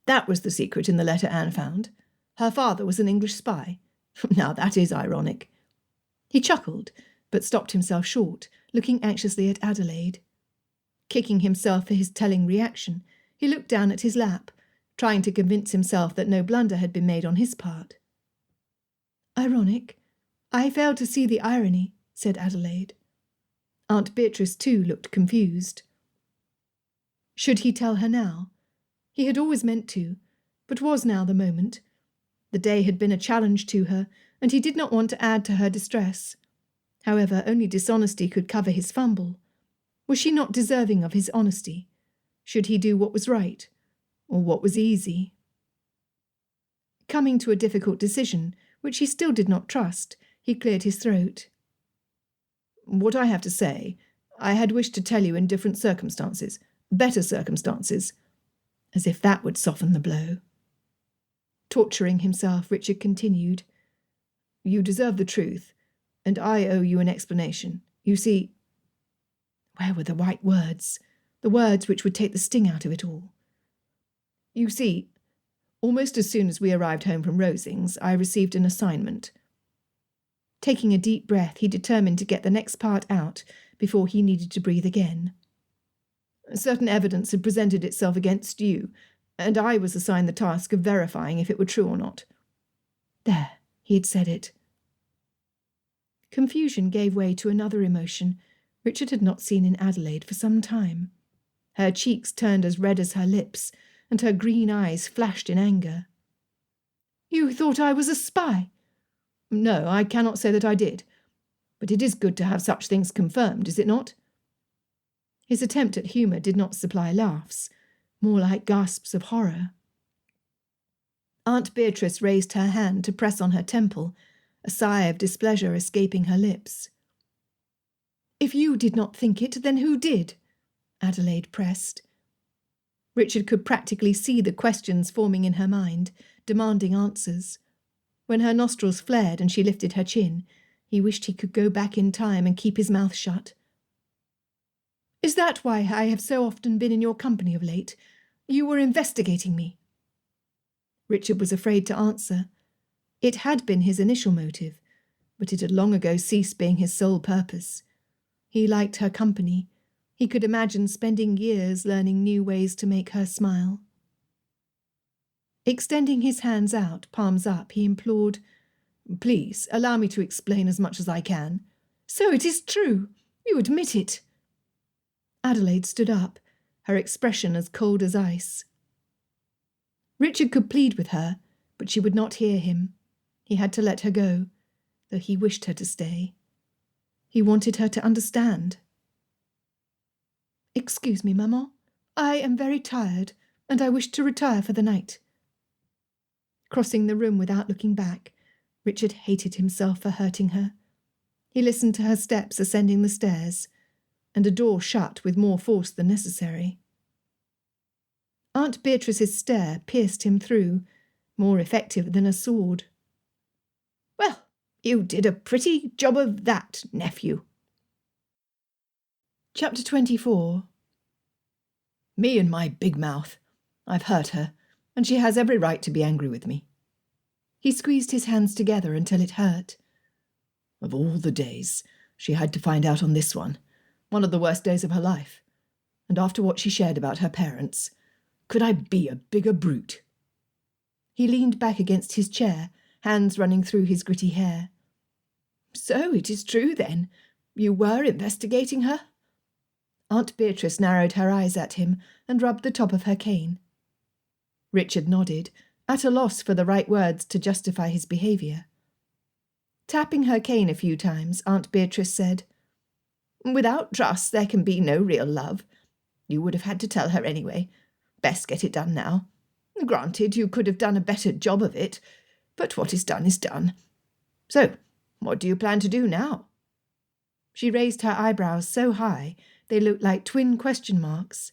That was the secret in the letter Anne found. Her father was an English spy. Now that is ironic. He chuckled, but stopped himself short, looking anxiously at Adelaide. Kicking himself for his telling reaction, he looked down at his lap, trying to convince himself that no blunder had been made on his part. "Ironic? I fail to see the irony," said Adelaide. Aunt Beatrice too looked confused. Should he tell her now? He had always meant to, but was now the moment? The day had been a challenge to her, and he did not want to add to her distress. However, only dishonesty could cover his fumble. Was she not deserving of his honesty? Should he do what was right, or what was easy? Coming to a difficult decision, which he still did not trust, he cleared his throat. "What I have to say, I had wished to tell you in different circumstances, better circumstances," as if that would soften the blow. Torturing himself, Richard continued, "You deserve the truth, and I owe you an explanation. You see—" Where were the right words, the words which would take the sting out of it all? "You see, almost as soon as we arrived home from Rosings, I received an assignment." Taking a deep breath, he determined to get the next part out before he needed to breathe again. "Certain evidence had presented itself against you, and I was assigned the task of verifying if it were true or not." There, he had said it. Confusion gave way to another emotion Richard had not seen in Adelaide for some time. Her cheeks turned as red as her lips, and her green eyes flashed in anger. "You thought I was a spy?" "No, I cannot say that I did. But it is good to have such things confirmed, is it not?" His attempt at humour did not supply laughs, more like gasps of horror. Aunt Beatrice raised her hand to press on her temple, a sigh of displeasure escaping her lips. "If you did not think it, then who did?" Adelaide pressed. Richard could practically see the questions forming in her mind, demanding answers. When her nostrils flared and she lifted her chin, he wished he could go back in time and keep his mouth shut. "Is that why I have so often been in your company of late? You were investigating me?" Richard was afraid to answer. It had been his initial motive, but it had long ago ceased being his sole purpose. He liked her company. He could imagine spending years learning new ways to make her smile. Extending his hands out, palms up, he implored, "Please, allow me to explain as much as I can." "So it is true. You admit it." Adélaïde stood up, her expression as cold as ice. Richard could plead with her, but she would not hear him. He had to let her go, though he wished her to stay. He wanted her to understand. "Excuse me, maman. I am very tired, and I wish to retire for the night." Crossing the room without looking back, Richard hated himself for hurting her. He listened to her steps ascending the stairs, and a door shut with more force than necessary. Aunt Beatrice's stare pierced him through, more effective than a sword. "Well, you did a pretty job of that, nephew." Chapter 24. Me and my big mouth. I've hurt her, and she has every right to be angry with me. He squeezed his hands together until it hurt. Of all the days, she had to find out on this one of the worst days of her life. And after what she shared about her parents, could I be a bigger brute? He leaned back against his chair, hands running through his gritty hair. "So it is true, then. You were investigating her?" Aunt Beatrice narrowed her eyes at him and rubbed the top of her cane. Richard nodded, at a loss for the right words to justify his behaviour. Tapping her cane a few times, Aunt Beatrice said, "Without trust there can be no real love. You would have had to tell her anyway. Best get it done now. Granted, you could have done a better job of it, but what is done is done. So, what do you plan to do now?" She raised her eyebrows so high they looked like twin question marks.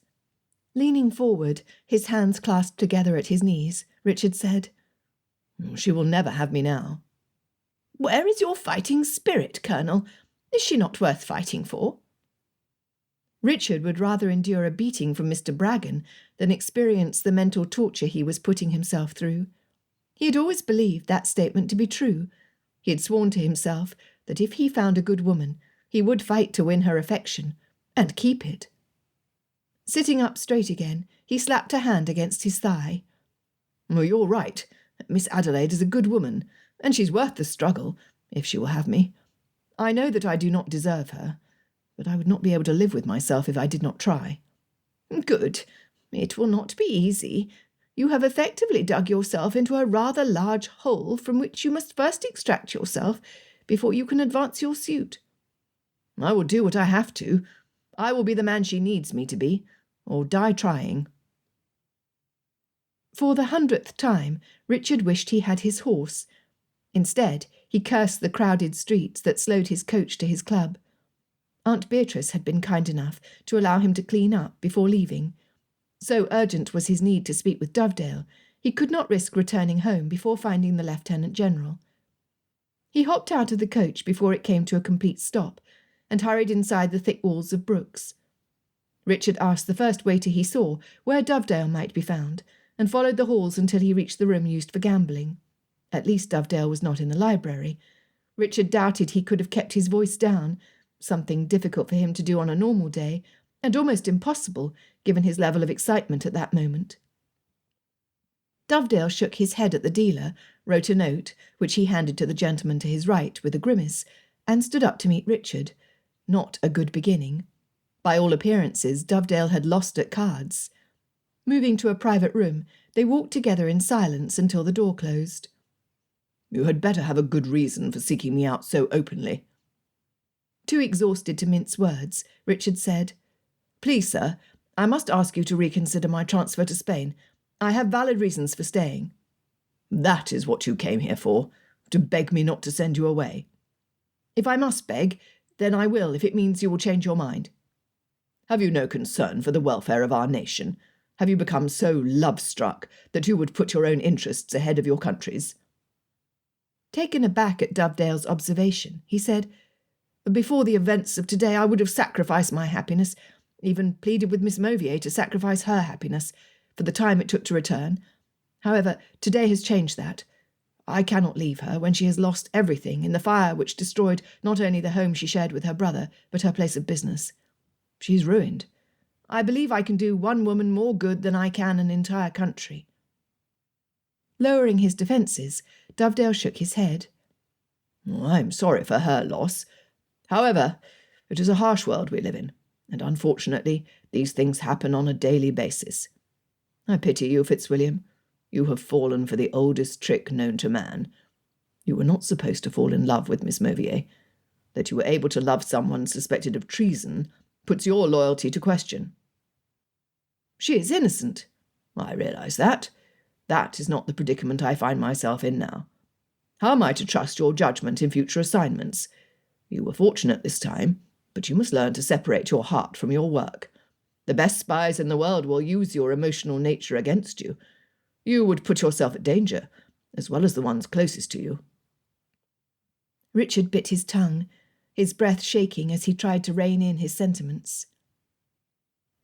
Leaning forward, his hands clasped together at his knees, Richard said, "She will never have me now." "Where is your fighting spirit, Colonel? Is she not worth fighting for?" Richard would rather endure a beating from Mr. Braggan than experience the mental torture he was putting himself through. He had always believed that statement to be true. He had sworn to himself that if he found a good woman, he would fight to win her affection, and keep it. Sitting up straight again, he slapped a hand against his thigh. "Well, you're right. Miss Adélaïde is a good woman, and she's worth the struggle, if she will have me. I know that I do not deserve her, but I would not be able to live with myself if I did not try." "Good. It will not be easy. You have effectively dug yourself into a rather large hole from which you must first extract yourself before you can advance your suit." "I will do what I have to. I will be the man she needs me to be, or die trying." For the 100th time, Richard wished he had his horse. Instead, he cursed the crowded streets that slowed his coach to his club. Aunt Beatrice had been kind enough to allow him to clean up before leaving. So urgent was his need to speak with Dovedale, he could not risk returning home before finding the Lieutenant General. He hopped out of the coach before it came to a complete stop, and hurried inside the thick walls of Brooks. Richard asked the first waiter he saw where Dovedale might be found, and followed the halls until he reached the room used for gambling. At least Dovedale was not in the library. Richard doubted he could have kept his voice down, something difficult for him to do on a normal day, and almost impossible given his level of excitement at that moment. Dovedale shook his head at the dealer, wrote a note, which he handed to the gentleman to his right with a grimace, and stood up to meet Richard. Not a good beginning. By all appearances, Dovedale had lost at cards. Moving to a private room, they walked together in silence until the door closed. "You had better have a good reason for seeking me out so openly." Too exhausted to mince words, Richard said, "Please, sir, I must ask you to reconsider my transfer to Spain. I have valid reasons for staying." "That is what you came here for, to beg me not to send you away." "If I must beg, then I will, if it means you will change your mind." "Have you no concern for the welfare of our nation? Have you become so love-struck that you would put your own interests ahead of your country's?" Taken aback at Dovedale's observation, he said, "Before the events of today I would have sacrificed my happiness, even pleaded with Miss Mauvier to sacrifice her happiness, for the time it took to return. However, today has changed that. I cannot leave her when she has lost everything in the fire which destroyed not only the home she shared with her brother, but her place of business. She is ruined. I believe I can do one woman more good than I can an entire country." Lowering his defences, Dovedale shook his head. I'm sorry for her loss. However, it is a harsh world we live in, and unfortunately these things happen on a daily basis. I pity you, Fitzwilliam. You have fallen for the oldest trick known to man. You were not supposed to fall in love with Miss Mauvier. That you were able to love someone suspected of treason puts your loyalty to question. She is innocent. I realise that. That is not the predicament I find myself in now. How am I to trust your judgment in future assignments? You were fortunate this time, but you must learn to separate your heart from your work. The best spies in the world will use your emotional nature against you. You would put yourself at danger, as well as the ones closest to you. Richard bit his tongue, his breath shaking as he tried to rein in his sentiments.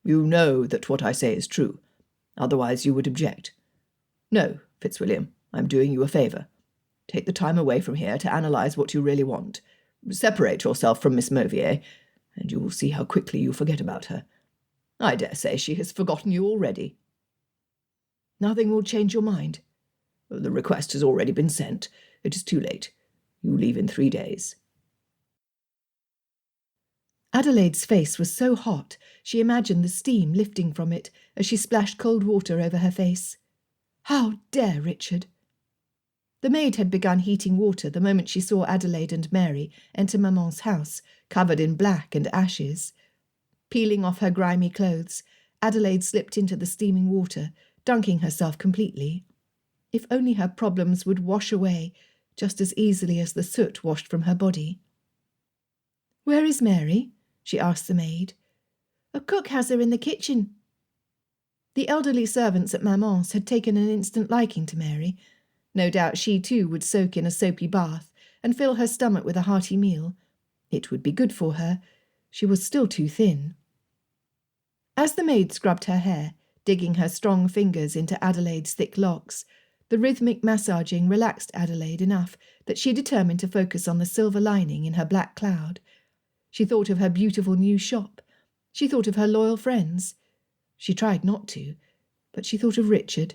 You know that what I say is true. Otherwise you would object. No, Fitzwilliam, I'm doing you a favour. Take the time away from here to analyse what you really want. Separate yourself from Miss Mauvier, and you will see how quickly you forget about her. I dare say she has forgotten you already. Nothing will change your mind. The request has already been sent. It is too late. You leave in 3 days. Adelaide's face was so hot she imagined the steam lifting from it as she splashed cold water over her face. How dare Richard? The maid had begun heating water the moment she saw Adélaïde and Mary enter Maman's house, covered in black and ashes. Peeling off her grimy clothes, Adélaïde slipped into the steaming water, dunking herself completely. If only her problems would wash away just as easily as the soot washed from her body. "Where is Mary?" she asked the maid. "A cook has her in the kitchen." The elderly servants at Maman's had taken an instant liking to Mary. No doubt she too would soak in a soapy bath and fill her stomach with a hearty meal. It would be good for her. She was still too thin. As the maid scrubbed her hair, digging her strong fingers into Adelaide's thick locks, the rhythmic massaging relaxed Adélaïde enough that she determined to focus on the silver lining in her black cloud. She thought of her beautiful new shop. She thought of her loyal friends. She tried not to, but she thought of Richard.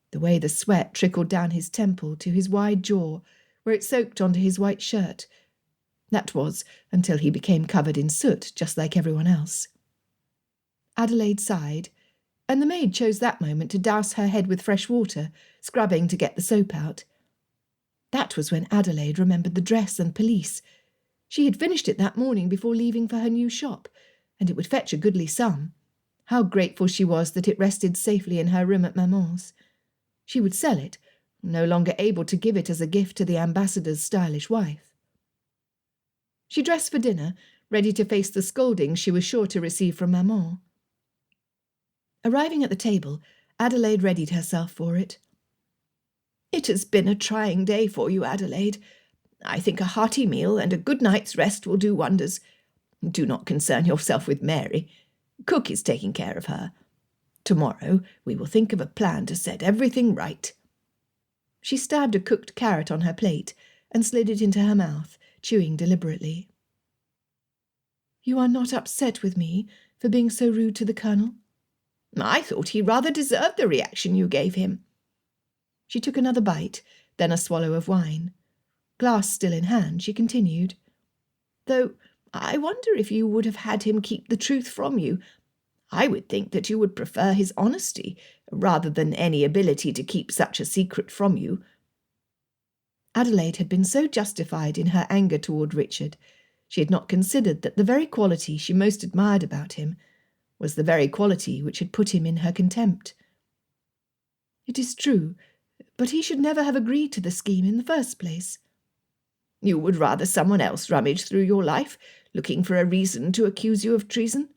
The way the sweat trickled down his temple to his wide jaw, where it soaked onto his white shirt. That was until he became covered in soot, just like everyone else. Adélaïde sighed, and the maid chose that moment to douse her head with fresh water, scrubbing to get the soap out. That was when Adélaïde remembered the dress and pelisse. She had finished it that morning before leaving for her new shop, and it would fetch a goodly sum. How grateful she was that it rested safely in her room at Maman's. She would sell it, no longer able to give it as a gift to the ambassador's stylish wife. She dressed for dinner, ready to face the scoldings she was sure to receive from Maman. Arriving at the table, Adélaïde readied herself for it. "It has been a trying day for you, Adélaïde. I think a hearty meal and a good night's rest will do wonders. Do not concern yourself with Mary. Cook is taking care of her. Tomorrow we will think of a plan to set everything right." She stabbed a cooked carrot on her plate and slid it into her mouth, chewing deliberately. "You are not upset with me for being so rude to the Colonel?" "I thought he rather deserved the reaction you gave him." She took another bite, then a swallow of wine. Glass still in hand, she continued. "Though I wonder if you would have had him keep the truth from you. I would think that you would prefer his honesty rather than any ability to keep such a secret from you." Adélaïde had been so justified in her anger toward Richard. She had not considered that the very quality she most admired about him was the very quality which had put him in her contempt. "It is true, but he should never have agreed to the scheme in the first place." "You would rather someone else rummage through your life, looking for a reason to accuse you of treason?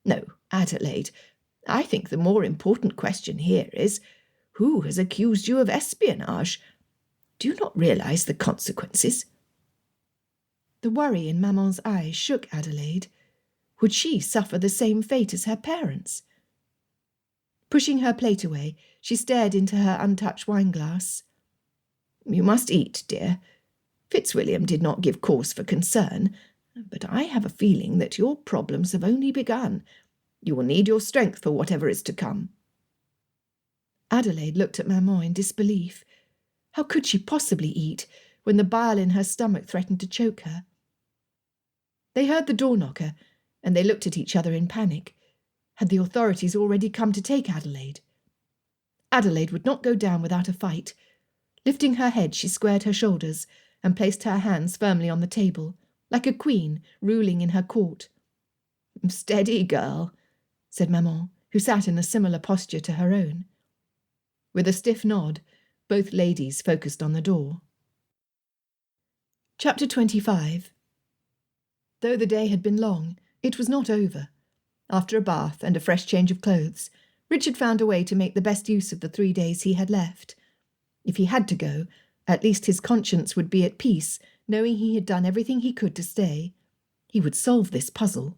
No, Adélaïde, I think the more important question here is, who has accused you of espionage? Do you not realise the consequences?" The worry in Maman's eyes shook Adélaïde. Would she suffer the same fate as her parents? Pushing her plate away, she stared into her untouched wineglass. "You must eat, dear. Fitzwilliam did not give cause for concern, but I have a feeling that your problems have only begun. You will need your strength for whatever is to come." Adélaïde looked at Maman in disbelief. How could she possibly eat when the bile in her stomach threatened to choke her? They heard the door knocker, and they looked at each other in panic. Had the authorities already come to take Adélaïde? Adélaïde would not go down without a fight. Lifting her head, she squared her shoulders and placed her hands firmly on the table, like a queen ruling in her court. "Steady, girl," said Maman, who sat in a similar posture to her own. With a stiff nod, both ladies focused on the door. Chapter 25. Though the day had been long, it was not over. After a bath and a fresh change of clothes, Richard found a way to make the best use of the 3 days he had left. If he had to go, at least his conscience would be at peace, knowing he had done everything he could to stay. He would solve this puzzle.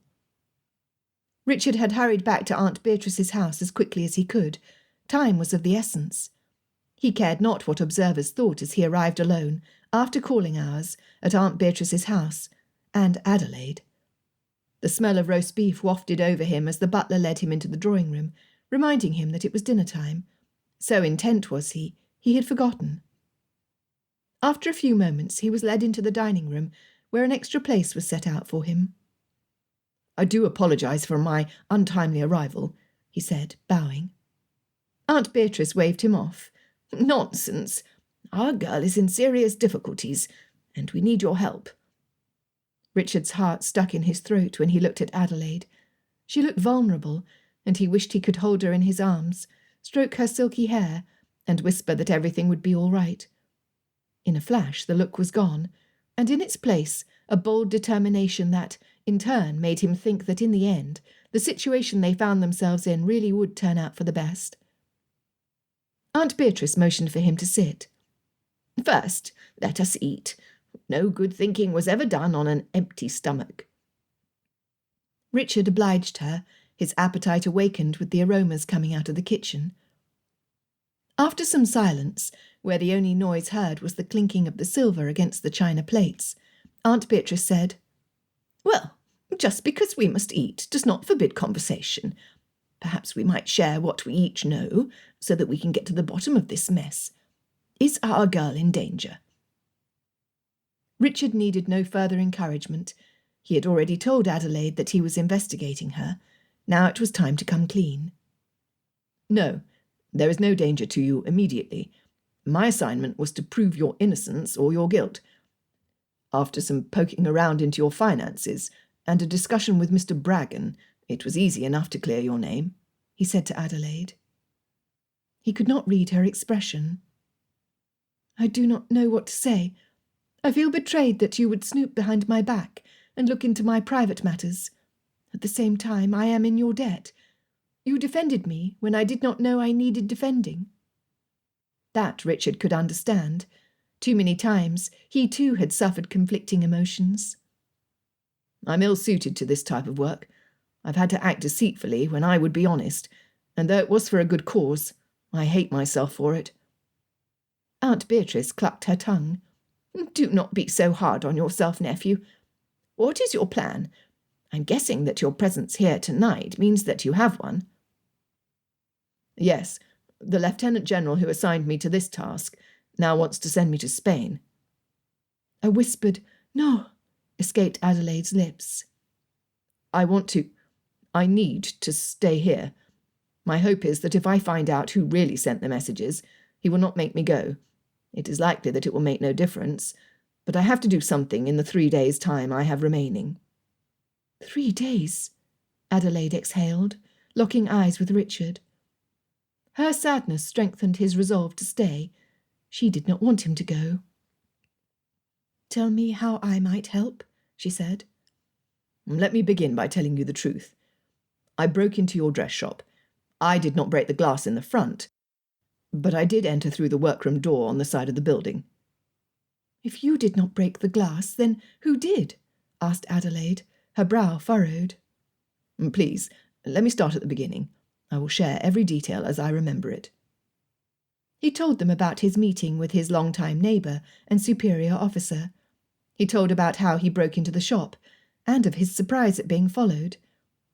Richard had hurried back to Aunt Beatrice's house as quickly as he could. Time was of the essence. He cared not what observers thought as he arrived alone, after calling hours, at Aunt Beatrice's house, and Adélaïde. The smell of roast beef wafted over him as the butler led him into the drawing-room, reminding him that it was dinner-time. So intent was he had forgotten. After a few moments he was led into the dining-room, where an extra place was set out for him. "I do apologise for my untimely arrival," he said, bowing. Aunt Beatrice waved him off. "Nonsense. Our girl is in serious difficulties, and we need your help." Richard's heart stuck in his throat when he looked at Adélaïde. She looked vulnerable, and he wished he could hold her in his arms, stroke her silky hair, and whisper that everything would be all right. In a flash the look was gone, and in its place a bold determination that, in turn, made him think that in the end the situation they found themselves in really would turn out for the best. Aunt Beatrice motioned for him to sit. "First, let us eat. No good thinking was ever done on an empty stomach." Richard obliged her, his appetite awakened with the aromas coming out of the kitchen. After some silence, where the only noise heard was the clinking of the silver against the china plates, Aunt Beatrice said, "Well, just because we must eat does not forbid conversation. Perhaps we might share what we each know, so that we can get to the bottom of this mess. Is our girl in danger?" Richard needed no further encouragement. He had already told Adélaïde that he was investigating her. Now it was time to come clean. "No, there is no danger to you immediately. My assignment was to prove your innocence or your guilt. After some poking around into your finances and a discussion with Mr. Braggan, it was easy enough to clear your name," he said to Adélaïde. He could not read her expression. "I do not know what to say. I feel betrayed that you would snoop behind my back and look into my private matters. At the same time, I am in your debt. You defended me when I did not know I needed defending." That Richard could understand. Too many times he too had suffered conflicting emotions. "I'm ill-suited to this type of work. I've had to act deceitfully when I would be honest, and though it was for a good cause, I hate myself for it." Aunt Beatrice clucked her tongue. "Do not be so hard on yourself, nephew. What is your plan? I'm guessing that your presence here tonight means that you have one." "Yes, the Lieutenant General who assigned me to this task now wants to send me to Spain." A whispered "No" escaped Adélaïde's lips. I need to stay here. My hope is that if I find out who really sent the messages, he will not make me go. It is likely that it will make no difference, but I have to do something in the 3 days' time I have remaining." 3 days, Adélaïde exhaled, locking eyes with Richard. Her sadness strengthened his resolve to stay. She did not want him to go. "Tell me how I might help," she said. "Let me begin by telling you the truth. I broke into your dress shop. I did not break the glass in the front, but I did enter through the workroom door on the side of the building." "If you did not break the glass, then who did?" asked Adélaïde, her brow furrowed. "Please, let me start at the beginning. I will share every detail as I remember it." He told them about his meeting with his long-time neighbour and superior officer. He told about how he broke into the shop, and of his surprise at being followed.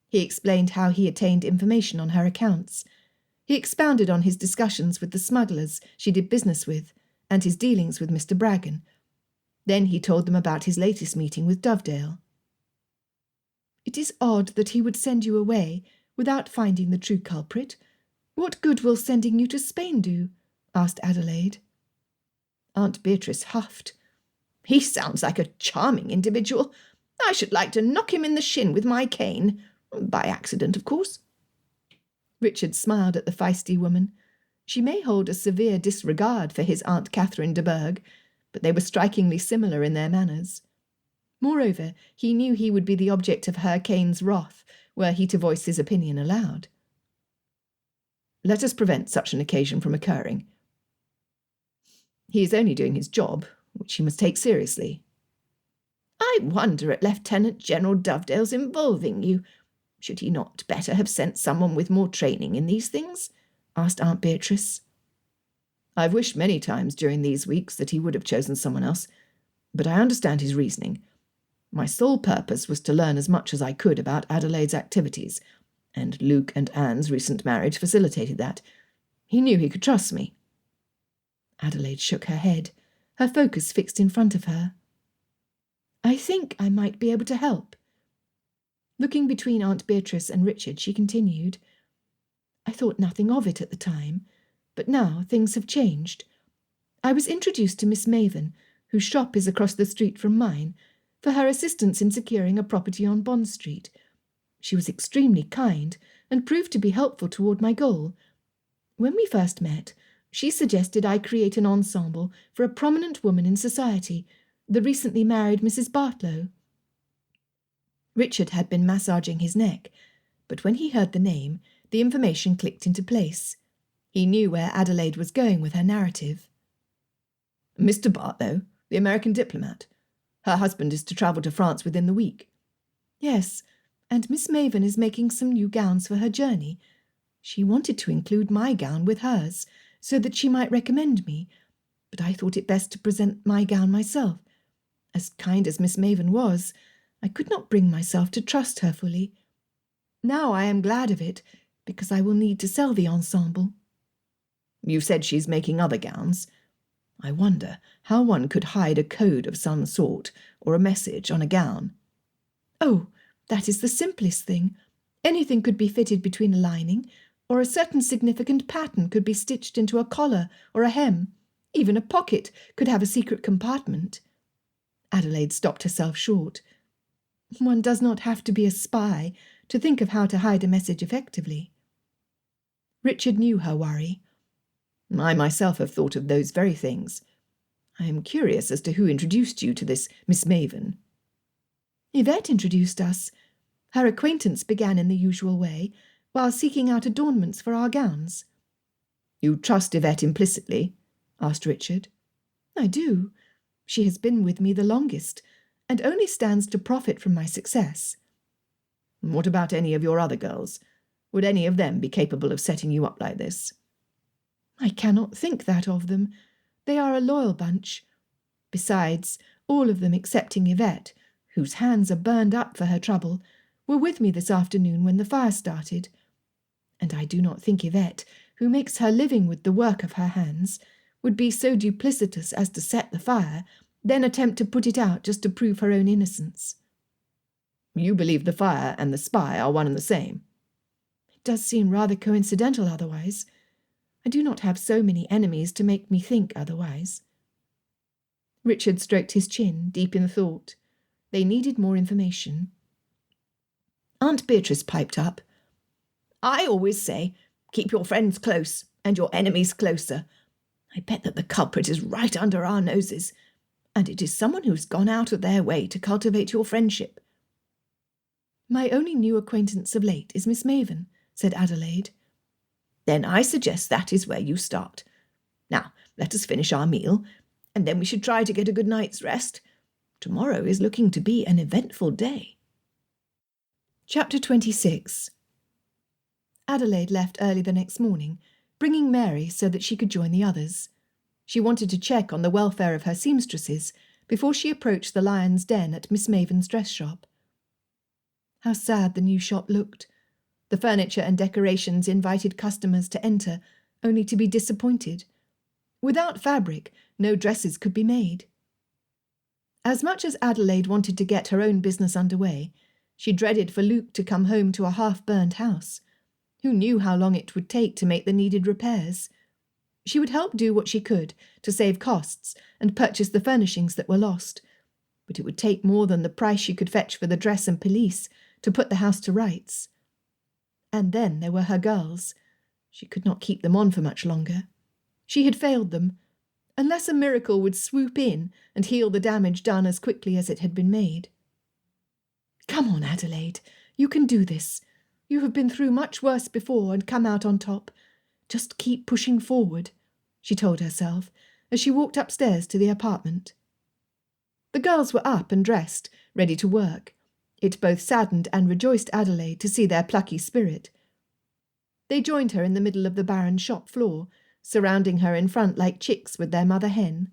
He explained how he obtained information on her accounts. He expounded on his discussions with the smugglers she did business with, and his dealings with Mr. Braggan. Then he told them about his latest meeting with Dovedale. "It is odd that he would send you away without finding the true culprit. What good will sending you to Spain do?" asked Adelaide. Aunt Beatrice huffed. "He sounds like a charming individual. I should like to knock him in the shin with my cane. By accident, of course." Richard smiled at the feisty woman. She may hold a severe disregard for his Aunt Catherine de Bourgh, but they were strikingly similar in their manners. Moreover, he knew he would be the object of Herr Kane's wrath were he to voice his opinion aloud. "Let us prevent such an occasion from occurring. He is only doing his job, which he must take seriously." "I wonder at Lieutenant General Dovedale's involving you. Should he not better have sent someone with more training in these things?" asked Aunt Beatrice. "I've wished many times during these weeks that he would have chosen someone else, but I understand his reasoning. My sole purpose was to learn as much as I could about Adelaide's activities, and Luke and Anne's recent marriage facilitated that. He knew he could trust me." Adelaide shook her head, her focus fixed in front of her. "I think I might be able to help." Looking between Aunt Beatrice and Richard, she continued, "I thought nothing of it at the time, but now things have changed. I was introduced to Miss Maven, whose shop is across the street from mine, for her assistance in securing a property on Bond Street. She was extremely kind and proved to be helpful toward my goal. When we first met, she suggested I create an ensemble for a prominent woman in society, the recently married Mrs. Bartlow." Richard had been massaging his neck, but when he heard the name, the information clicked into place. He knew where Adelaide was going with her narrative. "Mr. Bartlow, the American diplomat. Her husband is to travel to France within the week." "Yes, and Miss Maven is making some new gowns for her journey. She wanted to include my gown with hers, so that she might recommend me, but I thought it best to present my gown myself. As kind as Miss Maven was, I could not bring myself to trust her fully. Now I am glad of it, because I will need to sell the ensemble." "You said she's making other gowns. I wonder how one could hide a code of some sort or a message on a gown." "Oh, that is the simplest thing. Anything could be fitted between a lining, or a certain significant pattern could be stitched into a collar or a hem. Even a pocket could have a secret compartment." Adelaide stopped herself short. One does not have to be a spy to think of how to hide a message effectively. Richard knew her worry. "I myself have thought of those very things. I am curious as to who introduced you to this Miss Maven." "Yvette introduced us. Her acquaintance began in the usual way, while seeking out adornments for our gowns." "You trust Yvette implicitly?" asked Richard. "I do. She has been with me the longest, and only stands to profit from my success." "What about any of your other girls? Would any of them be capable of setting you up like this?" "I cannot think that of them. They are a loyal bunch. Besides, all of them excepting Yvette, whose hands are burned up for her trouble, were with me this afternoon when the fire started. And I do not think Yvette, who makes her living with the work of her hands, would be so duplicitous as to set the fire, then attempt to put it out just to prove her own innocence." "You believe the fire and the spy are one and the same?" "It does seem rather coincidental otherwise. I do not have so many enemies to make me think otherwise." Richard stroked his chin, deep in thought. They needed more information. Aunt Beatrice piped up. "I always say, keep your friends close and your enemies closer. I bet that the culprit is right under our noses, and it is someone who's gone out of their way to cultivate your friendship." "My only new acquaintance of late is Miss Maven," said Adelaide. "Then I suggest that is where you start. Now, let us finish our meal, and then we should try to get a good night's rest. Tomorrow is looking to be an eventful day." Chapter 26. Adelaide left early the next morning, bringing Mary so that she could join the others. She wanted to check on the welfare of her seamstresses before she approached the Lion's Den at Miss Maven's dress shop. How sad the new shop looked. The furniture and decorations invited customers to enter, only to be disappointed. Without fabric, no dresses could be made. As much as Adélaïde wanted to get her own business underway, she dreaded for Luke to come home to a half-burned house. Who knew how long it would take to make the needed repairs? She would help do what she could to save costs and purchase the furnishings that were lost, but it would take more than the price she could fetch for the dress and pelisse to put the house to rights. And then there were her girls. She could not keep them on for much longer. She had failed them, unless a miracle would swoop in and heal the damage done as quickly as it had been made. "Come on, Adélaïde, you can do this. You have been through much worse before and come out on top. Just keep pushing forward," she told herself as she walked upstairs to the apartment. The girls were up and dressed, ready to work. It both saddened and rejoiced Adélaïde to see their plucky spirit. They joined her in the middle of the barren shop floor, surrounding her in front like chicks with their mother hen.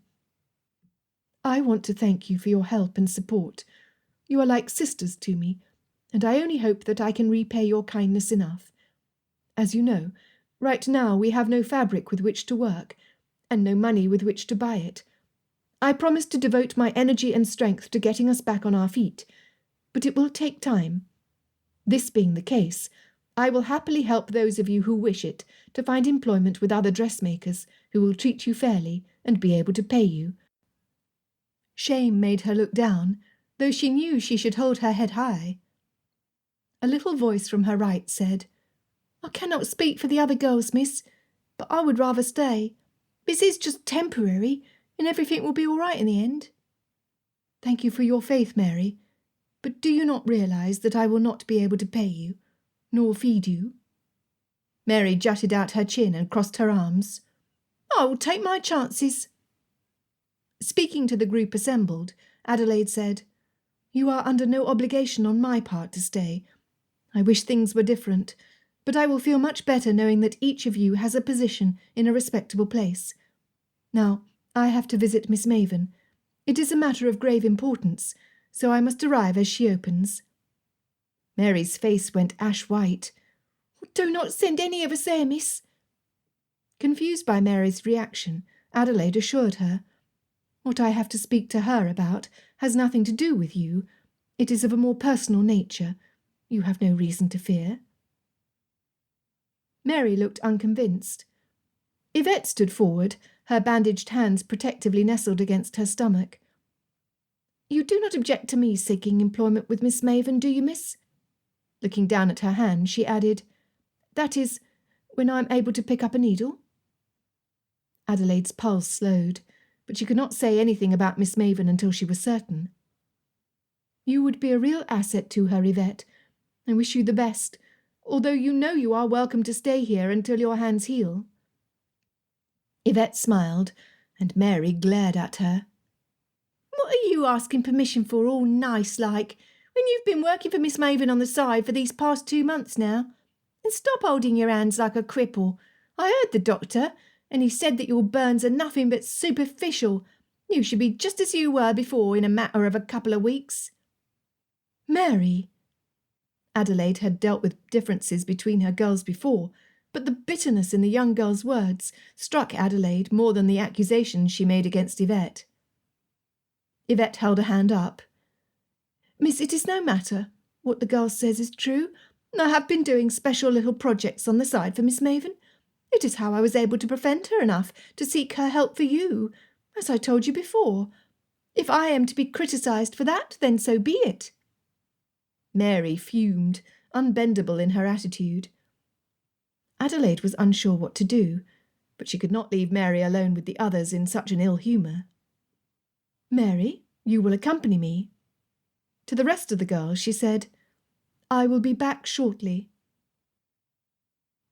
"I want to thank you for your help and support. You are like sisters to me, and I only hope that I can repay your kindness enough. As you know, right now we have no fabric with which to work, and no money with which to buy it. I promise to devote my energy and strength to getting us back on our feet, but it will take time. This being the case, I will happily help those of you who wish it to find employment with other dressmakers who will treat you fairly and be able to pay you." Shame made her look down, though she knew she should hold her head high. A little voice from her right said, "I cannot speak for the other girls, miss, but I would rather stay. This is just temporary, and everything will be all right in the end." "Thank you for your faith, Mary, but do you not realise that I will not be able to pay you, nor feed you?" Mary jutted out her chin and crossed her arms. "I will take my chances." Speaking to the group assembled, Adélaïde said, "You are under no obligation on my part to stay. I wish things were different, but I will feel much better knowing that each of you has a position in a respectable place. Now, I have to visit Miss Maven. It is a matter of grave importance, so I must arrive as she opens." Mary's face went ash-white. "Do not send any of us there, miss." Confused by Mary's reaction, Adélaïde assured her, "What I have to speak to her about has nothing to do with you. It is of a more personal nature. You have no reason to fear." Mary looked unconvinced. Yvette stood forward, her bandaged hands protectively nestled against her stomach. "You do not object to me seeking employment with Miss Maven, do you, miss?" Looking down at her hand, she added, "That is, when I am able to pick up a needle?" Adelaide's pulse slowed, but she could not say anything about Miss Maven until she was certain. "You would be a real asset to her, Yvette. I wish you the best, although you know you are welcome to stay here until your hands heal." Yvette smiled, and Mary glared at her. "What are you asking permission for, all nice-like, when you've been working for Miss Maven on the side for these past 2 months now? And stop holding your hands like a cripple. I heard the doctor, and he said that your burns are nothing but superficial. You should be just as you were before in a matter of a couple of weeks." "Mary!" Adélaïde had dealt with differences between her girls before, but the bitterness in the young girl's words struck Adélaïde more than the accusations she made against Yvette. Yvette held a hand up. "Miss, it is no matter. What the girl says is true. I have been doing special little projects on the side for Miss Maven. It is how I was able to prevent her enough to seek her help for you, as I told you before. If I am to be criticised for that, then so be it." Mary fumed, unbendable in her attitude. Adélaïde was unsure what to do, but she could not leave Mary alone with the others in such an ill humour. "Mary, you will accompany me." To the rest of the girls she said, "I will be back shortly."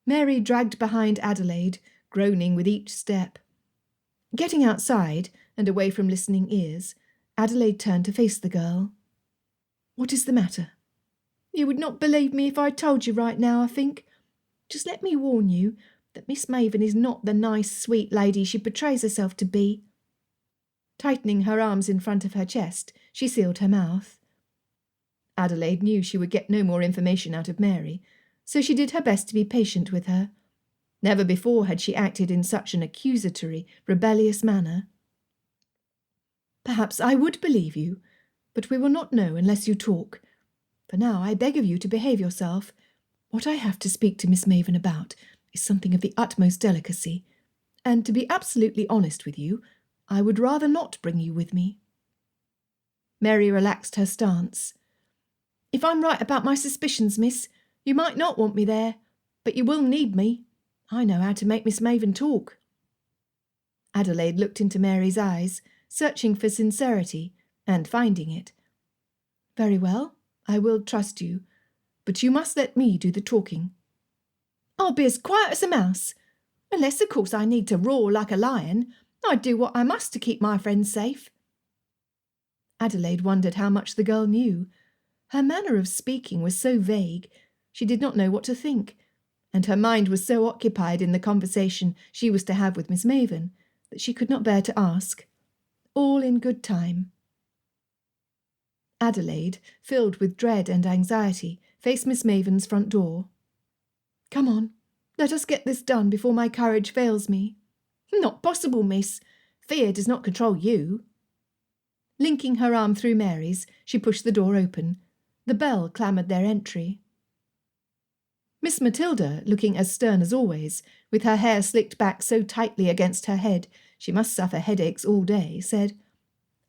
Mary dragged behind Adélaïde, groaning with each step. Getting outside, and away from listening ears, Adélaïde turned to face the girl. "What is the matter?" "You would not believe me if I told you right now, I think. Just let me warn you that Miss Maven is not the nice, sweet lady she portrays herself to be." Tightening her arms in front of her chest, she sealed her mouth. Adélaïde knew she would get no more information out of Mary, so she did her best to be patient with her. Never before had she acted in such an accusatory, rebellious manner. Perhaps I would believe you, but we will not know unless you talk. For now I beg of you to behave yourself. What I have to speak to Miss Maven about is something of the utmost delicacy, and to be absolutely honest with you, I would rather not bring you with me. Mary relaxed her stance. If I'm right about my suspicions, miss, you might not want me there, but you will need me. I know how to make Miss Maven talk. Adélaïde looked into Mary's eyes, searching for sincerity, and finding it. Very well, I will trust you, but you must let me do the talking. I'll be as quiet as a mouse, unless of course I need to roar like a lion. I'd do what I must to keep my friends safe. Adélaïde wondered how much the girl knew. Her manner of speaking was so vague, she did not know what to think, and her mind was so occupied in the conversation she was to have with Miss Maven that she could not bear to ask. All in good time. Adélaïde, filled with dread and anxiety, faced Miss Maven's front door. Come on, let us get this done before my courage fails me. Not possible, miss. Fear does not control you. Linking her arm through Mary's, she pushed the door open. The bell clamoured their entry. Miss Matilda, looking as stern as always, with her hair slicked back so tightly against her head she must suffer headaches all day, said,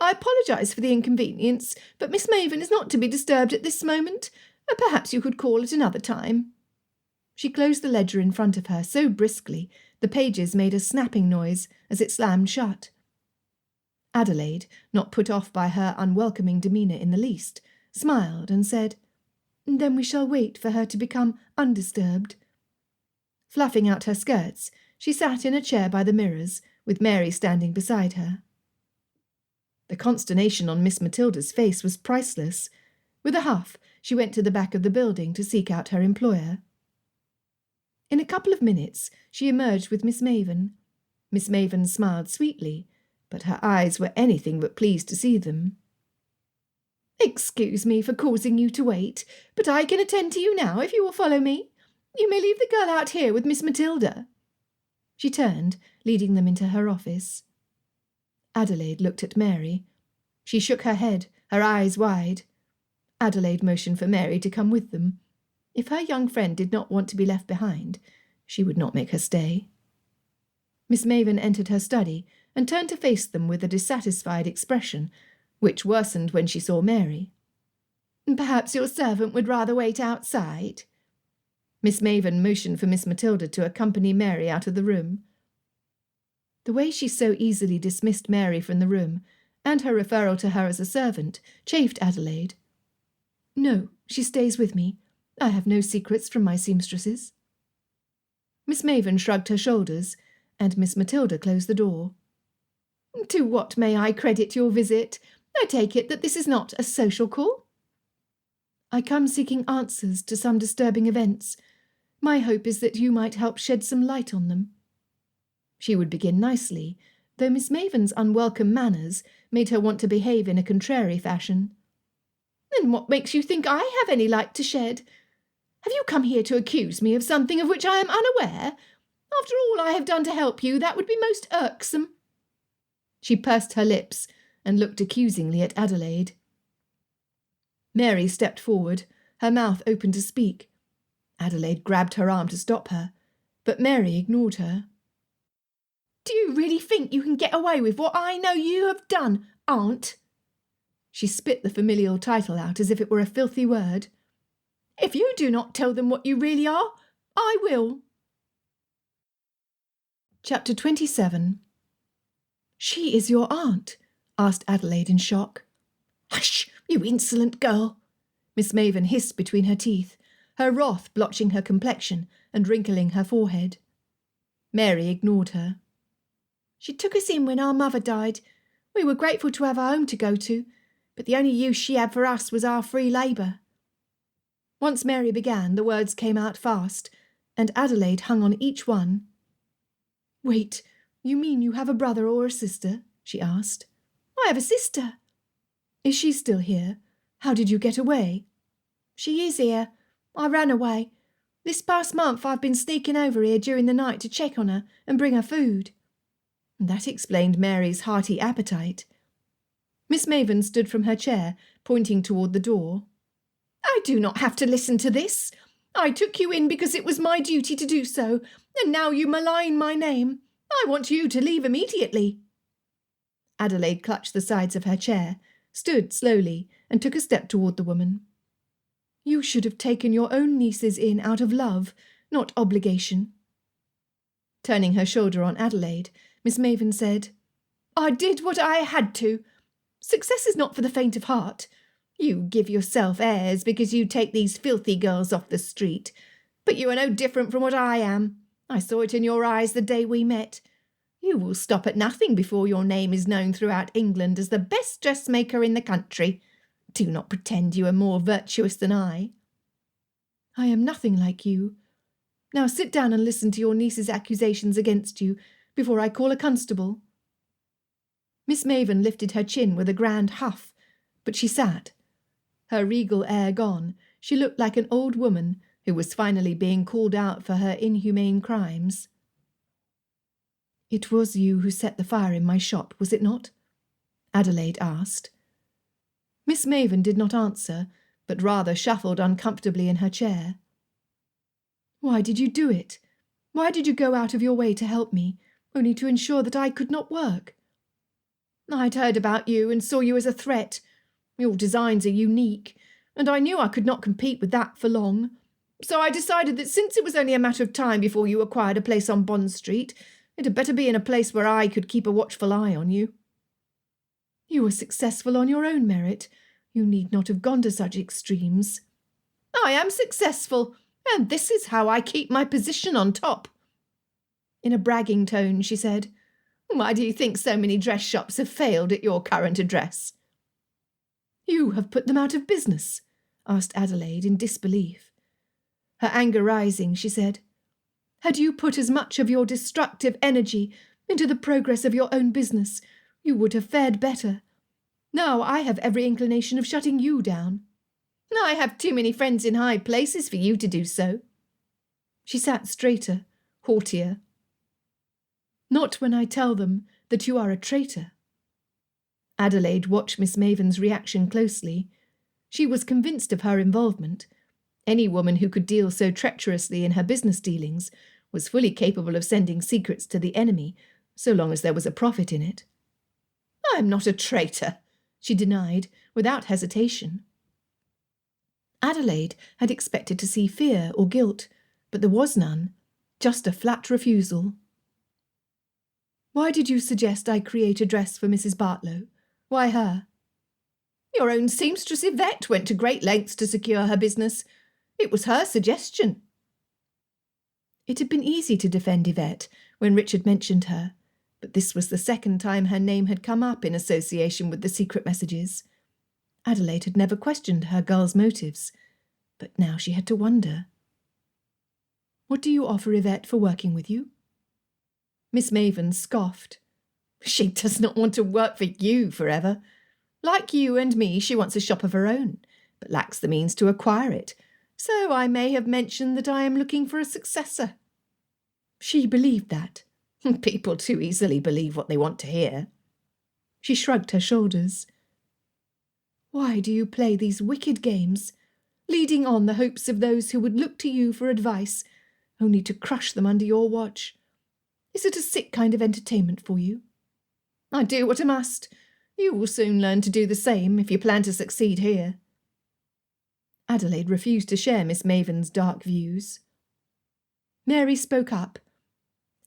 I apologise for the inconvenience, but Miss Maven is not to be disturbed at this moment. Perhaps you could call at another time. She closed the ledger in front of her so briskly the pages made a snapping noise as it slammed shut. Adélaïde, not put off by her unwelcoming demeanour in the least, smiled and said, Then we shall wait for her to become undisturbed. Fluffing out her skirts, she sat in a chair by the mirrors, with Mary standing beside her. The consternation on Miss Matilda's face was priceless. With a huff, she went to the back of the building to seek out her employer. In a couple of minutes, she emerged with Miss Maven. Miss Maven smiled sweetly, but her eyes were anything but pleased to see them. Excuse me for causing you to wait, but I can attend to you now if you will follow me. You may leave the girl out here with Miss Matilda. She turned, leading them into her office. Adélaïde looked at Mary. She shook her head, her eyes wide. Adélaïde motioned for Mary to come with them. If her young friend did not want to be left behind, she would not make her stay. Miss Maven entered her study and turned to face them with a dissatisfied expression, which worsened when she saw Mary. Perhaps your servant would rather wait outside. Miss Maven motioned for Miss Matilda to accompany Mary out of the room. The way she so easily dismissed Mary from the room, and her referral to her as a servant, chafed Adélaïde. No, she stays with me. I have no secrets from my seamstresses. Miss Maven shrugged her shoulders, and Miss Matilda closed the door. To what may I credit your visit? I take it that this is not a social call? I come seeking answers to some disturbing events. My hope is that you might help shed some light on them. She would begin nicely, though Miss Maven's unwelcome manners made her want to behave in a contrary fashion. And what makes you think I have any light to shed? Have you come here to accuse me of something of which I am unaware? After all I have done to help you, that would be most irksome. She pursed her lips and looked accusingly at Adélaïde. Mary stepped forward, her mouth open to speak. Adélaïde grabbed her arm to stop her, but Mary ignored her. Do you really think you can get away with what I know you have done, aunt? She spit the familial title out as if it were a filthy word. If you do not tell them what you really are, I will. Chapter 27. She is your aunt? Asked Adélaïde in shock. Hush, you insolent girl! Miss Maven hissed between her teeth, her wrath blotching her complexion and wrinkling her forehead. Mary ignored her. She took us in when our mother died. We were grateful to have a home to go to, but the only use she had for us was our free labour. Once Mary began, the words came out fast, and Adélaïde hung on each one. Wait, you mean you have a brother or a sister? She asked. I have a sister. Is she still here? How did you get away? She is here. I ran away. This past month I've been sneaking over here during the night to check on her and bring her food." That explained Mary's hearty appetite. Miss Maven stood from her chair, pointing toward the door. "I do not have to listen to this. I took you in because it was my duty to do so, and now you malign my name. I want you to leave immediately." Adelaide clutched the sides of her chair, stood slowly, and took a step toward the woman. "You should have taken your own nieces in out of love, not obligation." Turning her shoulder on Adelaide, Miss Maven said, "I did what I had to. Success is not for the faint of heart. You give yourself airs because you take these filthy girls off the street. But you are no different from what I am. I saw it in your eyes the day we met. You will stop at nothing before your name is known throughout England as the best dressmaker in the country. Do not pretend you are more virtuous than I." "I am nothing like you. Now sit down and listen to your niece's accusations against you before I call a constable." Miss Maven lifted her chin with a grand huff, but she sat. Her regal air gone, she looked like an old woman who was finally being called out for her inhumane crimes. "It was you who set the fire in my shop, was it not?" Adelaide asked. Miss Maven did not answer, but rather shuffled uncomfortably in her chair. "Why did you do it? Why did you go out of your way to help me, only to ensure that I could not work?" "I'd heard about you and saw you as a threat. Your designs are unique, and I knew I could not compete with that for long. So I decided that since it was only a matter of time before you acquired a place on Bond Street, it had better be in a place where I could keep a watchful eye on you." "You were successful on your own merit. You need not have gone to such extremes." "I am successful, and this is how I keep my position on top." In a bragging tone, she said, "Why do you think so many dress shops have failed at your current address?" "You have put them out of business?" asked Adelaide in disbelief. Her anger rising, she said, "Had you put as much of your destructive energy into the progress of your own business, you would have fared better. Now I have every inclination of shutting you down." "I have too many friends in high places for you to do so." She sat straighter, haughtier. "Not when I tell them that you are a traitor." Adelaide watched Miss Maven's reaction closely. She was convinced of her involvement. Any woman who could deal so treacherously in her business dealings was fully capable of sending secrets to the enemy, so long as there was a profit in it. "I am not a traitor," she denied, without hesitation. Adelaide had expected to see fear or guilt, but there was none, just a flat refusal. "Why did you suggest I create a dress for Mrs. Bartlow? Why her?" "Your own seamstress Yvette went to great lengths to secure her business. It was her suggestion." It had been easy to defend Yvette when Richard mentioned her, but this was the second time her name had come up in association with the secret messages. Adelaide had never questioned her girl's motives, but now she had to wonder. "What do you offer Yvette for working with you?" Miss Maven scoffed. "She does not want to work for you forever. Like you and me, she wants a shop of her own, but lacks the means to acquire it. So I may have mentioned that I am looking for a successor." She believed that. "People too easily believe what they want to hear." She shrugged her shoulders. "Why do you play these wicked games, leading on the hopes of those who would look to you for advice, only to crush them under your watch? Is it a sick kind of entertainment for you?" "I do what I must. You will soon learn to do the same if you plan to succeed here." Adelaide refused to share Miss Maven's dark views. Mary spoke up.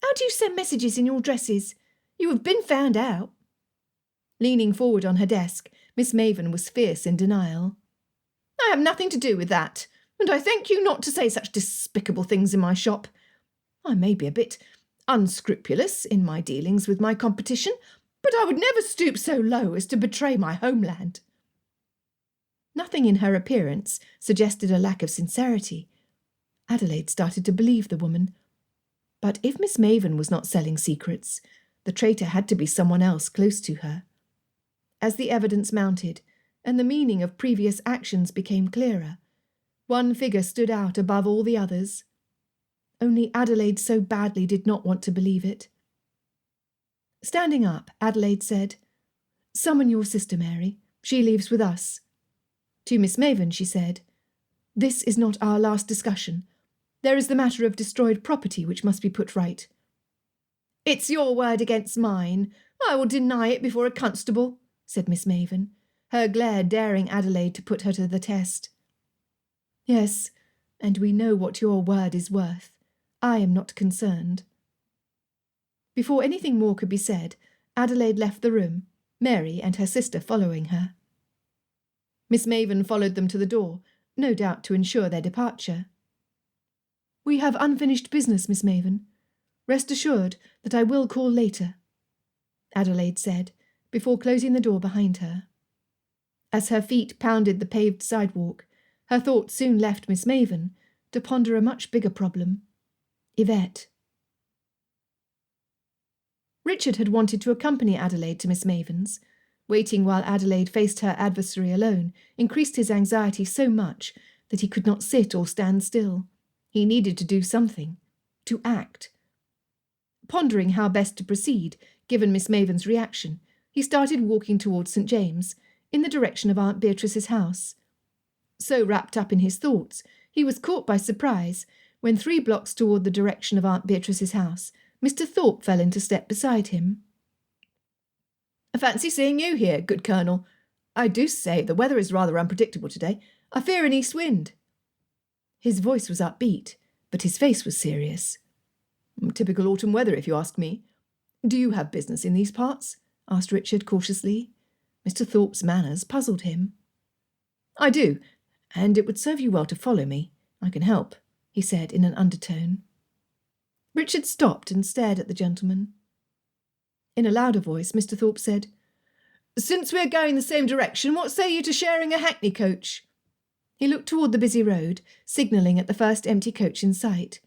"How do you send messages in your dresses? You have been found out." Leaning forward on her desk, Miss Maven was fierce in denial. "I have nothing to do with that, and I thank you not to say such despicable things in my shop. I may be a bit unscrupulous in my dealings with my competition, but I would never stoop so low as to betray my homeland." Nothing in her appearance suggested a lack of sincerity. Adelaide started to believe the woman. But if Miss Maven was not selling secrets, the traitor had to be someone else close to her. As the evidence mounted, and the meaning of previous actions became clearer, One figure stood out above all the others. Only Adelaide so badly did not want to believe it. Standing up, Adelaide said, "Summon your sister, Mary. She leaves with us." To Miss Maven she said, "This is not our last discussion. There is the matter of destroyed property which must be put right." "It's your word against mine. I will deny it before a constable," said Miss Maven, her glare daring Adelaide to put her to the test. "Yes, and we know what your word is worth. I am not concerned." Before anything more could be said, Adelaide left the room, Mary and her sister following her. Miss Maven followed them to the door, no doubt to ensure their departure. "We have unfinished business, Miss Maven. Rest assured that I will call later," Adelaide said, before closing the door behind her. As her feet pounded the paved sidewalk, her thoughts soon left Miss Maven to ponder a much bigger problem. Yvette. Richard had wanted to accompany Adelaide to Miss Maven's. Waiting while Adelaide faced her adversary alone increased his anxiety so much that he could not sit or stand still. He needed to do something, to act. Pondering how best to proceed, given Miss Maven's reaction, he started walking towards St. James, in the direction of Aunt Beatrice's house. So wrapped up in his thoughts, he was caught by surprise when 3 blocks toward the direction of Aunt Beatrice's house, Mr. Thorpe fell into step beside him. "I fancy seeing you here, good Colonel. I do say the weather is rather unpredictable today. I fear an east wind." His voice was upbeat, but his face was serious. "Typical autumn weather, if you ask me. Do you have business in these parts?" asked Richard cautiously. Mr. Thorpe's manners puzzled him. "I do, and it would serve you well to follow me. I can help," he said in an undertone. Richard stopped and stared at the gentleman. In a louder voice, Mr. Thorpe said, "Since we are going the same direction, what say you to sharing a hackney coach?" He looked toward the busy road, signalling at the first empty coach in sight.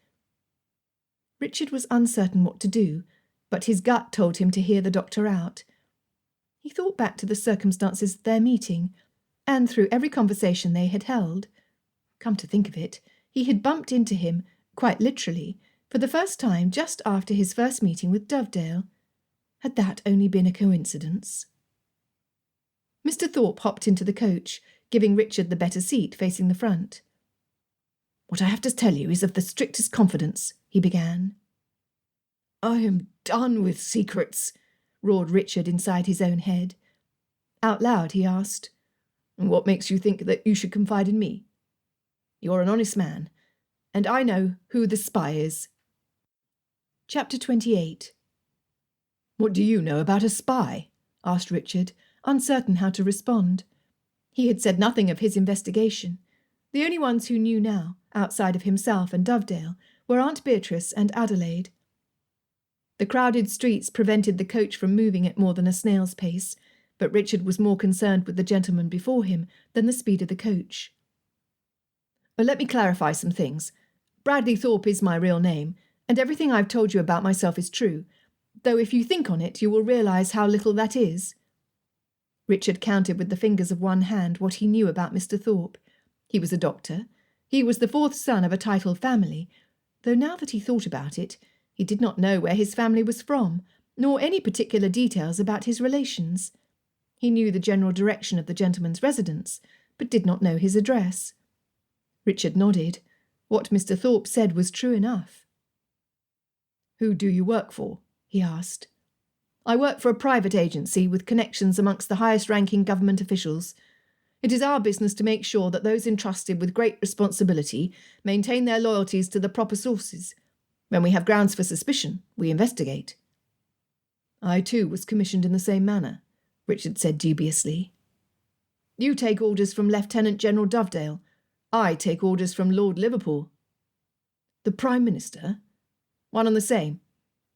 Richard was uncertain what to do, but his gut told him to hear the doctor out. He thought back to the circumstances of their meeting, and through every conversation they had held. Come to think of it, he had bumped into him, quite literally, for the first time just after his first meeting with Dovedale. Had that only been a coincidence? Mr. Thorpe hopped into the coach, giving Richard the better seat facing the front. "What I have to tell you is of the strictest confidence," he began. "I am done with secrets," roared Richard inside his own head. Out loud he asked, "What makes you think that you should confide in me? You're an honest man, and I know who the spy is." Chapter 28. "What do you know about a spy?" asked Richard, uncertain how to respond. He had said nothing of his investigation. The only ones who knew now, outside of himself and Dovedale, were Aunt Beatrice and Adelaide. The crowded streets prevented the coach from moving at more than a snail's pace, but Richard was more concerned with the gentleman before him than the speed of the coach. "Let me clarify some things. Bradley Thorpe is my real name, and everything I've told you about myself is true, though if you think on it you will realise how little that is." Richard counted with the fingers of one hand what he knew about Mr. Thorpe. He was a doctor. He was the 4th son of a titled family, though now that he thought about it, he did not know where his family was from, nor any particular details about his relations. He knew the general direction of the gentleman's residence, but did not know his address. Richard nodded. What Mr. Thorpe said was true enough. "Who do you work for?" he asked. "I work for a private agency with connections amongst the highest-ranking government officials. It is our business to make sure that those entrusted with great responsibility maintain their loyalties to the proper sources. When we have grounds for suspicion, we investigate." "I too was commissioned in the same manner," Richard said dubiously. "You take orders from Lieutenant General Dovedale. I take orders from Lord Liverpool." "The Prime Minister?" "One and the same.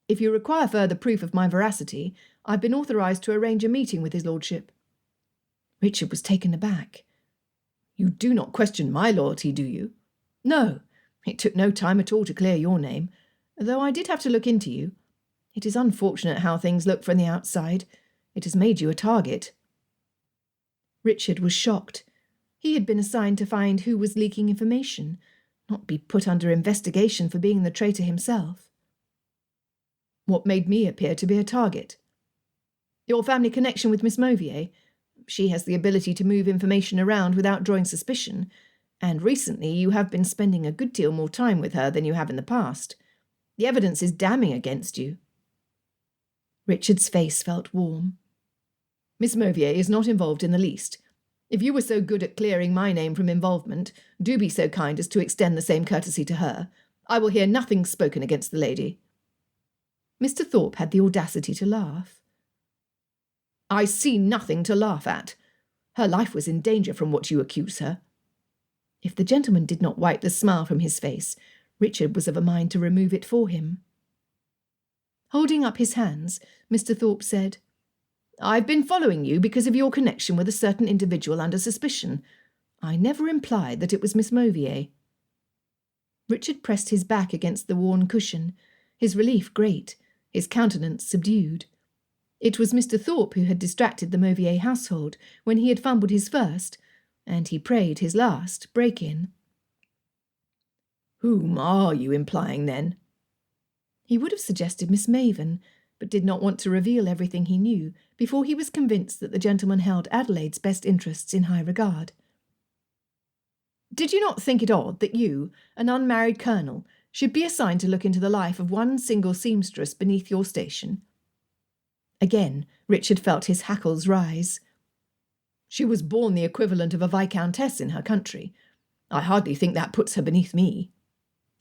If you require further proof of my veracity, I've been authorised to arrange a meeting with his lordship." Richard was taken aback. "You do not question my loyalty, do you?" "No. It took no time at all to clear your name, though I did have to look into you. It is unfortunate how things look from the outside. It has made you a target." Richard was shocked. He had been assigned to find who was leaking information, not be put under investigation for being the traitor himself. What made me appear to be a target? Your family connection with Miss Mauvier. She has the ability to move information around without drawing suspicion, and recently you have been spending a good deal more time with her than you have in the past. The evidence is damning against you. Richard's face felt warm. Miss Mauvier is not involved in the least. If you were so good at clearing my name from involvement, do be so kind as to extend the same courtesy to her. I will hear nothing spoken against the lady. Mr. Thorpe had the audacity to laugh. I see nothing to laugh at. Her life was in danger from what you accuse her. If the gentleman did not wipe the smile from his face, Richard was of a mind to remove it for him. Holding up his hands, Mr. Thorpe said, I've been following you because of your connection with a certain individual under suspicion. I never implied that it was Miss Mauvier. Richard pressed his back against the worn cushion, his relief great, his countenance subdued. It was Mr. Thorpe who had distracted the Mauvier household when he had fumbled his first, and he prayed his last, break-in. Whom are you implying, then? He would have suggested Miss Maven, but did not want to reveal everything he knew before he was convinced that the gentleman held Adelaide's best interests in high regard. Did you not think it odd that you, an unmarried colonel, should be assigned to look into the life of one single seamstress beneath your station? Again, Richard felt his hackles rise. She was born the equivalent of a viscountess in her country. I hardly think that puts her beneath me.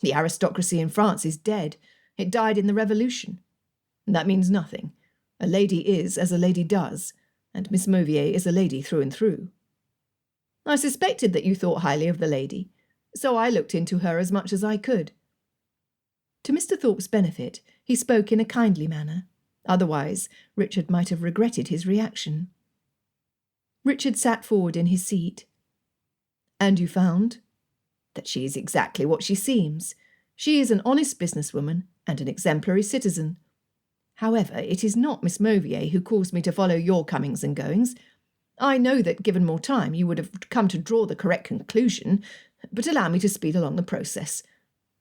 The aristocracy in France is dead. It died in the Revolution. That means nothing. A lady is as a lady does, and Miss Mauvier is a lady through and through. I suspected that you thought highly of the lady, so I looked into her as much as I could. To Mr. Thorpe's benefit, he spoke in a kindly manner. Otherwise, Richard might have regretted his reaction. Richard sat forward in his seat. And you found? That she is exactly what she seems. She is an honest businesswoman and an exemplary citizen. However, it is not Miss Mauvier who caused me to follow your comings and goings. I know that, given more time, you would have come to draw the correct conclusion, but allow me to speed along the process.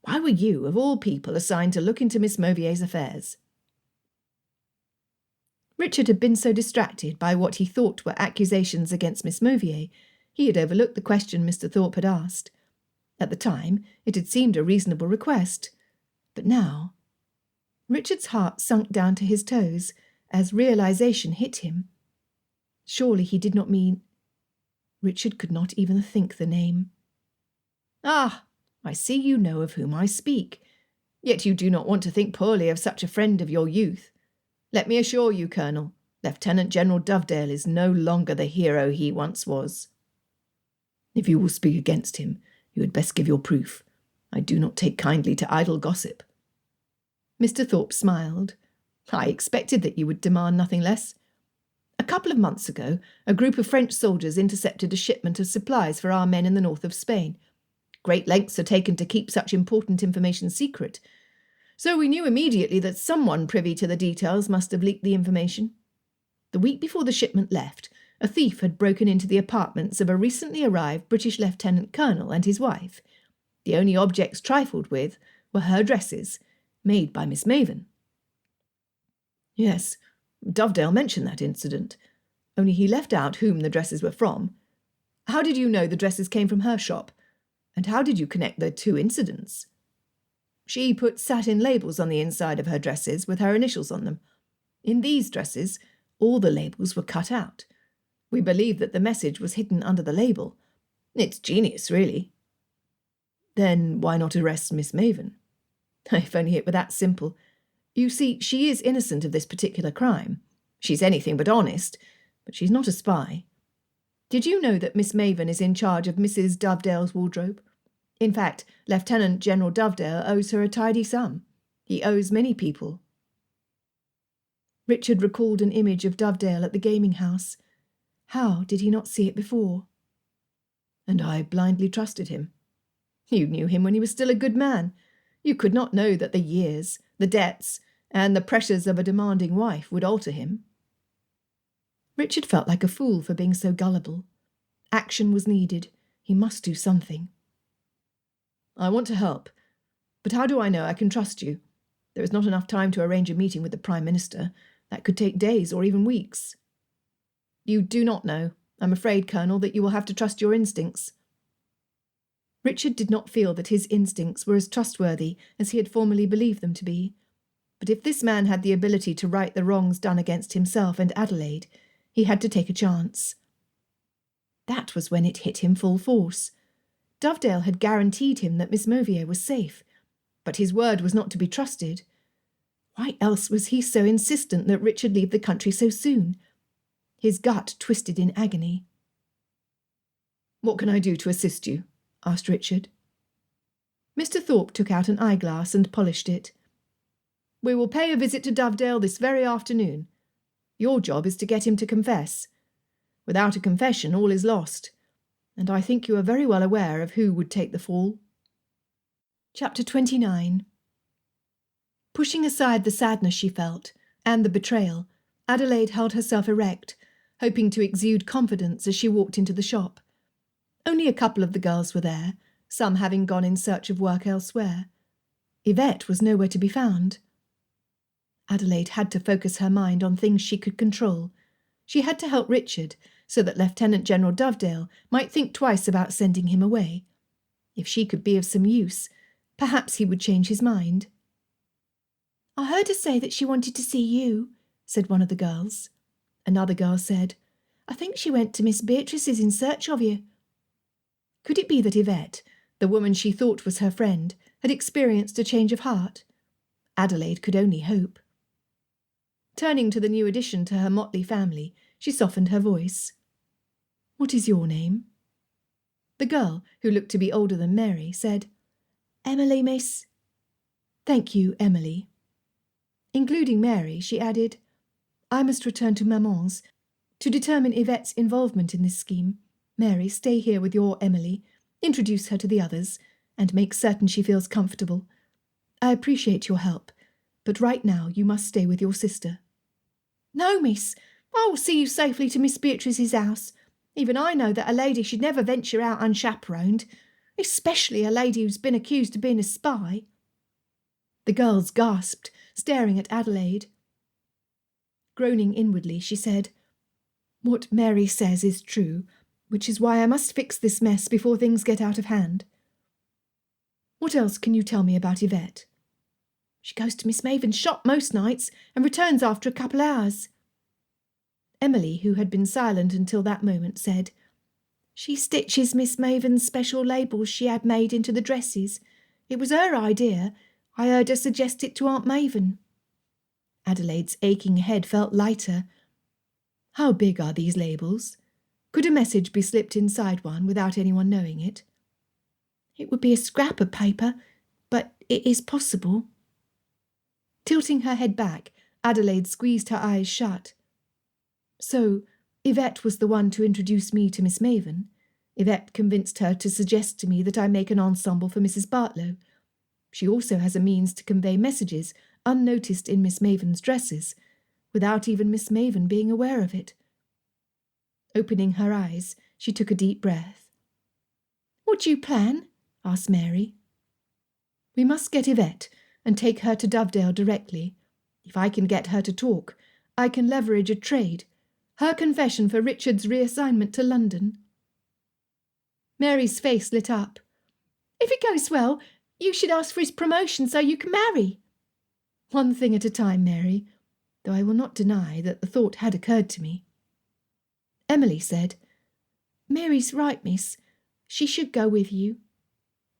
Why were you, of all people, assigned to look into Miss Mauvier's affairs? Richard had been so distracted by what he thought were accusations against Miss Mauvier, he had overlooked the question Mr. Thorpe had asked. At the time, it had seemed a reasonable request. But now... Richard's heart sunk down to his toes as realization hit him. Surely he did not mean... Richard could not even think the name. Ah, I see you know of whom I speak. Yet you do not want to think poorly of such a friend of your youth. Let me assure you, Colonel, Lieutenant General Dovedale is no longer the hero he once was. If you will speak against him, you had best give your proof. I do not take kindly to idle gossip. Mr. Thorpe smiled. I expected that you would demand nothing less. A couple of months ago, a group of French soldiers intercepted a shipment of supplies for our men in the north of Spain. Great lengths are taken to keep such important information secret, so we knew immediately that someone privy to the details must have leaked the information. The week before the shipment left, a thief had broken into the apartments of a recently arrived British Lieutenant Colonel and his wife. The only objects trifled with were her dresses, made by Miss Maven. Yes, Dovedale mentioned that incident, only he left out whom the dresses were from. How did you know the dresses came from her shop? And how did you connect the two incidents? She put satin labels on the inside of her dresses with her initials on them. In these dresses, all the labels were cut out. We believe that the message was hidden under the label. It's genius, really. Then why not arrest Miss Maven? If only it were that simple. You see, she is innocent of this particular crime. She's anything but honest, but she's not a spy. Did you know that Miss Maven is in charge of Mrs. Dovedale's wardrobe? In fact, Lieutenant General Dovedale owes her a tidy sum. He owes many people. Richard recalled an image of Dovedale at the gaming house. How did he not see it before? And I blindly trusted him. You knew him when he was still a good man. You could not know that the years, the debts, and the pressures of a demanding wife would alter him. Richard felt like a fool for being so gullible. Action was needed. He must do something. I want to help, but how do I know I can trust you? There is not enough time to arrange a meeting with the Prime Minister. That could take days or even weeks. You do not know. I'm afraid, Colonel, that you will have to trust your instincts. Richard did not feel that his instincts were as trustworthy as he had formerly believed them to be. But if this man had the ability to right the wrongs done against himself and Adélaïde, he had to take a chance. That was when it hit him full force. Dovedale had guaranteed him that Miss Mauvier was safe, but his word was not to be trusted. Why else was he so insistent that Richard leave the country so soon? His gut twisted in agony. What can I do to assist you? Asked Richard. Mr. Thorpe took out an eyeglass and polished it. We will pay a visit to Dovedale this very afternoon. Your job is to get him to confess. Without a confession, all is lost, and I think you are very well aware of who would take the fall. Chapter 29. Pushing aside the sadness she felt, and the betrayal, Adélaïde held herself erect, hoping to exude confidence as she walked into the shop. Only a couple of the girls were there, some having gone in search of work elsewhere. Yvette was nowhere to be found. Adélaïde had to focus her mind on things she could control. She had to help Richard, so that Lieutenant General Dovedale might think twice about sending him away. If she could be of some use, perhaps he would change his mind. I heard her say that she wanted to see you, said one of the girls. Another girl said, I think she went to Miss Beatrice's in search of you. Could it be that Yvette, the woman she thought was her friend, had experienced a change of heart? Adélaïde could only hope. Turning to the new addition to her motley family, she softened her voice. What is your name? The girl, who looked to be older than Mary, said, Emily, miss. Thank you, Emily. Including Mary, she added, I must return to Maman's. To determine Yvette's involvement in this scheme, Mary, stay here with your Emily, introduce her to the others, and make certain she feels comfortable. I appreciate your help, but right now you must stay with your sister. No, miss. I will see you safely to Miss Beatrice's house. Even I know that a lady should never venture out unchaperoned, especially a lady who's been accused of being a spy. The girls gasped, staring at Adélaïde. Groaning inwardly, she said, What Mary says is true, which is why I must fix this mess before things get out of hand. What else can you tell me about Yvette? She goes to Miss Maven's shop most nights and returns after a couple hours. Emily, who had been silent until that moment, said, She stitches Miss Maven's special labels she had made into the dresses. It was her idea. I heard her suggest it to Aunt Maven. Adélaïde's aching head felt lighter. How big are these labels? Could a message be slipped inside one without anyone knowing it? It would be a scrap of paper, but it is possible. Tilting her head back, Adélaïde squeezed her eyes shut. So, Yvette was the one to introduce me to Miss Maven. Yvette convinced her to suggest to me that I make an ensemble for Mrs. Bartlow. She also has a means to convey messages unnoticed in Miss Maven's dresses, without even Miss Maven being aware of it. Opening her eyes, she took a deep breath. What do you plan? Asked Mary. We must get Yvette and take her to Dovedale directly. If I can get her to talk, I can leverage a trade, her confession for Richard's reassignment to London. Mary's face lit up. If it goes well, you should ask for his promotion so you can marry. One thing at a time, Mary, though I will not deny that the thought had occurred to me. Emily said, Mary's right, miss. She should go with you.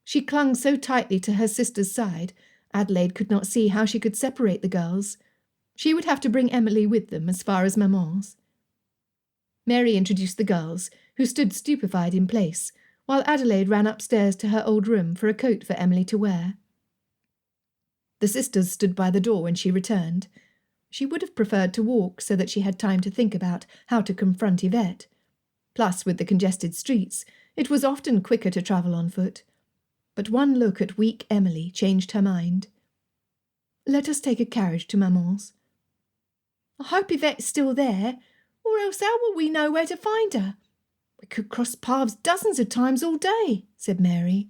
She clung so tightly to her sister's side, Adélaïde could not see how she could separate the girls. She would have to bring Emily with them as far as Maman's. Mary introduced the girls, who stood stupefied in place, while Adélaïde ran upstairs to her old room for a coat for Emily to wear. The sisters stood by the door when she returned. She would have preferred to walk so that she had time to think about how to confront Yvette. Plus, with the congested streets, it was often quicker to travel on foot. But one look at weak Emily changed her mind. Let us take a carriage to Maman's. I hope Yvette's still there, or else how will we know where to find her? We could cross paths dozens of times all day, said Mary.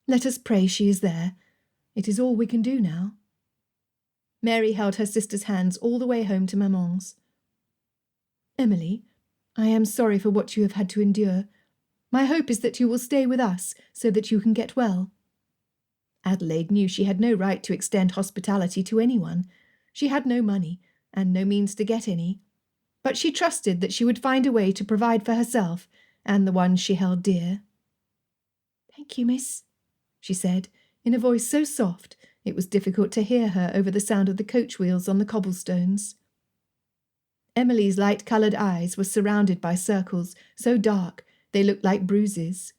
Let us pray she is there. It is all we can do now. Mary held her sister's hands all the way home to Maman's. Emily, I am sorry for what you have had to endure. My hope is that you will stay with us so that you can get well. Adelaide knew she had no right to extend hospitality to anyone. She had no money, and no means to get any. But she trusted that she would find a way to provide for herself and the ones she held dear. Thank you, miss, she said, in a voice so soft it was difficult to hear her over the sound of the coach wheels on the cobblestones. Emily's light-coloured eyes were surrounded by circles so dark they looked like bruises.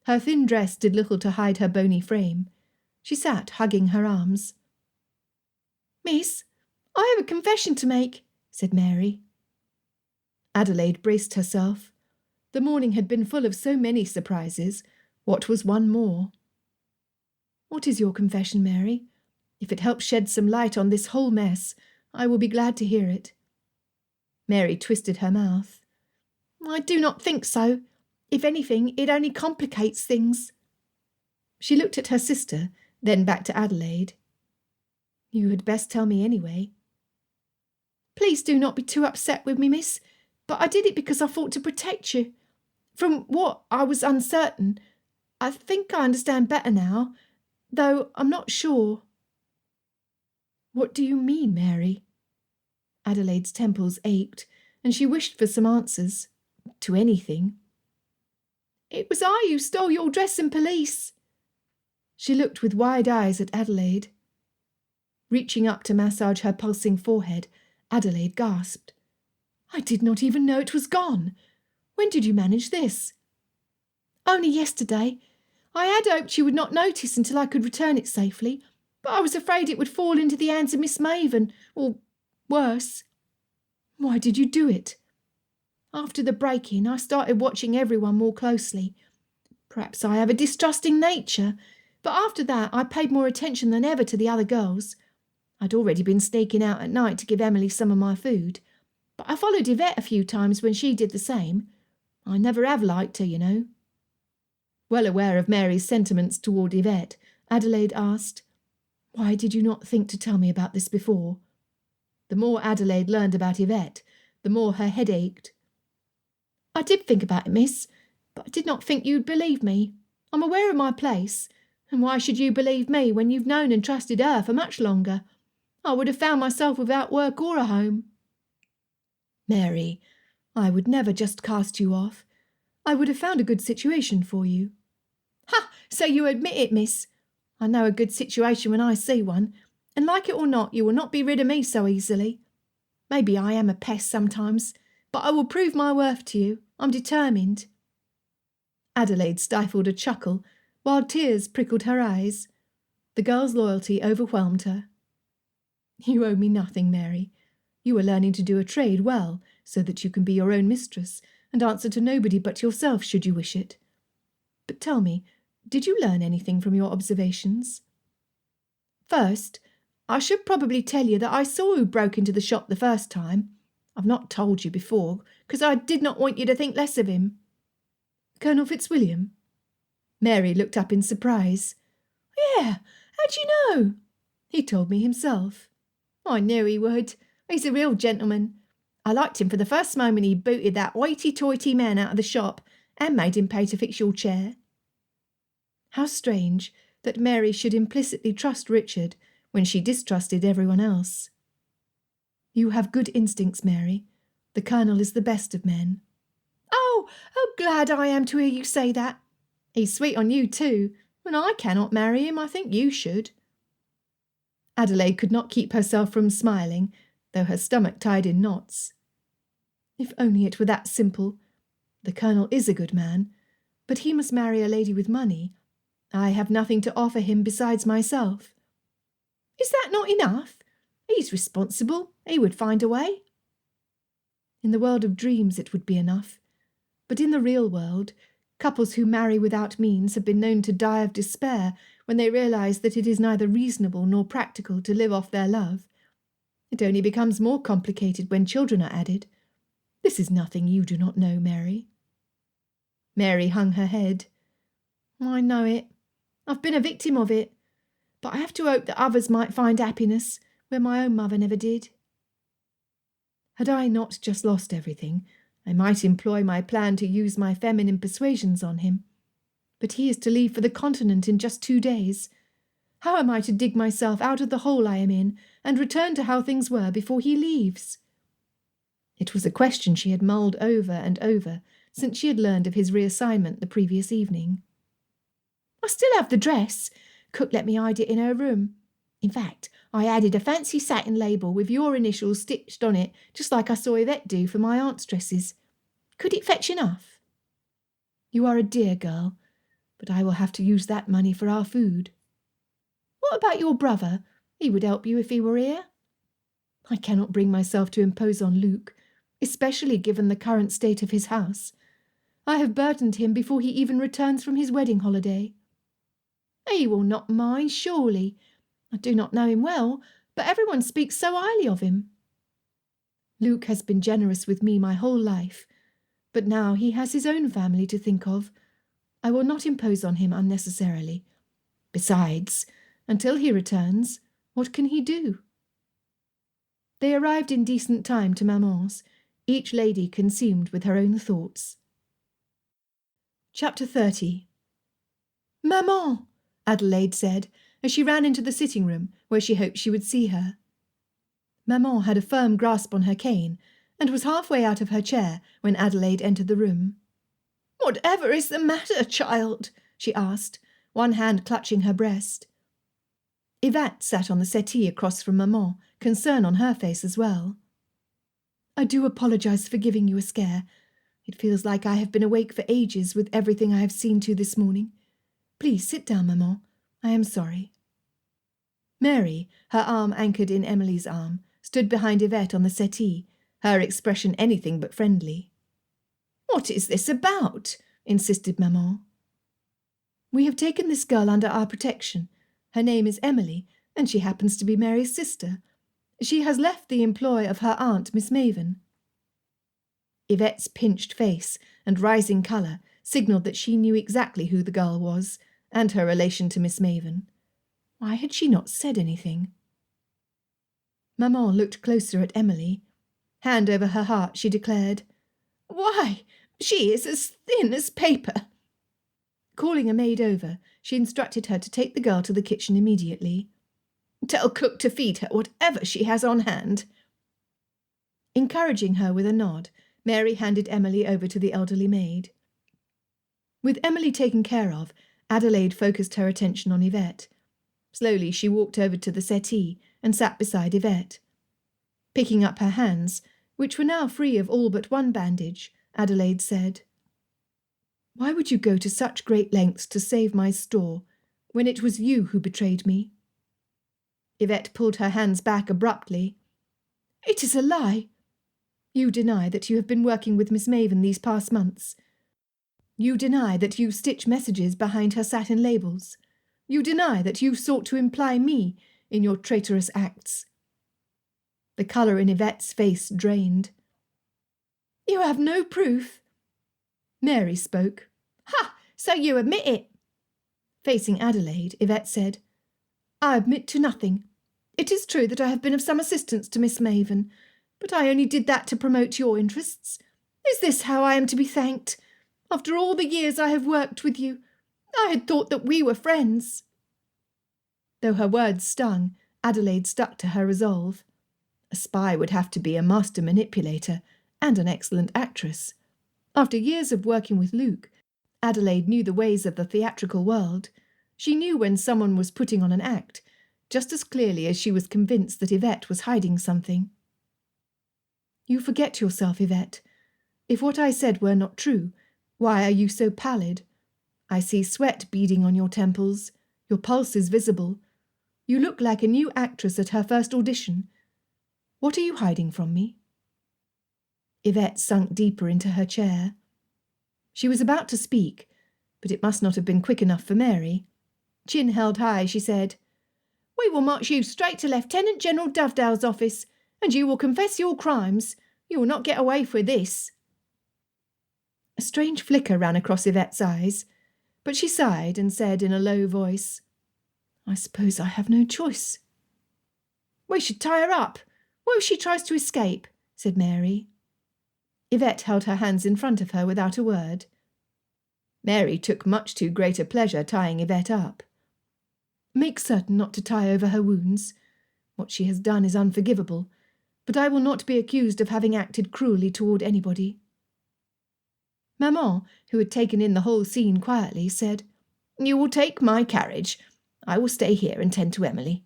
Her thin dress did little to hide her bony frame. She sat hugging her arms. Miss, I have a confession to make, said Mary. Adelaide braced herself. The morning had been full of so many surprises. What was one more? What is your confession, Mary? If it helps shed some light on this whole mess, I will be glad to hear it. Mary twisted her mouth. I do not think so. If anything, it only complicates things. She looked at her sister, then back to Adelaide. You had best tell me anyway. Please do not be too upset with me, miss, but I did it because I thought to protect you. From what I was uncertain, I think I understand better now, though I'm not sure. What do you mean, Mary? Adelaide's temples ached, and she wished for some answers. To anything. It was I who stole your dress and pelisse. She looked with wide eyes at Adelaide. Reaching up to massage her pulsing forehead, Adelaide gasped. I did not even know it was gone. When did you manage this? Only yesterday. I had hoped you would not notice until I could return it safely, but I was afraid it would fall into the hands of Miss Maven, or worse. Why did you do it? After the break-in, I started watching everyone more closely. Perhaps I have a distrusting nature, but after that I paid more attention than ever to the other girls. I'd already been sneaking out at night to give Emily some of my food, but I followed Yvette a few times when she did the same. I never have liked her, you know. Well aware of Mary's sentiments toward Yvette, Adelaide asked, Why did you not think to tell me about this before? The more Adelaide learned about Yvette, the more her head ached. I did think about it, miss, but I did not think you'd believe me. I'm aware of my place, and why should you believe me when you've known and trusted her for much longer? I would have found myself without work or a home. Mary, I would never just cast you off. I would have found a good situation for you. Ha! So you admit it, miss. I know a good situation when I see one, and like it or not, you will not be rid of me so easily. Maybe I am a pest sometimes, but I will prove my worth to you. I'm determined. Adelaide stifled a chuckle, while tears prickled her eyes. The girl's loyalty overwhelmed her. You owe me nothing, Mary. You are learning to do a trade well, so that you can be your own mistress, and answer to nobody but yourself should you wish it. But tell me, did you learn anything from your observations? First, I should probably tell you that I saw who broke into the shop the first time. I've not told you before, because I did not want you to think less of him. Colonel Fitzwilliam? Mary looked up in surprise. Yeah, how'd you know? He told me himself. I knew he would. He's a real gentleman. I liked him for the first moment he booted that hoity-toity man out of the shop and made him pay to fix your chair. How strange that Mary should implicitly trust Richard when she distrusted everyone else. You have good instincts, Mary. The Colonel is the best of men. Oh, how glad I am to hear you say that. He's sweet on you too, and I cannot marry him. I think you should. Adelaide could not keep herself from smiling, though her stomach tied in knots. If only it were that simple. The Colonel is a good man, but he must marry a lady with money. I have nothing to offer him besides myself. Is that not enough? He's responsible. He would find a way. In the world of dreams it would be enough. But in the real world, couples who marry without means have been known to die of despair when they realise that it is neither reasonable nor practical to live off their love. It only becomes more complicated when children are added. This is nothing you do not know, Mary. Mary hung her head. I know it. I've been a victim of it. But I have to hope that others might find happiness where my own mother never did. Had I not just lost everything, I might employ my plan to use my feminine persuasions on him. But he is to leave for the continent in just 2 days. How am I to dig myself out of the hole I am in and return to how things were before he leaves? It was a question she had mulled over and over since she had learned of his reassignment the previous evening. I still have the dress. Cook let me hide it in her room. In fact, I added a fancy satin label with your initials stitched on it, just like I saw Yvette do for my aunt's dresses. Could it fetch enough? You are a dear girl, but I will have to use that money for our food. What about your brother? He would help you if he were here. I cannot bring myself to impose on Luke, especially given the current state of his house. I have burdened him before he even returns from his wedding holiday. He will not mind, surely. I do not know him well, but everyone speaks so highly of him. Luke has been generous with me my whole life, but now he has his own family to think of. I will not impose on him unnecessarily. Besides, until he returns, what can he do? They arrived in decent time to Maman's, each lady consumed with her own thoughts. Chapter 30. Maman, Adélaïde said, as she ran into the sitting-room where she hoped she would see her. Maman had a firm grasp on her cane and was halfway out of her chair when Adélaïde entered the room. "Whatever is the matter, child?" she asked, one hand clutching her breast. Yvette sat on the settee across from Maman, concern on her face as well. "I do apologise for giving you a scare. It feels like I have been awake for ages with everything I have seen to this morning. Please sit down, Maman. I am sorry." Mary, her arm anchored in Emily's arm, stood behind Yvette on the settee, her expression anything but friendly. "What is this about?" insisted Maman. "We have taken this girl under our protection. Her name is Emily, and she happens to be Mary's sister. She has left the employ of her aunt, Miss Maven." Yvette's pinched face and rising colour signalled that she knew exactly who the girl was, and her relation to Miss Maven. Why had she not said anything? Maman looked closer at Emily. Hand over her heart, she declared, "Why, she is as thin as paper." Calling a maid over, she instructed her to take the girl to the kitchen immediately. "Tell cook to feed her whatever she has on hand." Encouraging her with a nod, Mary handed Emily over to the elderly maid. With Emily taken care of, Adélaïde focused her attention on Yvette. Slowly she walked over to the settee and sat beside Yvette. Picking up her hands, which were now free of all but one bandage, Adélaïde said, "Why would you go to such great lengths to save my store, when it was you who betrayed me?" Yvette pulled her hands back abruptly. "It is a lie. You deny that you have been working with Miss Maven these past months. You deny that you stitch messages behind her satin labels. You deny that you sought to imply me in your traitorous acts." The colour in Yvette's face drained. "You have no proof." Mary spoke. "Ha! So you admit it." Facing Adélaïde, Yvette said, "I admit to nothing. It is true that I have been of some assistance to Miss Maven, but I only did that to promote your interests. Is this how I am to be thanked? After all the years I have worked with you, I had thought that we were friends." Though her words stung, Adélaïde stuck to her resolve. A spy would have to be a master manipulator and an excellent actress. After years of working with Luke, Adélaïde knew the ways of the theatrical world. She knew when someone was putting on an act, just as clearly as she was convinced that Yvette was hiding something. "You forget yourself, Yvette. If what I said were not true, why are you so pallid? I see sweat beading on your temples. Your pulse is visible. You look like a new actress at her first audition. What are you hiding from me?" Yvette sunk deeper into her chair. She was about to speak, but it must not have been quick enough for Mary. Chin held high, she said, "We will march you straight to Lieutenant General Dovedale's office, and you will confess your crimes. You will not get away with this." A strange flicker ran across Yvette's eyes, but she sighed and said in a low voice, "I suppose I have no choice." "We should tie her up. What if she tries to escape?" said Mary. Yvette held her hands in front of her without a word. Mary took much too great a pleasure tying Yvette up. "Make certain not to tie over her wounds. What she has done is unforgivable, but I will not be accused of having acted cruelly toward anybody." Maman, who had taken in the whole scene quietly, said, "You will take my carriage. I will stay here and tend to Emily."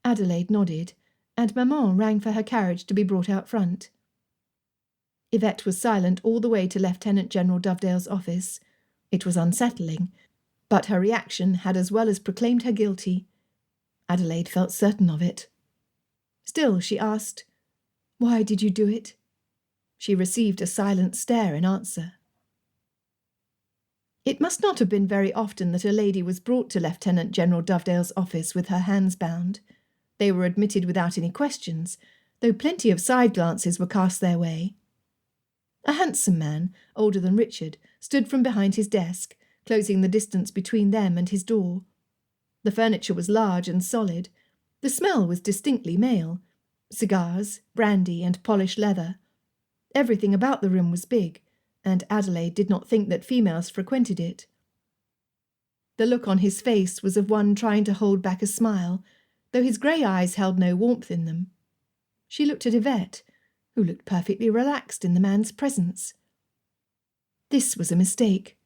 Adélaïde nodded, and Maman rang for her carriage to be brought out front. Yvette was silent all the way to Lieutenant General Dovedale's office. It was unsettling, but her reaction had as well as proclaimed her guilty. Adélaïde felt certain of it. Still, she asked, "Why did you do it?" She received a silent stare in answer. It must not have been very often that a lady was brought to Lieutenant General Dovedale's office with her hands bound. They were admitted without any questions, though plenty of side glances were cast their way. A handsome man, older than Richard, stood from behind his desk, closing the distance between them and his door. The furniture was large and solid. The smell was distinctly male. Cigars, brandy, and polished leather. Everything about the room was big, and Adélaïde did not think that females frequented it. The look on his face was of one trying to hold back a smile, though his grey eyes held no warmth in them. She looked at Yvette, who looked perfectly relaxed in the man's presence. This was a mistake.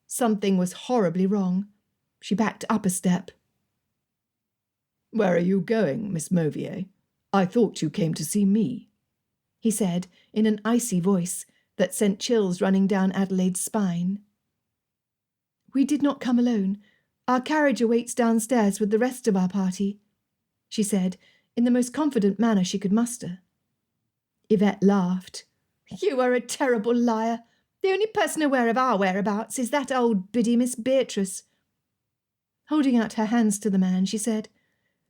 Something was horribly wrong. She backed up a step. "Where are you going, Miss Mauvier? I thought you came to see me," he said in an icy voice that sent chills running down Adelaide's spine. "We did not come alone. Our carriage awaits downstairs with the rest of our party," she said in the most confident manner she could muster. Yvette laughed. "You are a terrible liar. The only person aware of our whereabouts is that old biddy Miss Beatrice." Holding out her hands to the man, she said,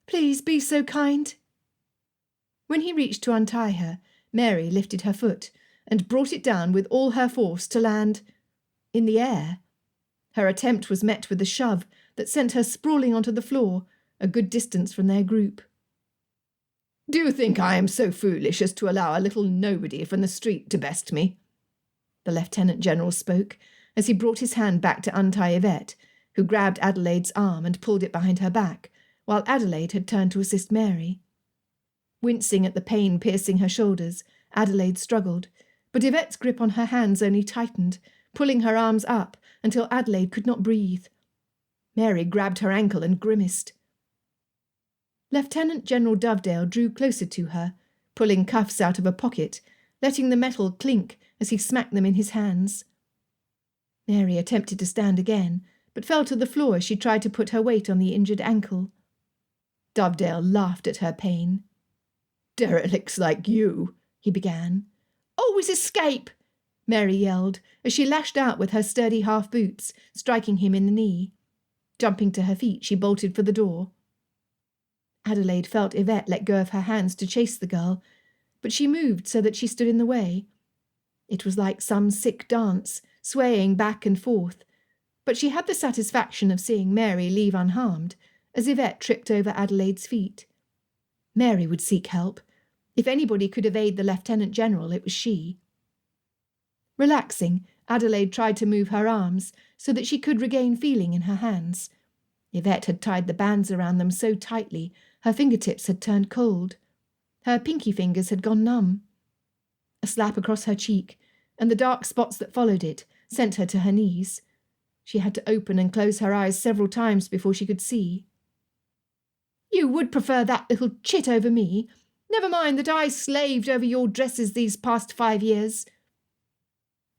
"Please be so kind." When he reached to untie her, Mary lifted her foot and brought it down with all her force to land in the air. Her attempt was met with a shove that sent her sprawling onto the floor, a good distance from their group. "Do you think I am so foolish as to allow a little nobody from the street to best me?" The Lieutenant General spoke, as he brought his hand back to untie Yvette, who grabbed Adelaide's arm and pulled it behind her back, while Adélaïde had turned to assist Mary. Wincing at the pain piercing her shoulders, Adélaïde struggled, but Yvette's grip on her hands only tightened, pulling her arms up until Adélaïde could not breathe. Mary grabbed her ankle and grimaced. Lieutenant General Dovedale drew closer to her, pulling cuffs out of a pocket, letting the metal clink as he smacked them in his hands. Mary attempted to stand again, but fell to the floor as she tried to put her weight on the injured ankle. Dovedale laughed at her pain. "Derelicts like you," he began. "Always escape!" Mary yelled, as she lashed out with her sturdy half-boots, striking him in the knee. Jumping to her feet, she bolted for the door. Adélaïde felt Yvette let go of her hands to chase the girl, but she moved so that she stood in the way. It was like some sick dance, swaying back and forth, but she had the satisfaction of seeing Mary leave unharmed, as Yvette tripped over Adelaide's feet. Mary would seek help. If anybody could evade the Lieutenant General, it was she. Relaxing, Adélaïde tried to move her arms so that she could regain feeling in her hands. Yvette had tied the bands around them so tightly, her fingertips had turned cold. Her pinky fingers had gone numb. A slap across her cheek, and the dark spots that followed it sent her to her knees. She had to open and close her eyes several times before she could see. "You would prefer that little chit over me? Never mind that I slaved over your dresses these past 5 years."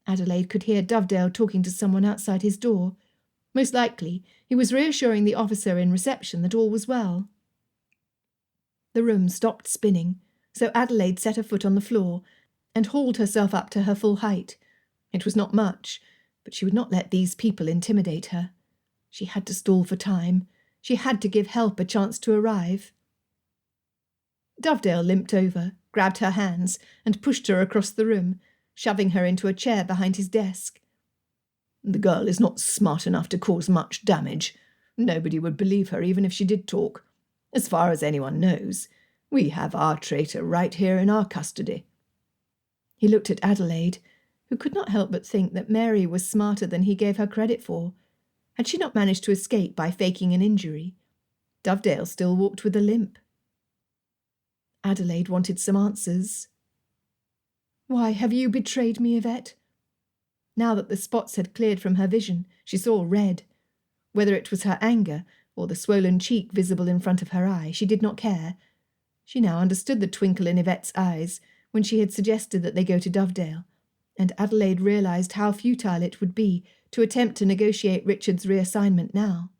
Adélaïde could hear Dovedale talking to someone outside his door. Most likely, he was reassuring the officer in reception that all was well. The room stopped spinning, so Adélaïde set her foot on the floor and hauled herself up to her full height. It was not much, but she would not let these people intimidate her. She had to stall for time. She had to give help a chance to arrive. Dovedale limped over, grabbed her hands, and pushed her across the room, shoving her into a chair behind his desk. The girl is not smart enough to cause much damage. Nobody would believe her even if she did talk. As far as anyone knows, we have our traitor right here in our custody." He looked at Adélaïde, who could not help but think that Mary was smarter than he gave her credit for. Had she not managed to escape by faking an injury? Dovedale still walked with a limp. Adélaïde wanted some answers. "Why have you betrayed me, Yvette?" Now that the spots had cleared from her vision, she saw red. Whether it was her anger or the swollen cheek visible in front of her eye, she did not care. She now understood the twinkle in Yvette's eyes when she had suggested that they go to Dovedale, and Adélaïde realised how futile it would be to attempt to negotiate Richard's reassignment now.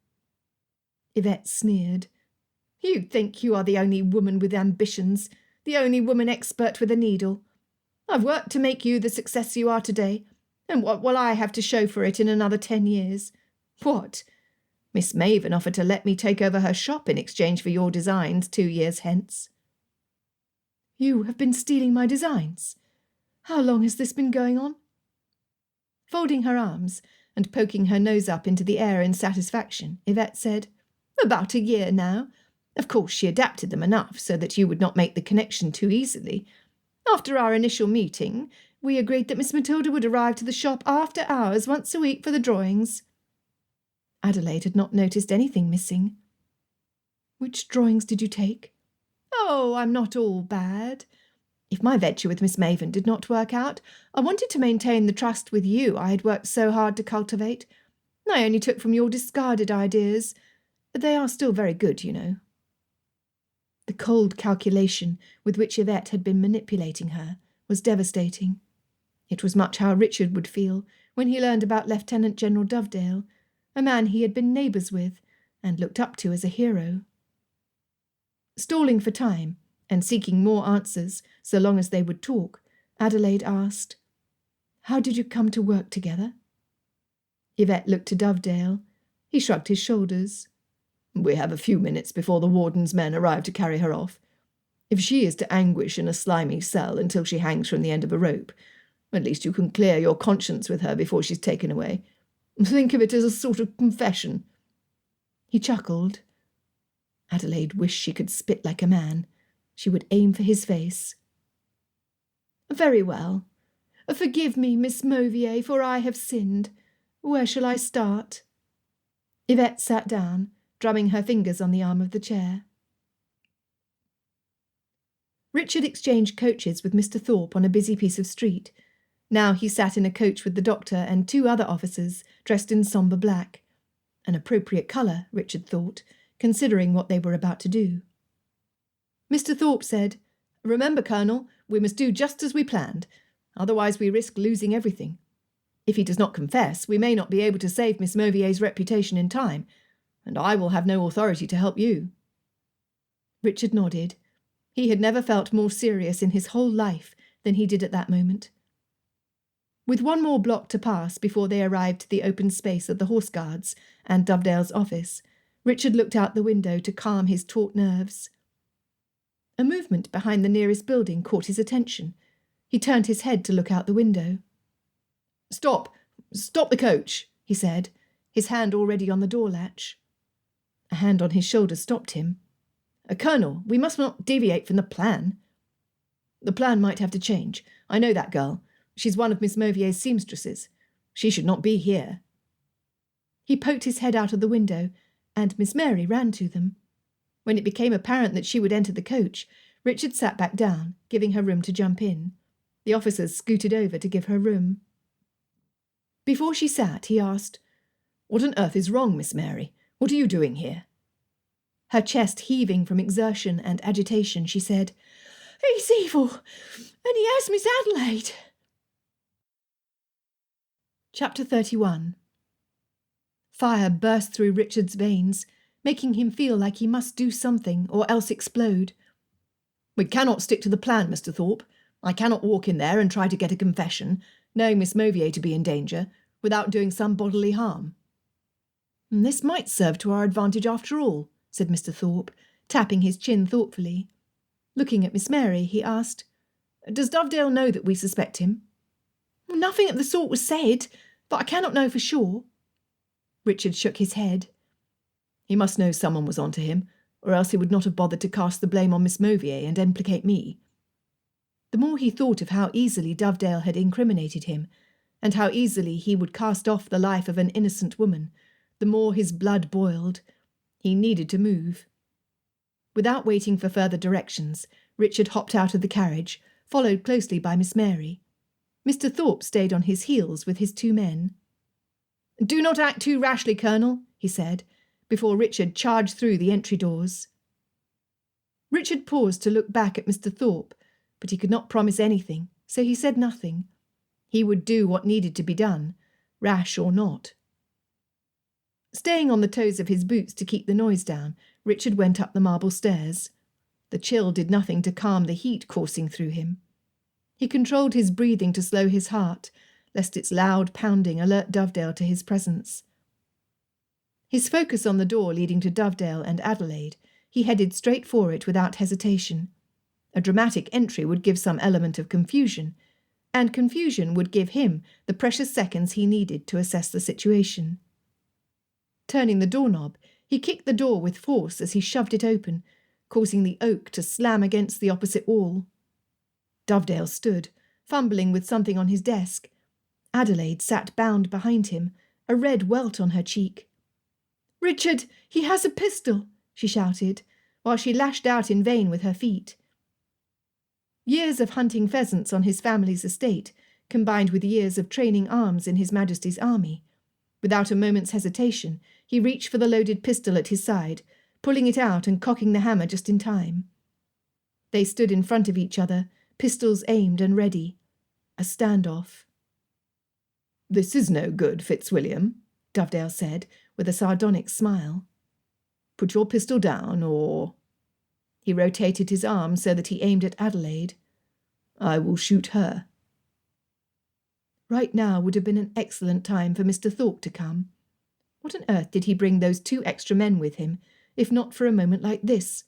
Yvette sneered. "You think you are the only woman with ambitions, the only woman expert with a needle. I've worked to make you the success you are today, and what will I have to show for it in another 10 years? What? Miss Maven offered to let me take over her shop in exchange for your designs 2 years hence." "You have been stealing my designs? How long has this been going on?" Folding her arms and poking her nose up into the air in satisfaction, Yvette said, "About a year now. Of course she adapted them enough so that you would not make the connection too easily. After our initial meeting, we agreed that Miss Matilda would arrive to the shop after hours once a week for the drawings." Adélaïde had not noticed anything missing. "Which drawings did you take?" "Oh, I'm not all bad. If my venture with Miss Maven did not work out, I wanted to maintain the trust with you I had worked so hard to cultivate. I only took from your discarded ideas. They are still very good, you know." The cold calculation with which Yvette had been manipulating her was devastating. It was much how Richard would feel when he learned about Lieutenant General Dovedale, a man he had been neighbours with and looked up to as a hero. Stalling for time and seeking more answers so long as they would talk, Adélaïde asked, "How did you come to work together?" Yvette looked to Dovedale. He shrugged his shoulders. "We have a few minutes before the warden's men arrive to carry her off. If she is to anguish in a slimy cell until she hangs from the end of a rope, at least you can clear your conscience with her before she's taken away. Think of it as a sort of confession." He chuckled. Adélaïde wished she could spit like a man. She would aim for his face. "Very well. Forgive me, Miss Mauvier, for I have sinned. Where shall I start?" Yvette sat down, drumming her fingers on the arm of the chair. Richard exchanged coaches with Mr. Thorpe on a busy piece of street. Now he sat in a coach with the doctor and 2 other officers dressed in sombre black. An appropriate colour, Richard thought, considering what they were about to do. Mr. Thorpe said, "Remember, Colonel, we must do just as we planned. Otherwise we risk losing everything. If he does not confess, we may not be able to save Miss Mauvier's reputation in time, and I will have no authority to help you." Richard nodded. He had never felt more serious in his whole life than he did at that moment. With one more block to pass before they arrived to the open space of the Horse Guards and Dovedale's office, Richard looked out the window to calm his taut nerves. A movement behind the nearest building caught his attention. He turned his head to look out the window. "Stop! Stop the coach!" he said, his hand already on the door latch. A hand on his shoulder stopped him. "Colonel, we must not deviate from the plan." "The plan might have to change. I know that girl. She's one of Miss Mauvier's seamstresses. She should not be here." He poked his head out of the window, and Miss Mary ran to them. When it became apparent that she would enter the coach, Richard sat back down, giving her room to jump in. The officers scooted over to give her room. Before she sat, he asked, "What on earth is wrong, Miss Mary? What are you doing here?" Her chest heaving from exertion and agitation, she said, "He's evil, and he has Miss Adélaïde." Chapter 31. Fire burst through Richard's veins, making him feel like he must do something or else explode. "We cannot stick to the plan, Mr. Thorpe. I cannot walk in there and try to get a confession, knowing Miss Mauvier to be in danger, without doing some bodily harm." "This might serve to our advantage after all," said Mr. Thorpe, tapping his chin thoughtfully. Looking at Miss Mary, he asked, "Does Dovedale know that we suspect him?" Nothing of the sort was said, but I cannot know for sure. Richard shook his head. He must know someone was onto him, or else he would not have bothered to cast the blame on Miss Mauvier and implicate me. The more he thought of how easily Dovedale had incriminated him, and how easily he would cast off the life of an innocent woman, the more his blood boiled. He needed to move. Without waiting for further directions, Richard hopped out of the carriage, followed closely by Miss Mary. Mr. Thorpe stayed on his heels with his 2 men. "Do not act too rashly, Colonel," he said, before Richard charged through the entry doors. Richard paused to look back at Mr. Thorpe, but he could not promise anything, so he said nothing. He would do what needed to be done, rash or not. Staying on the toes of his boots to keep the noise down, Richard went up the marble stairs. The chill did nothing to calm the heat coursing through him. He controlled his breathing to slow his heart, lest its loud pounding alert Dovedale to his presence. His focus on the door leading to Dovedale and Adélaïde, he headed straight for it without hesitation. A dramatic entry would give some element of confusion, and confusion would give him the precious seconds he needed to assess the situation. Turning the doorknob, he kicked the door with force as he shoved it open, causing the oak to slam against the opposite wall. Dovedale stood, fumbling with something on his desk. Adélaïde sat bound behind him, a red welt on her cheek. "Richard, he has a pistol!" she shouted, while she lashed out in vain with her feet. Years of hunting pheasants on his family's estate, combined with years of training arms in His Majesty's army. Without a moment's hesitation, he reached for the loaded pistol at his side, pulling it out and cocking the hammer just in time. They stood in front of each other, pistols aimed and ready. A standoff. "This is no good, Fitzwilliam," Dovedale said, with a sardonic smile. "Put your pistol down, or—" He rotated his arm so that he aimed at Adélaïde. "I will shoot her." Right now would have been an excellent time for Mr. Thorpe to come. What on earth did he bring those 2 extra men with him, if not for a moment like this?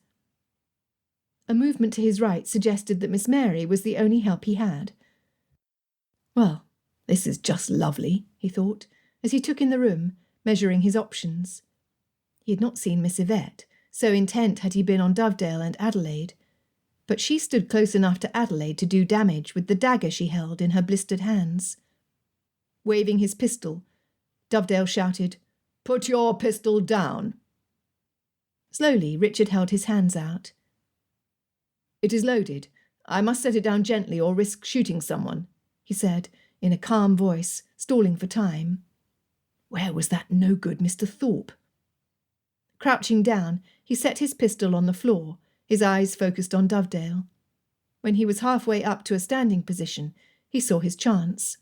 A movement to his right suggested that Miss Mary was the only help he had. Well, this is just lovely, he thought, as he took in the room, measuring his options. He had not seen Miss Yvette, so intent had he been on Dovedale and Adélaïde, but she stood close enough to Adélaïde to do damage with the dagger she held in her blistered hands. Waving his pistol, Dovedale shouted, "Put your pistol down!" Slowly, Richard held his hands out. "It is loaded. I must set it down gently or risk shooting someone," he said, in a calm voice, stalling for time. Where was that no-good Mr. Thorpe? Crouching down, he set his pistol on the floor, his eyes focused on Dovedale. When he was halfway up to a standing position, he saw his chance.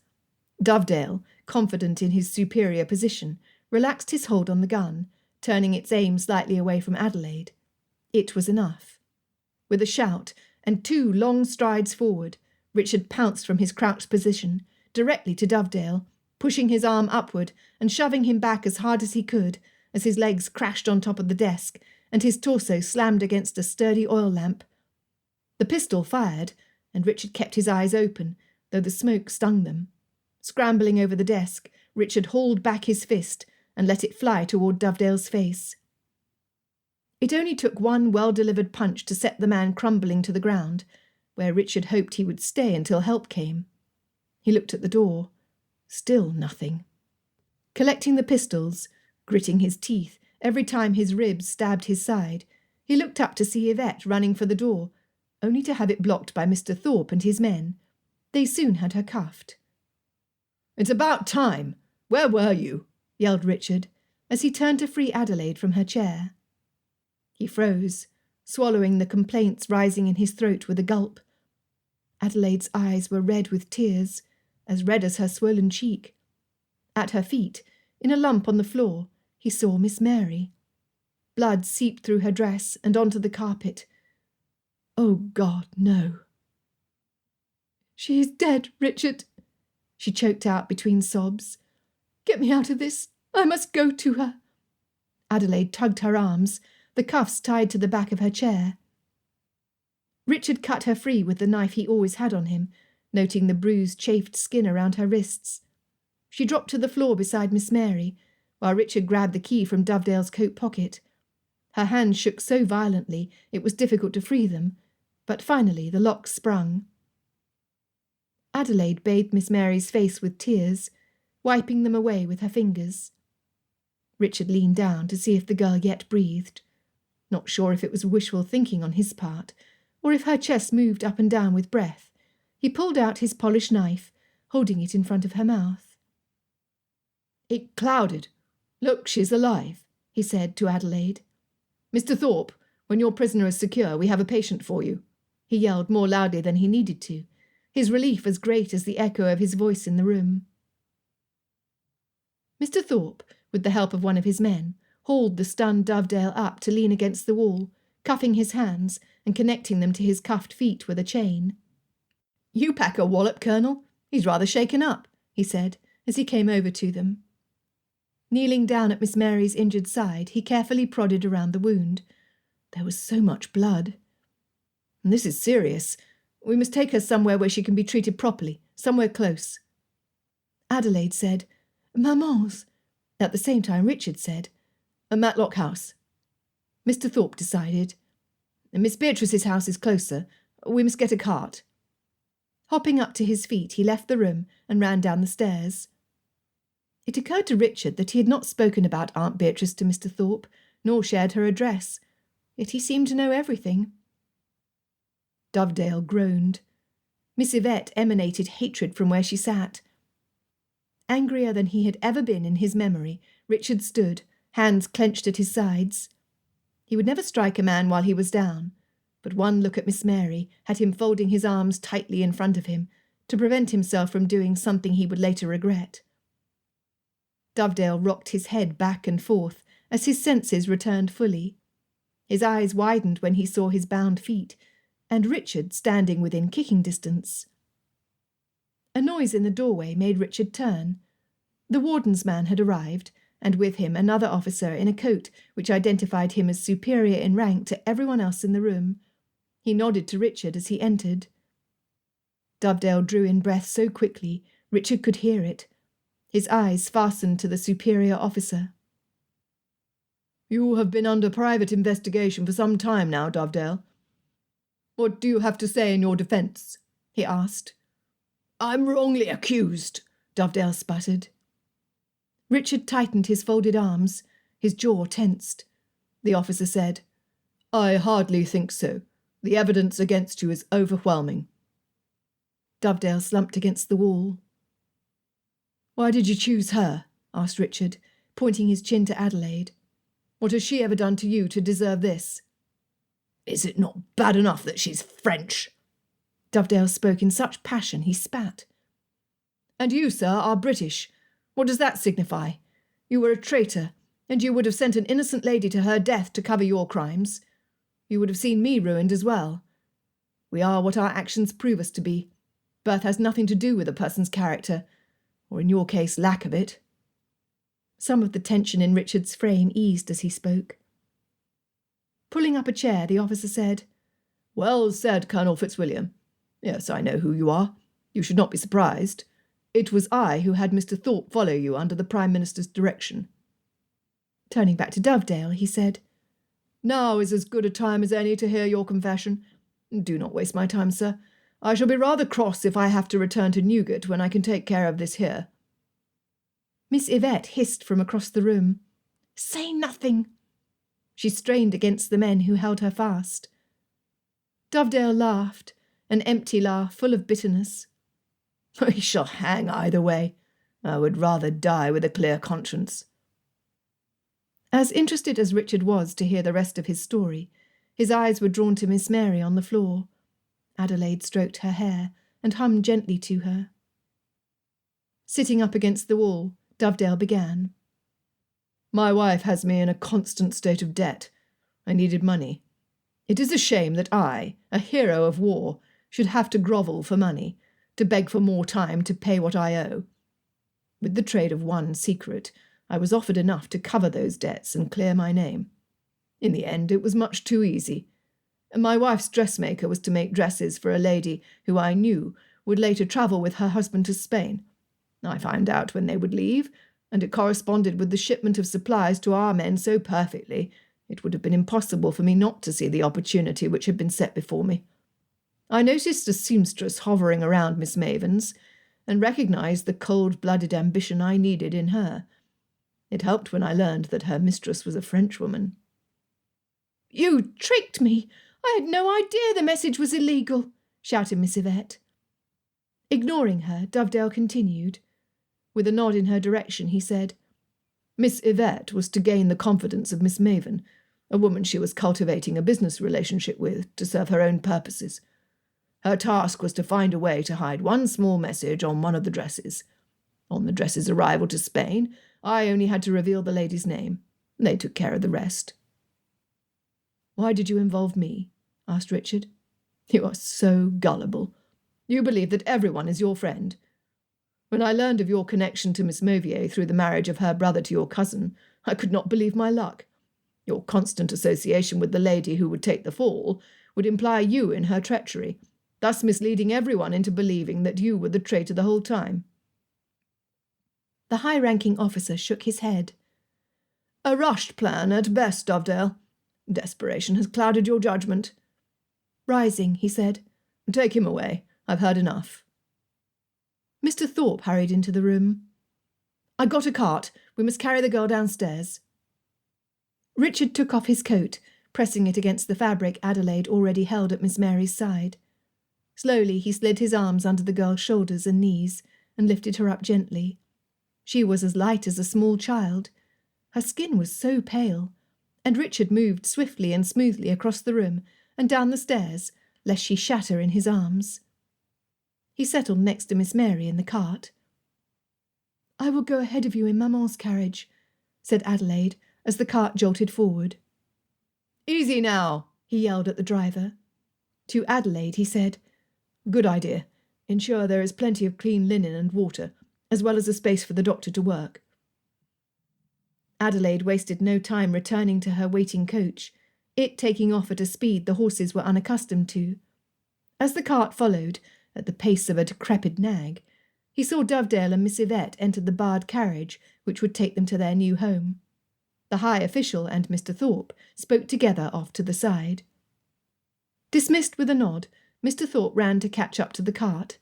Dovedale, confident in his superior position, relaxed his hold on the gun, turning its aim slightly away from Adélaïde. It was enough. With a shout and 2 long strides forward, Richard pounced from his crouched position, directly to Dovedale, pushing his arm upward and shoving him back as hard as he could, as his legs crashed on top of the desk and his torso slammed against a sturdy oil lamp. The pistol fired, and Richard kept his eyes open, though the smoke stung them. Scrambling over the desk, Richard hauled back his fist and let it fly toward Dovedale's face. It only took one well-delivered punch to set the man crumbling to the ground, where Richard hoped he would stay until help came. He looked at the door. Still nothing. Collecting the pistols, gritting his teeth every time his ribs stabbed his side, he looked up to see Yvette running for the door, only to have it blocked by Mr. Thorpe and his men. They soon had her cuffed. "It's about time! Where were you?" yelled Richard, as he turned to free Adélaïde from her chair. He froze, swallowing the complaints rising in his throat with a gulp. Adélaïde's eyes were red with tears, as red as her swollen cheek. At her feet, in a lump on the floor, he saw Miss Mary. Blood seeped through her dress and onto the carpet. Oh, God, no. "She is dead, Richard," she choked out between sobs. "Get me out of this. I must go to her." Adélaïde tugged her arms, the cuffs tied to the back of her chair. Richard cut her free with the knife he always had on him, noting the bruised, chafed skin around her wrists. She dropped to the floor beside Miss Mary, while Richard grabbed the key from Dovedale's coat pocket. Her hands shook so violently it was difficult to free them, but finally the locks sprung. Adélaïde bathed Miss Mary's face with tears, wiping them away with her fingers. Richard leaned down to see if the girl yet breathed, not sure if it was wishful thinking on his part, or if her chest moved up and down with breath. He pulled out his polished knife, holding it in front of her mouth. "It clouded. Look, she's alive," he said to Adélaïde. "Mr. Thorpe, when your prisoner is secure, we have a patient for you," he yelled more loudly than he needed to, his relief as great as the echo of his voice in the room. Mr. Thorpe, with the help of one of his men, hauled the stunned Dovedale up to lean against the wall, cuffing his hands and connecting them to his cuffed feet with a chain. "You pack a wallop, Colonel. He's rather shaken up," he said, as he came over to them. Kneeling down at Miss Mary's injured side, he carefully prodded around the wound. There was so much blood. "This is serious. We must take her somewhere where she can be treated properly, somewhere close." Adélaïde said, "Maman's." At the same time Richard said, "Matlock House." Mr. Thorpe decided, "Miss Beatrice's house is closer. We must get a cart." Hopping up to his feet, he left the room and ran down the stairs. It occurred to Richard that he had not spoken about Aunt Beatrice to Mr. Thorpe, nor shared her address, yet he seemed to know everything. Dovedale groaned. Miss Yvette emanated hatred from where she sat. Angrier than he had ever been in his memory, Richard stood, hands clenched at his sides. He would never strike a man while he was down, but one look at Miss Mary had him folding his arms tightly in front of him to prevent himself from doing something he would later regret. Dovedale rocked his head back and forth as his senses returned fully. His eyes widened when he saw his bound feet, and Richard standing within kicking distance. A noise in the doorway made Richard turn. The warden's man had arrived, and with him another officer in a coat which identified him as superior in rank to everyone else in the room. He nodded to Richard as he entered. Dovedale drew in breath so quickly Richard could hear it. His eyes fastened to the superior officer. "You have been under private investigation for some time now, Dovedale. What do you have to say in your defence?" he asked. "I'm wrongly accused," Dovedale sputtered. Richard tightened his folded arms, his jaw tensed. The officer said, "I hardly think so. The evidence against you is overwhelming." Dovedale slumped against the wall. "Why did you choose her?" asked Richard, pointing his chin to Adélaïde. "What has she ever done to you to deserve this?" "Is it not bad enough that she's French?" Dovedale spoke in such passion he spat. "And you, sir, are British. What does that signify? You were a traitor, and you would have sent an innocent lady to her death to cover your crimes. You would have seen me ruined as well. We are what our actions prove us to be. Birth has nothing to do with a person's character, or in your case, lack of it." Some of the tension in Richard's frame eased as he spoke. Pulling up a chair, the officer said, "Well said, Colonel Fitzwilliam. Yes, I know who you are. You should not be surprised. It was I who had Mr. Thorpe follow you under the Prime Minister's direction." Turning back to Dovedale, he said, "Now is as good a time as any to hear your confession. Do not waste my time, sir. I shall be rather cross if I have to return to Newgate when I can take care of this here." Miss Yvette hissed from across the room, "Say nothing." She strained against the men who held her fast. Dovedale laughed, an empty laugh full of bitterness. "We shall hang either way. I would rather die with a clear conscience." As interested as Richard was to hear the rest of his story, his eyes were drawn to Miss Mary on the floor. Adélaïde stroked her hair and hummed gently to her. Sitting up against the wall, Dovedale began. "My wife has me in a constant state of debt. I needed money. It is a shame that I, a hero of war, should have to grovel for money, to beg for more time to pay what I owe. With the trade of one secret, I was offered enough to cover those debts and clear my name. In the end, it was much too easy. My wife's dressmaker was to make dresses for a lady who I knew would later travel with her husband to Spain. I found out when they would leave, and it corresponded with the shipment of supplies to our men so perfectly, it would have been impossible for me not to see the opportunity which had been set before me. I noticed a seamstress hovering around Miss Mavens, and recognised the cold-blooded ambition I needed in her. It helped when I learned that her mistress was a Frenchwoman. "You tricked me! I had no idea the message was illegal," shouted Miss Yvette. Ignoring her, Dovedale continued. With a nod in her direction, he said, Miss Yvette was to gain the confidence of Miss Maven, a woman she was cultivating a business relationship with to serve her own purposes. Her task was to find a way to hide one small message on one of the dresses. On the dress's arrival to Spain, I only had to reveal the lady's name. They took care of the rest. "Why did you involve me?" asked Richard. "You are so gullible. You believe that everyone is your friend. When I learned of your connection to Miss Mauvier through the marriage of her brother to your cousin, I could not believe my luck. Your constant association with the lady who would take the fall would imply you in her treachery, thus misleading everyone into believing that you were the traitor the whole time." The high-ranking officer shook his head. "A rushed plan at best, Dovedale. Desperation has clouded your judgment." Rising, he said, "Take him away. I've heard enough." Mr. Thorpe hurried into the room. "I got a cart. We must carry the girl downstairs." Richard took off his coat, pressing it against the fabric Adélaïde already held at Miss Mary's side. Slowly he slid his arms under the girl's shoulders and knees and lifted her up gently. She was as light as a small child. Her skin was so pale, and Richard moved swiftly and smoothly across the room and down the stairs, lest she shatter in his arms. He settled next to Miss Mary in the cart. "I will go ahead of you in Maman's carriage," said Adélaïde as the cart jolted forward. "Easy now," he yelled at the driver. To Adélaïde he said, "Good idea. Ensure there is plenty of clean linen and water, as well as a space for the doctor to work." Adélaïde wasted no time returning to her waiting coach, it taking off at a speed the horses were unaccustomed to. As the cart followed, at the pace of a decrepit nag, he saw Dovedale and Miss Yvette enter the barred carriage which would take them to their new home. The high official and Mr. Thorpe spoke together off to the side. Dismissed with a nod, Mr. Thorpe ran to catch up to the cart.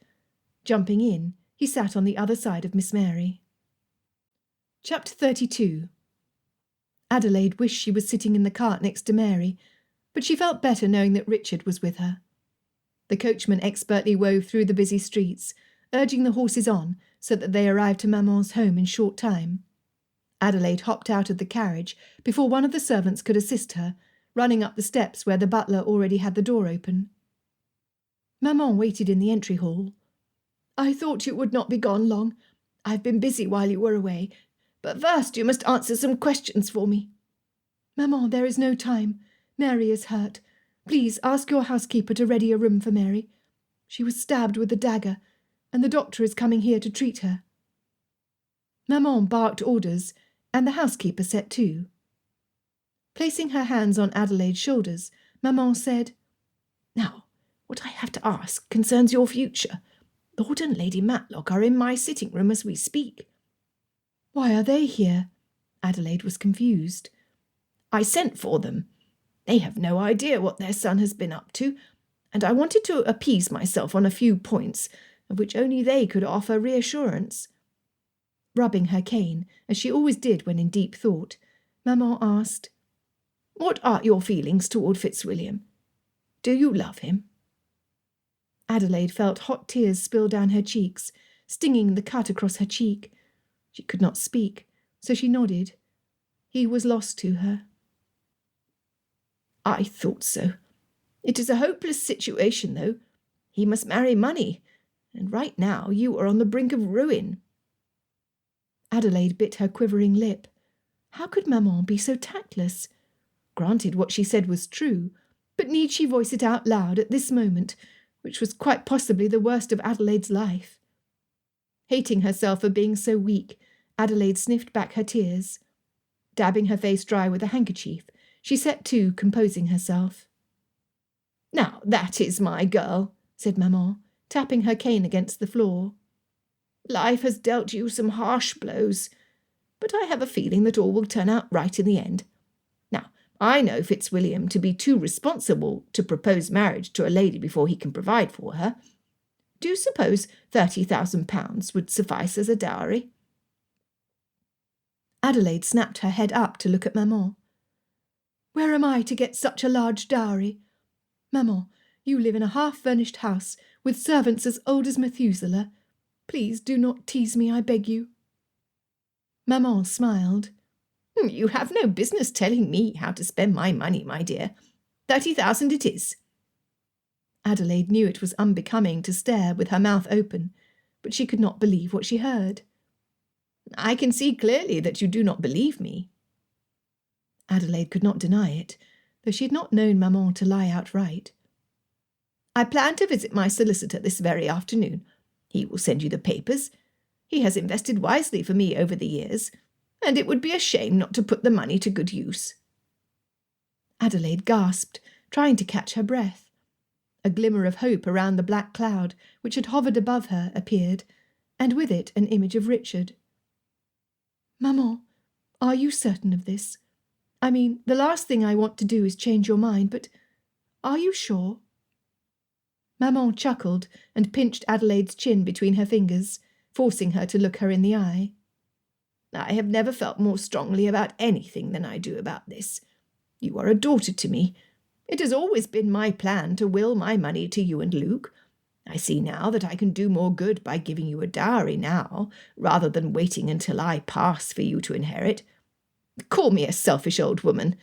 Jumping in, he sat on the other side of Miss Mary. Chapter 32. Adélaïde wished she was sitting in the cart next to Mary, but she felt better knowing that Richard was with her. The coachman expertly wove through the busy streets, urging the horses on so that they arrived to Maman's home in short time. Adélaïde hopped out of the carriage before one of the servants could assist her, running up the steps where the butler already had the door open. Maman waited in the entry hall. "I thought you would not be gone long. I've been busy while you were away, but first you must answer some questions for me." "Maman, there is no time. Mary is hurt. Please ask your housekeeper to ready a room for Mary. She was stabbed with a dagger, and the doctor is coming here to treat her." Maman barked orders, and the housekeeper set to. Placing her hands on Adélaïde's shoulders, Maman said, "Now, what I have to ask concerns your future. Lord and Lady Matlock are in my sitting room as we speak." "Why are they here?" Adélaïde was confused. "I sent for them. They have no idea what their son has been up to, and I wanted to appease myself on a few points of which only they could offer reassurance." Rubbing her cane, as she always did when in deep thought, Maman asked, "What are your feelings toward Fitzwilliam? Do you love him?" Adélaïde felt hot tears spill down her cheeks, stinging the cut across her cheek. She could not speak, so she nodded. He was lost to her. "I thought so. It is a hopeless situation, though. He must marry money, and right now you are on the brink of ruin." Adélaïde bit her quivering lip. How could Maman be so tactless? Granted what she said was true, but need she voice it out loud at this moment, which was quite possibly the worst of Adélaïde's life? Hating herself for being so weak, Adélaïde sniffed back her tears. Dabbing her face dry with a handkerchief, she set to composing herself. "Now that is my girl," said Maman, tapping her cane against the floor. "Life has dealt you some harsh blows, but I have a feeling that all will turn out right in the end. Now, I know Fitzwilliam to be too responsible to propose marriage to a lady before he can provide for her. Do you suppose £30,000 would suffice as a dowry?" Adelaide snapped her head up to look at Maman. "Where am I to get such a large dowry? Maman, you live in a half-furnished house with servants as old as Methuselah. Please do not tease me, I beg you." Maman smiled. "You have no business telling me how to spend my money, my dear. 30,000 it is." Adelaide knew it was unbecoming to stare with her mouth open, but she could not believe what she heard. "I can see clearly that you do not believe me." Adelaide could not deny it, though she had not known Maman to lie outright. "I plan to visit my solicitor this very afternoon. He will send you the papers. He has invested wisely for me over the years, and it would be a shame not to put the money to good use." Adelaide gasped, trying to catch her breath. A glimmer of hope around the black cloud which had hovered above her appeared, and with it an image of Richard. "Maman, are you certain of this? I mean, the last thing I want to do is change your mind, but are you sure?" Maman chuckled and pinched Adelaide's chin between her fingers, forcing her to look her in the eye. "I have never felt more strongly about anything than I do about this. You are a daughter to me. It has always been my plan to will my money to you and Luke. I see now that I can do more good by giving you a dowry now, rather than waiting until I pass for you to inherit. Call me a selfish old woman,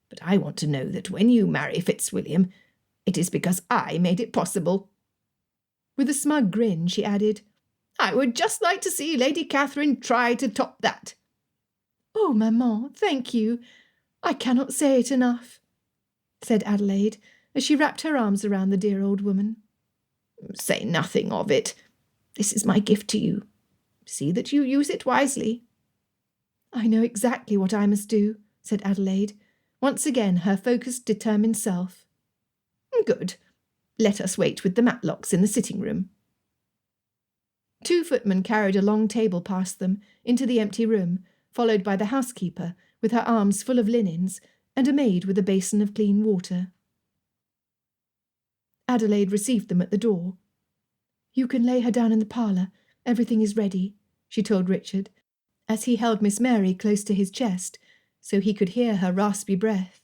but I want to know that when you marry Fitzwilliam, it is because I made it possible." With a smug grin, she added, "I would just like to see Lady Catherine try to top that." "Oh, Maman, thank you. I cannot say it enough," said Adelaide, as she wrapped her arms around the dear old woman. "Say nothing of it. This is my gift to you. See that you use it wisely." "I know exactly what I must do," said Adelaide, once again her focused, determined self. "Good. Let us wait with the matlocks in the sitting-room." 2 footmen carried a long table past them into the empty room, followed by the housekeeper, with her arms full of linens, and a maid with a basin of clean water. Adelaide received them at the door. "You can lay her down in the parlour. Everything is ready," she told Richard, as he held Miss Mary close to his chest, so he could hear her raspy breath.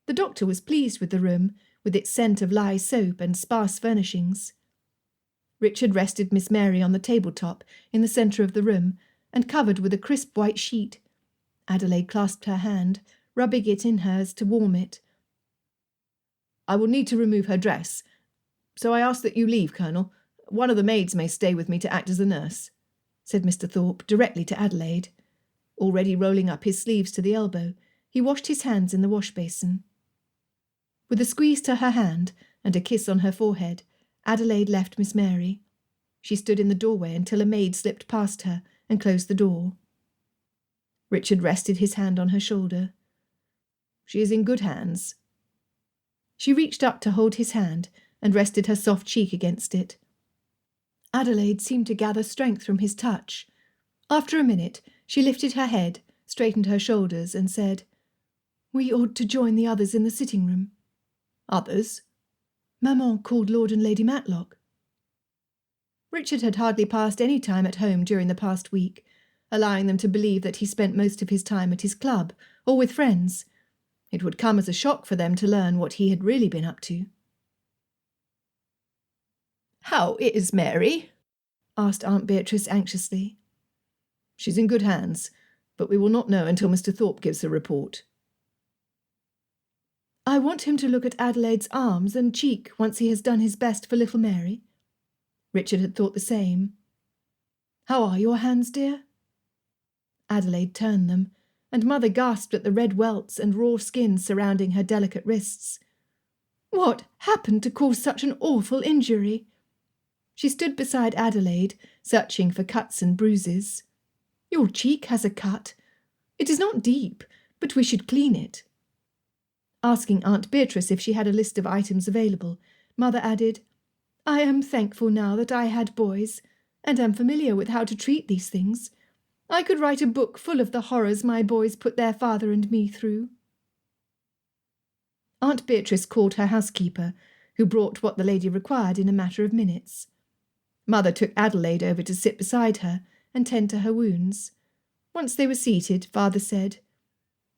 The doctor was pleased with the room, with its scent of lye soap and sparse furnishings. Richard rested Miss Mary on the table-top in the centre of the room, and covered with a crisp white sheet. Adelaide clasped her hand, rubbing it in hers to warm it. "I will need to remove her dress, so I ask that you leave, Colonel. One of the maids may stay with me to act as a nurse," said Mr. Thorpe directly to Adelaide. Already rolling up his sleeves to the elbow, he washed his hands in the wash-basin. With a squeeze to her hand and a kiss on her forehead, Adelaide left Miss Mary. She stood in the doorway until a maid slipped past her and closed the door. Richard rested his hand on her shoulder. "She is in good hands." She reached up to hold his hand and rested her soft cheek against it. Adelaide seemed to gather strength from his touch. After a minute, she lifted her head, straightened her shoulders, and said, "We ought to join the others in the sitting-room." "Others?" "Maman called Lord and Lady Matlock." Richard had hardly passed any time at home during the past week, allowing them to believe that he spent most of his time at his club or with friends. It would come as a shock for them to learn what he had really been up to. "How is Mary?" asked Aunt Beatrice anxiously. "She's in good hands, but we will not know until Mr. Thorpe gives a report." "I want him to look at Adelaide's arms and cheek once he has done his best for little Mary." Richard had thought the same. "How are your hands, dear?" Adelaide turned them, and Mother gasped at the red welts and raw skin surrounding her delicate wrists. "What happened to cause such an awful injury?" She stood beside Adelaide, searching for cuts and bruises. "Your cheek has a cut. It is not deep, but we should clean it." Asking Aunt Beatrice if she had a list of items available, Mother added, I am thankful now that I had boys, and am familiar with how to treat these things. I could write a book full of the horrors my boys put their father and me through." Aunt Beatrice called her housekeeper, who brought what the lady required in a matter of minutes. Mother took Adélaïde over to sit beside her and tend to her wounds. Once they were seated, Father said,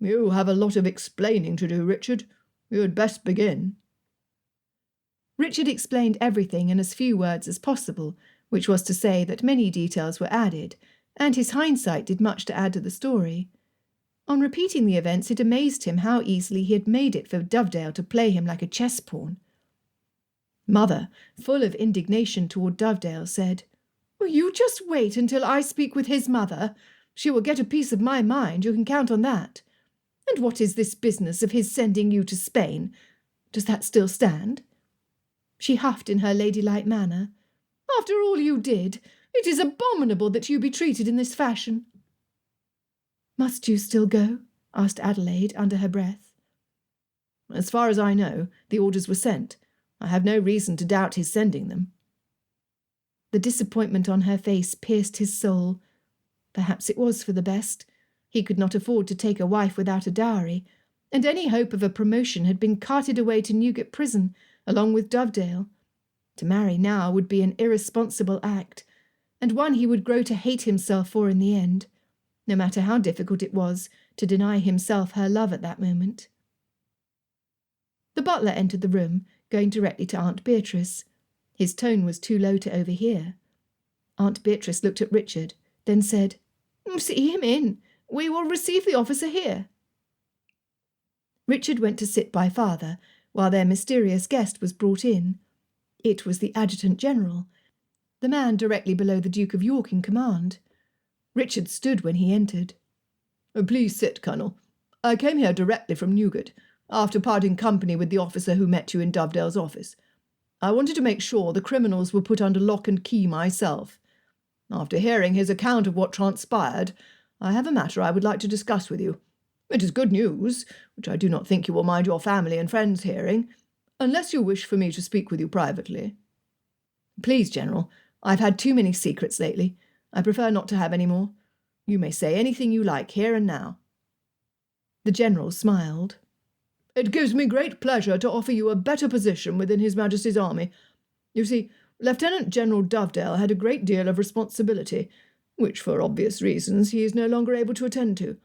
"You have a lot of explaining to do, Richard. You had best begin." Richard explained everything in as few words as possible, which was to say that many details were added, and his hindsight did much to add to the story. On repeating the events, it amazed him how easily he had made it for Dovedale to play him like a chess pawn. Mother, full of indignation toward Dovedale, said, "You just wait until I speak with his mother. She will get a piece of my mind, you can count on that. And what is this business of his sending you to Spain? Does that still stand?" She huffed in her ladylike manner. "After all you did, it is abominable that you be treated in this fashion." "Must you still go?" asked Adélaïde under her breath. "As far as I know, the orders were sent. I have no reason to doubt his sending them." The disappointment on her face pierced his soul. Perhaps it was for the best. He could not afford to take a wife without a dowry, and any hope of a promotion had been carted away to Newgate prison, along with Dovedale. To marry now would be an irresponsible act, and one he would grow to hate himself for in the end, no matter how difficult it was to deny himself her love at that moment. The butler entered the room, going directly to Aunt Beatrice. His tone was too low to overhear. Aunt Beatrice looked at Richard, then said, "See him in. We will receive the officer here." Richard went to sit by Father, while their mysterious guest was brought in. It was the Adjutant General, the man directly below the Duke of York in command. Richard stood when he entered. "Please sit, Colonel. I came here directly from Newgate, after parting company with the officer who met you in Dovedale's office. I wanted to make sure the criminals were put under lock and key myself. After hearing his account of what transpired, I have a matter I would like to discuss with you. It is good news, which I do not think you will mind your family and friends hearing, unless you wish for me to speak with you privately." "Please, General. I've had too many secrets lately. I prefer not to have any more. You may say anything you like here and now." The General smiled. "It gives me great pleasure to offer you a better position within His Majesty's army. You see, Lieutenant General Dovedale had a great deal of responsibility, which for obvious reasons he is no longer able to attend to.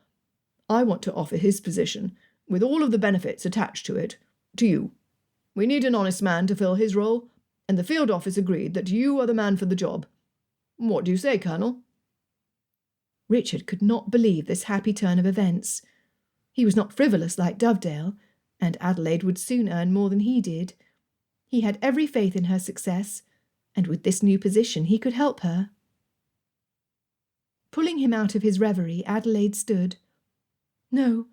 I want to offer his position, with all of the benefits attached to it, to you. We need an honest man to fill his role, and the field office agreed that you are the man for the job. What do you say, Colonel?" Richard could not believe this happy turn of events. He was not frivolous like Dovedale, and Adélaïde would soon earn more than he did. He had every faith in her success, and with this new position he could help her. Pulling him out of his reverie, Adélaïde stood. "No,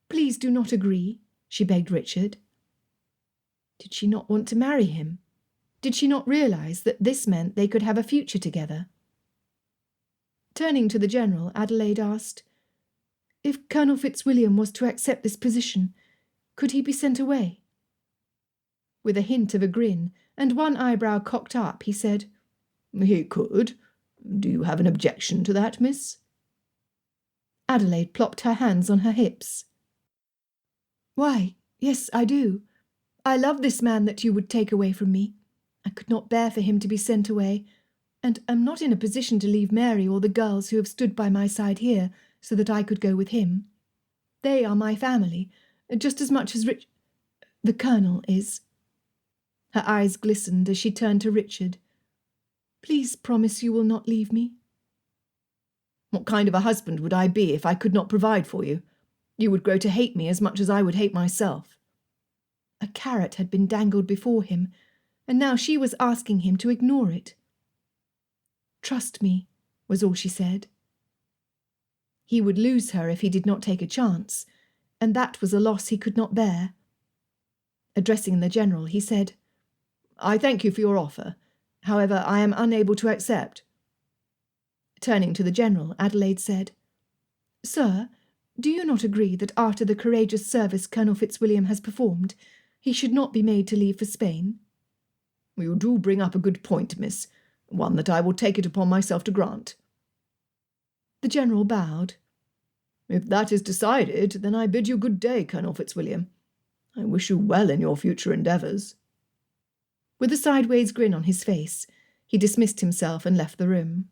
please do not agree," she begged Richard. Did she not want to marry him? Did she not realize that this meant they could have a future together? Turning to the General, Adélaïde asked, "If Colonel Fitzwilliam was to accept this position, could he be sent away?" With a hint of a grin and one eyebrow cocked up, he said, "He could. Do you have an objection to that, miss?" Adélaïde plopped her hands on her hips. "Why, yes, I do. I love this man that you would take away from me. I could not bear for him to be sent away, and am not in a position to leave Mary or the girls who have stood by my side here so that I could go with him. They are my family, just as much as the Colonel is." Her eyes glistened as she turned to Richard. "Please promise you will not leave me." "What kind of a husband would I be if I could not provide for you? You would grow to hate me as much as I would hate myself." A carrot had been dangled before him, and now she was asking him to ignore it. "Trust me," was all she said. He would lose her if he did not take a chance, and that was a loss he could not bear. Addressing the General, he said, "I thank you for your offer. However, I am unable to accept." Turning to the General, Adélaïde said, "Sir, do you not agree that after the courageous service Colonel Fitzwilliam has performed, he should not be made to leave for Spain?" You do bring up a good point, miss, one that I will take it upon myself to grant. The General bowed. If that is decided, then I bid you good day, Colonel Fitzwilliam. I wish you well in your future endeavours. With a sideways grin on his face, he dismissed himself and left the room.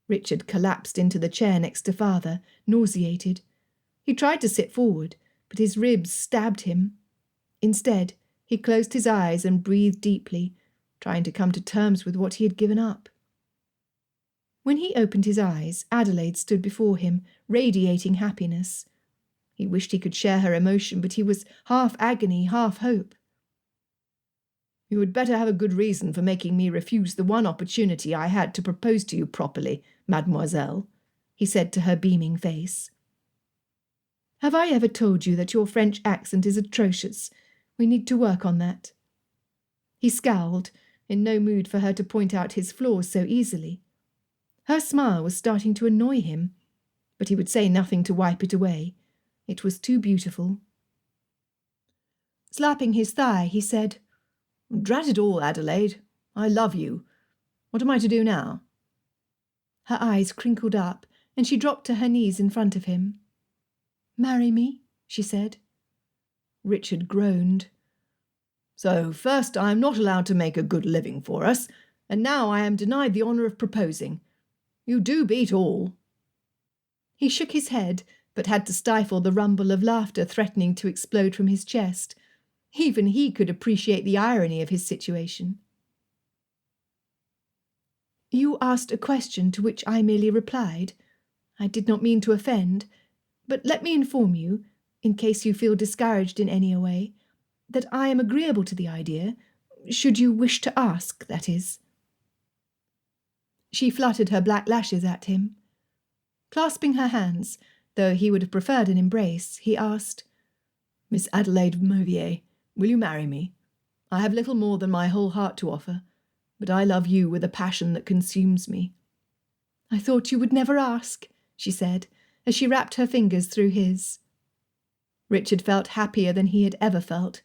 Richard collapsed into the chair next to father, nauseated. He tried to sit forward, but his ribs stabbed him. Instead, he closed his eyes and breathed deeply, trying to come to terms with what he had given up. When he opened his eyes, Adélaïde stood before him, radiating happiness. He wished he could share her emotion, but he was half agony, half hope. You had better have a good reason for making me refuse the one opportunity I had to propose to you properly, mademoiselle, he said to her beaming face. Have I ever told you that your French accent is atrocious? We need to work on that. He scowled, in no mood for her to point out his flaws so easily. Her smile was starting to annoy him, but he would say nothing to wipe it away. It was too beautiful. Slapping his thigh, he said, Drat it all, Adélaïde. I love you. What am I to do now? Her eyes crinkled up, and she dropped to her knees in front of him. Marry me, she said. Richard groaned. So first I am not allowed to make a good living for us, and now I am denied the honour of proposing. You do beat all. He shook his head, but had to stifle the rumble of laughter threatening to explode from his chest. Even he could appreciate the irony of his situation. You asked a question to which I merely replied. I did not mean to offend, but let me inform you, in case you feel discouraged in any way, that I am agreeable to the idea, should you wish to ask, that is. She fluttered her black lashes at him. Clasping her hands, though he would have preferred an embrace, he asked, Miss Adélaïde Mauvier, will you marry me? I have little more than my whole heart to offer, but I love you with a passion that consumes me. I thought you would never ask, she said, as she wrapped her fingers through his. Richard felt happier than he had ever felt,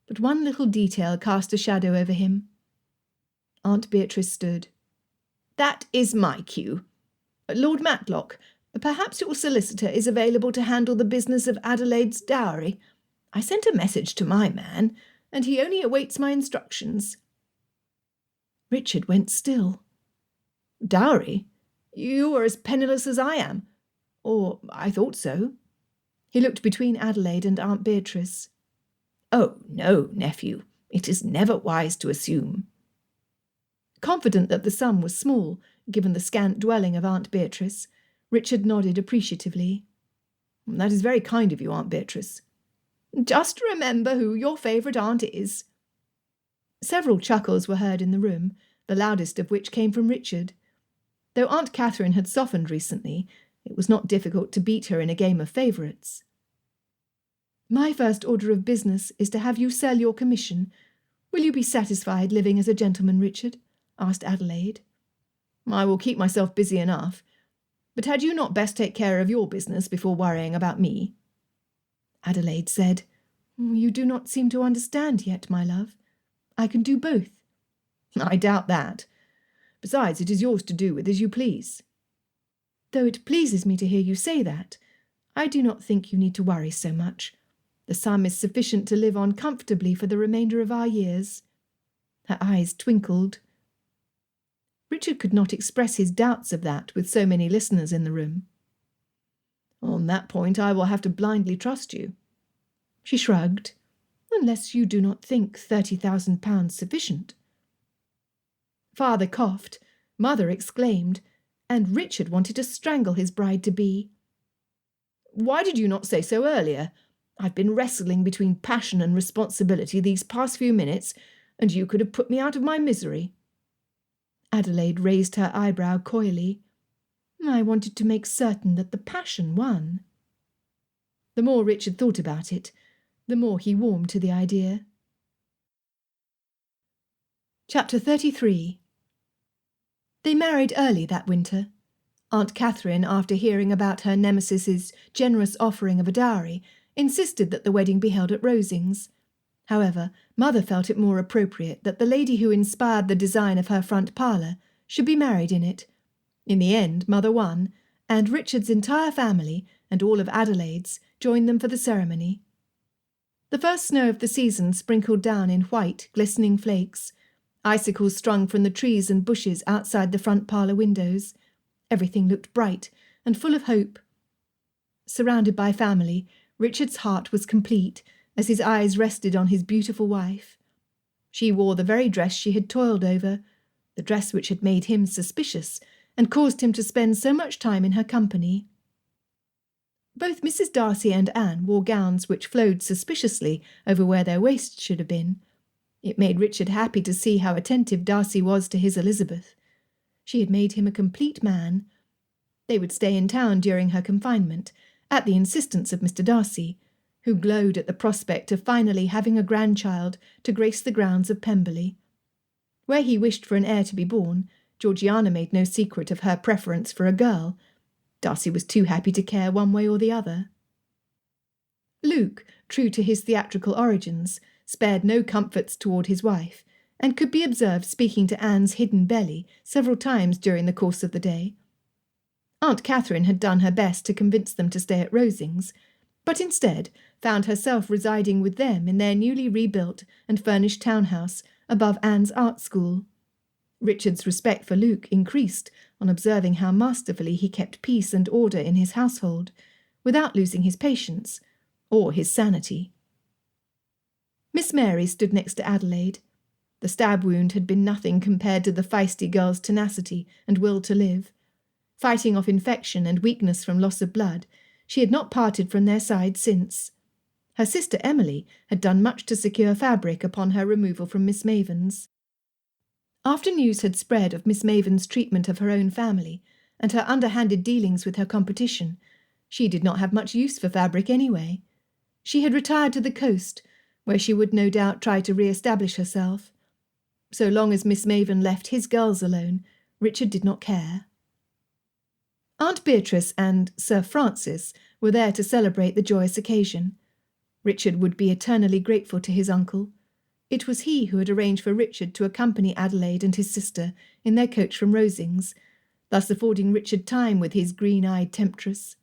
but one little detail cast a shadow over him. Aunt Beatrice stood. That is my cue. Lord Matlock, perhaps your solicitor is available to handle the business of Adélaïde's dowry. I sent a message to my man, and he only awaits my instructions. Richard went still. Dowry? You are as penniless as I am. Or I thought so. He looked between Adélaïde and Aunt Beatrice. Oh, no, nephew. It is never wise to assume. Confident that the sum was small, given the scant dwelling of Aunt Beatrice, Richard nodded appreciatively. That is very kind of you, Aunt Beatrice. Just remember who your favourite aunt is. Several chuckles were heard in the room, the loudest of which came from Richard. Though Aunt Catherine had softened recently, it was not difficult to beat her in a game of favourites. My first order of business is to have you sell your commission. Will you be satisfied living as a gentleman, Richard? Asked Adélaïde. I will keep myself busy enough. But had you not best take care of your business before worrying about me? Adélaïde said, You do not seem to understand yet, my love. I can do both. I doubt that. Besides, it is yours to do with as you please. Though it pleases me to hear you say that, I do not think you need to worry so much. The sum is sufficient to live on comfortably for the remainder of our years. Her eyes twinkled. Richard could not express his doubts of that with so many listeners in the room. On that point I will have to blindly trust you. She shrugged. Unless you do not think £30,000 sufficient. Father coughed, Mother exclaimed, and Richard wanted to strangle his bride-to-be. Why did you not say so earlier? I've been wrestling between passion and responsibility these past few minutes, and you could have put me out of my misery. Adélaïde raised her eyebrow coyly. I wanted to make certain that the passion won. The more Richard thought about it, the more he warmed to the idea. Chapter 33. They married early that winter. Aunt Catherine, after hearing about her nemesis's generous offering of a dowry, insisted that the wedding be held at Rosings. However, Mother felt it more appropriate that the lady who inspired the design of her front parlour should be married in it. In the end, Mother won, and Richard's entire family, and all of Adelaide's, joined them for the ceremony. The first snow of the season sprinkled down in white, glistening flakes. Icicles strung from the trees and bushes outside the front parlour windows. Everything looked bright and full of hope. Surrounded by family, Richard's heart was complete as his eyes rested on his beautiful wife. She wore the very dress she had toiled over, the dress which had made him suspicious and caused him to spend so much time in her company. Both Mrs. Darcy and Anne wore gowns which flowed suspiciously over where their waists should have been. It made Richard happy to see how attentive Darcy was to his Elizabeth. She had made him a complete man. They would stay in town during her confinement, at the insistence of Mr. Darcy, who glowed at the prospect of finally having a grandchild to grace the grounds of Pemberley. Where he wished for an heir to be born, Georgiana made no secret of her preference for a girl. Darcy was too happy to care one way or the other. Luke, true to his theatrical origins, spared no comforts toward his wife, and could be observed speaking to Anne's hidden belly several times during the course of the day. Aunt Catherine had done her best to convince them to stay at Rosings, but instead found herself residing with them in their newly rebuilt and furnished townhouse above Anne's art school. Richard's respect for Luke increased on observing how masterfully he kept peace and order in his household, without losing his patience or his sanity. Miss Mary stood next to Adelaide. The stab wound had been nothing compared to the feisty girl's tenacity and will to live. Fighting off infection and weakness from loss of blood, she had not parted from their side since. Her sister Emily had done much to secure fabric upon her removal from Miss Maven's. After news had spread of Miss Maven's treatment of her own family and her underhanded dealings with her competition, she did not have much use for fabric anyway. She had retired to the coast, where she would no doubt try to re-establish herself. So long as Miss Maven left his girls alone, Richard did not care. Aunt Beatrice and Sir Francis were there to celebrate the joyous occasion. Richard would be eternally grateful to his uncle. It was he who had arranged for Richard to accompany Adelaide and his sister in their coach from Rosings, thus affording Richard time with his green-eyed temptress.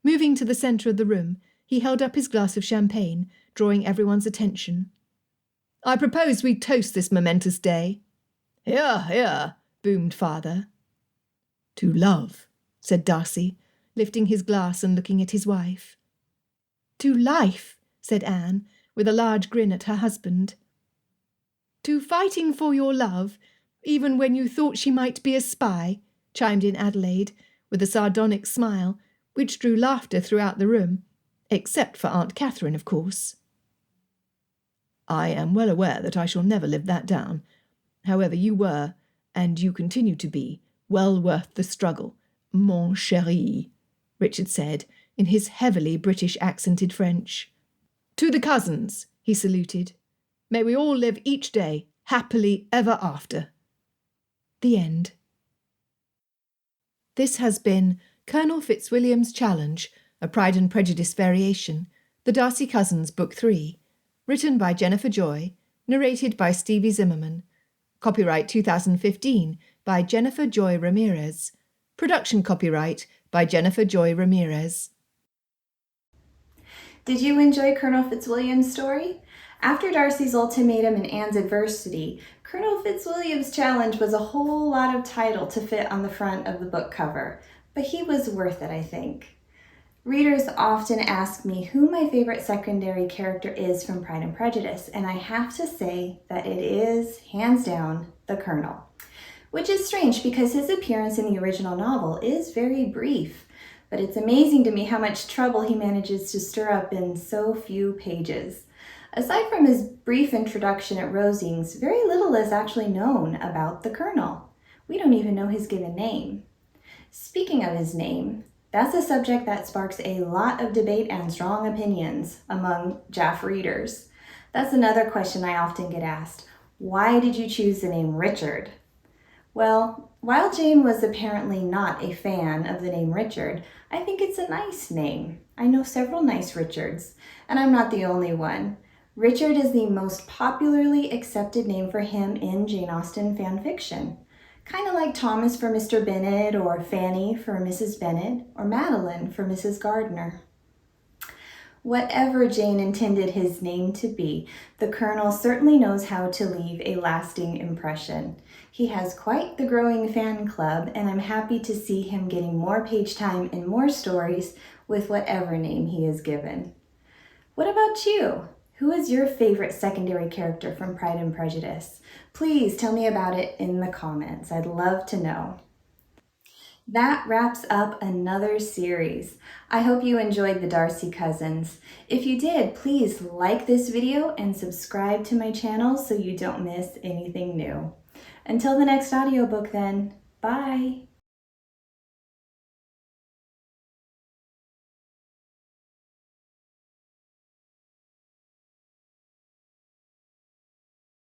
Moving to the centre of the room, he held up his glass of champagne, drawing everyone's attention. "I propose we toast this momentous day." "Hear, hear," boomed Father. "To love," said Darcy, lifting his glass and looking at his wife. "To life," said Anne, with a large grin at her husband. "To fighting for your love, even when you thought she might be a spy," chimed in Adelaide, with a sardonic smile, which drew laughter throughout the room, except for Aunt Catherine, of course. "I am well aware that I shall never live that down. However, you were, and you continue to be, well worth the struggle, mon chéri," Richard said, in his heavily British-accented French. "To the cousins," he saluted. "May we all live each day happily ever after." The end. This has been Colonel Fitzwilliam's Challenge, a Pride and Prejudice variation, The Darcy Cousins, Book 3, written by Jennifer Joy, narrated by Stevie Zimmerman. Copyright 2015 by Jennifer Joy Ramirez. Production copyright by Jennifer Joy Ramirez. Did you enjoy Colonel Fitzwilliam's story? After Darcy's ultimatum and Anne's adversity, Colonel Fitzwilliam's challenge was a whole lot of title to fit on the front of the book cover, but he was worth it, I think. Readers often ask me who my favorite secondary character is from Pride and Prejudice, and I have to say that it is, hands down, the Colonel. Which is strange because his appearance in the original novel is very brief, but it's amazing to me how much trouble he manages to stir up in so few pages. Aside from his brief introduction at Rosings, very little is actually known about the Colonel. We don't even know his given name. Speaking of his name, that's a subject that sparks a lot of debate and strong opinions among Jaff readers. That's another question I often get asked. Why did you choose the name Richard? Well, while Jane was apparently not a fan of the name Richard, I think it's a nice name. I know several nice Richards, and I'm not the only one. Richard is the most popularly accepted name for him in Jane Austen fan fiction. Kind of like Thomas for Mr. Bennet, or Fanny for Mrs. Bennet, or Madeline for Mrs. Gardiner. Whatever Jane intended his name to be, the Colonel certainly knows how to leave a lasting impression. He has quite the growing fan club, and I'm happy to see him getting more page time and more stories with whatever name he is given. What about you? Who is your favorite secondary character from Pride and Prejudice? Please tell me about it in the comments. I'd love to know. That wraps up another series. I hope you enjoyed the Darcy Cousins. If you did, please like this video and subscribe to my channel so you don't miss anything new. Until the next audiobook then, bye!